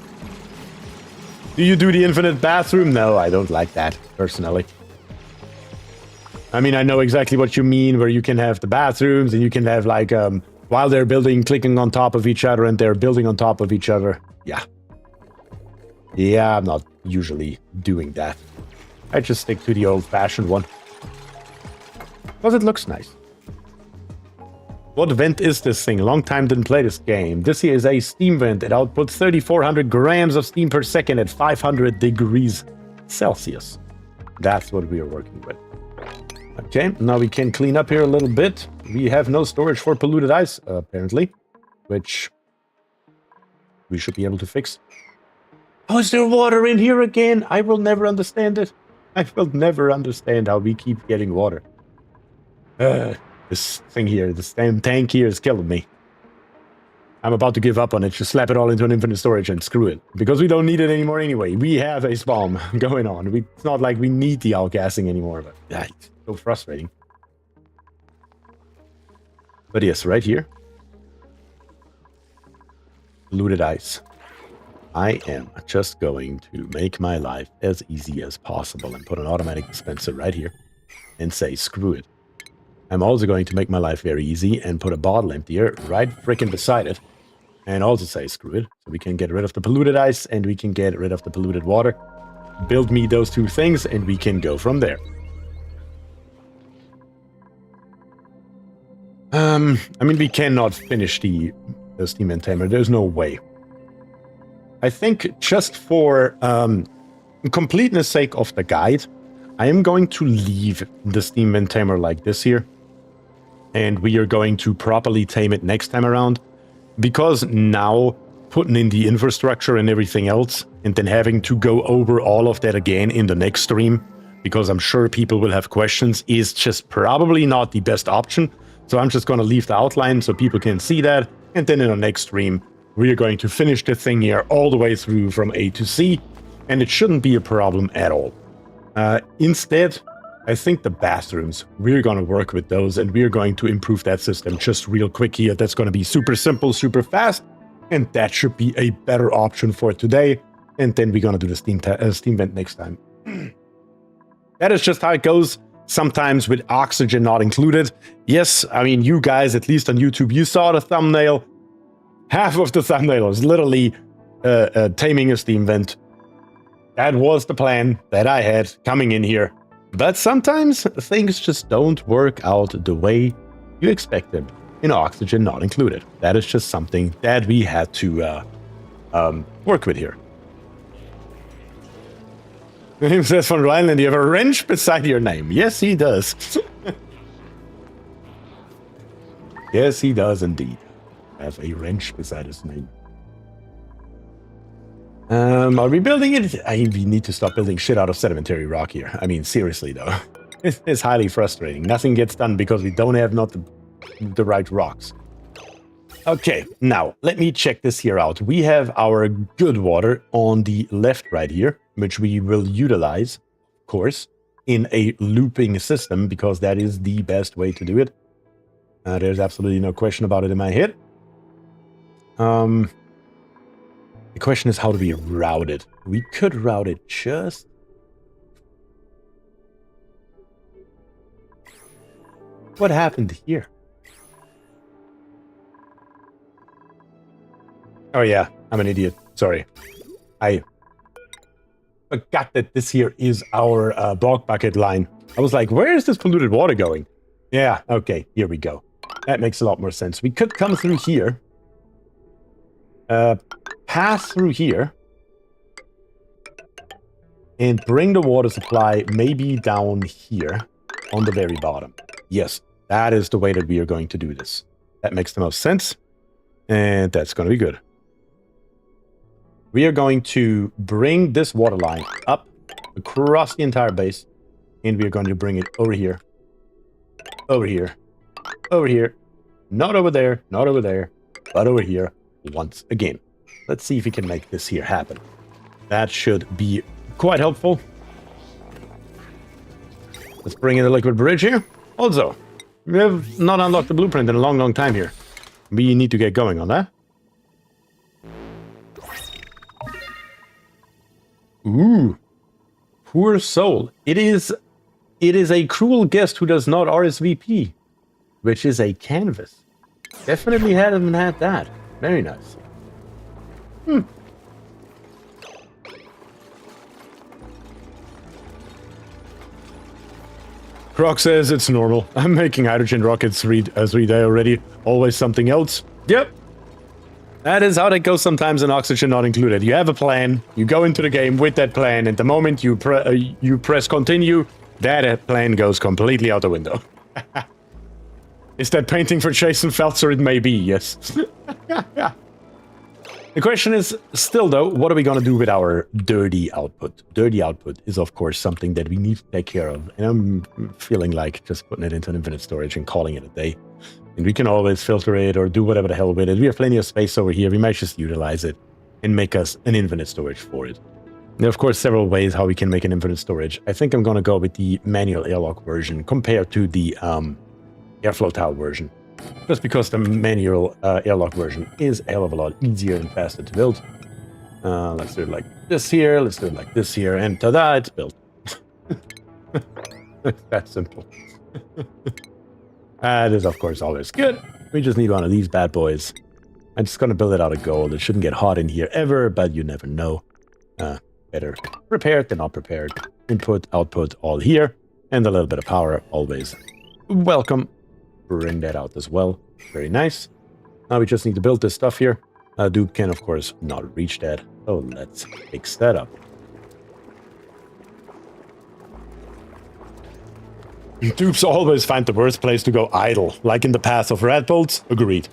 Do you do the infinite bathroom? No, I don't like that, personally. I mean, I know exactly what you mean, where you can have the bathrooms and you can have, like, while they're building, clicking on top of each other and they're building on top of each other. Yeah. Yeah, I'm not usually doing that. I just stick to the old-fashioned one. Because it looks nice. What vent is this thing? Long time didn't play this game. This here is a steam vent. It outputs 3,400 grams of steam per second at 500 degrees Celsius. That's what we are working with. Okay, now we can clean up here a little bit. We have no storage for polluted ice, apparently. Which we should be able to fix. Oh, is there water in here again? I will never understand it. I will never understand how we keep getting water. This thing here, this damn tank here is killing me. I'm about to give up on it. Just slap it all into an infinite storage and screw it. Because we don't need it anymore anyway. We have a spawn going on. It's not like we need the outgassing anymore. But it's so frustrating. But yes, right here. Polluted ice. I am just going to make my life as easy as possible and put an automatic dispenser right here and say, screw it. I'm also going to make my life very easy and put a bottle emptier right frickin' beside it and also say, screw it. So we can get rid of the polluted ice and we can get rid of the polluted water. Build me those two things and we can go from there. I mean, we cannot finish the steam and tamer. There's no way. I think just for completeness sake of the guide, I am going to leave the steam and tamer like this here. And we are going to properly tame it next time around. Because now putting in the infrastructure and everything else, and then having to go over all of that again in the next stream, because I'm sure people will have questions, is just probably not the best option. So I'm just going to leave the outline so people can see that. And then in the next stream, we are going to finish the thing here all the way through from A to C. And it shouldn't be a problem at all. Instead, I think the bathrooms, we're going to work with those and we're going to improve that system just real quick here. That's going to be super simple, super fast. And that should be a better option for today. And then we're going to do the steam vent next time. That is just how it goes. Sometimes with oxygen not included. Yes, I mean, you guys, at least on YouTube, you saw the thumbnail. Half of the thumbnail is literally taming a steam vent. That was the plan that I had coming in here. But sometimes things just don't work out the way you expect them. In oxygen not included. That is just something that we had to work with here. He says from Rhineland, you have a wrench beside your name. Yes, he does. Yes, he does indeed. Have a wrench beside his name. Are we building it? We need to stop building shit out of sedimentary rock here. I mean, seriously though. It's highly frustrating. Nothing gets done because we don't have the right rocks. Okay, now, let me check this here out. We have our good water on the left right here, which we will utilize, of course, in a looping system, because that is the best way to do it. There's absolutely no question about it in my head. The question is, how do we route it? We could route it just... What happened here? Oh yeah, I'm an idiot. Sorry. I forgot that this here is our bog bucket line. I was like, where is this polluted water going? Yeah, okay, here we go. That makes a lot more sense. We could come through here. Pass through here. And bring the water supply maybe down here on the very bottom. Yes, that is the way that we are going to do this. That makes the most sense. And that's going to be good. We are going to bring this water line up across the entire base. And we are going to bring it over here. Over here. Over here. Not over there. Not over there. But over here once again. Let's see if we can make this here happen. That should be quite helpful. Let's bring in the liquid bridge here. Also, we have not unlocked the blueprint in a long, long time here. We need to get going on that. Ooh. Poor soul. It is a cruel guest who does not RSVP, which is a canvas. Definitely haven't had that. Very nice. Croc says it's normal. I'm making hydrogen rockets 3 day already. Always something else. Yep. That is how that goes sometimes, and oxygen not included. You have a plan, you go into the game with that plan, and the moment you press continue, that plan goes completely out the window. Is that painting for Jason Feltzer? It may be, yes. The question is still, though, what are we going to do with our dirty output? Dirty output is, of course, something that we need to take care of. And I'm feeling like just putting it into an infinite storage and calling it a day. And we can always filter it or do whatever the hell with it. We have plenty of space over here. We might just utilize it and make us an infinite storage for it. There are, of course, several ways how we can make an infinite storage. I think I'm going to go with the manual airlock version compared to the airflow tile version. Just because the manual airlock version is a hell of a lot easier and faster to build. Let's do it like this here. Let's do it like this here. And ta-da, it's built. It's that simple. That is, of course, always good. We just need one of these bad boys. I'm just going to build it out of gold. It shouldn't get hot in here ever, but you never know. Better prepared than not prepared. Input, output, all here. And a little bit of power, always welcome. Bring that out as well. Very nice. Now we just need to build this stuff here. Dupe can, of course, not reach that. So let's fix that up. Dupes always find the worst place to go idle, like in the path of rat bolts. Agreed.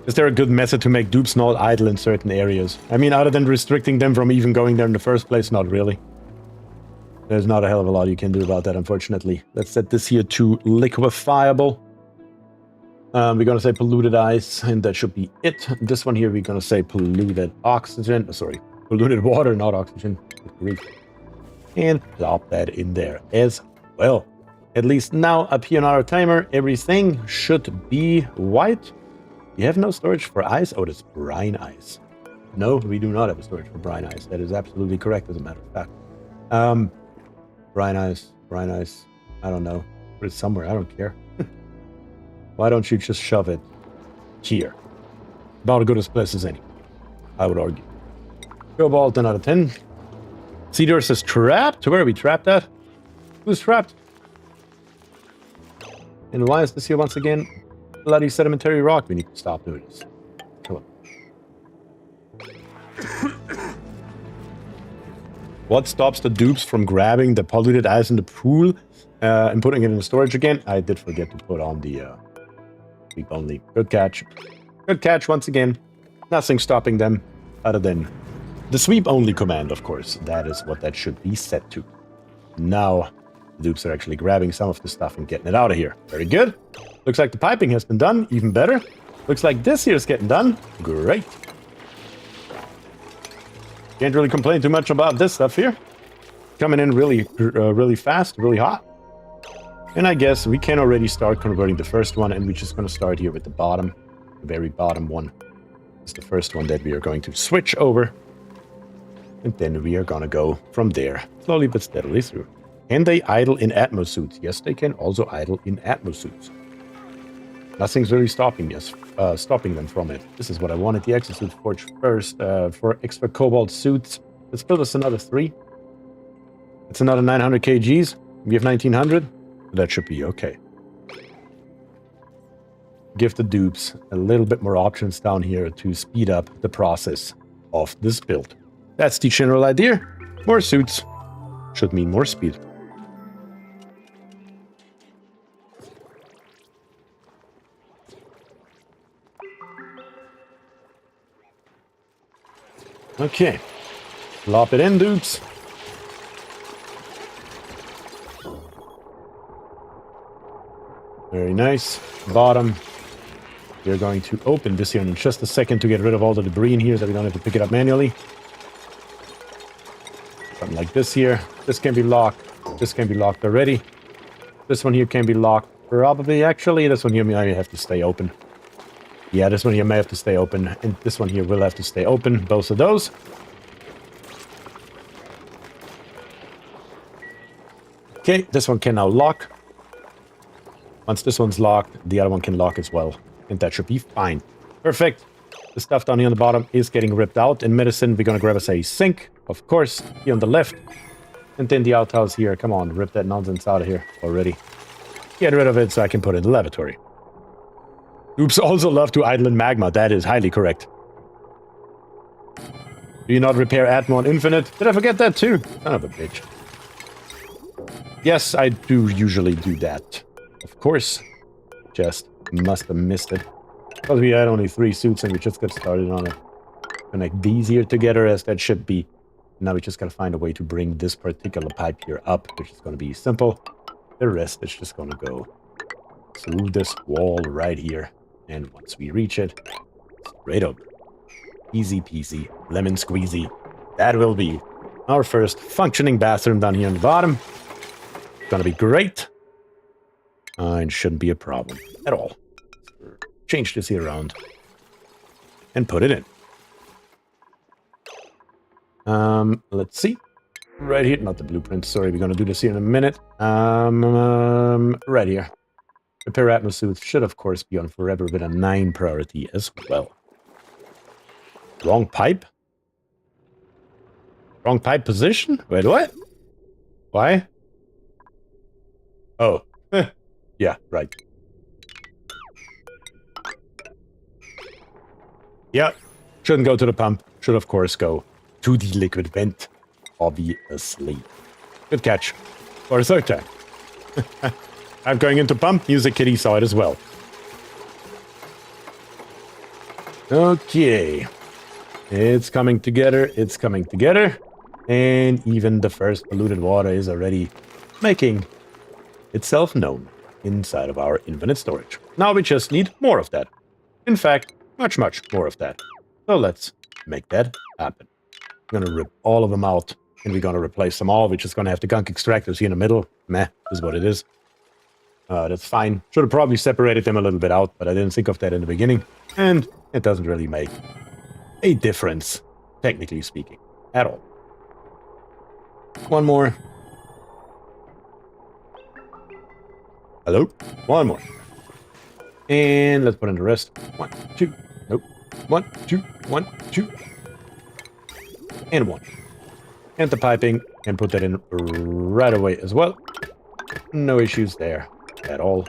Is there a good method to make dupes not idle in certain areas? I mean, other than restricting them from even going there in the first place, not really. There's not a hell of a lot you can do about that, unfortunately. Let's set this here to liquefiable. We're going to say polluted ice, and that should be it. This one here, we're going to say polluted oxygen. Sorry, polluted water, not oxygen. And plop that in there as well. At least now, up here on our timer, everything should be white. You have no storage for ice? Oh, that's brine ice. No, we do not have a storage for brine ice. That is absolutely correct, as a matter of fact. Brine ice, I don't know. Put it somewhere, I don't care. Why don't you just shove it here? About as good as place as any, I would argue. Cobalt, 10 out of 10. Cedar says trapped? Where are we trapped at? Who's trapped? And why is this here once again? Bloody sedimentary rock. We need to stop doing this. Come on. What stops the dupes from grabbing the polluted ice in the pool and putting it in the storage again? I did forget to put on the sweep only. Good catch. Good catch once again. Nothing stopping them other than the sweep only command, of course. That is what that should be set to. Now, the dupes are actually grabbing some of the stuff and getting it out of here. Very good. Looks like the piping has been done. Even better. Looks like this here is getting done. Great. Can't really complain too much about this stuff here. Coming in really fast, really hot. And I guess we can already start converting the first one, and we're just going to start here with the bottom. The very bottom one is the first one that we are going to switch over. And then we are going to go from there, slowly but steadily through. Can they idle in atmosuits? Yes, they can also idle in atmosuits. Nothing's really stopping them from it. This is what I wanted the exosuit forge first. For extra cobalt suits, let's build us another 3. It's another 900 kgs. We have 1900. That should be okay. Give the dupes a little bit more options down here to speed up the process of this build. That's the general idea. More suits should mean more speed. Okay. Lop it in, dudes. Very nice. Bottom. We're going to open this here in just a second to get rid of all the debris in here so we don't have to pick it up manually. Something like this here. This can be locked. This can be locked already. This one here can be locked. Probably, actually. This one here may have to stay open. Yeah, this one here may have to stay open. And this one here will have to stay open. Both of those. Okay, this one can now lock. Once this one's locked, the other one can lock as well. And that should be fine. Perfect. The stuff down here on the bottom is getting ripped out. In medicine, we're going to grab us a sink, of course, here on the left. And then the outhouse here. Come on, rip that nonsense out of here already. Get rid of it so I can put it in the lavatory. Oops, also love to idle in magma. That is highly correct. Do you not repair Atmo on Infinite? Did I forget that too? Son of a bitch. Yes, I do usually do that. Of course. Just must have missed it. Because we had only 3 suits and we just got started on it. Connect these here together as that should be. Now we just gotta find a way to bring this particular pipe here up, which is gonna be simple. The rest is just gonna go through this wall right here. And once we reach it, straight up. Easy peasy, lemon squeezy. That will be our first functioning bathroom down here on the bottom. Gonna be great. And shouldn't be a problem at all. Change this here around. And put it in. Let's see. Right here, not the blueprint, sorry, we're gonna do this here in a minute. Right here. Repair atmosuit should of course be on forever with a 9 priority as well. Wrong pipe? Wrong pipe position? Wait, what? Why? Oh. Yeah, right. Yeah, shouldn't go to the pump. Should of course go to the liquid vent. Obviously. Good catch. For a third time. I'm going into pump. Music Kitty saw it as well. Okay. It's coming together. It's coming together. And even the first polluted water is already making itself known inside of our infinite storage. Now we just need more of that. In fact, much, much more of that. So let's make that happen. We're going to rip all of them out, and we're going to replace them all. We're just going to have the gunk extractors here in the middle. Meh, is what it is. That's fine. Should have probably separated them a little bit out, but I didn't think of that in the beginning. And it doesn't really make a difference, technically speaking, at all. One more. Hello? One more. And let's put in the rest. 1, 2. Nope. 1, 2. 1, 2. And 1. And the piping. And put that in right away as well. No issues there at all.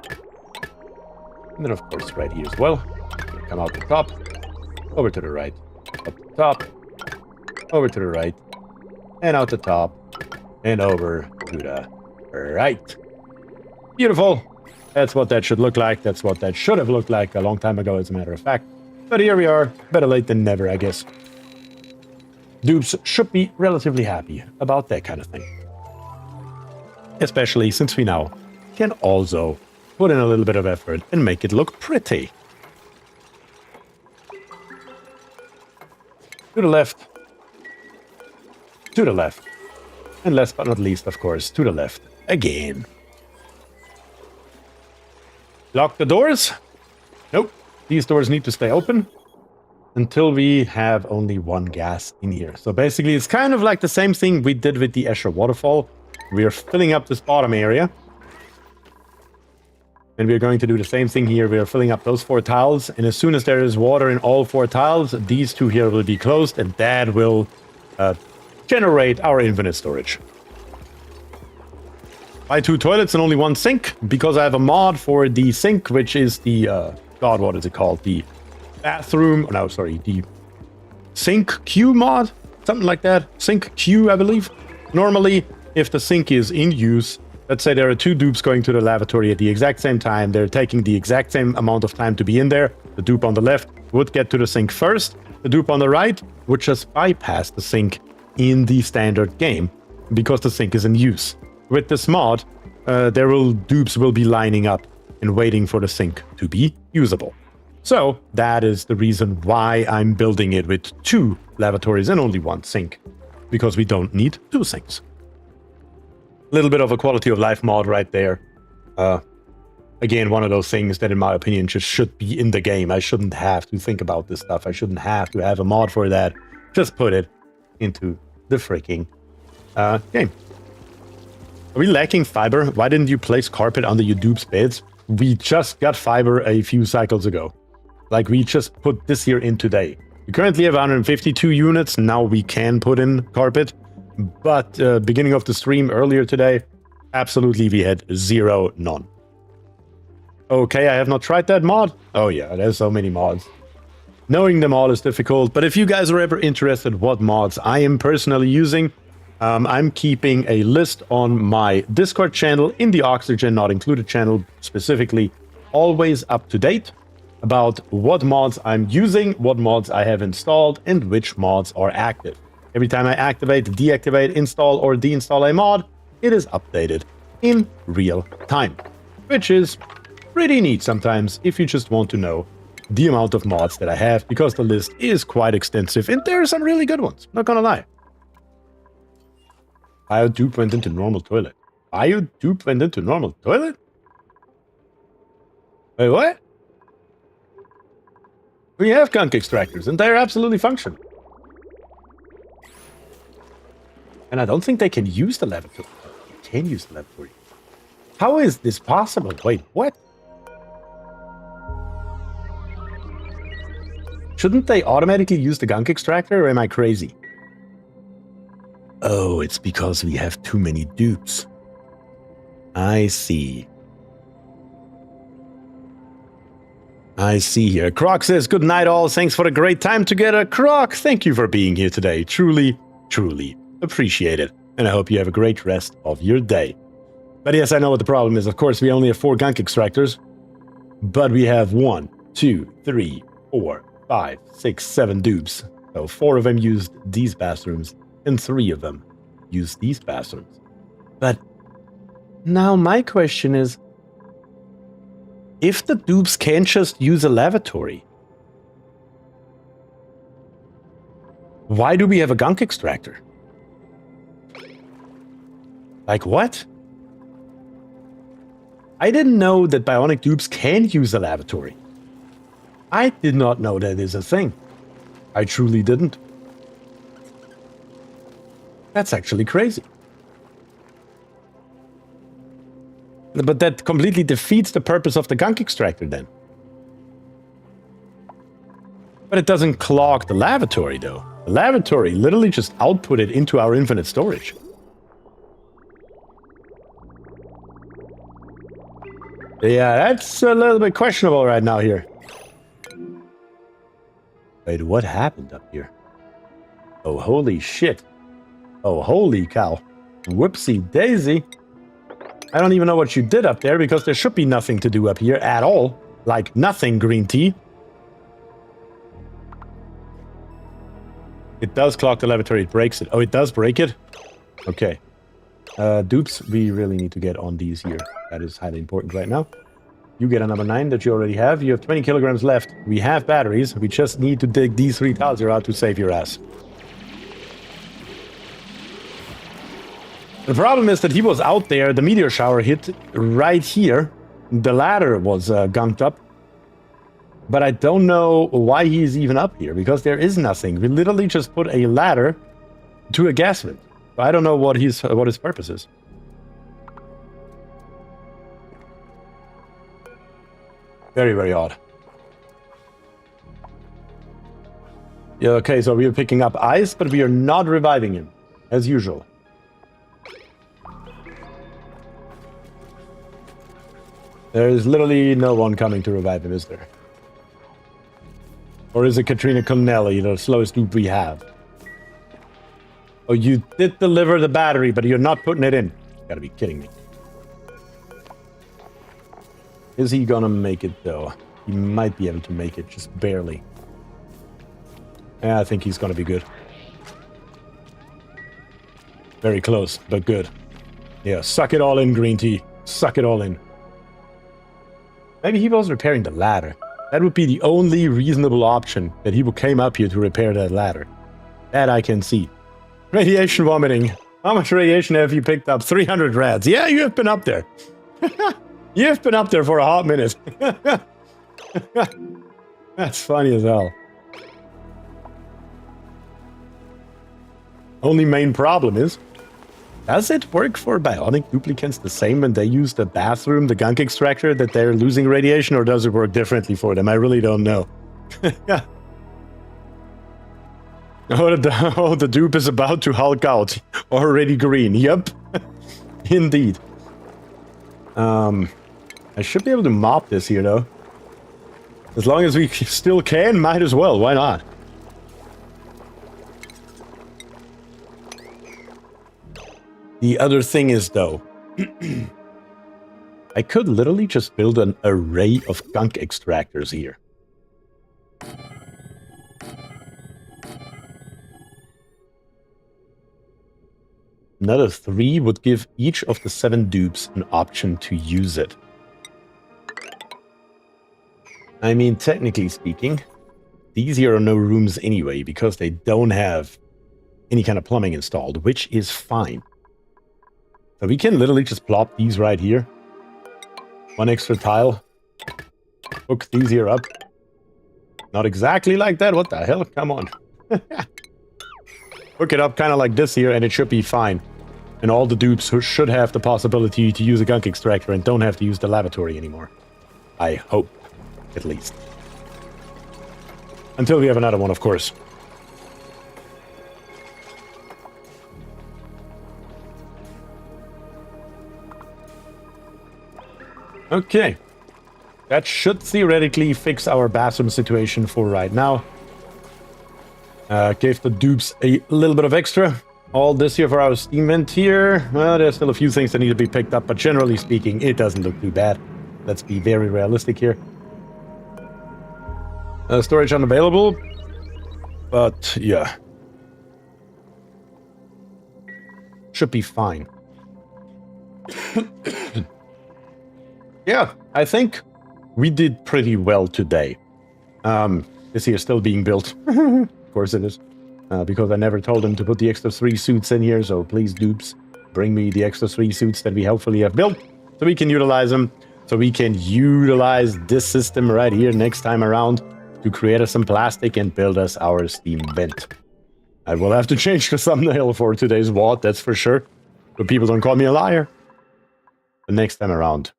And then, of course, right here as well. Come out the top. Over to the right. Up the top. Over to the right. And out the top. And over to the right. Beautiful. That's what that should look like. That's what that should have looked like a long time ago, as a matter of fact. But here we are. Better late than never, I guess. Dupes should be relatively happy about that kind of thing. Especially since we now can also put in a little bit of effort and make it look pretty. To the left. To the left. And last but not least, of course, to the left again. Lock the doors? Nope. These doors need to stay open until we have only 1 gas in here. So basically, it's kind of like the same thing we did with the ESCHER Waterfall. We are filling up this bottom area. And we're going to do the same thing here. We are filling up those 4 tiles. And as soon as there is water in all 4 tiles, these 2 here will be closed. And that will generate our infinite storage. Buy 2 toilets and only 1 sink, because I have a mod for the sink, which is the, God, what is it called? The bathroom, no, sorry, the sink queue mod? Something like that. Sink queue, I believe. Normally, if the sink is in use, let's say there are 2 dupes going to the lavatory at the exact same time, they're taking the exact same amount of time to be in there. The dupe on the left would get to the sink first, The dupe on the right would just bypass the sink in the standard game because the sink is in use. With this mod, dupes will be lining up and waiting for the sink to be usable. So that is the reason why I'm building it with 2 lavatories and only 1 sink, because we don't need 2 sinks. A little bit of a quality of life mod right there. Again, one of those things that in my opinion just should be in the game. I shouldn't have to think about this stuff. I shouldn't have to have a mod for that. Just put it into the freaking game. Are we lacking fiber? Why didn't you place carpet under your dupe's beds? We just got fiber a few cycles ago. Like, we just put this here in today. We currently have 152 units. Now we can put in carpet. But beginning of the stream earlier today, absolutely we had 0, none. Okay, I have not tried that mod. Oh yeah, there's so many mods. Knowing them all is difficult, but if you guys are ever interested what mods I am personally using, I'm keeping a list on my Discord channel, in the Oxygen Not Included channel specifically, always up to date about what mods I'm using, what mods I have installed, and which mods are active. Every time I activate, deactivate, install, or deinstall a mod, it is updated in real time, which is pretty neat sometimes if you just want to know the amount of mods that I have, because the list is quite extensive and there are some really good ones, not gonna lie. Biodupe went into normal toilet. Biodupe went into normal toilet? Wait, what? We have gunk extractors and they're absolutely functional. And I don't think they can use the lavatory. They can use the lavatory. How is this possible? Wait, what? Shouldn't they automatically use the gunk extractor, or am I crazy? Oh, it's because we have too many dupes. I see. I see here. Croc says, good night all. Thanks for a great time together. Croc, thank you for being here today. Truly, truly appreciate it. And I hope you have a great rest of your day. But yes, I know what the problem is. Of course, we only have 4 gunk extractors. But we have 1, 2, 3, 4, 5, 6, 7 dupes. So 4 of them used these bathrooms, and 3 of them used these bathrooms. But now my question is, if the dupes can't just use a lavatory, why do we have a gunk extractor? Like what? I didn't know that bionic dupes can use a lavatory. I did not know that is a thing. I truly didn't. That's actually crazy. But that completely defeats the purpose of the gunk extractor then. But it doesn't clog the lavatory though. The lavatory literally just output it into our infinite storage. Yeah, that's a little bit questionable right now here. Wait, what happened up here? Oh, holy shit. Oh, holy cow. Whoopsie daisy. I don't even know what you did up there, because there should be nothing to do up here at all. Like nothing, green tea. It does clog the lavatory, it breaks it. Oh, it does break it? Okay. Dupes, we really need to get on these here. That is highly important right now. You get a number 9 that you already have. You have 20 kilograms left. We have batteries. We just need to dig these 3 tiles here out to save your ass. The problem is that he was out there. The meteor shower hit right here. The ladder was gunked up. But I don't know why he's even up here, because there is nothing. We literally just put a ladder to a gas vent. I don't know what his purpose is. Very, very odd. Yeah, okay, so we are picking up ice, but we are not reviving him, as usual. There is literally no one coming to revive him, is there? Or is it Katrina Connelly, the slowest dupe we have? Oh, you did deliver the battery, but you're not putting it in. You gotta be kidding me. Is he gonna make it, though? He might be able to make it, just barely. Yeah, I think he's gonna be good. Very close, but good. Yeah, suck it all in, green tea. Suck it all in. Maybe he was repairing the ladder. That would be the only reasonable option, that he came up here to repair that ladder. That I can see. Radiation vomiting. How much radiation have you picked up? 300 rads. Yeah, you have been up there. You have been up there for a hot minute. That's funny as hell. Only main problem is, does it work for bionic duplicants the same when they use the bathroom, the gunk extractor, that they're losing radiation, or does it work differently for them? I really don't know. Oh, the dupe is about to hulk out. Already green. Yep. Indeed. I should be able to mop this here, though. As long as we still can, might as well. Why not? The other thing is, though, I could literally just build an array of gunk extractors here. Another 3 would give each of the 7 dupes an option to use it. I mean, technically speaking, these here are no rooms anyway, because they don't have any kind of plumbing installed, which is fine. So we can literally just plop these right here. 1 extra tile. Hook these here up. Not exactly like that. What the hell? Come on. Hook it up kind of like this here, and it should be fine. And all the dupes should have the possibility to use a gunk extractor and don't have to use the lavatory anymore. I hope, at least. Until we have another one, of course. Okay. That should theoretically fix our bathroom situation for right now. Gave the dupes a little bit of extra. All this here for our steam vent here. Well, there's still a few things that need to be picked up, but generally speaking, it doesn't look too bad. Let's be very realistic here. Storage unavailable. But, yeah. Should be fine. Yeah, I think we did pretty well today. This here is still being built. Of course it is. Because I never told them to put the extra 3 suits in here, so please, dupes, bring me the extra 3 suits that we hopefully have built, so we can utilize them. So we can utilize this system right here next time around to create us some plastic and build us our steam vent. I will have to change the thumbnail for today's VOD, that's for sure. But people don't call me a liar. The next time around,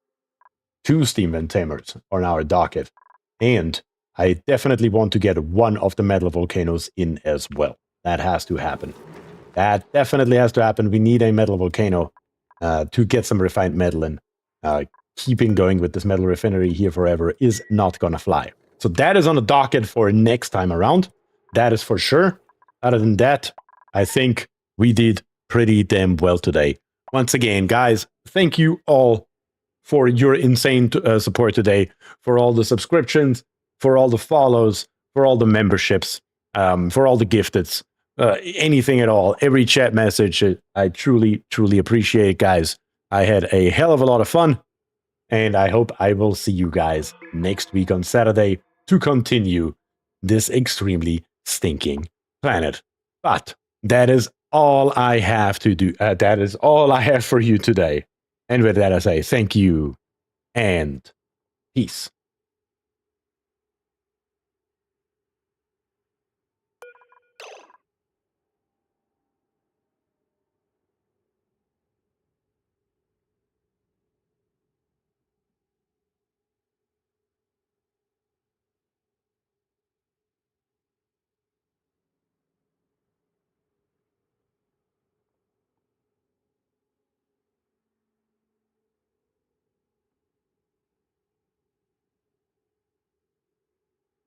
2 steam vent tamers on our docket. And I definitely want to get one of the metal volcanoes in as well. That has to happen. That definitely has to happen. We need a metal volcano to get some refined metal in. Keeping going with this metal refinery here forever is not gonna fly. So that is on the docket for next time around. That is for sure. Other than that, I think we did pretty damn well today. Once again, guys, thank you all for your insane support today, for all the subscriptions, for all the follows, for all the memberships, for all the gifteds, anything at all, every chat message. I truly, truly appreciate it, guys. I had a hell of a lot of fun, and I hope I will see you guys next week on Saturday to continue this extremely stinking planet. But that is all I have to do. That is all I have for you today. And with that, I say thank you and peace.